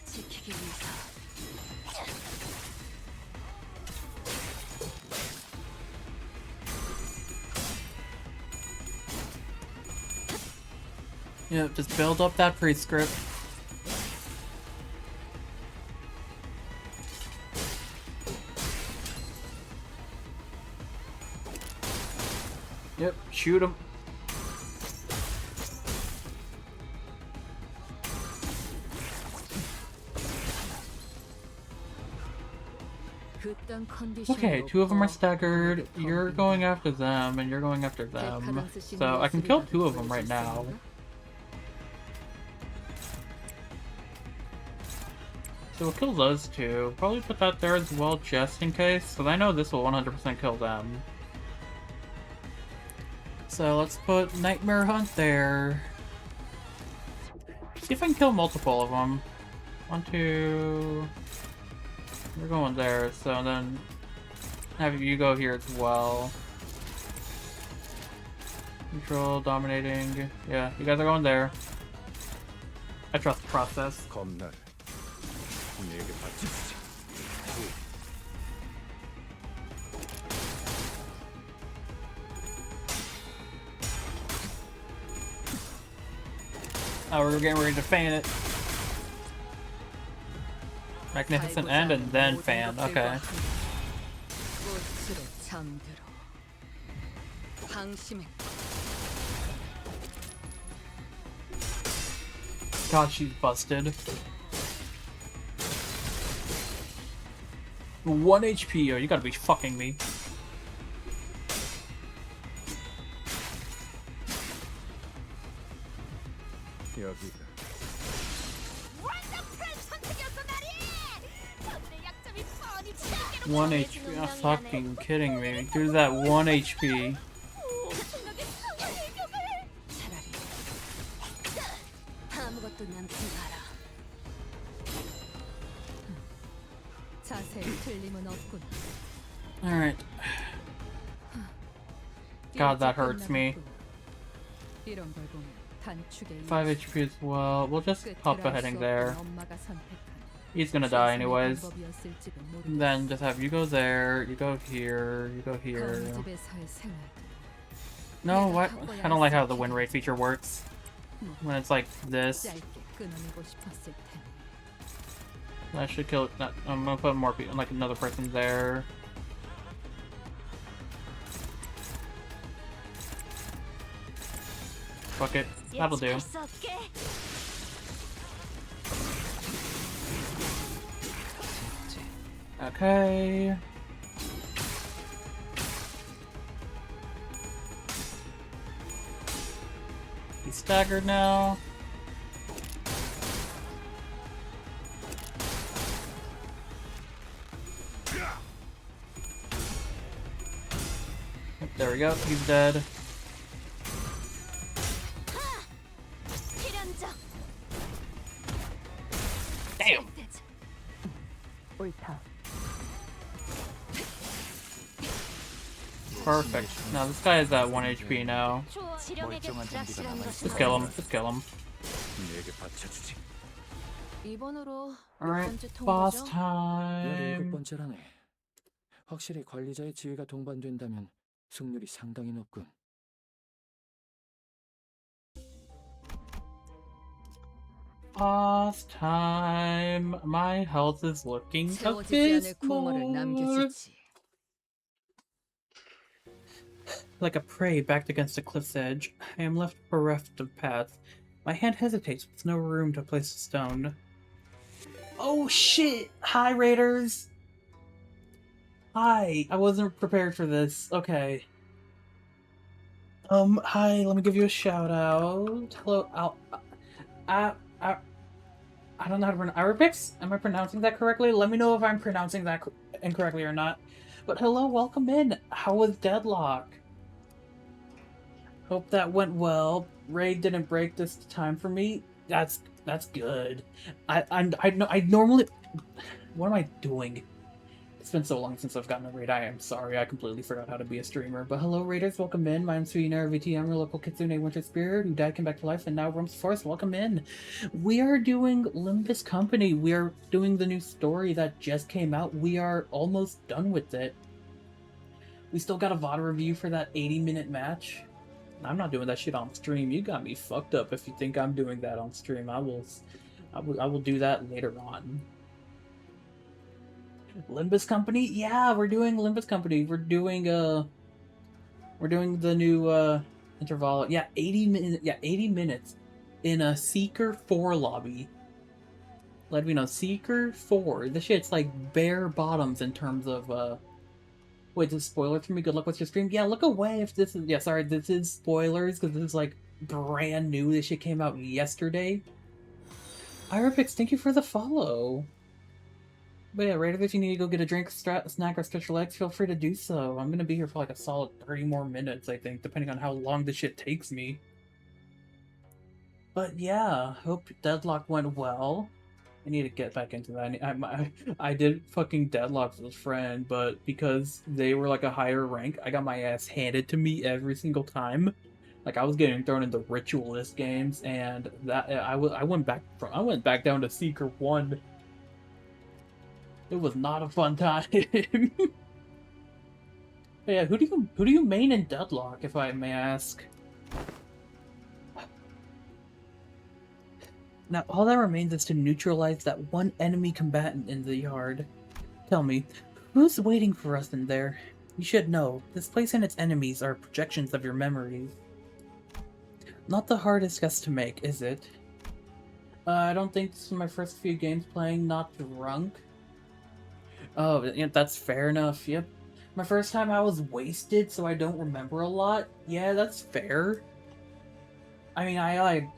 [SPEAKER 5] 지키기 위해서.
[SPEAKER 1] Yeah, just build up that prescript. Yep, shoot him.
[SPEAKER 5] 그딴 컨디션으로
[SPEAKER 1] Okay, 2 of them are staggered.
[SPEAKER 5] 더
[SPEAKER 1] You're going after them, and you're going after them. So I can kill 2 of them right now. So we'll kill those 2. Probably put that there as well, just in case. Because I know this will 100% kill them. So let's put Nightmare Hunt there. See if I can kill multiple of them. 1, 2... We're going there, so then have you go here as well. Control, dominating. Yeah, you guys are going there. I trust the process.
[SPEAKER 2] 검날 내게 바치지.
[SPEAKER 1] Oh, we're getting ready to fan it. Magnificent End and then fan. Okay.
[SPEAKER 4] 꽃으로 잠들어. 방심의
[SPEAKER 1] God, she's busted. 1 HP. Oh, you gotta be fucking me.
[SPEAKER 2] 여기가
[SPEAKER 3] 원더풀 선택이었어 나리. 저들의 약점이 뻔히
[SPEAKER 1] 1 HP. You're fucking kidding me. Here's that 1 HP.
[SPEAKER 5] 차라리 아무것도 남지 마라.
[SPEAKER 4] 자세에 틀림은 없구나.
[SPEAKER 1] Alright. God, that hurts me.
[SPEAKER 4] 이런 걸 보면 단축의
[SPEAKER 1] 5 HP as well. We'll just pop a heading there.
[SPEAKER 4] 엄마가 선택한
[SPEAKER 1] He's gonna die anyways.
[SPEAKER 4] 방법이었을지도 모르겠다.
[SPEAKER 1] Then just have you go there, you go here, you go here.
[SPEAKER 4] 강집에서의 생활도
[SPEAKER 1] No, what? I don't like how the win rate feature works. When it's like this.
[SPEAKER 4] 짧게 끊어내고 싶었을 테니.
[SPEAKER 1] I should kill. I'm gonna put more people, like another person there. Fuck it. That'll do.
[SPEAKER 5] 예측할 수 없게.
[SPEAKER 1] Okay. He's staggered now. There we go. He's dead.
[SPEAKER 5] 필연적.
[SPEAKER 1] Perfect. No, this guy is at 1 HP now.
[SPEAKER 5] 실용에게
[SPEAKER 6] 멀쩡한
[SPEAKER 5] 불확실한
[SPEAKER 6] 좀비가
[SPEAKER 5] 것이
[SPEAKER 1] Just kill him. Just kill him.
[SPEAKER 2] 내게 바쳐주지.
[SPEAKER 5] 이번으로 몇
[SPEAKER 1] Alright,
[SPEAKER 5] 번째
[SPEAKER 1] boss
[SPEAKER 5] 통과죠?
[SPEAKER 2] 17
[SPEAKER 1] time.
[SPEAKER 2] 번째라네. 확실히 관리자의 지위가 동반된다면 승률이 상당히 높군.
[SPEAKER 1] Boss time. My health is looking
[SPEAKER 4] 채워지지 않을 공허를
[SPEAKER 1] abysmal.
[SPEAKER 4] 남겨주지.
[SPEAKER 1] Like a prey backed against a cliff's edge, I am left bereft of path. My hand hesitates with no room to place a stone. Oh shit! Hi, Raiders! Hi, I wasn't prepared for this. Okay. Hi, let me give you a shout out. Hello, I don't know how to pronounce Arabix? Am I pronouncing that correctly? Let me know if I'm pronouncing that incorrectly or not. But hello, welcome in. How was Deadlock? Hope that went well. Raid didn't break this time for me. That's good. I normally. What am I doing? It's been so long since I've gotten a raid. I am sorry. I completely forgot how to be a streamer. But hello, raiders. Welcome in. My name's Suinara VT. I'm your local Kitsune Winter Spirit who died, came back to life, and now roams the forest. Welcome in. We are doing Limbus Company. We are doing the new story that just came out. We are almost done with it. We still got a VOD review for that 80-minute match. I'm not doing that shit on stream. You got me fucked up if you think I'm doing that on stream. I will do that later on. Limbus Company? Yeah, we're doing Limbus Company. We're doing the new interval. Yeah, 80 minutes in a Seeker 4 lobby. Let me know. Seeker 4. This shit's like bare bottoms in terms of wait, this is spoilers for me? Good luck with your stream. Yeah, look away if this is... Yeah, sorry, this is spoilers, because this is, like, brand new. This shit came out yesterday. Irapix, thank you for the follow. But yeah, right if you need to go get a drink, snack, or stretch your legs, feel free to do so. I'm gonna be here for, like, a solid 30 more minutes, I think, depending on how long this shit takes me. But yeah, hope Deadlock went well. I need to get back into that. I did fucking Deadlock with a friend, but because they were like a higher rank, I got my ass handed to me every single time. Like I was getting thrown into ritualist games, and that I went back down to Seeker 1. It was not a fun time. Yeah, who do you main in Deadlock, if I may ask? Now, all that remains is to neutralize that one enemy combatant in the yard. Tell me, who's waiting for us in there? You should know, this place and its enemies are projections of your memories. Not the hardest guess to make, is it? I don't think this is my first few games playing not drunk. Oh, yeah, that's fair enough, yep. My first time I was wasted, so I don't remember a lot. Yeah, that's fair. I mean, I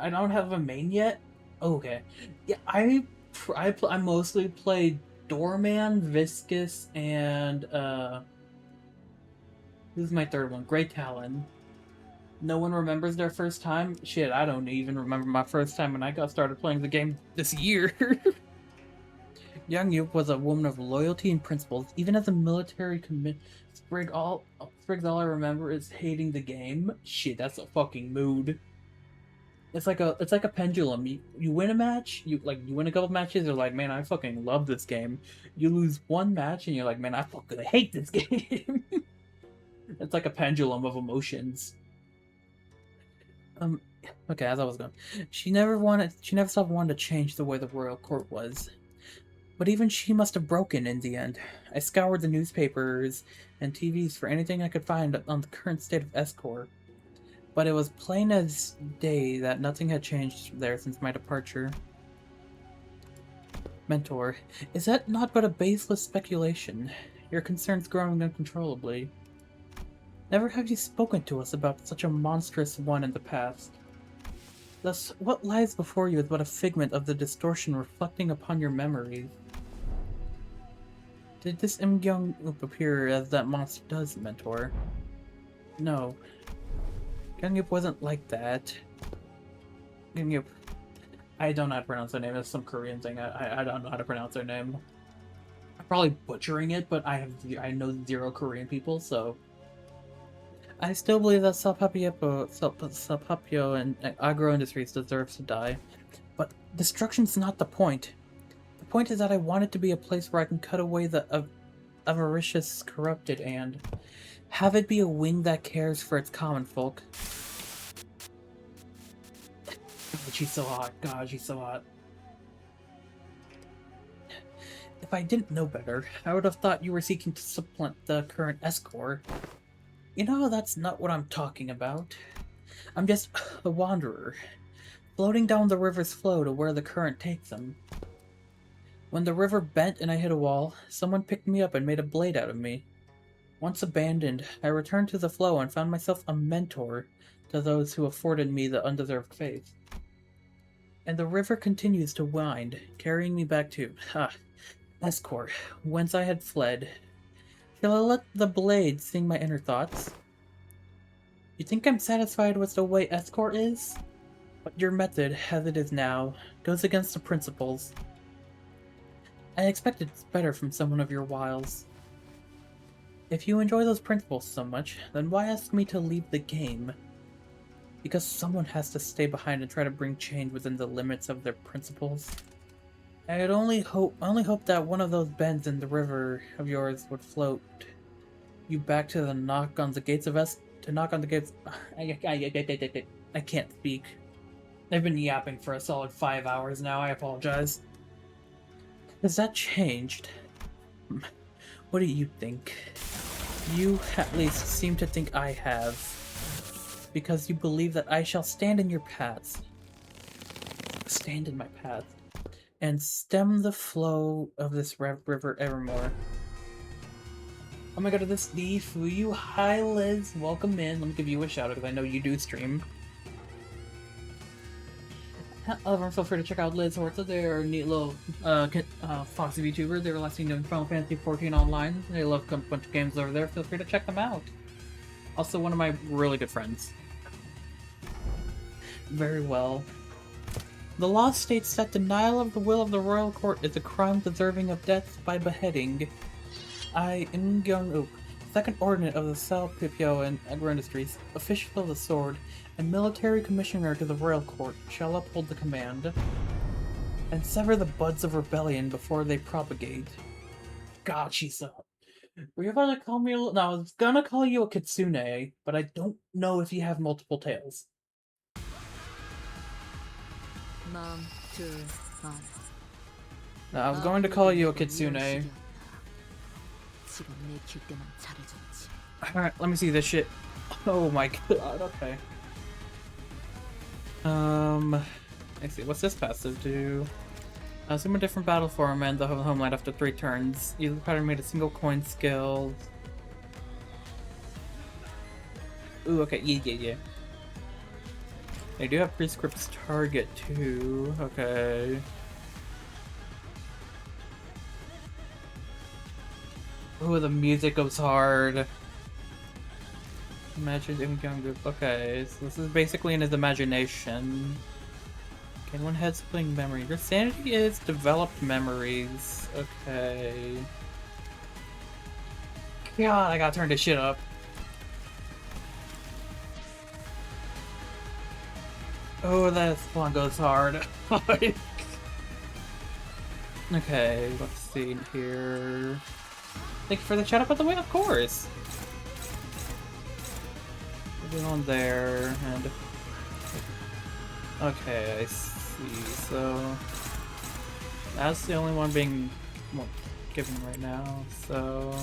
[SPEAKER 1] don't have a main yet. Okay. Yeah, I mostly played Doorman, Viscous, and this is my third one, Grey Talon. No one remembers their first time? Shit, I don't even remember my first time when I got started playing the game this year. Young Yup was a woman of loyalty and principles, even as a military commit. Spriggs, all I remember is hating the game. Shit, that's a fucking mood. It's like a pendulum. You win a match, you win a couple matches, you're like, man, I fucking love this game. You lose one match and you're like, man, I fucking hate this game. It's like a pendulum of emotions. Okay, as I was going. She never stopped wanting to change the way the royal court was. But even she must have broken in the end. I scoured the newspapers and TVs for anything I could find on the current state of Escort. But it was plain as day that nothing had changed there since my departure. Mentor, is that not but a baseless speculation? Your concerns growing uncontrollably. Never have you spoken to us about such a monstrous one in the past. Thus, what lies before you is but a figment of the distortion reflecting upon your memories. Did this Imgyong appear as that monster does, Mentor? No. Gangyup wasn't like that. Gangyup. I don't know how to pronounce their name. It's some Korean thing. I don't know how to pronounce their name. I'm probably butchering it, but I know 0 Korean people, so I still believe that Salpapio and Agro Industries deserves to die. But destruction's not the point. The point is that I want it to be a place where I can cut away the avaricious, corrupted, and have it be a wing that cares for its common folk. God, she's so hot. God, she's so hot. If I didn't know better, I would have thought you were seeking to supplant the current escort. You know, that's not what I'm talking about. I'm just a wanderer, floating down the river's flow to where the current takes them. When the river bent and I hit a wall, someone picked me up and made a blade out of me. Once abandoned, I returned to the flow and found myself a mentor to those who afforded me the undeserved faith. And the river continues to wind, carrying me back to, Escort, whence I had fled. Shall I let the blade sing my inner thoughts? You think I'm satisfied with the way Escort is? But your method, as it is now, goes against the principles. I expected better from someone of your wiles. If you enjoy those principles so much, then why ask me to leave the game? Because someone has to stay behind and try to bring change within the limits of their principles. I'd only hope that one of those bends in the river of yours would float you back to the knock on the gates of I can't speak. I've been yapping for a solid 5 hours now, I apologize. Has that changed? What do you think? You, at least, seem to think I have. Because you believe that I shall stand in your paths. Stand in my path. And stem the flow of this river evermore. Oh my god, this the Fuyu. Hi Liz, welcome in. Let me give you a shout out because I know you do stream. Everyone feel free to check out Liz Horta. They're a neat little Foxy VTuber. They were last seen in Final Fantasy 14 online. They love a bunch of games over there. Feel free to check them out. Also one of my really good friends. Very well. The law states that denial of the will of the royal court is a crime deserving of death by beheading. I, Ngyung-uk, second ordinate of the Salpipyo and Agro Industries, official of the sword, and military commissioner to the royal court, shall uphold the command, and sever the buds of rebellion before they propagate. God, she's so... Were you about to call me a... No, I was gonna call you a kitsune, but I don't know if you have multiple tails. No, I was going to call you a kitsune. Alright, let me see this shit. Oh my god, okay. Let's see, what's this passive do? Assume a different battle form and the homeland after 3 turns. Either pattern made a single coin skill. Ooh, okay, yeah. They do have prescripts target too, okay. Ooh, the music goes hard. Imagine Imgyung. Okay, so this is basically in his imagination. Okay, one head splitting memory. Your sanity is developed memories. Okay. God, I gotta turn this shit up. Oh, that one goes hard. Okay, let's see here. Thank you for the chat up, by the way, of course. We're on there, and... Okay, I see, so... That's the only one being given right now, so...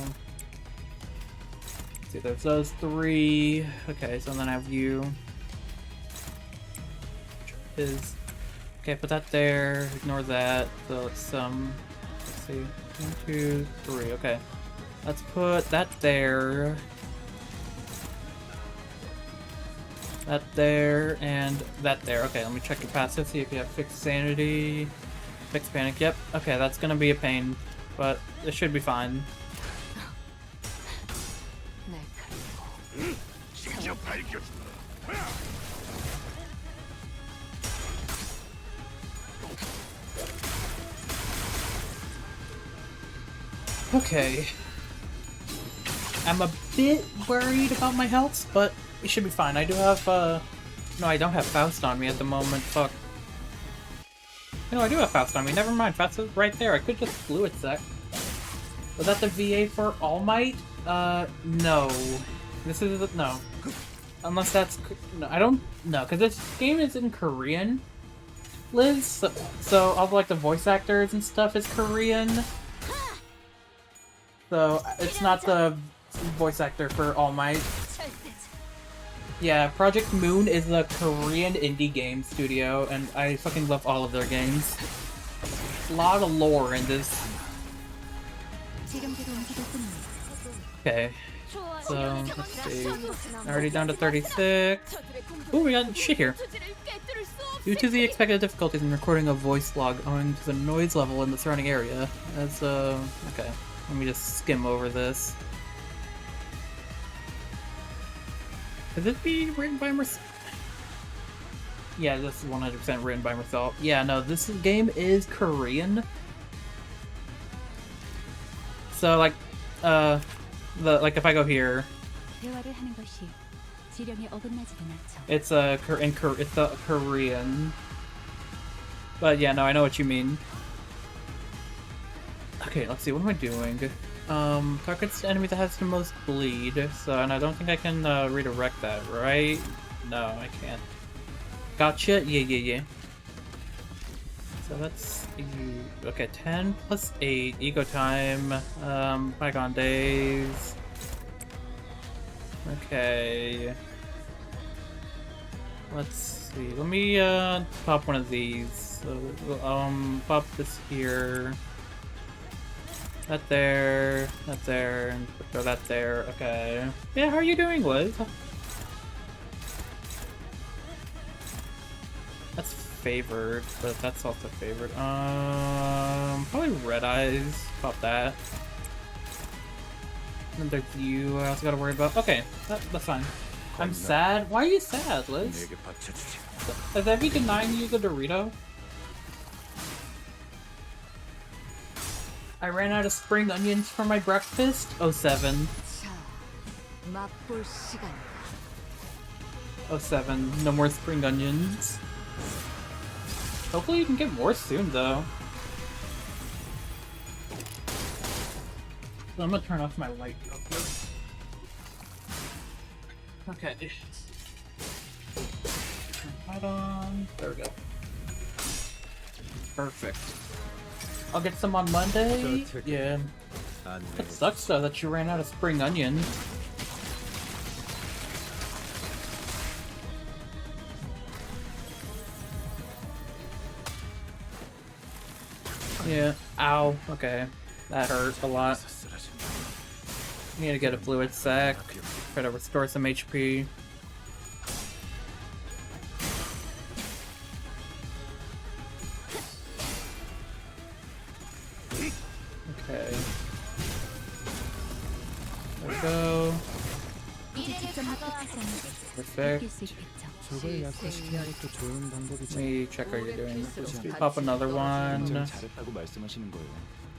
[SPEAKER 1] Let's see, there's those 3. Okay, so then I have you. Okay, put that there, ignore that, so it's let's see, 1, 2, 3, okay. Let's put that there. That there, and that there. Okay, let me check your passive, see if you have fixed sanity, fixed panic, yep. Okay, that's gonna be a pain, but it should be fine. Okay. I'm a bit worried about my health, but it should be fine. I do have, no, I don't have Faust on me at the moment. Fuck. No, I do have Faust on me. Never mind. Faust is right there. I could just fluid sec. Was that the VA for All Might? No. This is, no. Unless that's, no, I don't, no, because this game is in Korean, Liz, so all like the voice actors and stuff is Korean. So it's not the voice actor for All Might. Yeah, Project Moon is a Korean indie game studio, and I fucking love all of their games. A lot of lore in this. Okay, so let's see. Already down to 36. Ooh, we got shit here. Due to the expected difficulties in recording a voice log owing to the noise level in the surrounding area, as okay, let me just skim over this. Could this be written by meursault? Yeah, this is 100% written by meursault. Yeah, no, this game is Korean. So like, like if I go here, it's it's a Korean. But yeah, no, I know what you mean. Okay, let's see, what am I doing? Targets the enemy that has the most bleed, so, and I don't think I can redirect that, right? No, I can't. Gotcha, yeah. So that's, okay, 10 plus 8, Ego Time, Bygone Days. Okay. Let's see, let me, pop one of these. So, pop this here. That there, and throw that there, okay. Yeah, how are you doing, Liz? That's favored, but that's also favored. Probably Red Eyes. Pop that. And then there's you, I also gotta worry about. Okay, that's fine. I'm sad. Why are you sad, Liz? Is Evie denying you the Dorito? I ran out of spring onions for my breakfast. 07. 07. No more spring onions. Hopefully you can get more soon, though. So I'm gonna turn off my light real quick. Okay. Turn that on. There we go. Perfect. I'll get some on Monday. Yeah. It sucks though that you ran out of spring onions. Yeah. Ow. Okay. That hurt a lot. Need to get a fluid sac. Try to restore some HP. Okay. There we go. Perfect.
[SPEAKER 2] 저걸 약화시키는 것도 좋은 방법이지.
[SPEAKER 1] Let me check how you're doing. Pop another one.
[SPEAKER 2] 잘했다고 말씀하시는 거예요.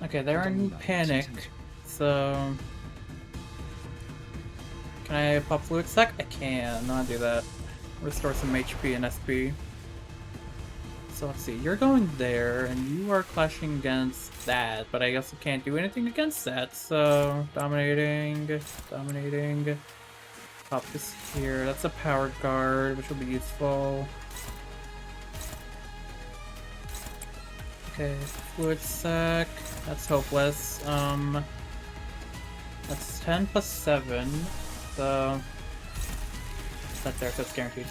[SPEAKER 1] Okay, they're in panic. So can I pop fluid sec? I can. Not do that. Restore some HP and SP. So let's see. You're going there, and you are clashing against that, but I guess I can't do anything against that. So dominating. Pop this here. That's a power guard, which will be useful. Okay, fluid sec. That's hopeless. That's 10 plus 7. So that's there, so it's guaranteed.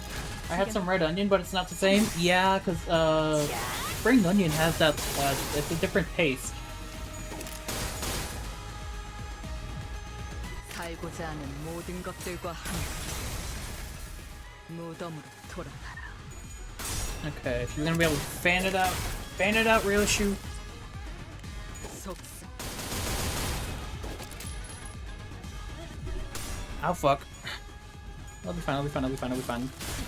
[SPEAKER 1] I had some red onion, but it's not the same. Yeah, because spring onion has that. It's a different taste.
[SPEAKER 4] 살고자 하는 모든 것들과 함께 무덤으로 돌아가라.
[SPEAKER 1] Okay, if you're gonna be able to fan it out, real issue.
[SPEAKER 4] 속삭.
[SPEAKER 1] Oh fuck. I'll be fine.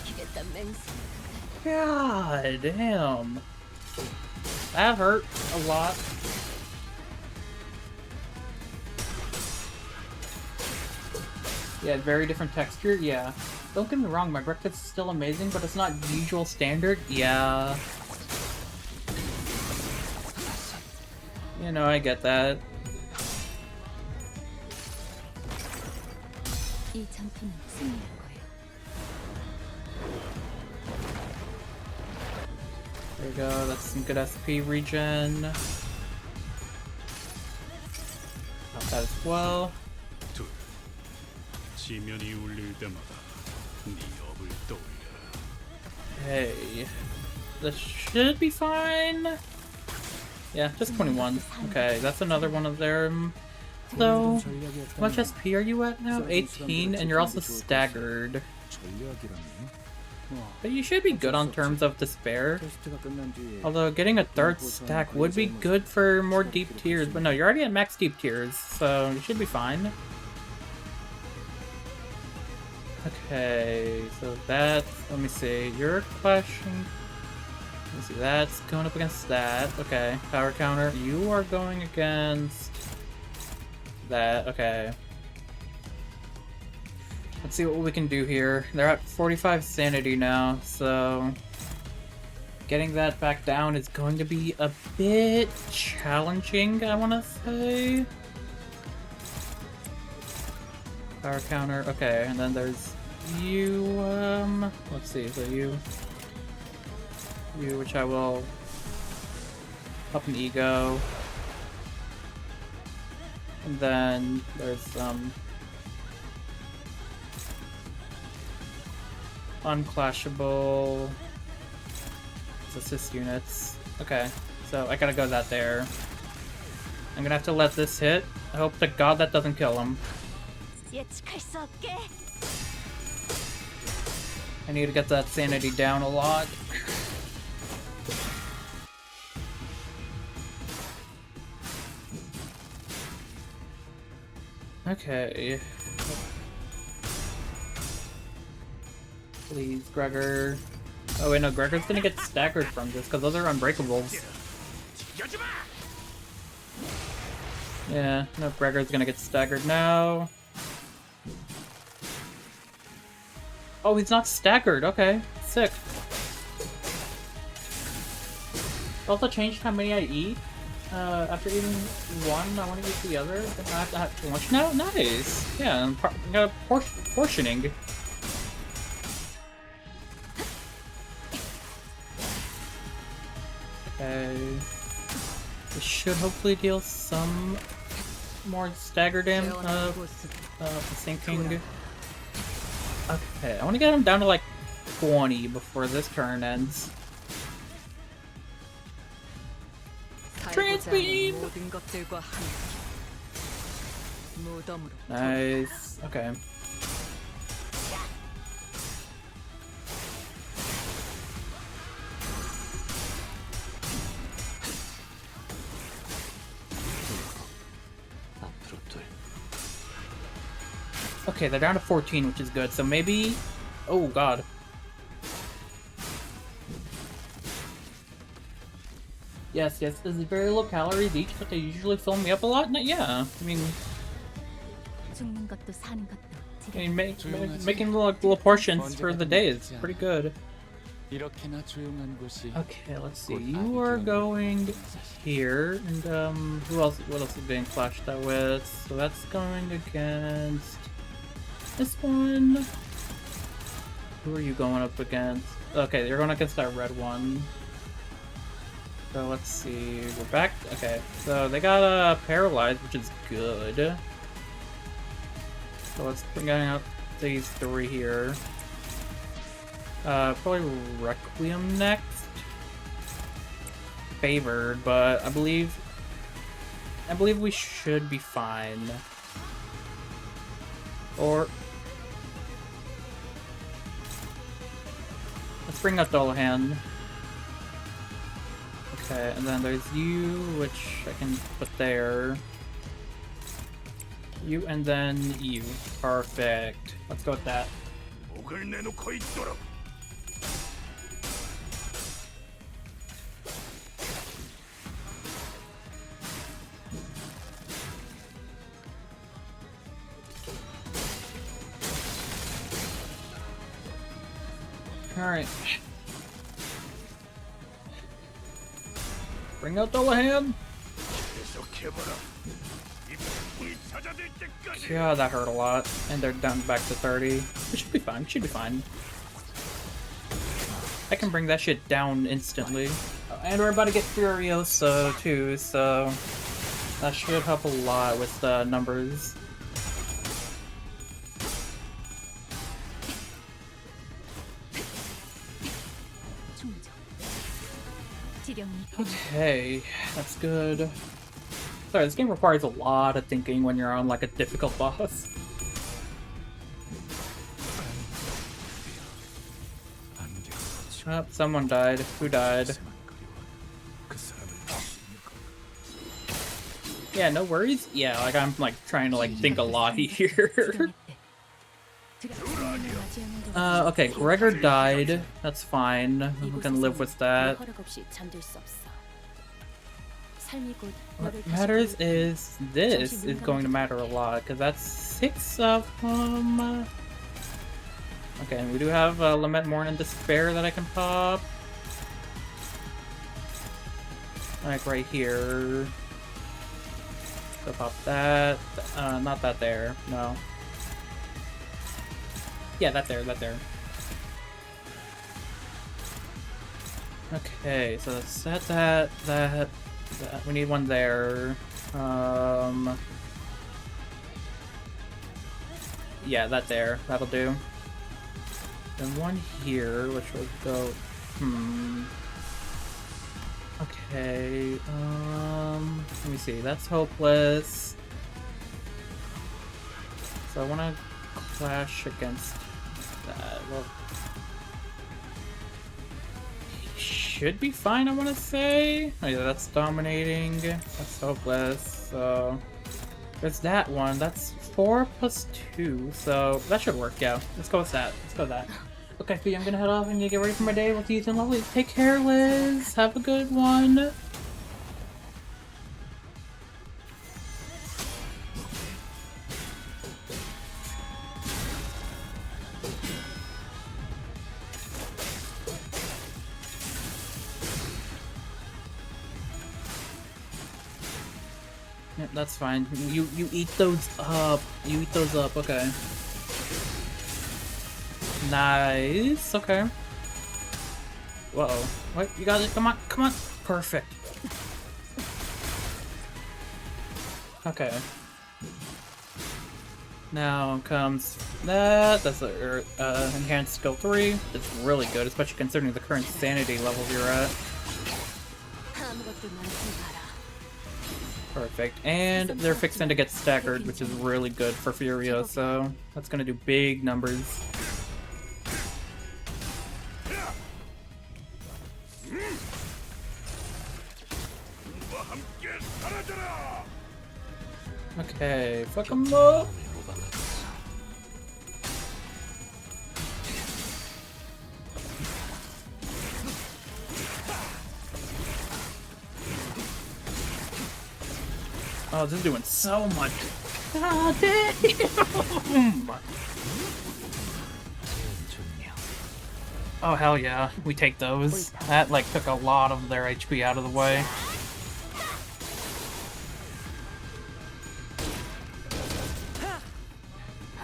[SPEAKER 5] 지키겠다, 맹수.
[SPEAKER 1] God damn. That hurt a lot. Yeah, very different texture, yeah. Don't get me wrong, my breakfast is still amazing, but it's not usual standard, yeah. You know, I get that.
[SPEAKER 4] 이 전투는 승리할 거야.
[SPEAKER 1] There you go, that's some good SP regen. Got that as well.
[SPEAKER 9] 둘, 지면이 울릴 때마다 네 업을 떠올려라.
[SPEAKER 1] Hey, this should be fine. Yeah, just 21. Okay, that's another one of them. So, how much SP are you at now? 18, and you're also staggered. But you should be good on terms of despair.
[SPEAKER 2] 테스트가 끝난 뒤에
[SPEAKER 1] Although getting a third stack would be good for more deep tiers. But no, you're already at max deep tiers, so you should be fine. Okay, so that's, let me see, you're clashing. Let me see, that's going up against that. Okay, power counter. You are going against that. Okay. Let's see what we can do here. They're at 45 sanity now, so getting that back down is going to be a bit challenging, I want to say. Power counter. Okay, and then there's you. Let's see. So you, which I will up an ego, and then there's unclashable assist units. Okay, so I gotta go that there. I'm gonna have to let this hit. I hope to God that doesn't kill him.
[SPEAKER 5] 예측할 수 없게.
[SPEAKER 1] I need to get that sanity down a lot. Okay. Please, Gregor. Oh wait, no, Gregor's gonna get staggered from this because those are unbreakables. Yeah, no, Gregor's gonna get staggered now. Oh, he's not staggered. Okay, sick. Also changed how many I eat. After eating one, I want to eat the other. Then I have to have lunch now. Nice. Yeah, I'm got portioning. Okay. This should hopefully deal some more stagger damage. Sinking. Okay, I want to get him down to like 20 before this turn ends. Transbeam!
[SPEAKER 4] 모든 것들과 함께 무덤으로
[SPEAKER 1] Nice. Okay. Okay, they're down to 14, which is good. So maybe... Oh, God. Yes, this is very low calories each, but they usually fill me up a lot. Yeah, I mean...
[SPEAKER 3] 죽는 것도 사는 것도
[SPEAKER 1] I mean, making little portions for the day is pretty good.
[SPEAKER 6] 이렇게나 조용한 곳이
[SPEAKER 1] Okay, let's see. You are going here, and who else? What else is being flashed out with? So that's going against this one. Who are you going up against? Okay, you're going against that red one. So let's see. We're back. Okay, so they got paralyzed, which is good. So let's bring out these three here. Probably Requiem next. Favored, but I believe we should be fine. Or let's bring out Dullahan. Okay, and then there's you, which I can put there. You and then you. Perfect. Let's go with that.
[SPEAKER 9] 목을 내놓고 있도록.
[SPEAKER 1] Alright. Bring out Dullahan! Yeah, that hurt a lot. And they're down back to 30. It should be fine, should be fine. I can bring that shit down instantly. And we're about to get Furiosa too, so that should help a lot with the numbers. Okay, that's good. Sorry, this game requires a lot of thinking when you're on like a difficult boss. Oh, someone died. Who died? Yeah, no worries. Yeah, like I'm like trying to like think a lot here. Okay, Gregor died. That's fine. We can live with that. What matters is this is going to matter a lot because that's 6 of them. Okay, and we do have Lament, Mourn, and Despair that I can pop. Like right here. So pop that. Not that there. No. Yeah, that there, that there. Okay, so set that. We need one there. Yeah, that there. That'll do. Then one here, which will go. Okay. Let me see. That's hopeless. So I want to clash against that. Well, he should be fine, I want to say. Oh yeah, that's dominating. That's hopeless. So there's that one. That's 4 plus 2. So that should work. Yeah, let's go with that. Let's go with that. Okay, Fee, I'm gonna head off and get ready for my day with Ethan Lovely. Take care, Liz. Have a good one. Yep, that's fine. You eat those up. You eat those up. Okay. Nice. Okay. Uh-oh. What? You got it? Come on. Come on. Perfect. Okay. Now comes that. That's the enhanced skill 3. It's really good, especially considering the current sanity levels you're at. Perfect. And they're fixing to get staggered, which is really good for Furio, so that's gonna do big numbers. Okay, fuck them up! Oh, this is doing so much. God damn! Oh, hell yeah. We take those. That, like, took a lot of their HP out of the way.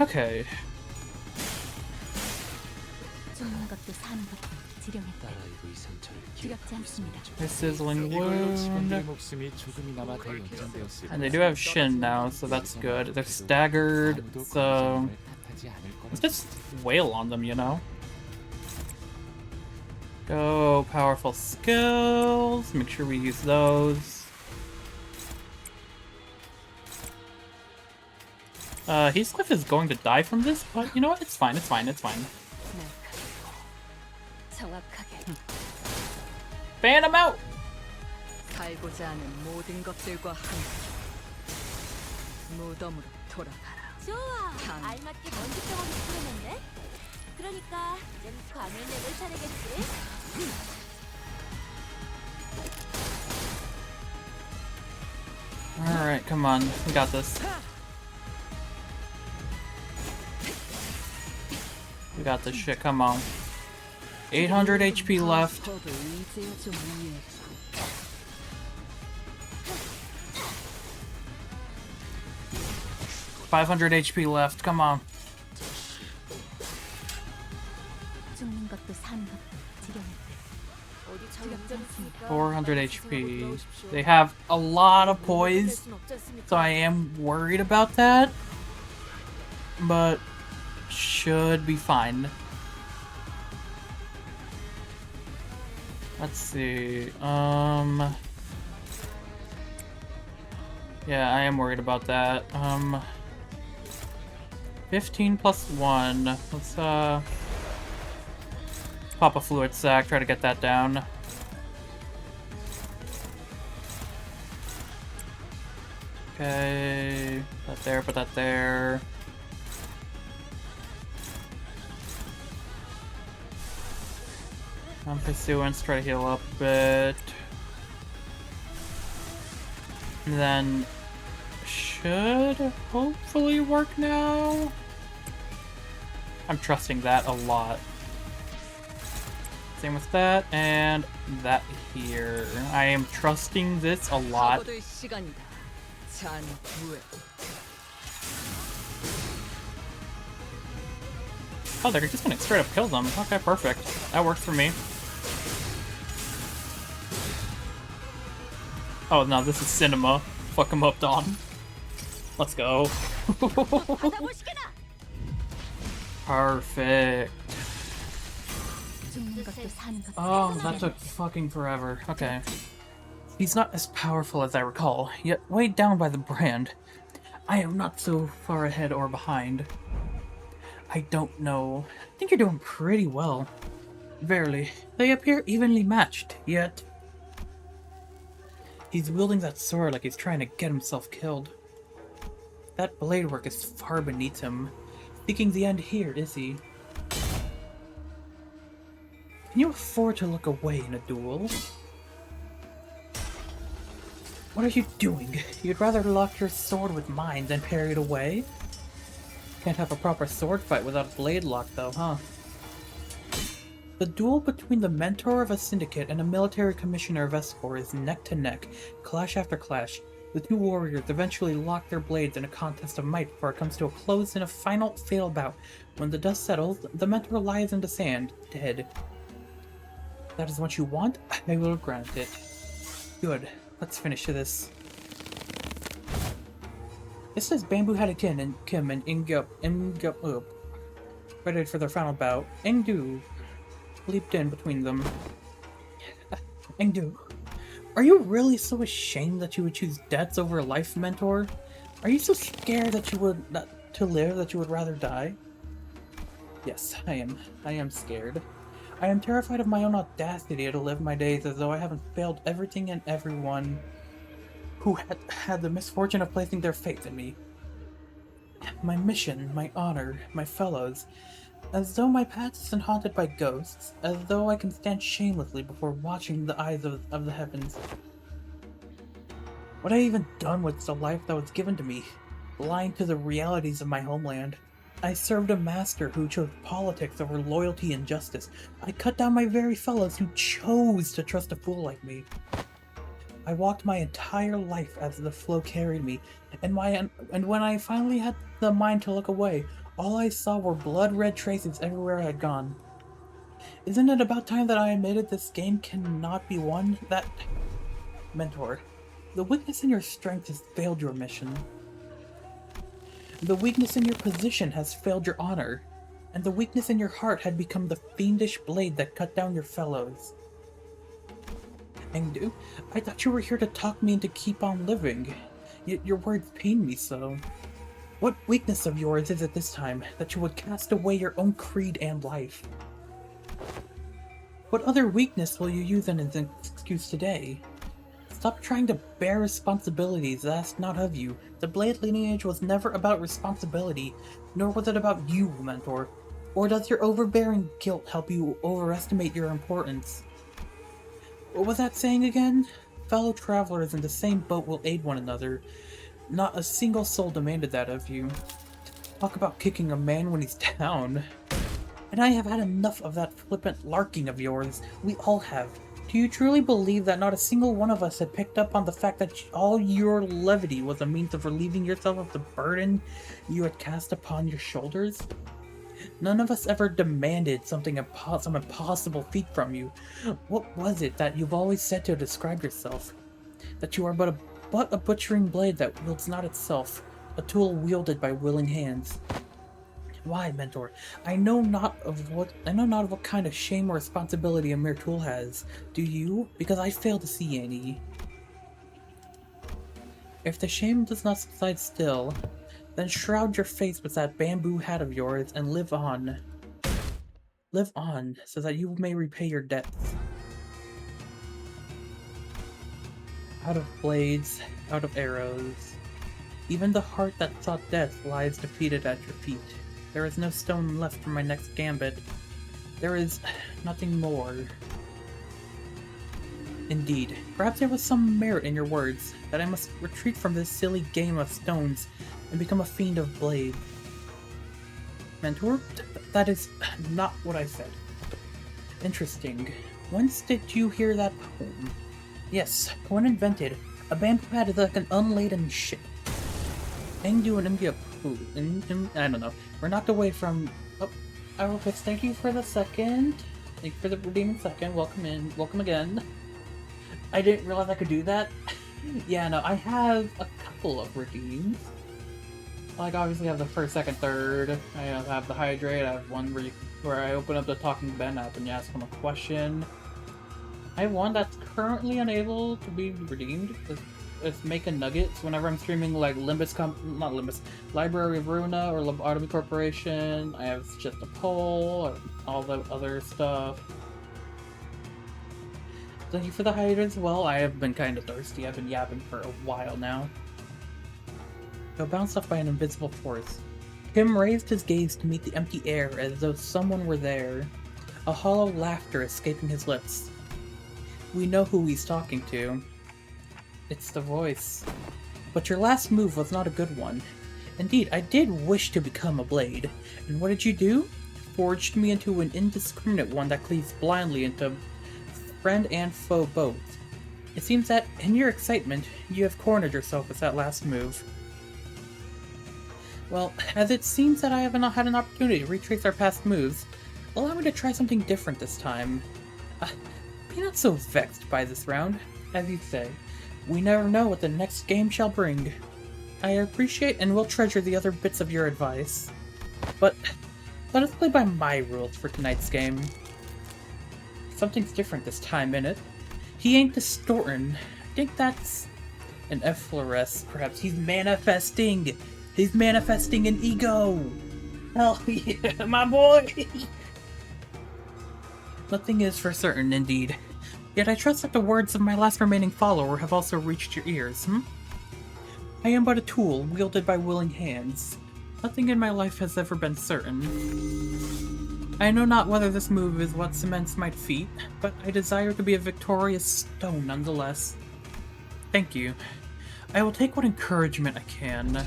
[SPEAKER 1] Okay. A sizzling wound. And they do have Shin now, so that's good. They're staggered, so let's just wail on them, you know? Go powerful skills. Make sure we use those. Heathcliff is going to die from this, but you know what? It's fine, it's fine, it's fine. Ban him out!
[SPEAKER 4] 살고자 하는 모든 것들과 함께 무덤으로 돌아가라.
[SPEAKER 5] 좋아. 알맞게 먼지 덩어리 풀어냈네. 그러니까 이젠 광을 내볼 차례겠지.
[SPEAKER 1] Alright, come on. We got this. We got this shit, come on. 800 HP left.
[SPEAKER 4] 저도 이제야 좀 이해해.
[SPEAKER 1] 500 HP left. Come on.
[SPEAKER 3] 죽는 것도 사는 것도 지겨울
[SPEAKER 5] 어디 참 없잖습니까?
[SPEAKER 1] 400 HP. They have a lot of poise, so I am worried about that. But should be fine. Let's see. Yeah, I am worried about that. 15 plus 1. Let's pop a fluid sac, try to get that down. Okay, put that there, put that there. Pursuance, try to heal up a bit. And then should hopefully work now. I'm trusting that a lot. Same with that and that here. I am trusting this a lot.
[SPEAKER 4] 사고될 시간이다. 잔부에.
[SPEAKER 1] Oh, they're just gonna straight up kill them. Okay, perfect. That works for me. Oh no, this is cinema. Fuck him up, Don. Let's go. Perfect.
[SPEAKER 3] 죽는 것도 사는 것도
[SPEAKER 1] Oh, that took fucking forever. Okay. He's not as powerful as I recall, yet weighed down by the brand. I am not so far ahead or behind. I don't know. I think you're doing pretty well. Verily, they appear evenly matched, yet... He's wielding that sword like he's trying to get himself killed. That blade work is far beneath him. Seeking the end here, is he? Can you afford to look away in a duel? What are you doing? You'd rather lock your sword with mine than parry it away? Can't have a proper sword fight without a blade lock though, huh? The duel between the mentor of a syndicate and a military commissioner of Escor is neck to neck, clash after clash. The two warriors eventually lock their blades in a contest of might before it comes to a close in a final fatal bout. When the dust settles, the mentor lies in the sand, dead. That is what you want? I will grant it. Good. Let's finish this. This is Bamboo-Headed Kim and Ingup ready for their final bout. Engdu leaped in between them. Engdu, are you really so ashamed that you would choose deaths over life, mentor? Are you so scared that you would to live that you would rather die? Yes, I am. I am scared. I am terrified of my own audacity to live my days as though I haven't failed everything and everyone who had the misfortune of placing their faith in me. My mission, my honor, my fellows, as though my past isn't haunted by ghosts, as though I can stand shamelessly before watching the eyes of the heavens. What I even done with the life that was given to me, blind to the realities of my homeland. I served a master who chose politics over loyalty and justice. I cut down my very fellows who chose to trust a fool like me. I walked my entire life as the flow carried me, and when I finally had the mind to look away, all I saw were blood-red traces everywhere I had gone. Isn't it about time that I admitted this game cannot be won? That... Mentor, the weakness in your strength has failed your mission. The weakness in your position has failed your honor, and the weakness in your heart had become the fiendish blade that cut down your fellows. Engdu, I thought you were here to talk me into keep on living, yet your words pain me so. What weakness of yours is it this time, that you would cast away your own creed and life? What other weakness will you use as an excuse today? Stop trying to bear responsibilities that's not of you. The Blade lineage was never about responsibility, nor was it about you, Mentor. Or does your overbearing guilt help you overestimate your importance? What was that saying again? Fellow travelers in the same boat will aid one another. Not a single soul demanded that of you. Talk about kicking a man when he's down. And I have had enough of that flippant larking of yours. We all have. Do you truly believe that not a single one of us had picked up on the fact that all your levity was a means of relieving yourself of the burden you had cast upon your shoulders? None of us ever demanded some impossible feat from you. What was it that you've always said to describe yourself? That you are but a butchering blade that wields not itself, a tool wielded by willing hands. Why, Mentor? I know not of what kind of shame or responsibility a mere tool has. Do you? Because I fail to see any. If the shame does not subside still, then shroud your face with that bamboo hat of yours and live on. Live on, so that you may repay your debts. Out of blades, out of arrows. Even the heart that sought death lies defeated at your feet. There is no stone left for my next gambit. There is nothing more. Indeed, perhaps there was some merit in your words, that I must retreat from this silly game of stones and become a fiend of blade. Mentor, that is not what I said. Interesting. Whence did you hear that poem? Yes, when invented, a bamboo hat is like an unladen ship. Engdu and India I don't know. We're knocked away from... Oh, I will fix. Thank you for the second. Thank you for the redeeming second. Welcome in. Welcome again. I didn't realize I could do that. Yeah, no, I have a couple of redeems. Like, obviously I have the first, second, third. I have the hydrate. I have one where I open up the Talking Ben app and you ask him a question. I have one that's currently unable to be redeemed. It's making nuggets whenever I'm streaming like Library of Runa or Lobotomy Corporation. I have just a poll or all the other stuff. Thank you for the hydrate as well. I have been kind of thirsty. I've been yapping for a while now. Though bounced off by an invisible force, Kim raised his gaze to meet the empty air as though someone were there, a hollow laughter escaping his lips. We know who he's talking to. It's the voice. But your last move was not a good one. Indeed, I did wish to become a blade. And what did you do? Forged me into an indiscriminate one that cleaves blindly into friend and foe both. It seems that, in your excitement, you have cornered yourself with that last move. Well, as it seems that I have not had an opportunity to retrace our past moves, allow me to try something different this time. Be not so vexed by this round, as you say. We never know what the next game shall bring. I appreciate and will treasure the other bits of your advice. But let us play by my rules for tonight's game. Something's different this time, innit? He ain't distortin'. I think that's an effloresce, perhaps. He's manifesting! He's manifesting an ego! Hell yeah, my boy! Nothing is for certain, indeed. Yet I trust that the words of my last remaining follower have also reached your ears, I am but a tool, wielded by willing hands. Nothing in my life has ever been certain. I know not whether this move is what cements my feet, but I desire to be a victorious stone nonetheless. Thank you. I will take what encouragement I can.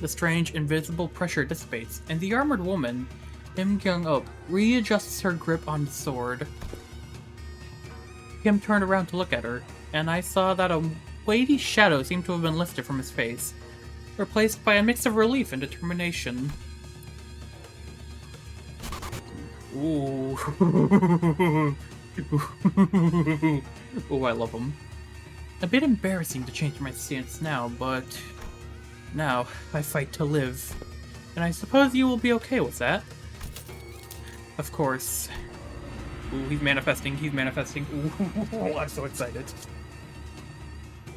[SPEAKER 1] The strange, invisible pressure dissipates, and the armored woman, Im Kyung-up, readjusts her grip on the sword. Kim turned around to look at her, and I saw that a weighty shadow seemed to have been lifted from his face, replaced by a mix of relief and determination. Ooh. Ooh, I love him. A bit embarrassing to change my stance now, but now I fight to live. And I suppose you will be okay with that. Of course. Ooh, he's manifesting, he's manifesting. Ooh, I'm so excited.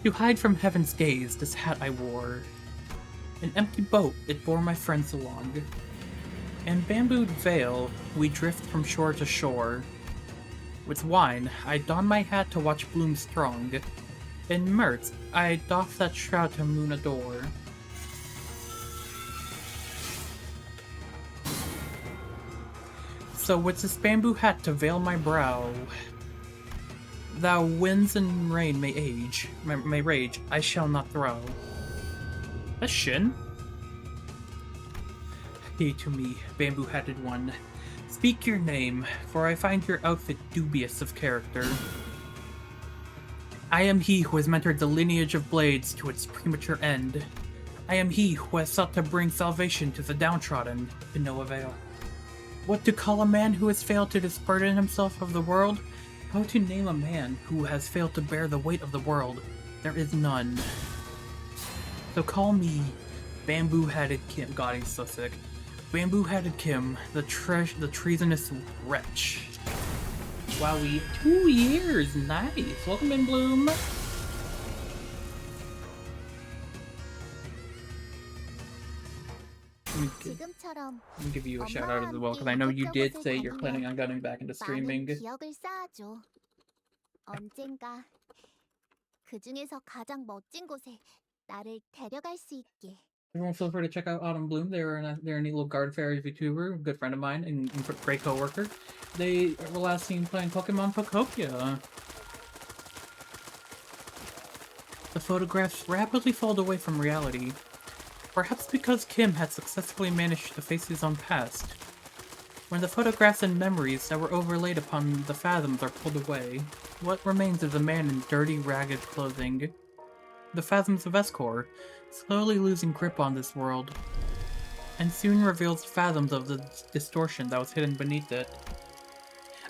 [SPEAKER 1] To hide from heaven's gaze, this hat I wore. An empty boat, it bore my friends along. In bambooed veil, we drift from shore to shore. With wine, I don my hat to watch bloom strong. In mirth, I doff that shroud to moon adore. So with this bamboo hat to veil my brow, thou winds and rain may rage, I shall not throw. That's Shin? Say to me, bamboo-hatted one, speak your name, for I find your outfit dubious of character. I am he who has mentored the lineage of blades to its premature end. I am he who has sought to bring salvation to the downtrodden, to no avail. What to call a man who has failed to disburden himself of the world? How to name a man who has failed to bear the weight of the world? There is none. So call me Bamboo-Hatted Kim. God, he's so sick. Bamboo-Hatted Kim, the treasonous wretch. Wowie. 2 years! Nice! Welcome in, Bloom! Let
[SPEAKER 3] 지금처럼
[SPEAKER 1] me give you a shout
[SPEAKER 3] 엄마와
[SPEAKER 1] out as well, because I
[SPEAKER 3] 함께
[SPEAKER 1] know you did
[SPEAKER 3] 이곳저곳을
[SPEAKER 1] say you're planning
[SPEAKER 3] 다니며
[SPEAKER 1] on getting back into
[SPEAKER 3] 많은
[SPEAKER 1] streaming.
[SPEAKER 3] 기억을 쌓아줘. 언젠가 그 중에서 가장 멋진 곳에 나를 데려갈 수 있게.
[SPEAKER 1] Everyone feel free to check out Autumn Bloom. They're a neat little Guard Fairies VTuber, a good friend of mine, and great co-worker. They were last seen playing Pokemon Pokopia. The photographs rapidly fold away from reality. Perhaps because Kim had successfully managed to face his own past. When the photographs and memories that were overlaid upon the phantoms are pulled away, what remains is a man in dirty, ragged clothing. The phantoms of Escor, slowly losing grip on this world, and soon reveals phantoms of the distortion that was hidden beneath it.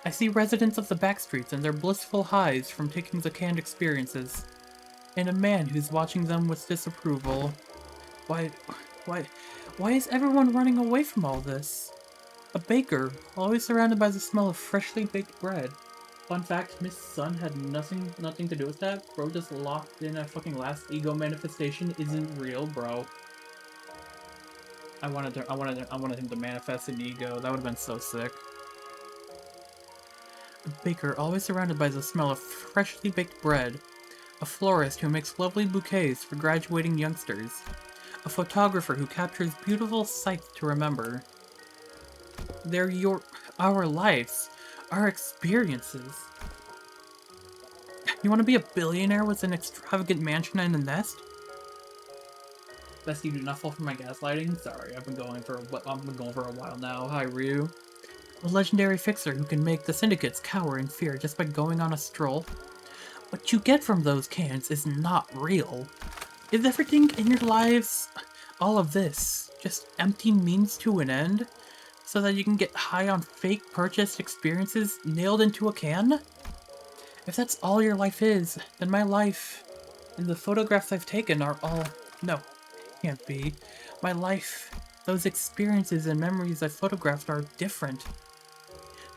[SPEAKER 1] I see residents of the backstreets and their blissful highs from taking the canned experiences, and a man who's watching them with disapproval. Why is everyone running away from all this? A baker, always surrounded by the smell of freshly baked bread. Fun fact, Miss Sun had nothing to do with that. Bro just locked in a fucking last ego manifestation isn't real, bro. I wanted him to manifest an ego. That would have been so sick. A baker, always surrounded by the smell of freshly baked bread. A florist who makes lovely bouquets for graduating youngsters. A photographer who captures beautiful sights to remember. They're our lives. Our experiences. You want to be a billionaire with an extravagant mansion and a nest? Best you do not fall for my gaslighting. Sorry, I've been going for a while now. Hi, Ryu. A legendary fixer who can make the syndicates cower in fear just by going on a stroll. What you get from those cans is not real. Is everything in your lives, all of this, just empty means to an end? So that you can get high on fake purchased experiences nailed into a can? If that's all your life is, then my life and the photographs I've taken are all... No, can't be. My life, those experiences and memories I've photographed are different.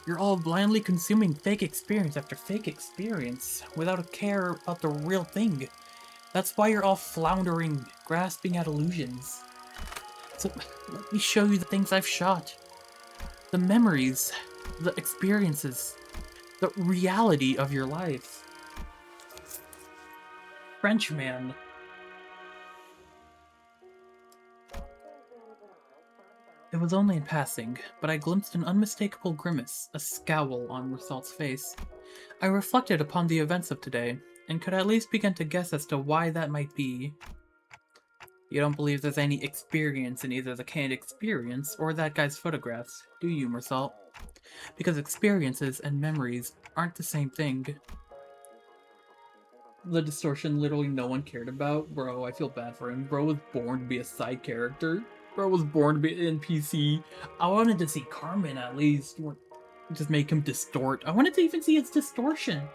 [SPEAKER 1] You're all blindly consuming fake experience after fake experience, without a care about the real thing. That's why you're all floundering, grasping at illusions. So, let me show you the things I've shot. The memories, the experiences, the reality of your life. Frenchman. It was only in passing, but I glimpsed an unmistakable grimace, a scowl on Meursault's face. I reflected upon the events of today, and could at least begin to guess as to why that might be. You don't believe there's any experience in either the canned experience or that guy's photographs, do you, Meursault? Because experiences and memories aren't the same thing. The distortion literally no one cared about? Bro, I feel bad for him. Bro was born to be a side character. Bro was born to be an NPC. I wanted to see Carmen at least. Just make him distort. I wanted to even see his distortion.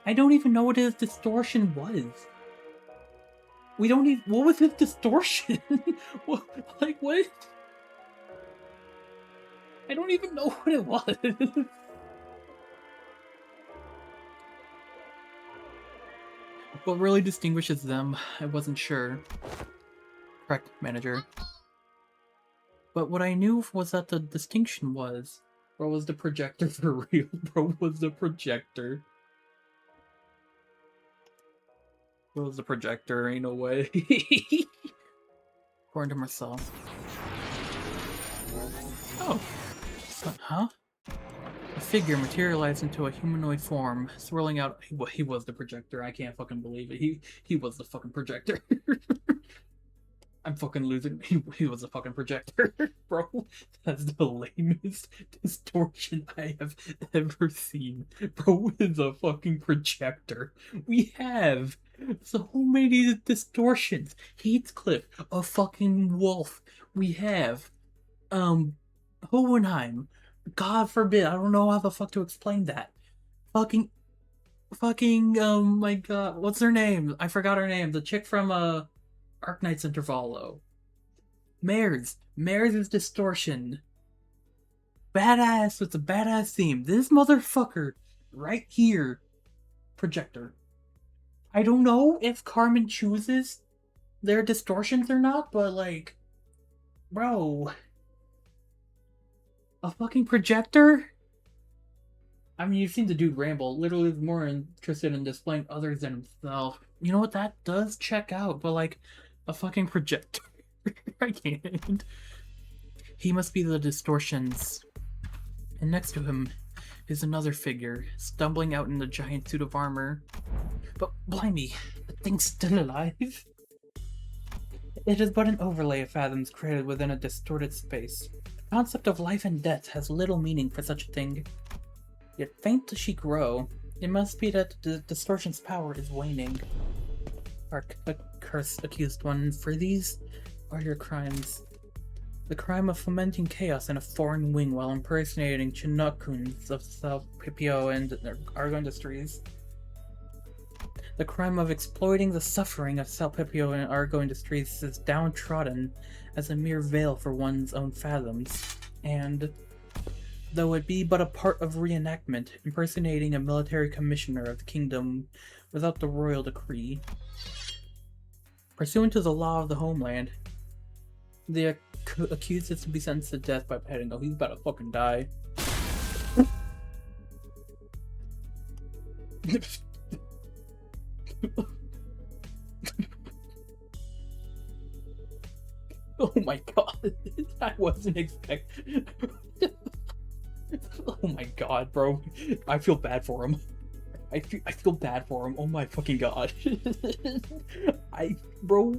[SPEAKER 1] I don't even know what his distortion was. We don't even... What was his distortion? What? I don't even know what it was. What really distinguishes them, I wasn't sure. Correct, manager. But what I knew was that the distinction was... Bro was the projector for real. Bro was the projector. Bro was the projector, ain't no way. According to myself. Oh. Huh? A figure materialized into a humanoid form, swirling out... He was the projector. I can't fucking believe it. He was the fucking projector. I'm fucking losing. He was a fucking projector, bro. That's the lamest distortion I have ever seen. Bro is a fucking projector. We have so many distortions. Heathcliff, a fucking wolf. We have, Hohenheim. God forbid, I don't know how the fuck to explain that. Fucking, my god, what's her name? I forgot her name. The chick from, Arknight's Intervallo. Mares is distortion. Badass with a badass theme. This motherfucker right here. Projector. I don't know if Carmen chooses their distortions or not, but like, bro. A fucking projector? I mean, you've seen the dude ramble. Literally more interested in displaying others than himself. You know what? That does check out, but like, a fucking projector. I can't. He must be the distortions. And next to him is another figure, stumbling out in a giant suit of armor. But blimey, the thing's still alive? It is but an overlay of fathoms created within a distorted space. The concept of life and death has little meaning for such a thing. Yet faint does she grow, it must be that the distortion's power is waning. Curse accused one, for these are your crimes. The crime of fomenting chaos in a foreign wing while impersonating Chinookins of South Pipio and Argo Industries. The crime of exploiting the suffering of South Pipio and Argo Industries is downtrodden as a mere veil for one's own fathoms, and, though it be but a part of reenactment, impersonating a military commissioner of the kingdom without the royal decree. Pursuant to the law of the homeland, the accused is to be sentenced to death by beheading. Oh, he's about to fucking die. Oh my god, I wasn't expecting. Oh my god, bro. I feel bad for him. I feel bad for him. Oh my fucking god. Bro.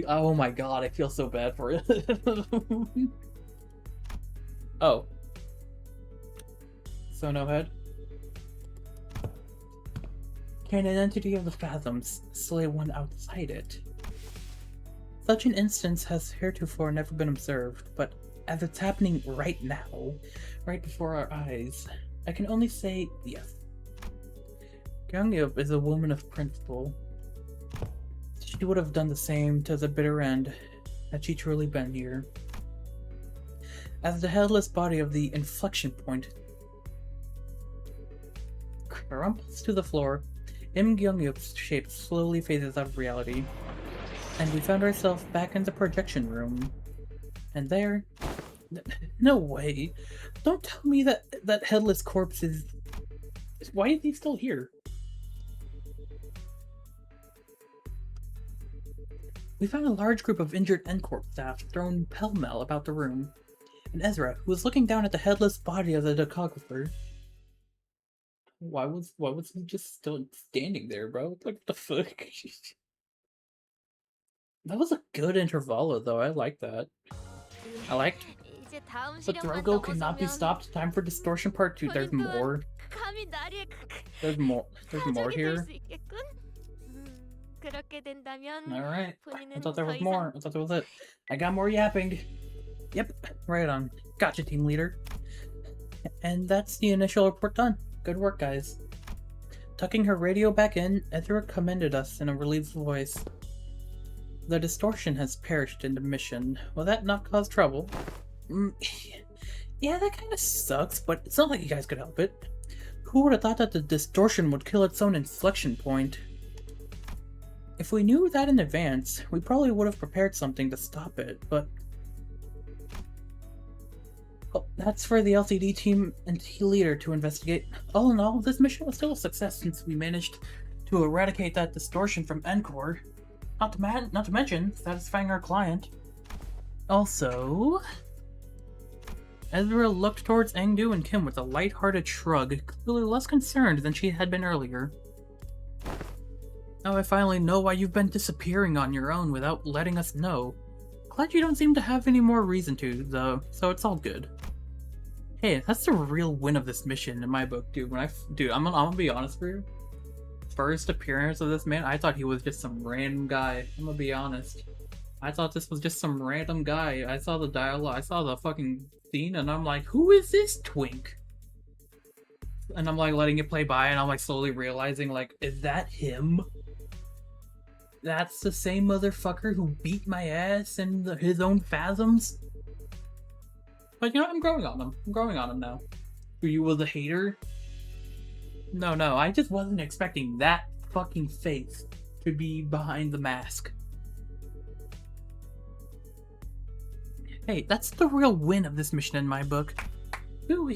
[SPEAKER 1] Oh my god, I feel so bad for him. Oh. So no head? Can an entity of the fathoms slay one outside it? Such an instance has heretofore never been observed, but as it's happening right now, right before our eyes, I can only say yes. Gyeongyup is a woman of principle. She would have done the same to the bitter end had she truly been here. As the headless body of the inflection point crumples to the floor, Im Gyeongyup's shape slowly phases out of reality, and we found ourselves back in the projection room. And there... No way! Don't tell me that headless corpse is... Why is he still here? We found a large group of injured N-Corp staff thrown pell-mell about the room, and Ezra, who was looking down at the headless body of the decographer. Why was he just still standing there, bro? Like, what the fuck? That was a good intervallo, though. I like that. I liked... The Drogo cannot be stopped. Time for Distortion Part 2. There's more. There's more here. Alright. I thought there was more. I thought that was it. I got more yapping. Yep. Right on. Gotcha, team leader. And that's the initial report done. Good work, guys. Tucking her radio back in, Ezra commended us in a relieved voice. The distortion has perished in the mission. Will that not cause trouble? Yeah, that kind of sucks, but it's not like you guys could help it. Who would have thought that the distortion would kill its own inflection point? If we knew that in advance, we probably would have prepared something to stop it, but... Well, that's for the LCD team and T leader to investigate. All in all, this mission was still a success since we managed to eradicate that distortion from Encore. Not to mention, satisfying our client. Also... Ezra looked towards Engdu and Kim with a light-hearted shrug, clearly less concerned than she had been earlier. Now I finally know why you've been disappearing on your own without letting us know. Glad you don't seem to have any more reason to, though, so it's all good. Hey, that's the real win of this mission in my book, dude. Dude, I'm gonna be honest with you. First appearance of this man, I thought he was just some random guy. I'm gonna be honest. I thought this was just some random guy. I saw the dialogue, I saw the fucking scene, and I'm like, who is this twink? And I'm like letting it play by, and I'm like slowly realizing, like, is that him? That's the same motherfucker who beat my ass in his own Phantoms? But you know, I'm growing on him. I'm growing on him now. Who you was a hater? No, I just wasn't expecting that fucking face to be behind the mask. Hey, that's the real win of this mission in my book. Ooh,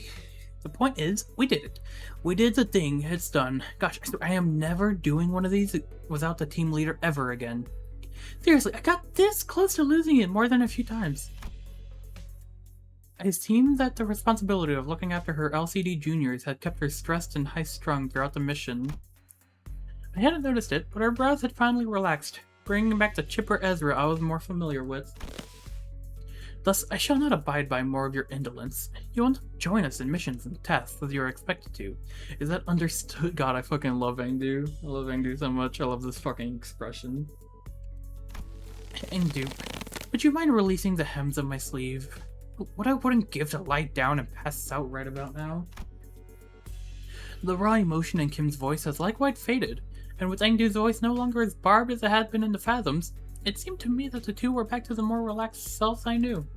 [SPEAKER 1] the point is, we did it. We did the thing, it's done. Gosh, I am never doing one of these without the team leader ever again. Seriously, I got this close to losing it more than a few times. It seemed that the responsibility of looking after her LCD juniors had kept her stressed and high-strung throughout the mission. I hadn't noticed it, but her brows had finally relaxed, bringing back the chipper Ezra I was more familiar with. Thus, I shall not abide by more of your indolence. You won't join us in missions and tasks as you are expected to. Is that understood? God, I fucking love Engdu. I love Engdu so much. I love this fucking expression. Engdu, would you mind releasing the hems of my sleeve? What I wouldn't give to lie down and pass out right about now. The raw emotion in Kim's voice has likewise faded, and with Engdu's voice no longer as barbed as it had been in the Phantoms, it seemed to me that the two were back to the more relaxed selves I knew.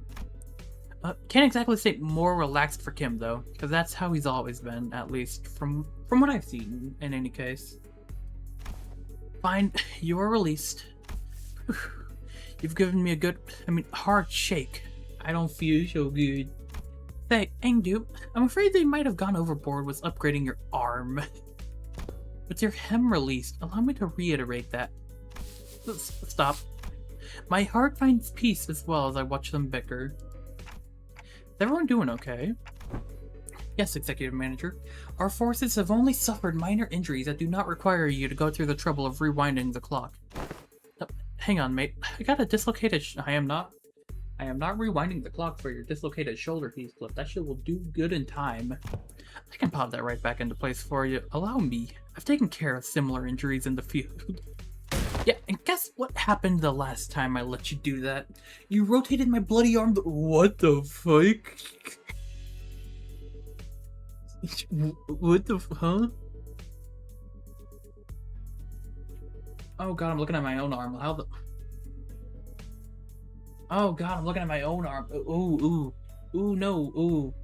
[SPEAKER 1] Can't exactly say more relaxed for Kim though, because that's how he's always been, at least from what I've seen in any case. Fine, you are released. You've given me a good, hard shake. I don't feel so good. Say, Engdu, I'm afraid they might have gone overboard with upgrading your arm. With your hem released, allow me to reiterate that. Stop. My heart finds peace as well as I watch them bicker. Is everyone doing okay? Yes, Executive Manager. Our forces have only suffered minor injuries that do not require you to go through the trouble of rewinding the clock. Hang on, mate. I got a dislocated I am not rewinding the clock for your dislocated shoulder piece clip. That shit will do good in time. I can pop that right back into place for you. Allow me. I've taken care of similar injuries in the field. Yeah, and guess what happened the last time I let you do that? You rotated my bloody arm. What the fuck? What the huh? Oh god, I'm looking at my own arm. How the... Oh god, I'm looking at my own arm. Ooh, no,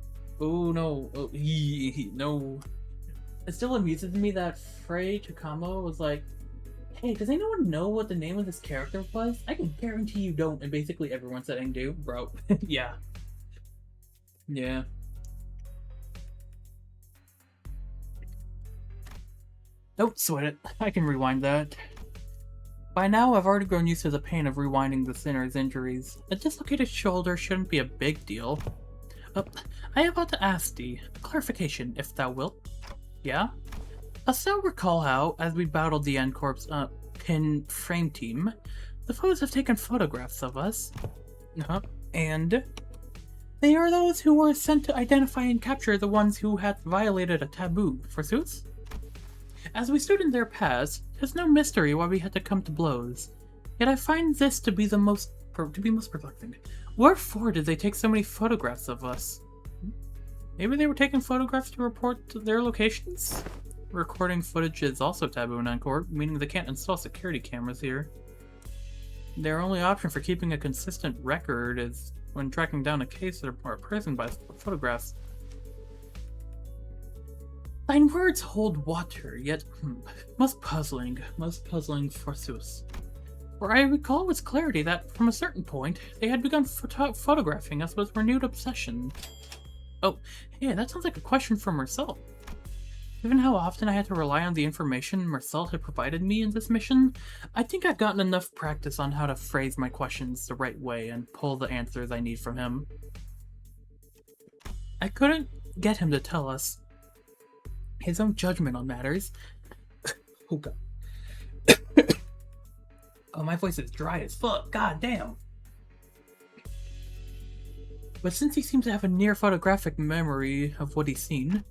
[SPEAKER 1] no, no. It still amuses me that Frey Chikamo was like, hey, does anyone know what the name of this character was? I can guarantee you don't, and basically everyone said Engdu, bro. Yeah. Yeah. Don't sweat it. I can rewind that. By now, I've already grown used to the pain of rewinding the sinner's injuries. A dislocated shoulder shouldn't be a big deal. I have ought to ask thee, clarification, if thou wilt. Yeah? Dost thou recall how, as we battled the N-Corp's pin frame team, the foes have taken photographs of us? And they are those who were sent to identify and capture the ones who had violated a taboo, forsooth? As we stood in their paths, 'tis no mystery why we had to come to blows. Yet I find this to be most perplexing. Wherefore did they take so many photographs of us? Maybe they were taking photographs to report to their locations? Recording footage is also taboo in Encore, meaning they can't install security cameras here. Their only option for keeping a consistent record is when tracking down a case or a person by photographs. Thine words hold water, yet most puzzling forsooth. For I recall with clarity that, from a certain point, they had begun photographing us with renewed obsession. Oh, yeah, that sounds like a question from Meursault. Given how often I had to rely on the information Meursault had provided me in this mission, I think I've gotten enough practice on how to phrase my questions the right way and pull the answers I need from him. I couldn't get him to tell us his own judgment on matters. Oh god. Oh, my voice is dry as fuck. God damn. But since he seems to have a near photographic memory of what he's seen...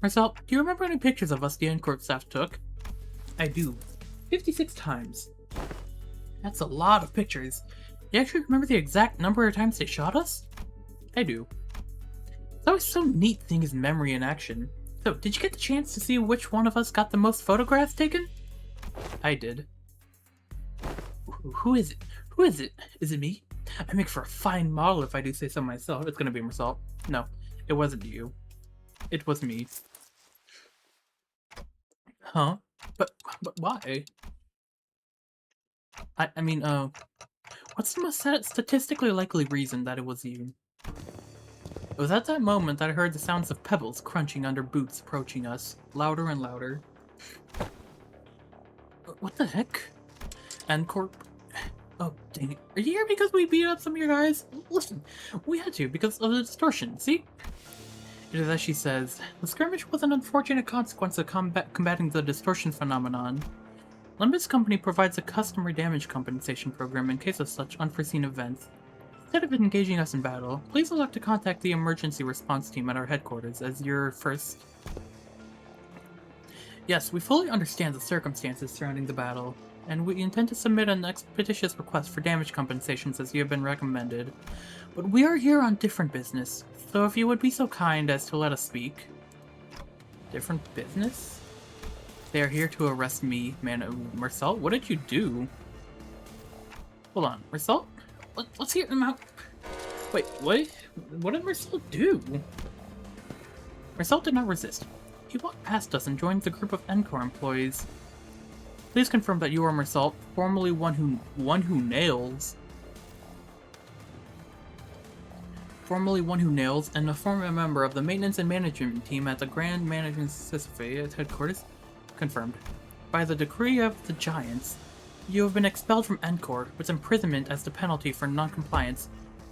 [SPEAKER 1] Marcel, do you remember any pictures of us the N-Corp staff took? I do. 56 times. That's a lot of pictures. You actually remember the exact number of times they shot us? I do. It's always so neat seeing his memory in action. So, did you get the chance to see which one of us got the most photographs taken? I did. Who is it? Who is it? Is it me? I make for a fine model if I do say so myself. It's gonna be meursault. No, it wasn't you. It was me. Huh? But why? I mean, what's the most statistically likely reason that it was you? It was at that moment that I heard the sounds of pebbles crunching under boots approaching us, louder and louder. What the heck? N-Corp? Oh, dang it. Are you here because we beat up some of your guys? Listen, we had to because of the distortion, see? It is as she says, the skirmish was an unfortunate consequence of combating the distortion phenomenon. Limbus Company provides a customer damage compensation program in case of such unforeseen events. Instead of engaging us in battle, please elect to contact the emergency response team at our headquarters as your first... Yes, we fully understand the circumstances surrounding the battle, and we intend to submit an expeditious request for damage compensations as you have been recommended. But we are here on different business, so if you would be so kind as to let us speak. Different business? They are here to arrest me, man. Meursault, what did you do? Hold on, Meursault? Let's hear him out. Wait, what? What did Meursault do? Meursault did not resist. He walked past us and joined the group of Encore employees. Please confirm that you are Meursault, formerly one who nails. Formerly one who nails, and a former member of the maintenance and management team at the Grand Management Society at headquarters. Confirmed. By the decree of the Giants, you have been expelled from Encore, with imprisonment as the penalty for non-compliance.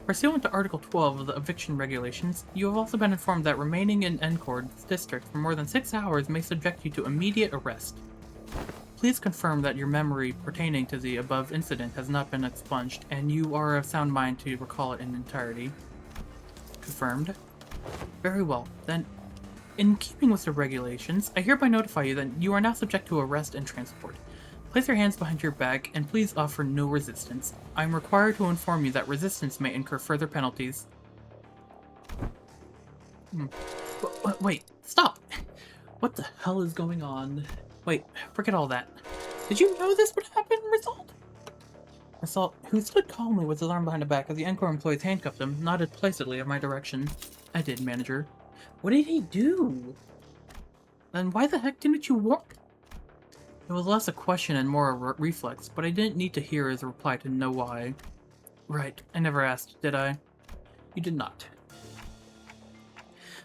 [SPEAKER 1] Pursuant to Article 12 of the eviction regulations, you have also been informed that remaining in Encore's district for more than 6 hours may subject you to immediate arrest. Please confirm that your memory pertaining to the above incident has not been expunged, and you are of sound mind to recall it in entirety. Confirmed. Very well, then, in keeping with the regulations, I hereby notify you that you are now subject to arrest and transport. Place your hands behind your back, and please offer no resistance. I am required to inform you that resistance may incur further penalties. Wait, stop! What the hell is going on? Wait, forget all that. Did you know this would happen, Meursault? Meursault, who stood calmly with his arm behind the back as the Encore employees handcuffed him, nodded placidly in my direction. I did, manager. What did he do? Then why the heck didn't you walk? It was less a question and more a reflex, but I didn't need to hear his reply to know why. Right, I never asked, did I? You did not.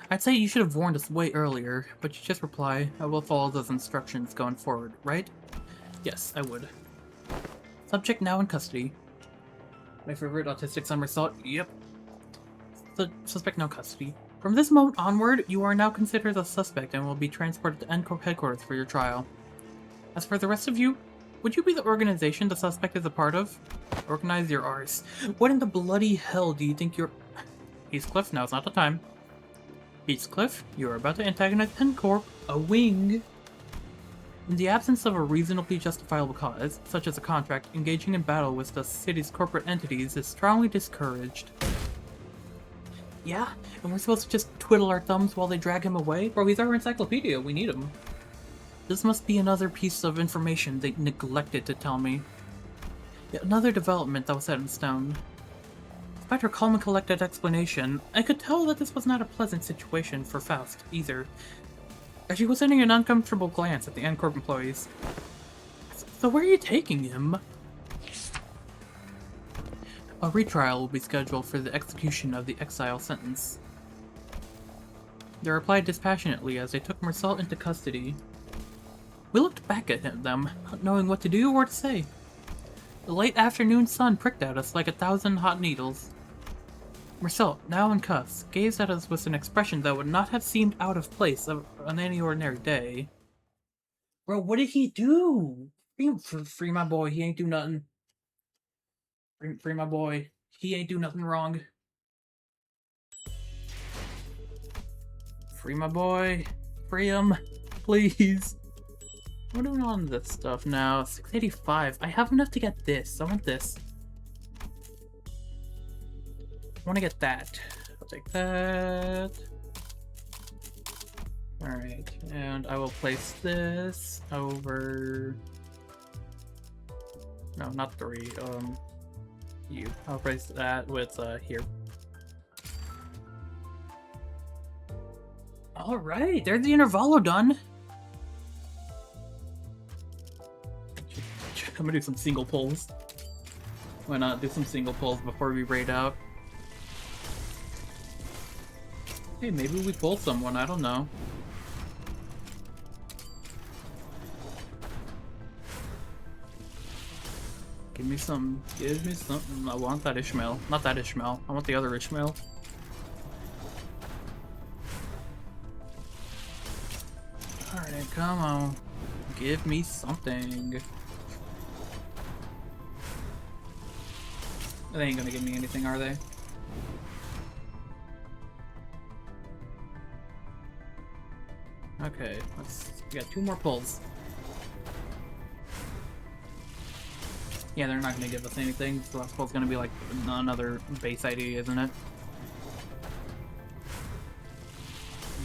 [SPEAKER 1] I'd say you should have warned us way earlier, but you just reply, I will follow those instructions going forward, right? Yes, I would. Subject now in custody. My favorite autistic son, Meursault? Yep. The suspect now in custody. From this moment onward, you are now considered a suspect and will be transported to Encore headquarters for your trial. As for the rest of you, would you be the organization the suspect is a part of? Organize your arse. What in the bloody hell do you think you're... Heathcliff, now's not the time. Heathcliff, you are about to antagonize Encore, a wing. In the absence of a reasonably justifiable cause, such as a contract, engaging in battle with the city's corporate entities is strongly discouraged. Yeah? And we're supposed to just twiddle our thumbs while they drag him away? Bro, he's our encyclopedia, we need him. This must be another piece of information they neglected to tell me. Yet another development that was set in stone. Despite her calm and collected explanation, I could tell that this was not a pleasant situation for Faust, either, as she was sending an uncomfortable glance at the Encore employees. So where are you taking him? A retrial will be scheduled for the execution of the exile sentence. They replied dispassionately as they took Meursault into custody. We looked back at them, not knowing what to do or to say. The late afternoon sun pricked at us like 1,000 hot needles. Meursault, now in cuffs, gazed at us with an expression that would not have seemed out of place on any ordinary day. Bro, what did he do? Free my boy. He ain't do nothing. Free my boy. He ain't do nothing wrong. Free my boy. Free him. Please. What are we on this stuff now? 685. I have enough to get this. I want this. I want to get that. I'll take that. Alright, and I will place this over... No, not 3. You. I'll place that with, here. Alright, there's the intervallo done! I'm gonna do some single pulls. Why not do some single pulls before we raid out? Hey, maybe we pull someone, I don't know. Give me some. I want that Ishmael. Not that Ishmael. I want the other Ishmael. Alright, come on. Give me something. They ain't gonna give me anything, are they? Okay, we got 2 more pulls. Yeah, they're not gonna give us anything, so that's what's gonna be like another base ID, isn't it?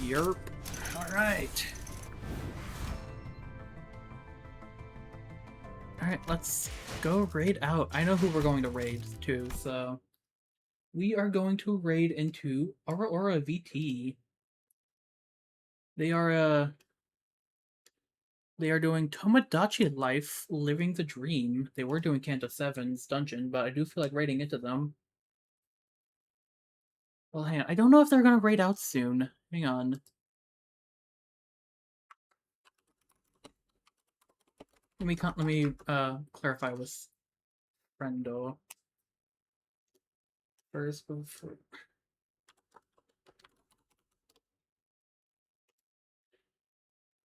[SPEAKER 1] Yerp. Alright. Alright, let's go raid out. I know who we're going to raid to, so... We are going to raid into Aurora VT. They are doing Tomodachi Life, Living the Dream. They were doing Kanto 7's dungeon, but I do feel like raiding into them. Well, hang on. I don't know if they're gonna raid out soon. Hang on. Let me clarify with Friendo first before.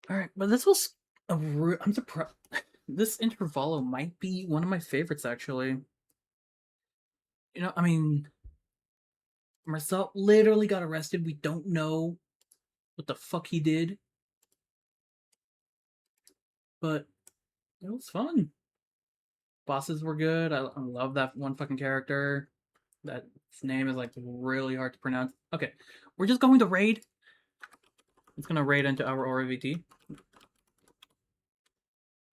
[SPEAKER 1] All right, but this was I'm surprised. This intervallo might be one of my favorites, actually. You know, I mean, Meursault literally got arrested. We don't know what the fuck he did, but it was fun. Bosses were good. I love that one fucking character. That name is like really hard to pronounce. Okay, we're just going to raid. It's gonna raid into our Aura VT.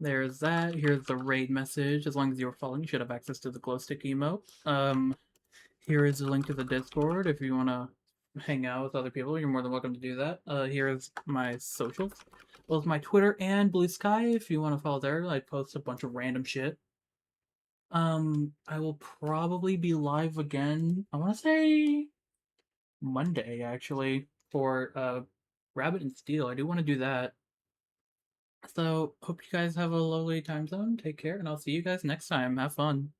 [SPEAKER 1] There's that. Here's the raid message. As long as you're following, you should have access to the glow stick emote. Here is the link to the Discord if you want to hang out with other people. You're more than welcome to do that. Here is my socials. Both my Twitter and Blue Sky if you want to follow there. I post a bunch of random shit. I will probably be live again, I want to say Monday, actually, for Rabbit and Steel. I do want to do that. So, hope you guys have a lovely time zone. Take care, and I'll see you guys next time. Have fun.